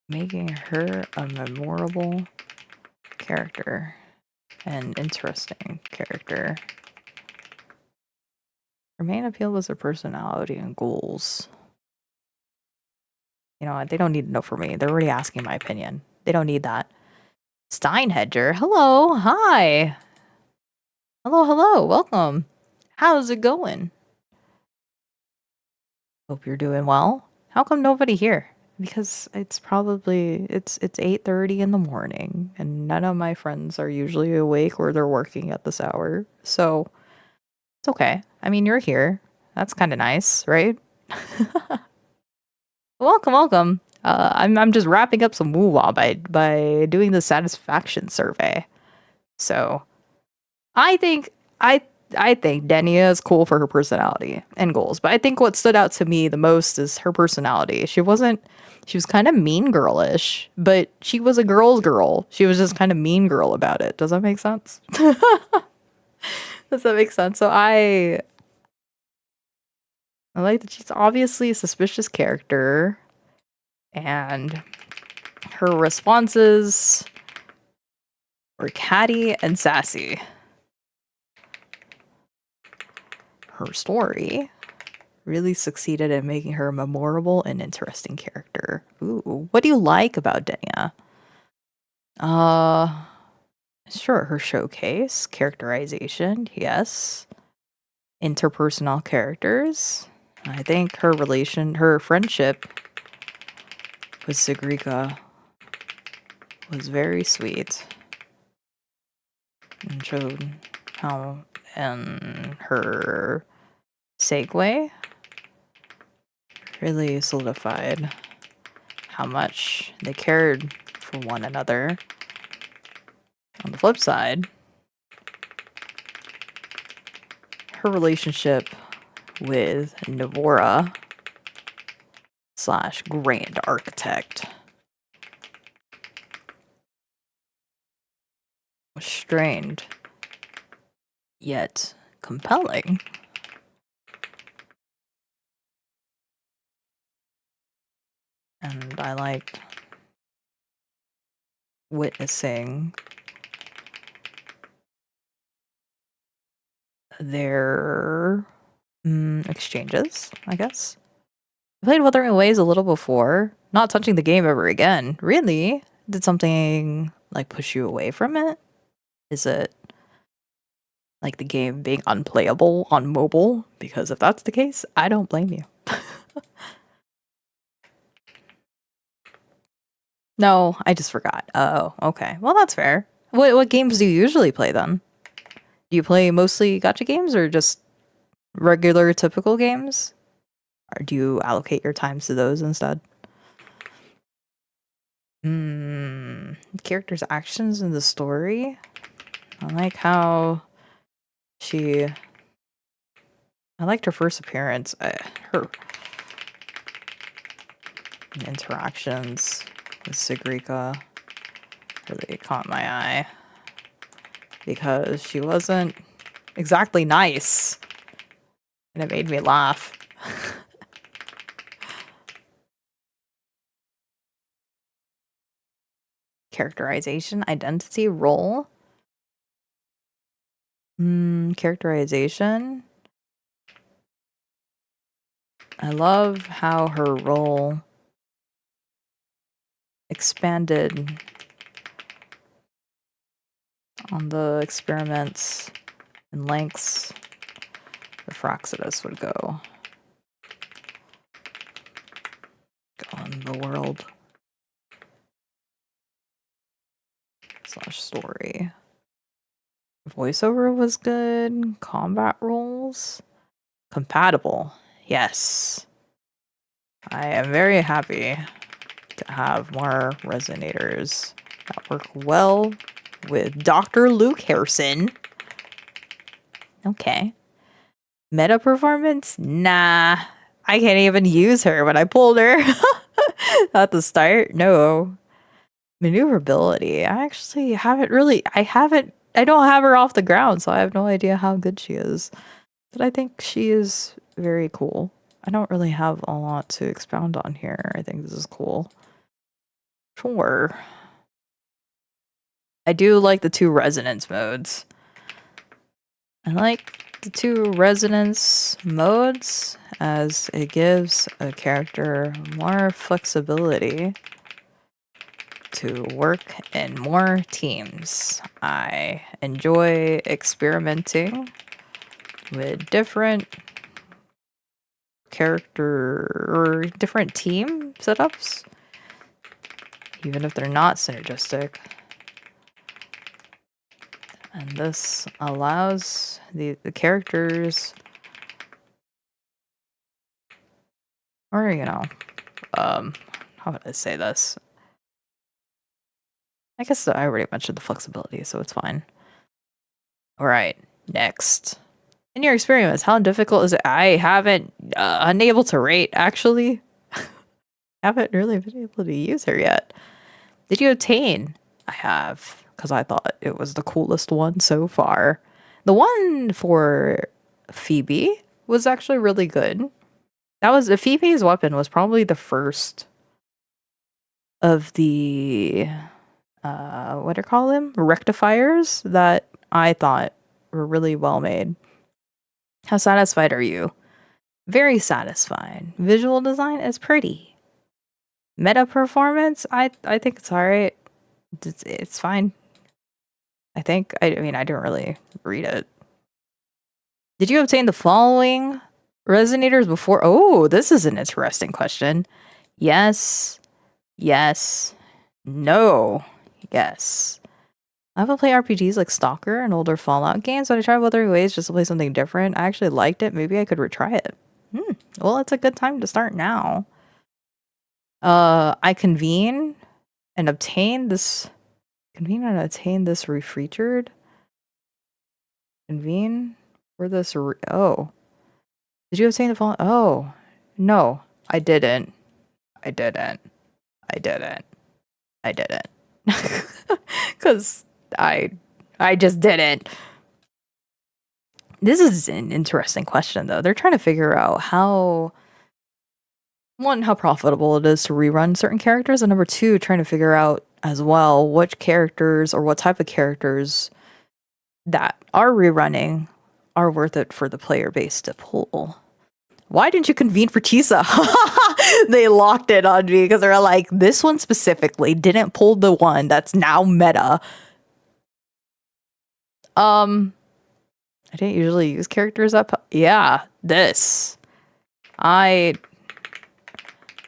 making her a memorable character, an interesting character. Her main appeal was her personality and goals. You know what? They don't need to know for me. They're already asking my opinion. They don't need that. Steinhedger, hello, hi. Hello, welcome. How's it going? Hope you're doing well. How come nobody here? Because it's probably, it's 8:30 in the morning, and none of my friends are usually awake or they're working at this hour. So, it's okay. I mean, you're here. That's kind of nice, right? Welcome. I'm just wrapping up some woo-wah by doing the satisfaction survey. So, I think Denia is cool for her personality and goals, but I think what stood out to me the most is her personality. She was kind of mean girlish, but she was a girl's girl. She was just kind of mean girl about it. Does that make sense? Does that make sense? So I like that she's obviously a suspicious character, and her responses were catty and sassy. Her story really succeeded in making her a memorable and interesting character. Ooh, what do you like about Denia? Sure, her showcase, characterization, yes. Interpersonal characters. I think her friendship with Sigrika was very sweet. And showed how, and her segue really solidified how much they cared for one another. On the flip side, her relationship with Navora / Grand Architect was strained, yet compelling. And I liked witnessing their exchanges, I guess. I played Wuthering Waves a little before, not touching the game ever again. Really? Did something like push you away from it? Is it like the game being unplayable on mobile? Because if that's the case, I don't blame you. No, I just forgot. Oh, okay. Well, that's fair. What games do you usually play then? Do you play mostly gacha games or just regular typical games? Or do you allocate your times to those instead? Characters' actions in the story. I like how I liked her first appearance. Her interactions with Sigrika really caught my eye. Because she wasn't exactly nice. And it made me laugh. Characterization, identity, role. Characterization. I love how her role expanded on the experiments and lengths the Fraxidus would go on the world / story. Voiceover was good. Combat roles. Compatible. Yes. I am very happy to have more resonators that work well with Dr. Luke Harrison. Okay. Meta performance? Nah. I can't even use her when I pulled her at the start. No. Maneuverability. I actually haven't really... I don't have her off the ground, so I have no idea how good she is. But I think she is very cool. I don't really have a lot to expound on here. I think this is cool. Sure. I do like the 2 resonance modes. I like the 2 resonance modes as it gives a character more flexibility to work in more teams. I enjoy experimenting with different character or different team setups, even if they're not synergistic. And this allows the characters, or how would I say this? I guess I already mentioned the flexibility, so it's fine. All right, next. In your experience, how difficult is it? I haven't, unable to rate, actually. Haven't really been able to use her yet. Did you obtain? I have, because I thought it was the coolest one so far. The one for Phoebe was actually really good. Phoebe's weapon was probably the first of the, what do you call them? Rectifiers that I thought were really well made. How satisfied are you? Very satisfied. Visual design is pretty. Meta performance, I think it's alright. It's fine. I think, I mean, I didn't really read it. Did you obtain the following resonators before? Oh, this is an interesting question. Yes. Yes. No. Yes. I will play RPGs like Stalker and older Fallout games, but I tried Wuthering Waves just to play something different. I actually liked it. Maybe I could retry it. Well, it's a good time to start now. I convene and obtain this. Convene and obtain this refeatured. Convene for this. Oh, did you obtain the following? Oh, no, I didn't. I didn't. I didn't. I didn't. Because I just didn't. This is an interesting question, though. They're trying to figure out how profitable it is to rerun certain characters, and number two, trying to figure out as well which characters or what type of characters that are rerunning are worth it for the player base to pull. Why didn't you convene for Tisa? They locked it on me because they're like, this one specifically didn't pull the one that's now meta. I didn't usually use characters up. Yeah, this. I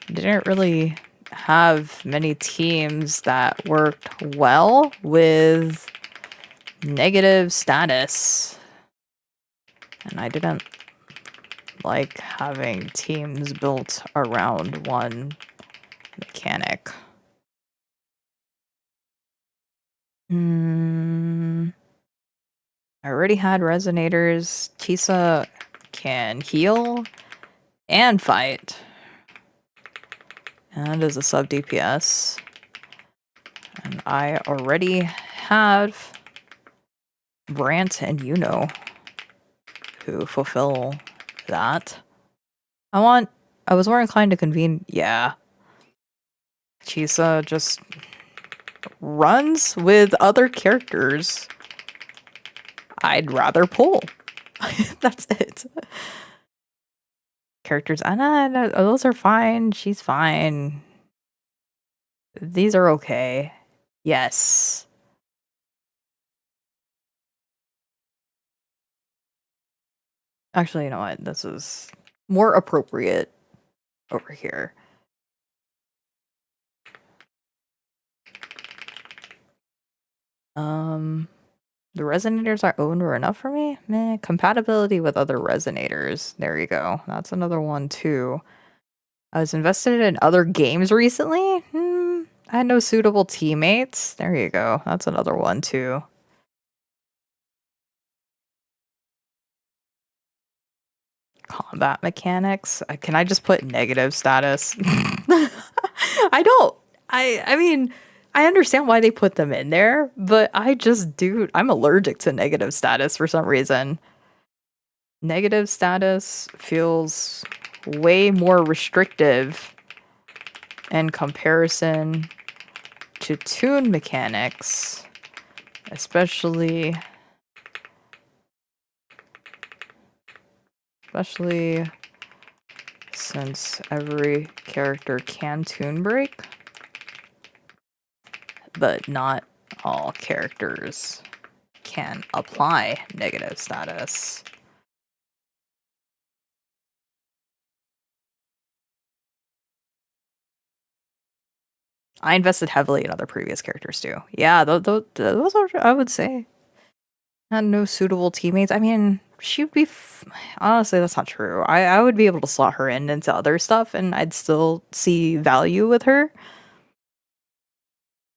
didn't really have many teams that worked well with negative status. And I didn't like having teams built around one mechanic. I already had resonators. Tisa can heal and fight. And is a sub DPS. And I already have Brant and Yuno who fulfill that. I was more inclined to convene. Yeah. Tisa just runs with other characters. I'd rather pull. That's it. Characters, Anna, those are fine. She's fine. These are okay. Yes. Actually, you know what? This is more appropriate over here. The resonators I owned were enough for me? Meh. Compatibility with other resonators. There you go. That's another one too. I was invested in other games recently. I had no suitable teammates. There you go. That's another one too. Combat mechanics. Can I just put negative status? I don't. I mean, I understand why they put them in there, but I'm allergic to negative status for some reason. Negative status feels way more restrictive in comparison to tune mechanics, especially since every character can tune break, but not all characters can apply negative status. I invested heavily in other previous characters too. Yeah, those are, I would say, had no suitable teammates. I mean, she would be honestly, that's not true. I would be able to slot her into other stuff and I'd still see value with her,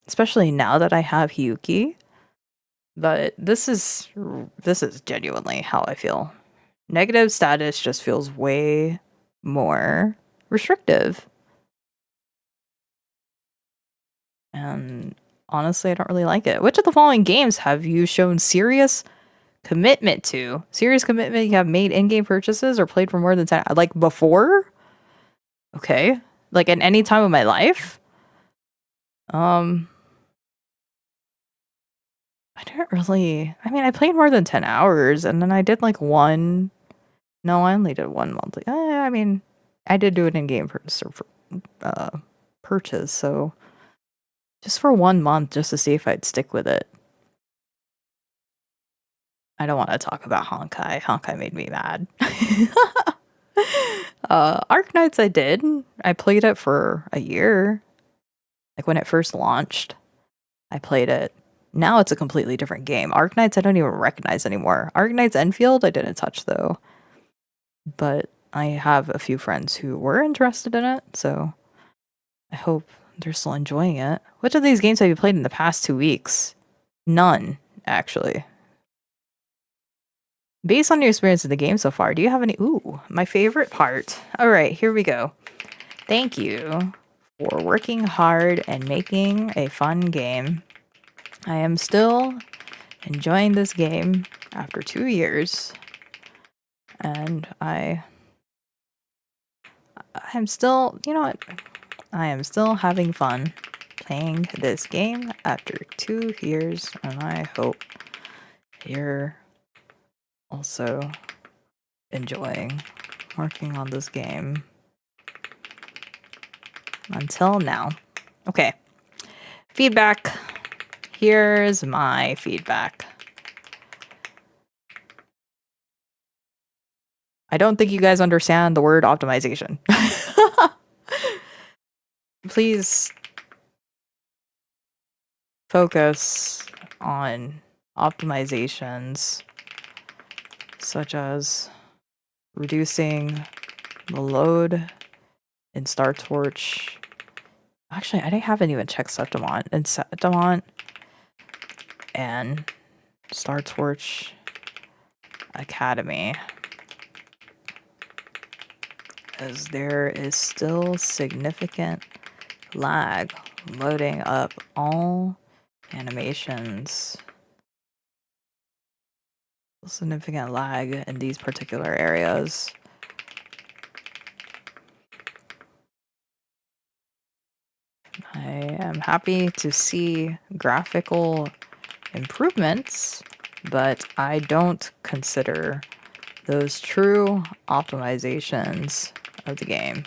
especially now that I have Hyuki. But this is genuinely how I feel. Negative status just feels way more restrictive, and honestly, I don't really like it. Which of the following games have you shown serious commitment to? Serious commitment, you have made in-game purchases or played for more than 10, like before? Okay. Like at any time of my life? I didn't really, I mean, I played more than 10 hours and then I did like one, no, I only did one monthly. I mean, I did do an in-game purchase, so just for 1 month just to see if I'd stick with it. I don't want to talk about Honkai. Honkai made me mad. Arknights I did. I played it for a year. Like when it first launched, I played it. Now it's a completely different game. Arknights I don't even recognize anymore. Arknights Enfield I didn't touch though. But I have a few friends who were interested in it, so I hope they're still enjoying it. Which of these games have you played in the past 2 weeks? None, actually. Based on your experience in the game so far, do you have any... Ooh, my favorite part. All right, here we go. Thank you for working hard and making a fun game. I am still enjoying this game after 2 years. And I'm still... You know what? I am still having fun playing this game after 2 years. And I hope you're also enjoying working on this game until now. Okay. Feedback. Here's my feedback. I don't think you guys understand the word optimization. Please focus on optimizations such as reducing the load in StarTorch. Actually, I haven't even checked Septimont. In Septimont and StarTorch Academy, as there is still significant lag loading up all animations. Significant lag in these particular areas. I am happy to see graphical improvements, but I don't consider those true optimizations of the game.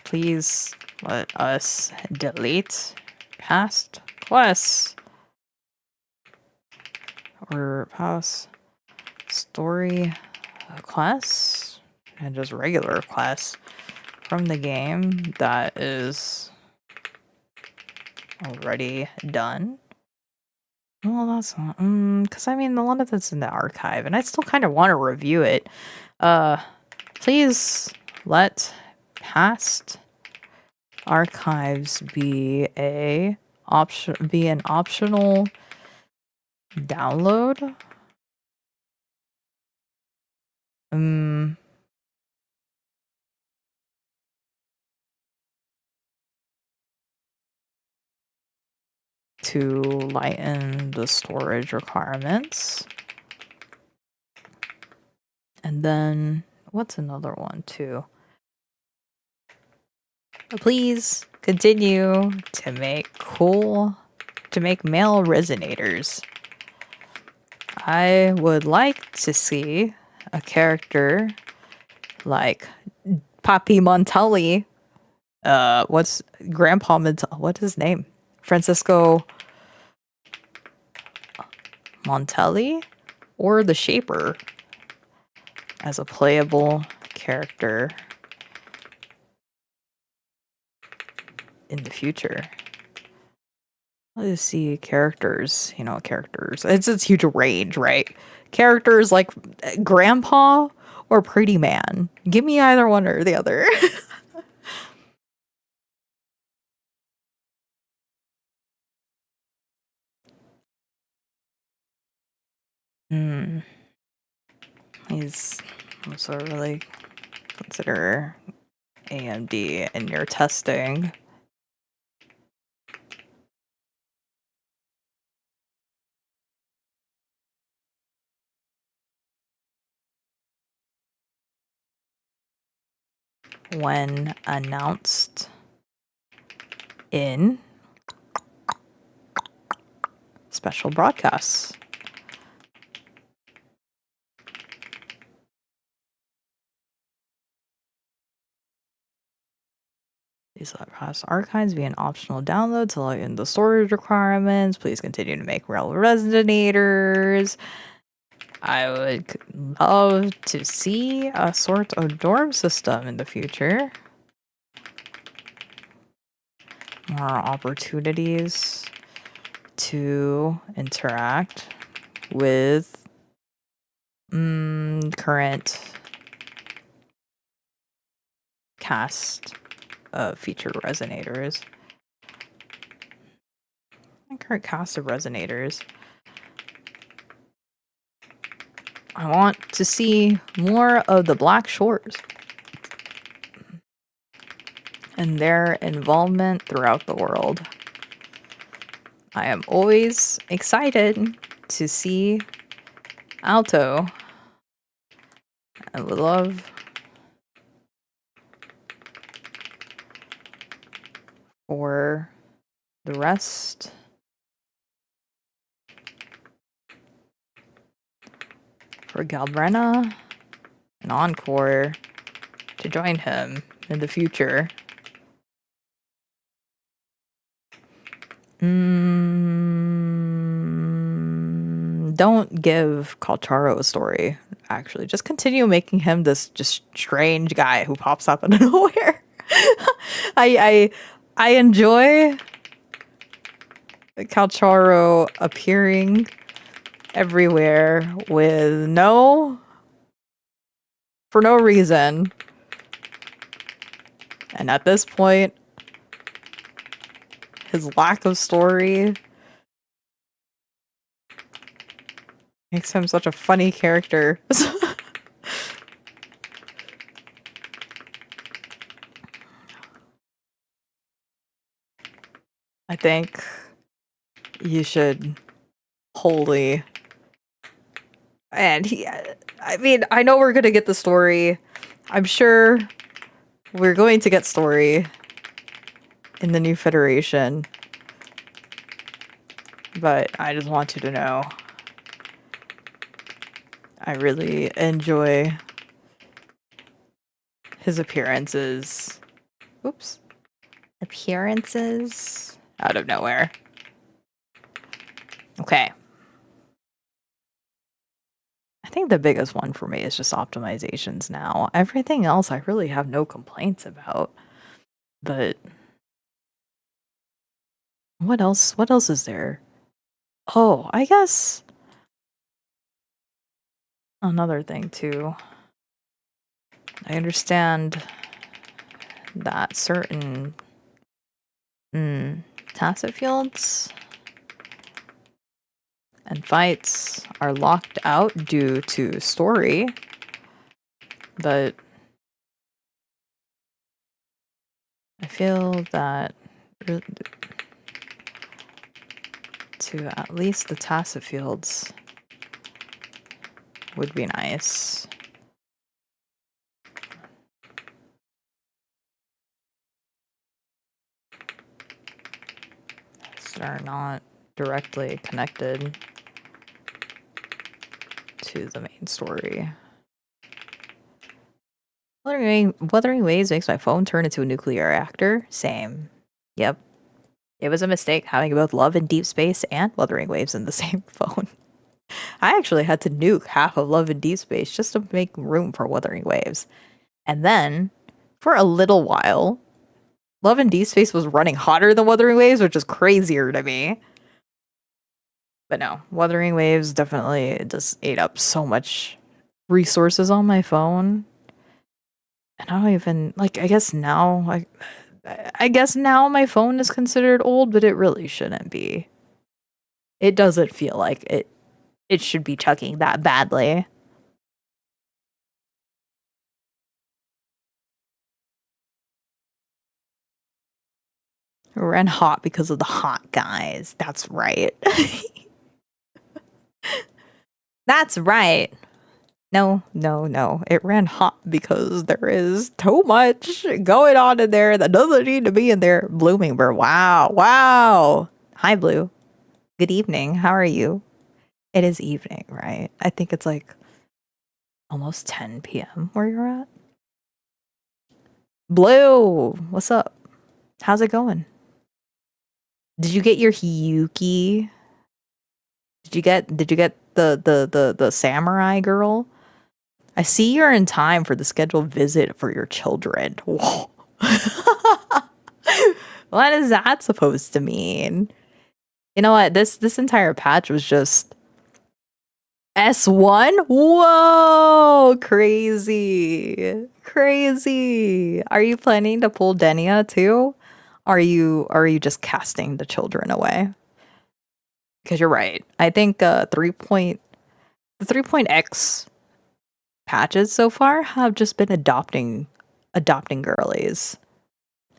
Please let us delete past quests or past story quests and just regular quests from the game that is already done. Well, that's not, because I mean, a lot of that's in the archive, and I still kind of want to review it. Please let past archives be an optional download. To lighten the storage requirements. And then, what's another one too? Please continue to make male resonators. I would like to see a character like Papi Montelli. What's Grandpa Montelli? What's his name? Francisco Montelli or the Shaper as a playable character in the future. Let's see characters, characters. It's a huge range, right? Characters like Grandpa or Pretty Man. Give me either one or the other. He's also really consider AMD in your testing. When announced in special broadcasts. These past archives be an optional download to log in the storage requirements. Please continue to make real resonators. I would love to see a sort of dorm system in the future. More opportunities to interact with current cast of feature resonators. Current cast of resonators. I want to see more of the Black Shores and their involvement throughout the world. I am always excited to see Alto. I would love for the rest for Galbrena and Encore to join him in the future. Don't give Kalcharo a story, actually. Just continue making him this just strange guy who pops up out of nowhere. I enjoy Kalcharo appearing everywhere for no reason. And at this point, his lack of story makes him such a funny character. I think you should wholly... And I mean, I know we're gonna get the story. I'm sure we're going to get story in the new Federation. But I just want you to know I really enjoy his appearances. Oops. Appearances out of nowhere. Okay. I think the biggest one for me is just optimizations now. Everything else I really have no complaints about. But what else is there? Oh, I guess another thing too. I understand that certain tacit fields and fights are locked out due to story, but I feel that to at least the tacit fields would be nice. Are not directly connected to the main story. Wuthering Waves makes my phone turn into a nuclear reactor. Same. Yep. It was a mistake having both Love and Deep Space and Wuthering Waves in the same phone. I actually had to nuke half of Love and Deep Space just to make room for Wuthering Waves. And then, for a little while, Love and Deep Space was running hotter than Wuthering Waves, which is crazier to me. But no, Wuthering Waves definitely just ate up so much resources on my phone. And I don't even, like, I guess now my phone is considered old, but it really shouldn't be. It doesn't feel like it should be chugging that badly. It ran hot because of the hot guys. That's right. That's right. No. It ran hot because there is too much going on in there that doesn't need to be in there. Blooming Bird. Wow. Hi, Blue. Good evening. How are you? It is evening, right? I think it's like almost 10 p.m. where you're at. Blue, what's up? How's it going? Did you get your Hiyuki? Did you get the samurai girl? I see you're in time for the scheduled visit for your children. Whoa. What is that supposed to mean? You know what? This entire patch was just S1? Whoa! Crazy. Crazy. Are you planning to pull Denia too? Are you just casting the children away? Because you're right. I think the 3.x patches so far have just been adopting girlies.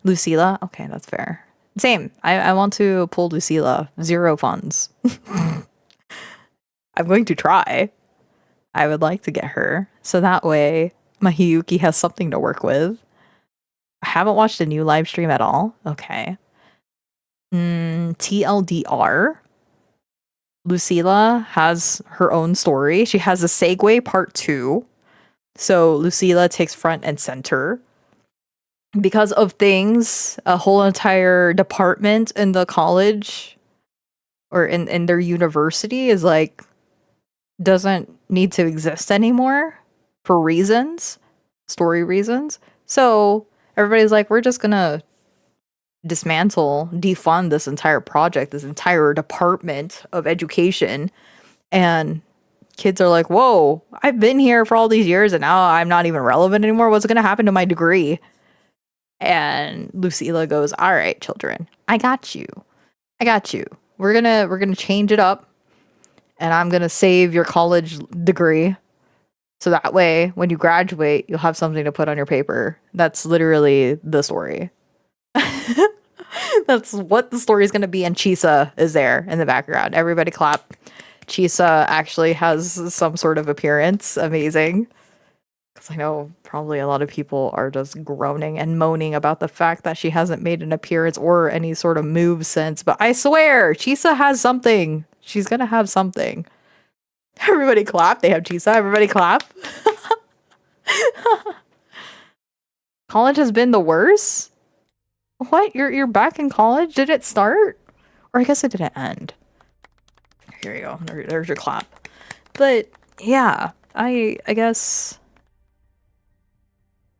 Lucilla? Okay, that's fair. Same. I want to pull Lucilla. 0 funds. I'm going to try. I would like to get her. So that way, my Hiyuki has something to work with. I haven't watched a new live stream at all. Okay. TLDR. Lucilla has her own story. She has a segue part 2. So Lucilla takes front and center. Because of things, a whole entire department in the college or in their university is like doesn't need to exist anymore for reasons, story reasons. So everybody's like, we're just gonna defund this entire project, this entire department of education. And kids are like, whoa, I've been here for all these years and now I'm not even relevant anymore. What's gonna happen to my degree? And Lucilla goes, all right, children, I got you. We're gonna change it up. And I'm going to save your college degree. So that way, when you graduate, you'll have something to put on your paper. That's literally the story. That's what the story is going to be. And Chisa is there in the background. Everybody clap. Chisa actually has some sort of appearance. Amazing. Because I know probably a lot of people are just groaning and moaning about the fact that she hasn't made an appearance or any sort of move since. But I swear, Chisa has something. She's gonna have something. Everybody clap. They have Chisa. Everybody clap. College has been the worst? What? You're back in college? Did it start? Or I guess it didn't end. Here you go. There's your clap. But yeah, I guess.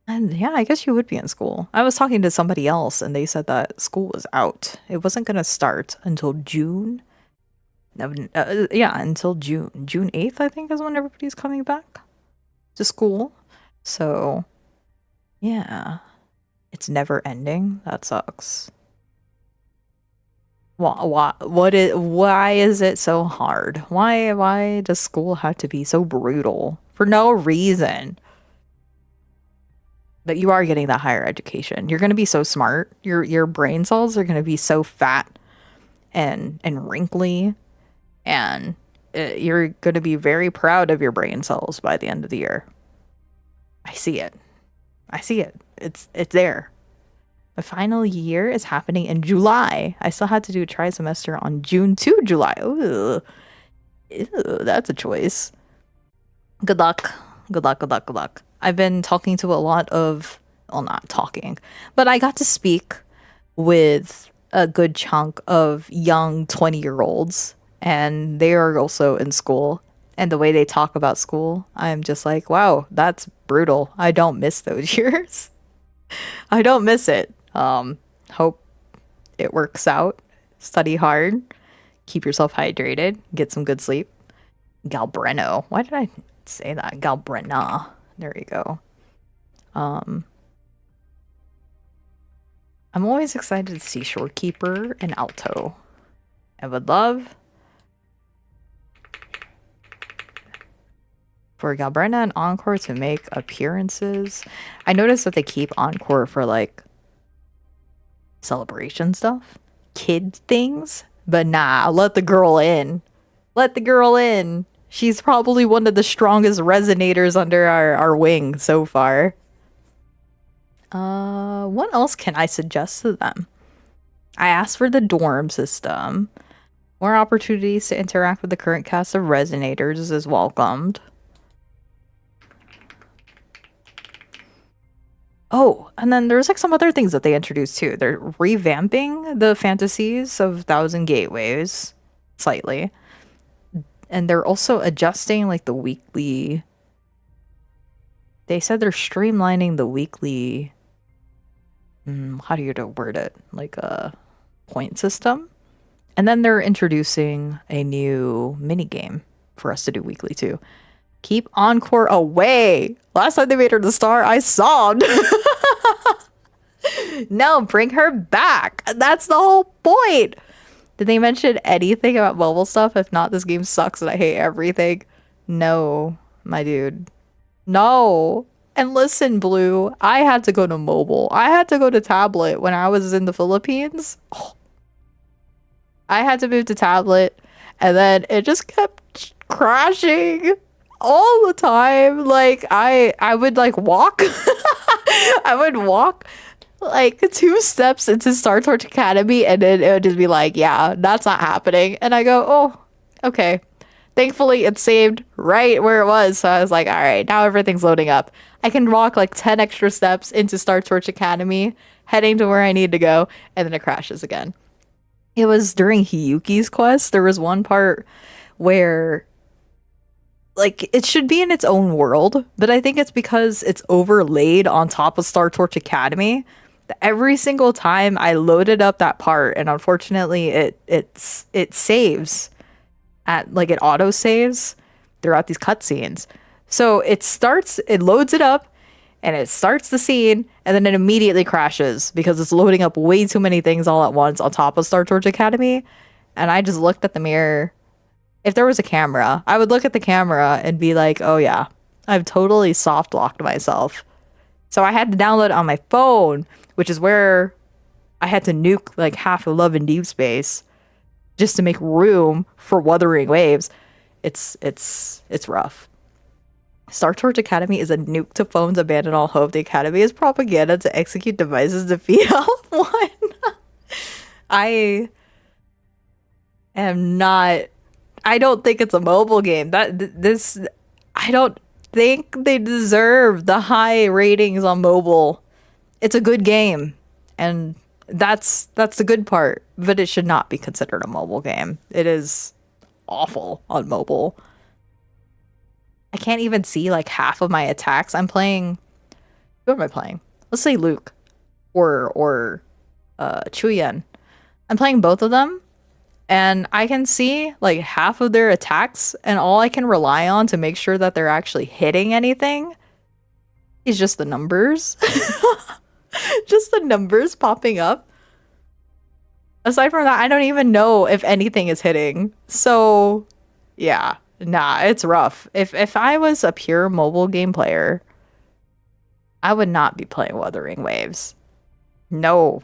And yeah, I guess you would be in school. I was talking to somebody else and they said that school was out. It wasn't gonna start until June. Until June 8th, I think, is when everybody's coming back to school. So yeah, it's never ending. That sucks. Why is it so hard? Why does school have to be so brutal for no reason? But you are getting that higher education. You're going to be so smart. Your brain cells are going to be so fat and wrinkly. And you're going to be very proud of your brain cells by the end of the year. I see it. It's there. The final year is happening in July. I still had to do a tri-semester on June to July. Ooh. Ew, that's a choice. Good luck. I've been talking to a lot of... Well, not talking. But I got to speak with a good chunk of young 20-year-olds. And they are also in school. And the way they talk about school, I'm just like, wow, that's brutal. I don't miss those years. I don't miss it. Hope it works out. Study hard. Keep yourself hydrated. Get some good sleep. Galbreno. Why did I say that? Galbrena. There you go. I'm always excited to see Shorekeeper and Alto. I would love for Galbrena and Encore to make appearances. I noticed that they keep Encore for like celebration stuff, kid things, but nah, let the girl in. She's probably one of the strongest resonators under our wing so far. What else can I suggest to them? I asked for the dorm system. More opportunities to interact with the current cast of resonators is welcomed. Oh, and then there's like some other things that they introduced too. They're revamping the fantasies of Thousand Gateways slightly. And they're also adjusting like the weekly. They said they're streamlining the weekly. How do you word it? Like a point system. And then they're introducing a new mini game for us to do weekly too. Keep Encore away. Last time they made her the star, I sobbed. No, bring her back. That's the whole point. Did they mention anything about mobile stuff? If not, this game sucks and I hate everything. No, my dude. No. And listen, Blue, I had to go to mobile. I had to go to tablet when I was in the Philippines. Oh. I had to move to tablet, and then it just kept crashing all the time. Like, I would, like, walk. I would walk like 2 steps into Star Torch Academy, and then it would just be like, yeah, that's not happening. And I go, oh, okay. Thankfully, it saved right where it was. So I was like, all right, now everything's loading up. I can walk like 10 extra steps into Star Torch Academy, heading to where I need to go, and then it crashes again. It was during Hiyuki's quest. There was one part where like it should be in its own world, but I think it's because it's overlaid on top of Star Torch Academy. Every single time I loaded up that part, and unfortunately it saves at like it auto saves throughout these cutscenes. So it loads it up and it starts the scene, and then it immediately crashes because it's loading up way too many things all at once on top of Star Torch Academy. And I just looked at the mirror. If there was a camera, I would look at the camera and be like, oh yeah, I've totally soft locked myself. So I had to download it on my phone, which is where I had to nuke like half of Love and Deep Space just to make room for Wuthering Waves. It's rough. Star Torch Academy is a nuke to phones, abandon all hope. The Academy is propaganda to execute devices, defeat L1. I don't think it's a mobile game. I don't think they deserve the high ratings on mobile. It's a good game, and that's the good part, but it should not be considered a mobile game. It is awful on mobile. I can't even see like half of my attacks. I'm playing. Who am I playing? Let's say Luke or Chuyen. I'm playing both of them, and I can see like half of their attacks, and all I can rely on to make sure that they're actually hitting anything is just the numbers. Just the numbers popping up. Aside from that, I don't even know if anything is hitting. So, yeah. Nah, it's rough. If I was a pure mobile game player, I would not be playing Wuthering Waves. No.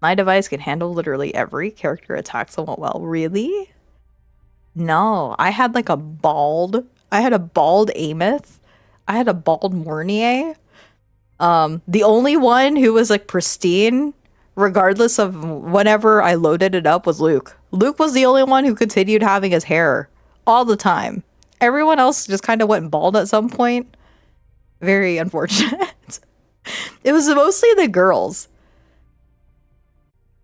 My device can handle literally every character attack somewhat well. Really? No, I had a bald Ameth. I had a bald Mornier. The only one who was like pristine, regardless of whenever I loaded it up, was Luke. Luke was the only one who continued having his hair all the time. Everyone else just kind of went bald at some point. Very unfortunate. It was mostly the girls.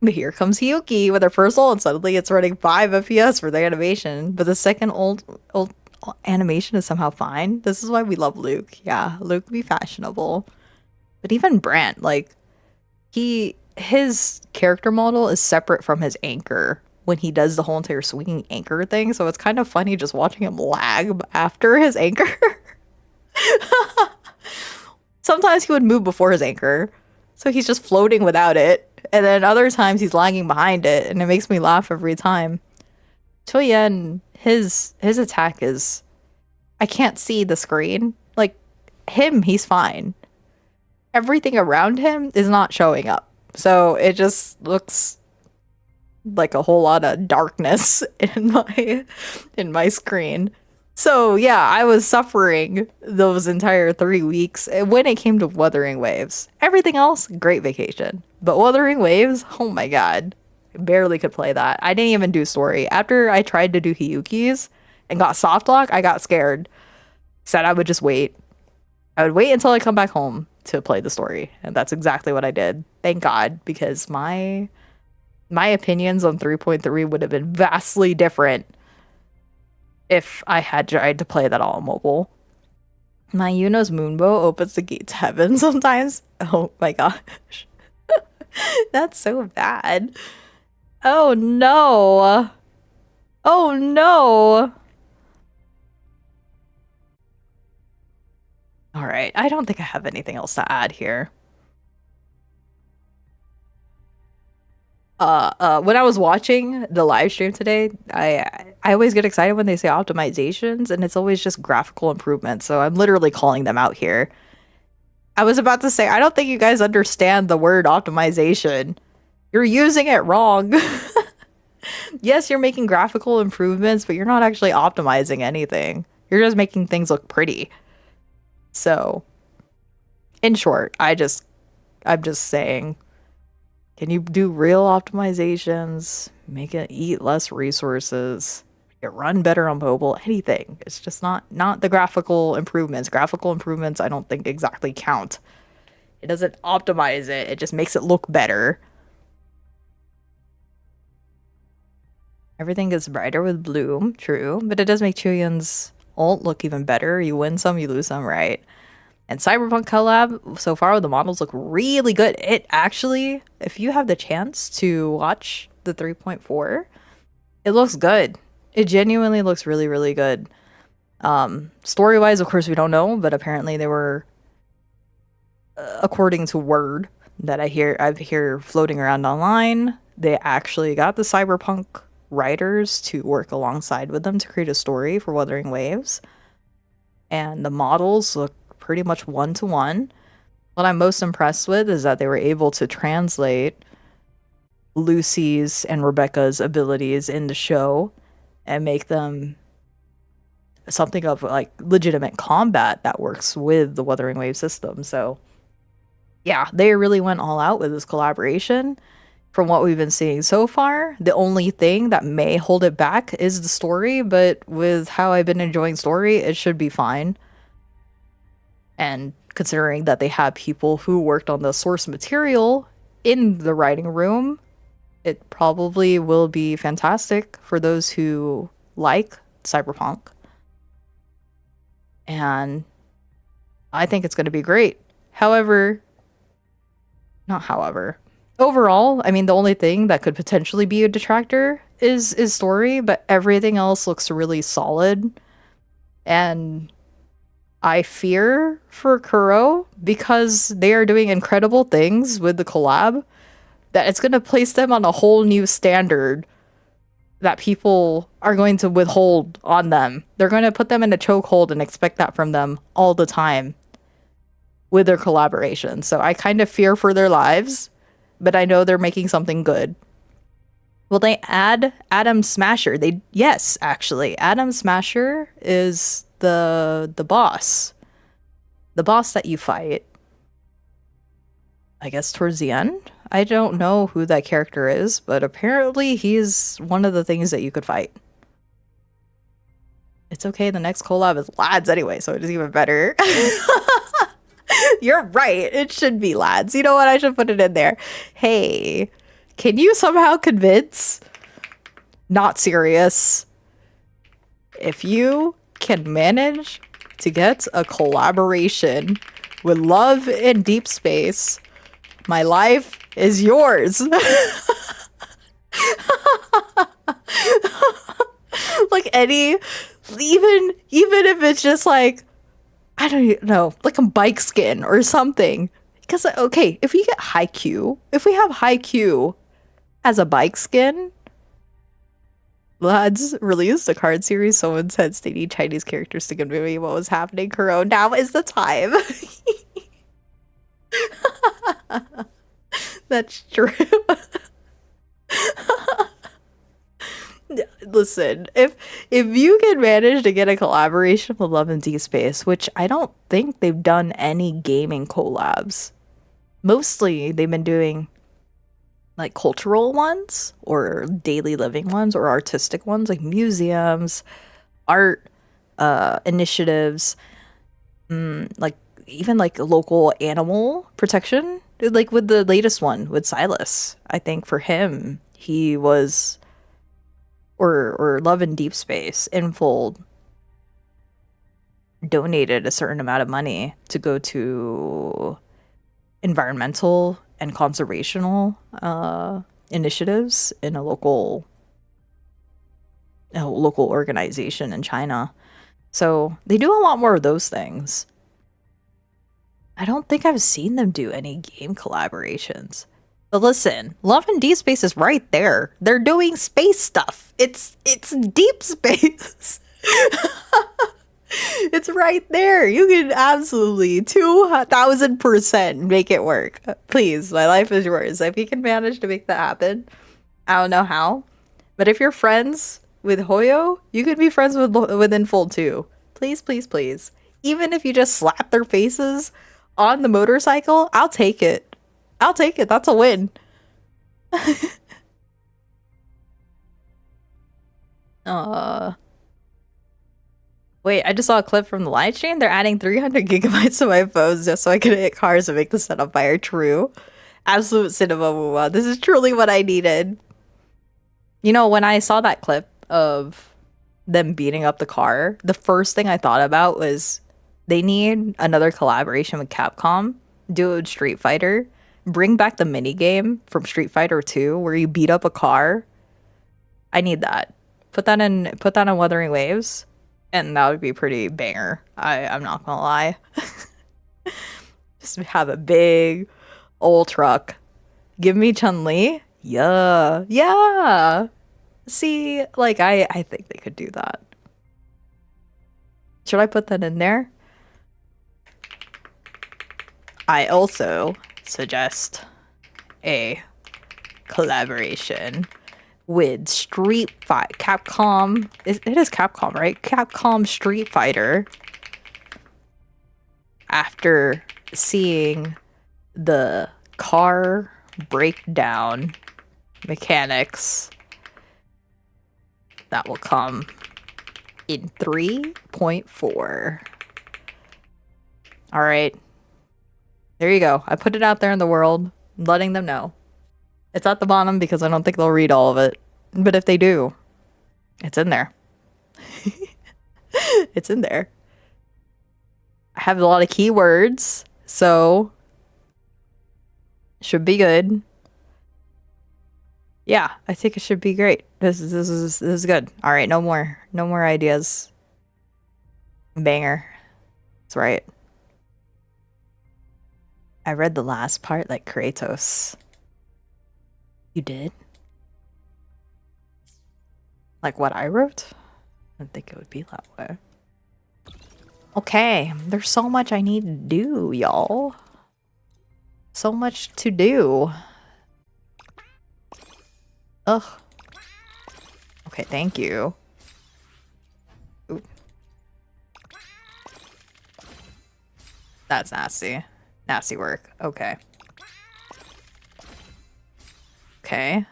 But here comes Hiyuki with her first ult, and suddenly it's running 5 FPS for the animation. But the second ult animation is somehow fine. This is why we love Luke. Yeah, Luke be fashionable. But even Brant, like, his character model is separate from his anchor when he does the whole entire swinging anchor thing. So it's kind of funny just watching him lag after his anchor. Sometimes he would move before his anchor, so he's just floating without it. And then other times he's lagging behind it, and it makes me laugh every time. Chuyen, his attack is... I can't see the screen. Like, he's fine. Everything around him is not showing up. So it just looks like a whole lot of darkness in my screen. So yeah, I was suffering those entire 3 weeks when it came to Wuthering Waves. Everything else, great vacation. But Wuthering Waves, oh my god. Barely could play that. I didn't even do story. After I tried to do Hiyuki's and got soft lock, I got scared. Said I would just wait. I would wait until I come back home to play the story, and that's exactly what I did. Thank God, because my opinions on 3.3 would have been vastly different if I had tried to play that all on mobile. My Yuno's Moonbow opens the gate to heaven sometimes. Oh my gosh. That's so bad. Oh no. Oh no. Alright, I don't think I have anything else to add here. When I was watching the live stream today, I always get excited when they say optimizations, and it's always just graphical improvements, so I'm literally calling them out here. I was about to say, I don't think you guys understand the word optimization. You're using it wrong. Yes, you're making graphical improvements, but you're not actually optimizing anything. You're just making things look pretty. So, in short, I'm just saying, can you do real optimizations? Make it eat less resources, make it run better on mobile, anything. It's just not the graphical improvements. Graphical improvements I don't think exactly count. It doesn't optimize it, it just makes it look better. Everything gets brighter with bloom, true, but it does make Chuyun's ult look even better. You win some, you lose some, right? And Cyberpunk collab, so far the models look really good. It actually, if you have the chance to watch the 3.4, it looks good. It genuinely looks really, really good. Story-wise, of course, we don't know, but apparently they were, according to word that I hear floating around online, they actually got the Cyberpunk writers to work alongside with them to create a story for Wuthering Waves. And the models look pretty much one-to-one. What I'm most impressed with is that they were able to translate Lucy's and Rebecca's abilities in the show and make them something of like legitimate combat that works with the Wuthering Wave system. So yeah, they really went all out with this collaboration. From what we've been seeing so far, the only thing that may hold it back is the story, but with how I've been enjoying story, it should be fine. And considering that they have people who worked on the source material in the writing room, it probably will be fantastic for those who like Cyberpunk. And I think it's going to be great. Overall, I mean, the only thing that could potentially be a detractor is story, but everything else looks really solid. And I fear for Kuro, because they are doing incredible things with the collab, that it's going to place them on a whole new standard that people are going to withhold on them. They're going to put them in a chokehold and expect that from them all the time with their collaboration. So I kind of fear for their lives, but I know they're making something good. Will they add Adam Smasher? Yes, actually. Adam Smasher is the boss. The boss that you fight, I guess, towards the end. I don't know who that character is, but apparently he's one of the things that you could fight. It's okay, the next collab is lads anyway, so it is even better. You're right, it should be lads. You know what, I should put it in there. Hey, can you somehow convince, not serious, if you can manage to get a collaboration with Love in Deep Space, my life is yours. Like even if it's just like, I don't even know, like a bike skin or something. Because, okay, if we get Haikyuu, if we have Haikyuu as a bike skin, lads released a card series. Someone said stating Chinese characters to convey what was happening. Kuro, now is the time. That's true. Listen, if you can manage to get a collaboration with Love and Deep Space, which I don't think they've done any gaming collabs. Mostly they've been doing like cultural ones or daily living ones or artistic ones, like museums, art initiatives, like even like local animal protection, like with the latest one with Silas. I think for him, he was, or Love in Deep Space, Infold donated a certain amount of money to go to environmental and conservational initiatives in a local organization in China. So they do a lot more of those things. I don't think I've seen them do any game collaborations. But listen, Love and Deep Space is right there. They're doing space stuff. It's deep space. It's right there. You can absolutely 2000% make it work. Please, my life is yours. If you can manage to make that happen, I don't know how. But if you're friends with Hoyo, you could be friends with Infold too. Please, please, please. Even if you just slap their faces on the motorcycle, I'll take it. I'll take it. That's a win. Wait, I just saw a clip from the live stream. They're adding 300 gigabytes to my phones just so I can hit cars and make the setup fire true. Absolute cinema. This is truly what I needed. You know, when I saw that clip of them beating up the car, the first thing I thought about was they need another collaboration with Capcom. Do it with Street Fighter. Bring back the minigame from Street Fighter 2 where you beat up a car. I need that. Put that in Wuthering Waves. And that would be pretty banger. I'm not gonna lie. Just have a big old truck. Give me Chun-Li. Yeah. Yeah. See, like, I think they could do that. Should I put that in there? I also suggest a collaboration with Street Fighter, Capcom. It is Capcom, right? Capcom Street Fighter. After seeing the car breakdown mechanics that will come in 3.4. All right. There you go. I put it out there in the world, letting them know. It's at the bottom because I don't think they'll read all of it. But if they do, it's in there. It's in there. I have a lot of keywords, so should be good. Yeah, I think it should be great. This is good. All right, no more ideas. Banger. That's right. I read the last part like Kratos. You did? Like what I wrote? I didn't think it would be that way. Okay, there's so much I need to do, y'all. So much to do. Ugh. Okay, thank you. Ooh. That's nasty. Nasty work. Okay. Okay.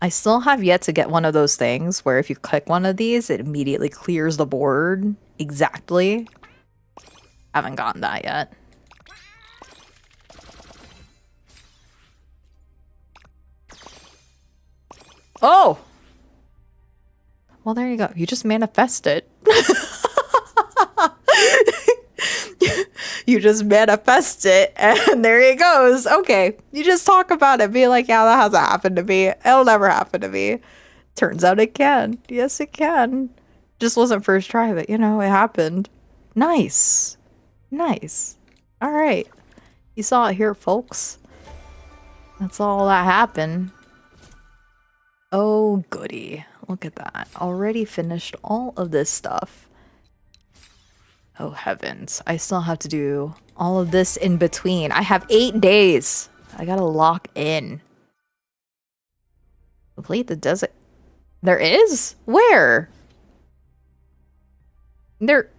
I still have yet to get one of those things where if you click one of these, it immediately clears the board exactly. Haven't gotten that yet. Oh! Well, there you go. You just manifest it. You just manifest it, and there it goes. Okay, you just talk about it, be like, yeah, that hasn't happened to me. It'll never happen to me. Turns out it can. Yes, it can. Just wasn't first try, but you know, it happened. Nice. Nice. All right. You saw it here, folks. That's all that happened. Oh, goody. Look at that. Already finished all of this stuff. Oh, heavens. I still have to do all of this in between. I have 8 days. I gotta lock in. Complete the desert. There is? Where? There.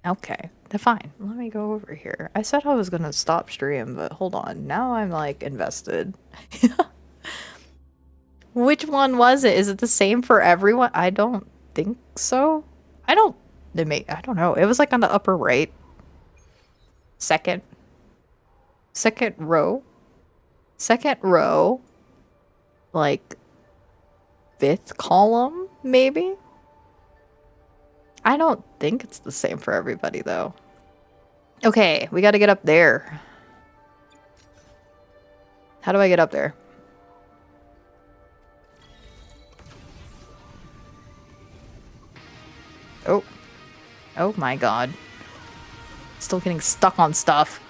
Okay. Fine. Let me go over here. I said I was gonna stop stream, but hold on. Now I'm like invested. Which one was it? Is it the same for everyone? I don't think so. I don't know. It was like on the upper right. Second row. Second row. Like 5th column, maybe? I don't think it's the same for everybody though. Okay, we gotta get up there. How do I get up there? Oh. Oh my god. Still getting stuck on stuff.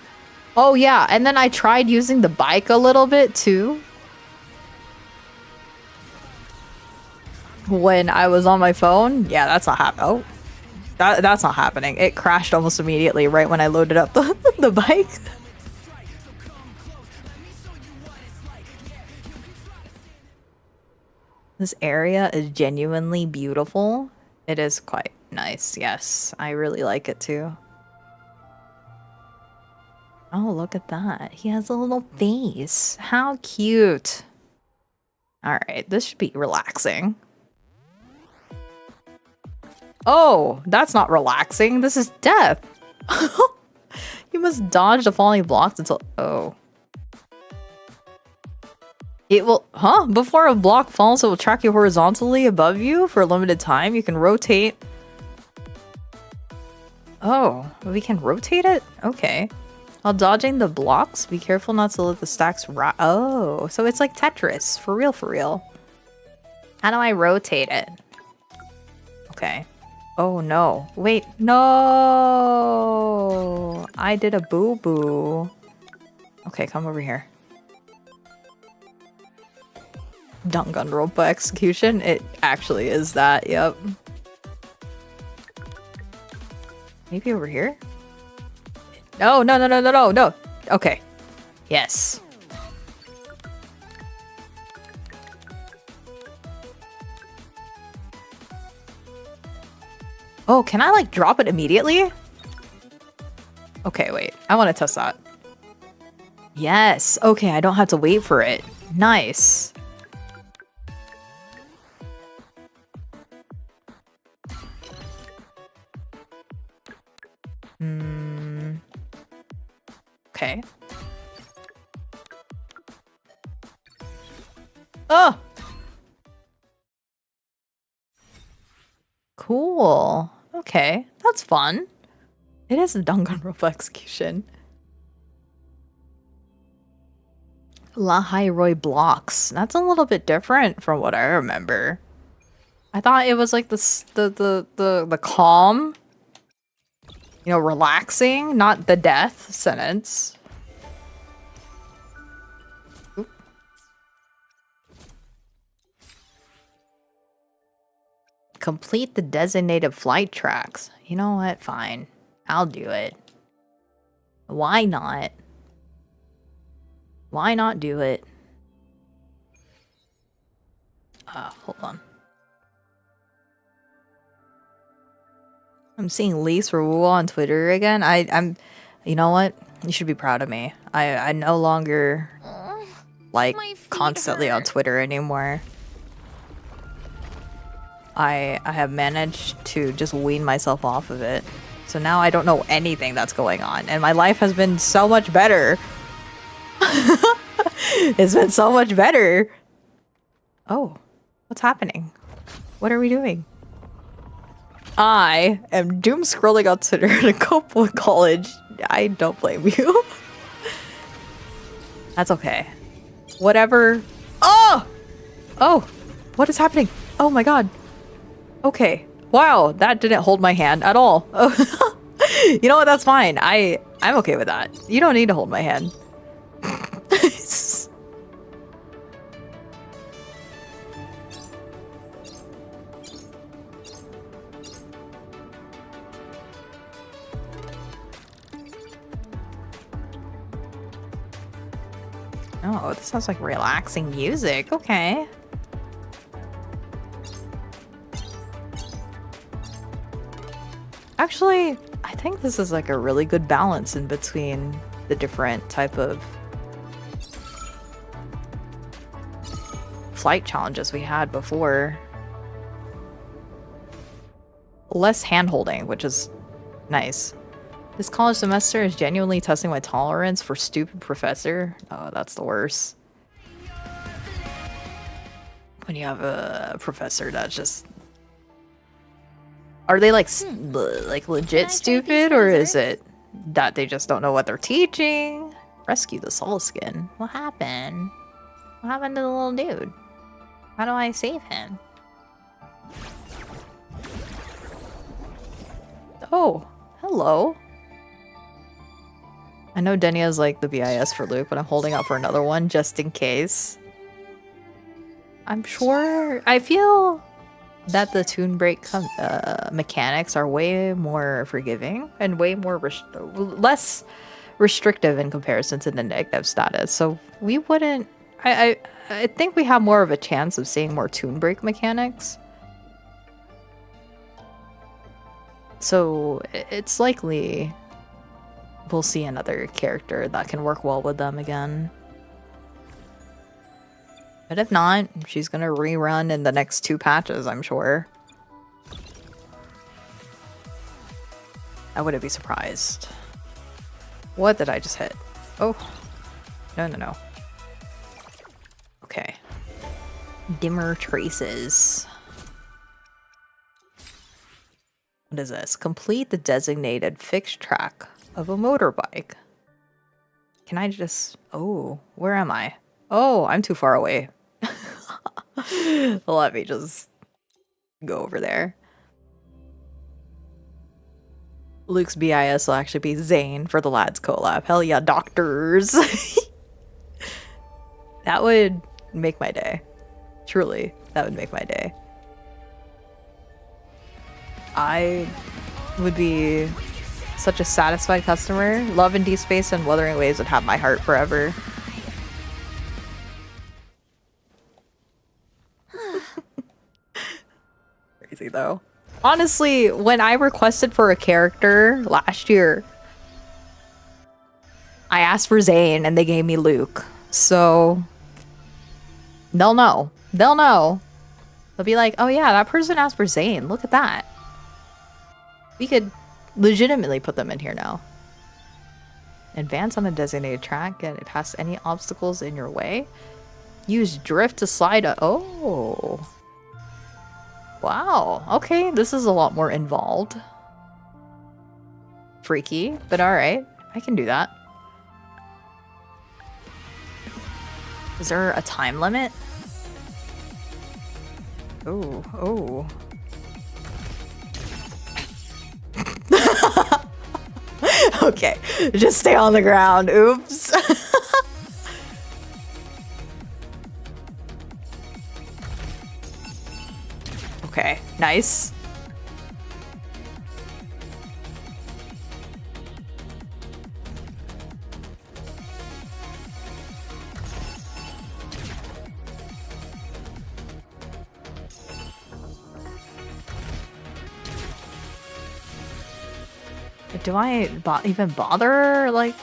Oh yeah, and then I tried using the bike a little bit too. When I was on my phone. Yeah, that's not happening. Oh. That's not happening. It crashed almost immediately right when I loaded up the bike. This area is genuinely beautiful. It is quite nice. Yes, I really like it too. Oh, look at that. He has a little face. How cute. All right, this should be relaxing. Oh, that's not relaxing. This is death. You must dodge the falling blocks until... Oh. It will... Huh? Before a block falls, it will track you horizontally above you for a limited time. You can rotate... Oh, we can rotate it? Okay. While dodging the blocks, be careful not to let the stacks Oh, so it's like Tetris. For real, for real. How do I rotate it? Okay. Oh no. Wait, no! I did a boo-boo. Okay, come over here. Danganronpa execution? It actually is that, yep. Maybe over here? No, no, no, no, no, no, no! Okay. Yes. Oh, can I like drop it immediately? Okay, wait. I want to test that. Yes. Okay, I don't have to wait for it. Nice. Okay. Oh! Cool. Okay, that's fun. It is a Danganronpa execution. Lahai blocks. That's a little bit different from what I remember. I thought it was like the calm, you know, relaxing, not the death sentence. Oop. Complete the designated flight tracks. You know what? Fine. I'll do it. Why not? Why not do it? Hold on. I'm seeing leaks for Wu on Twitter again. I'm you know what? You should be proud of me. I no longer like constantly on Twitter anymore. I have managed to just wean myself off of it. So now I don't know anything that's going on. And my life has been so much better. It's been so much better. Oh, what's happening? What are we doing? I am doom scrolling on Twitter to cope with college. I don't blame you. That's okay. Whatever. Oh! Oh! What is happening? Oh my god. Okay. Wow, that didn't hold my hand at all. You know what? That's fine. I'm okay with that. You don't need to hold my hand. Oh, this sounds like relaxing music. Okay. Actually, I think this is like a really good balance in between the different type of flight challenges we had before. less hand-holding, which is nice. This college semester is genuinely testing my tolerance for stupid professor. Oh, that's the worst. When you have a professor that's just... Are they like legit stupid, or is it that they just don't know what they're teaching? Rescue the soul skin. What happened? What happened to the little dude? How do I save him? Oh, hello. I know Denia's like the BIS for Luke, but I'm holding out for another one just in case. I'm sure... I feel that the Toon Break mechanics are way more forgiving and way more less restrictive in comparison to the negative status. So we wouldn't... I think we have more of a chance of seeing more Toon Break mechanics. So it's likely we'll see another character that can work well with them again. But if not, she's gonna rerun in the next 2 patches, I'm sure. I wouldn't be surprised. What did I just hit? Oh. No. Okay. Dimmer traces. What is this? Complete the designated fixed track of a motorbike. Can I just... Oh, where am I? Oh, I'm too far away. Let me just go over there. Luke's BIS will actually be Zane for the lads collab. Hell yeah, doctors. That would make my day. Truly, that would make my day. I would be such a satisfied customer. Love in Deep Space and Wuthering Waves would have my heart forever. Crazy though. Honestly, when I requested for a character last year, I asked for Zane and they gave me Luke. So they'll know. They'll know. They'll be like, oh yeah, that person asked for Zane. Look at that. We could legitimately put them in here now. Advance on a designated track and pass any obstacles in your way. Use drift to slide oh. Wow. Okay, this is a lot more involved. Freaky, but alright. I can do that. Is there a time limit? Oh. Okay, just stay on the ground. Oops. Okay, nice. Do I even bother, like,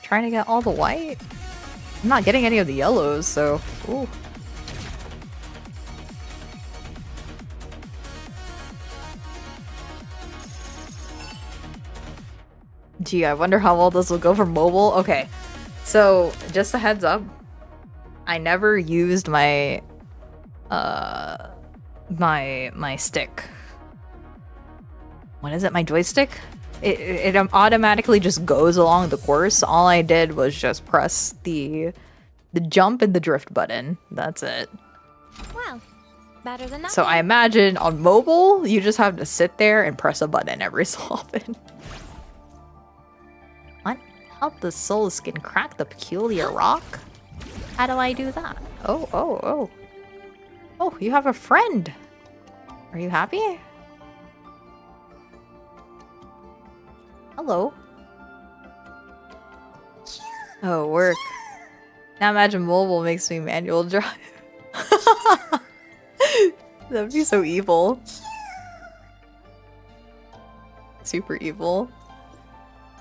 trying to get all the white? I'm not getting any of the yellows, so... Ooh. Gee, I wonder how well this will go for mobile. Okay, so just a heads up. I never used my... my stick. What is it? My joystick? It automatically just goes along the course. All I did was just press the jump and the drift button. That's it. Well, better than nothing. So I imagine on mobile, you just have to sit there and press a button every so often. What? Help the soul skin crack the peculiar rock? How do I do that? Oh, you have a friend. Are you happy? Hello. Oh, work. Now imagine mobile makes me manual drive. That'd be so evil. Super evil.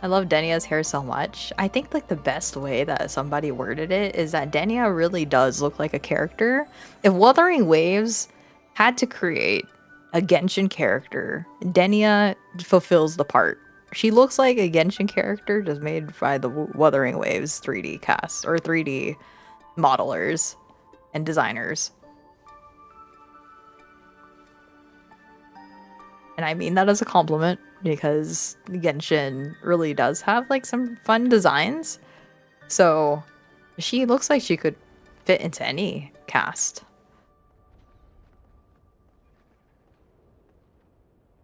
I love Denia's hair so much. I think like the best way that somebody worded it is that Denia really does look like a character. If Wuthering Waves had to create a Genshin character. Denia fulfills the part. She looks like a Genshin character just made by the Wuthering Waves 3D cast or 3D modelers and designers. And I mean that as a compliment because Genshin really does have like some fun designs. So she looks like she could fit into any cast.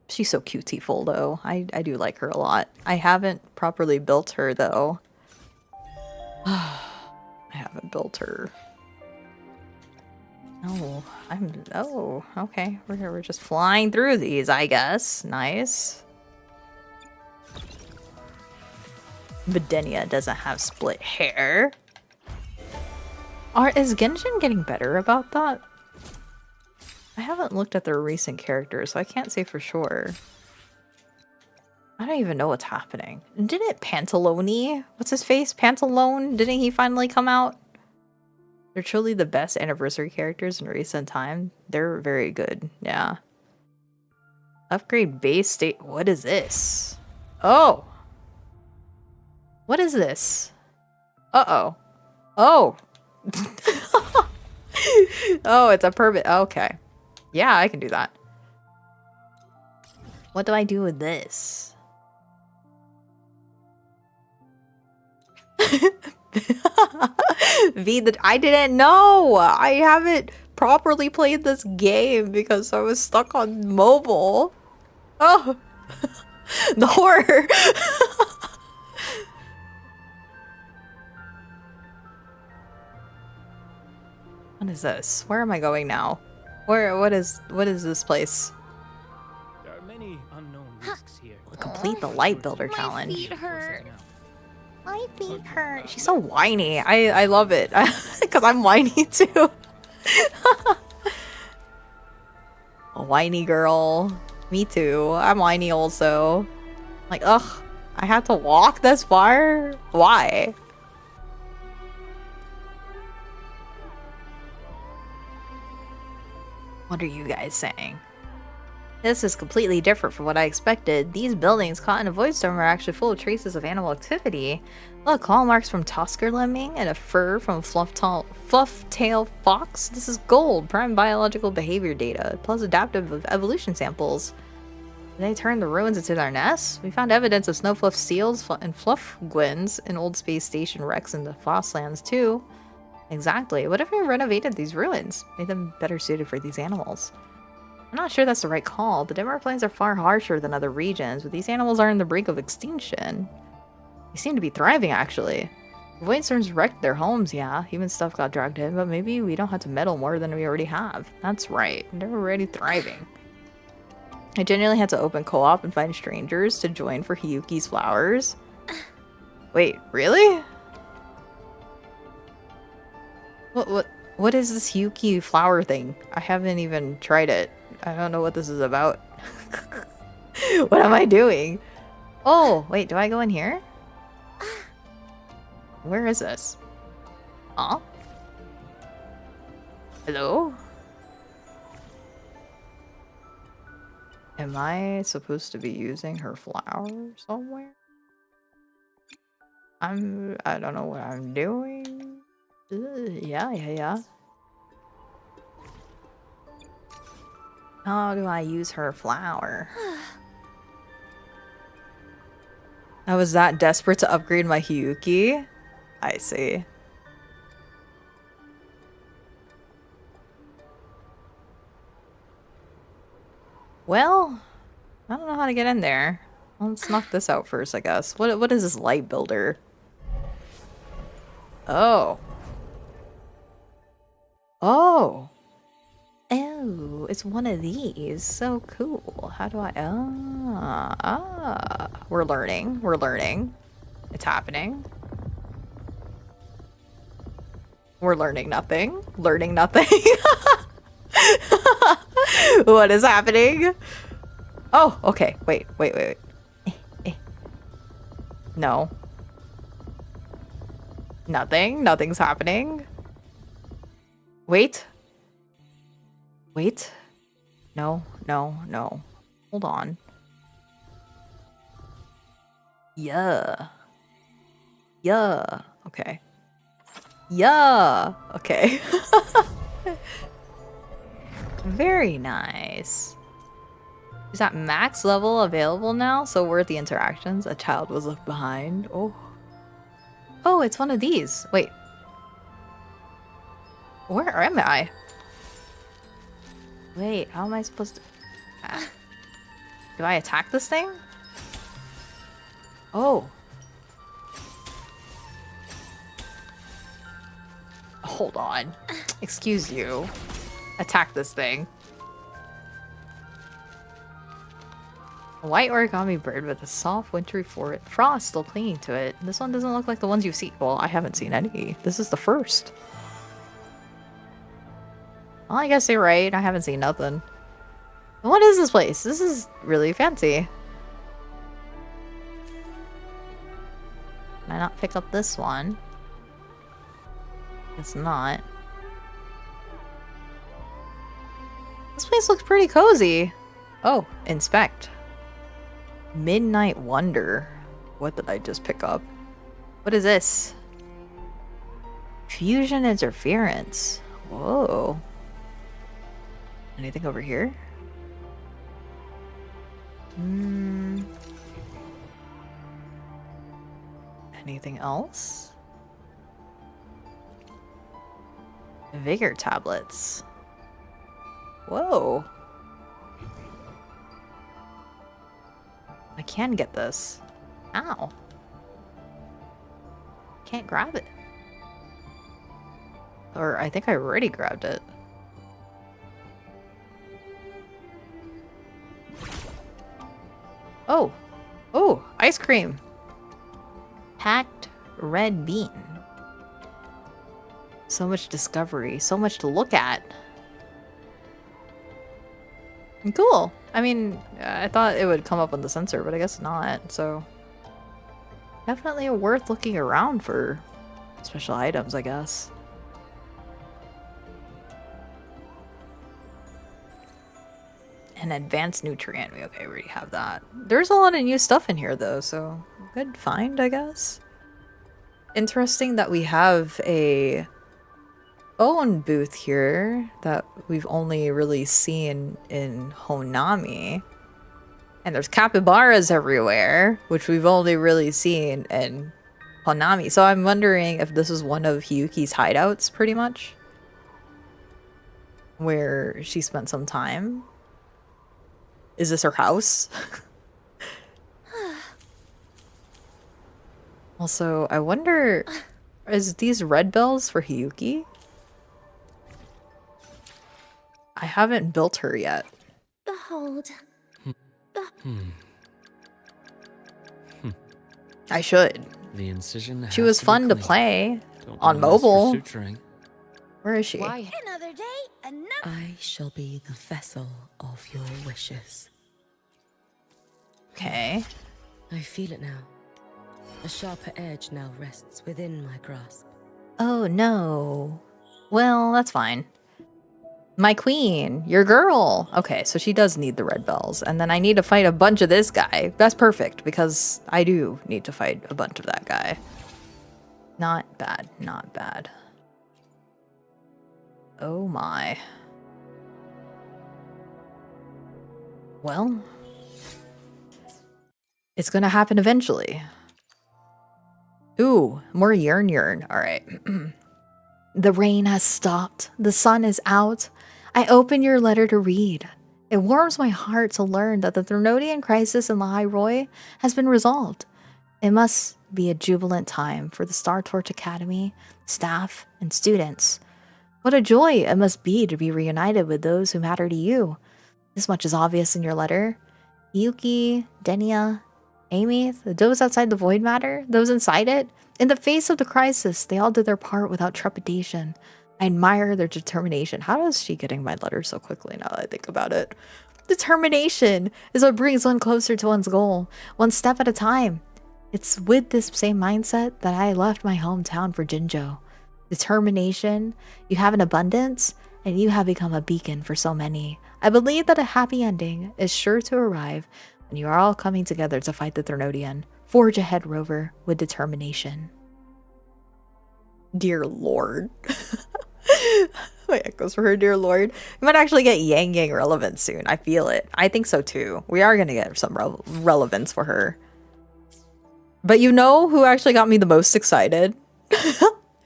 She's so cutie-ful though. I do like her a lot. I haven't properly built her though. I haven't built her. Oh, okay. We're just flying through these, I guess. Nice. But Denia doesn't have split hair. Is Genshin getting better about that? I haven't looked at their recent characters, so I can't say for sure. I don't even know what's happening. Didn't Pantalone, what's his face? Pantalone, didn't he finally come out? They're truly the best anniversary characters in recent time. They're very good, yeah. Upgrade base state. What is this? Oh! What is this? Uh-oh. Oh! Oh, it's a permit. Okay. Yeah, I can do that. What do I do with this? I didn't know! I haven't properly played this game because I was stuck on mobile. Oh! The horror! What is this? Where am I going now? What is this place? There are many unknown risks here. Complete the light builder challenge. Feet hurt. My feet hurt. She's so whiny. I love it. Because I'm whiny too. A whiny girl. Me too. I'm whiny also. Like, ugh. I had to walk this far? Why? What are you guys saying? This is completely different from what I expected. These buildings caught in a void storm are actually full of traces of animal activity. Look, claw marks from Tusker Lemming and a fur from Fluff-tail Fox. This is gold, prime biological behavior data, plus adaptive evolution samples. Did they turn the ruins into their nests? We found evidence of snowfluff seals and fluff gwens in old space station wrecks in the Fosslands too. Exactly. What if we renovated these ruins? Made them better suited for these animals? I'm not sure that's the right call. The Denmark Plains are far harsher than other regions, but these animals are on the brink of extinction. They seem to be thriving, actually. The void storms wrecked their homes, yeah. Human stuff got dragged in, but maybe we don't have to meddle more than we already have. That's right. They're already thriving. I genuinely had to open co-op and find strangers to join for Hiyuki's flowers. Wait, really? What is this Hiyuki flower thing? I haven't even tried it. I don't know what this is about. What am I doing? Oh, wait, do I go in here? Where is this? Huh? Hello? Am I supposed to be using her flower somewhere? I don't know what I'm doing. Yeah. How do I use her flower? I was that desperate to upgrade my Hiyuki? I see. Well, I don't know how to get in there. Let's knock this out first, I guess. What is this light builder? Oh. Oh. Oh, it's one of these. So cool. How do I... We're learning. We're learning. It's happening. We're learning nothing. Learning nothing. What is happening? Oh, okay. Wait. No. Nothing. Nothing's happening. Wait. No. no. Hold on. Yeah. Okay. Yeah. Okay. Very nice. Is that max level available now? So worthy interactions. A child was left behind. Oh. Oh, it's one of these. Wait. Where am I? Wait, how am I supposed to... Do I attack this thing? Oh. Hold on. Excuse you. Attack this thing. A white origami bird with a soft wintry frost still clinging to it. This one doesn't look like the ones you've seen. Well, I haven't seen any. This is the first. Well, I guess you're right. I haven't seen nothing. What is this place? This is really fancy. Can I not pick up this one? It's not. This place looks pretty cozy. Oh, inspect. Midnight Wonder. What did I just pick up? What is this? Fusion interference. Whoa. Anything over here? Anything else? Vigor tablets. Whoa. I can get this. Ow. Can't grab it. Or I think I already grabbed it. Oh. Oh, ice cream. Packed red bean. So much discovery, so much to look at. Cool. I mean, I thought it would come up on the sensor, but I guess not, so... Definitely worth looking around for special items, I guess. An advanced nutrient. Okay, we already have that. There's a lot of new stuff in here, though, so good find, I guess. Interesting that we have a own booth here that we've only really seen in Honami. And there's capybaras everywhere, which we've only really seen in Honami. So I'm wondering if this is one of Hiyuki's hideouts, pretty much. Where she spent some time. Is this her house? Also, I wonder, is these red bells for Hiyuki? I haven't built her yet. Behold. I should. The incision She was fun to play on mobile. Where is she? Why? Another day, another. I shall be the vessel of your wishes. Okay. I feel it now. A sharper edge now rests within my grasp. Oh no. Well, that's fine. My queen, your girl. Okay, so she does need the red bells. And then I need to fight a bunch of this guy. That's perfect, because I do need to fight a bunch of that guy. Not bad, not bad. Oh my. Well, it's gonna happen eventually. Ooh, more yearn. Alright. The rain has stopped. The sun is out. I open your letter to read. It warms my heart to learn that the Thrunodian crisis in Lahai Roi has been resolved. It must be a jubilant time for the Star Torch Academy, staff, and students. What a joy it must be to be reunited with those who matter to you. This much is obvious in your letter. Yuki, Denia, Amy, those outside the void matter, those inside it. In the face of the crisis, they all did their part without trepidation. I admire their determination. How is she getting my letter so quickly now that I think about it? Determination is what brings one closer to one's goal, one step at a time. It's with this same mindset that I left my hometown for Jinzhou. Determination, you have an abundance, and you have become a beacon for so many. I believe that a happy ending is sure to arrive when you are all coming together to fight the Threnodian. Forge ahead, Rover, with determination. Dear Lord. My echoes for her, dear Lord. We might actually get Yang Yang relevant soon. I feel it. I think so too. We are going to get some relevance for her. But you know who actually got me the most excited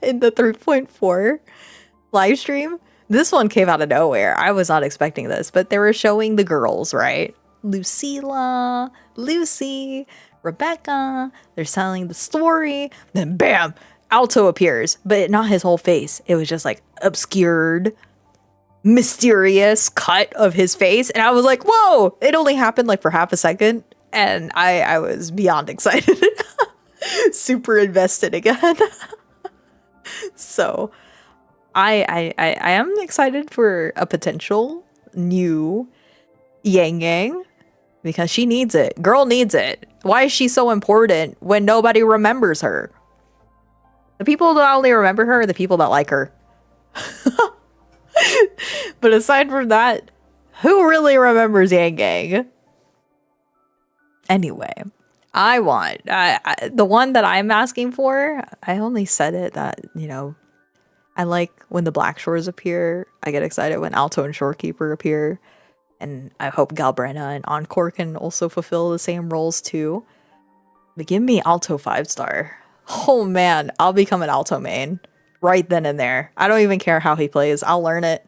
in the 3.4 live stream? This one came out of nowhere. I was not expecting this, but they were showing the girls, right? Lucilla, Lucy, Rebecca. They're telling the story. Then bam! Alto appears, but not his whole face. It was just like obscured, mysterious cut of his face. And I was like, whoa! It only happened like for half a second. And I was beyond excited. Super invested again. So I am excited for a potential new Yang Yang because she needs it. Girl needs it. Why is she so important when nobody remembers her? The people that only remember her are the people that like her. But aside from that, who really remembers Yang Yang? Anyway, I want the one that I'm asking for. I only said it that, you know, I like when the Black Shores appear. I get excited when Alto and Shorekeeper appear. And I hope Galbrena and Encore can also fulfill the same roles too. But give me Alto 5-star. Oh man, I'll become an Alto main right then and there. I don't even care how he plays. I'll learn it.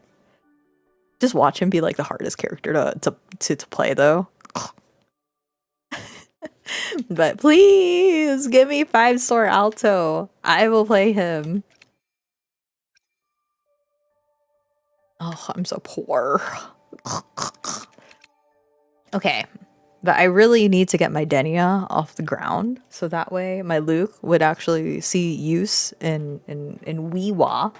Just watch him be like the hardest character to play though. But please give me 5-star Alto. I will play him. Oh, I'm so poor. Okay. But I really need to get my Denia off the ground, so that way my Luke would actually see use in Weewa.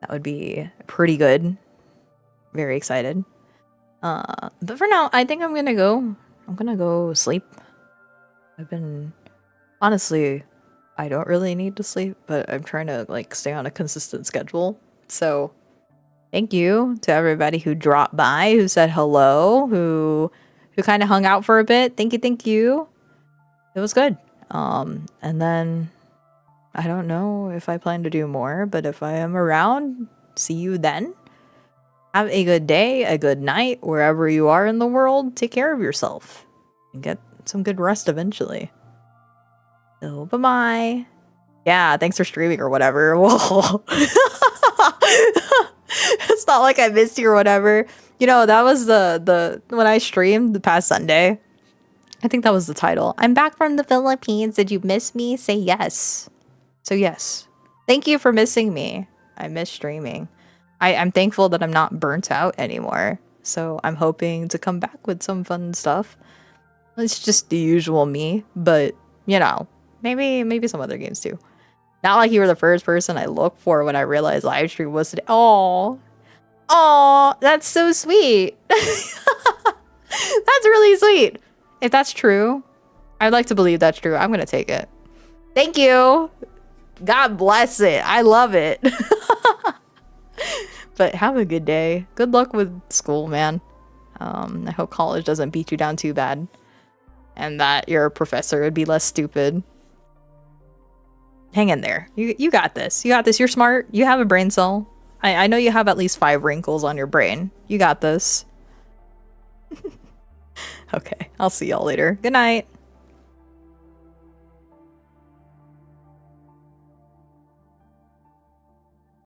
That would be pretty good. Very excited. But for now, I think I'm gonna go sleep. I've been honestly, I don't really need to sleep, but I'm trying to like stay on a consistent schedule. So thank you to everybody who dropped by, who said hello, who kind of hung out for a bit. Thank you. It was good. And then I don't know if I plan to do more, but if I am around, see you then. Have a good day, a good night, wherever you are in the world. Take care of yourself and get some good rest eventually. So, bye-bye. Yeah, thanks for streaming or whatever. Whoa. It's not like I missed you or whatever. You know, that was the when I streamed the past Sunday. I think that was the title. I'm back from the Philippines. Did you miss me? Say yes. So yes. Thank you for missing me. I miss streaming. I'm thankful that I'm not burnt out anymore. So I'm hoping to come back with some fun stuff. It's just the usual me, but you know, maybe some other games too. Not like you were the first person I looked for when I realized live stream was today. Oh, that's so sweet. That's really sweet. If that's true, I'd like to believe that's true. I'm gonna take it. Thank you. God bless it. I love it. But have a good day. Good luck with school, man. I hope college doesn't beat you down too bad. And that your professor would be less stupid. Hang in there. You got this. You got this. You're smart. You have a brain cell. I know you have at least 5 wrinkles on your brain. You got this. Okay, I'll see y'all later. Good night.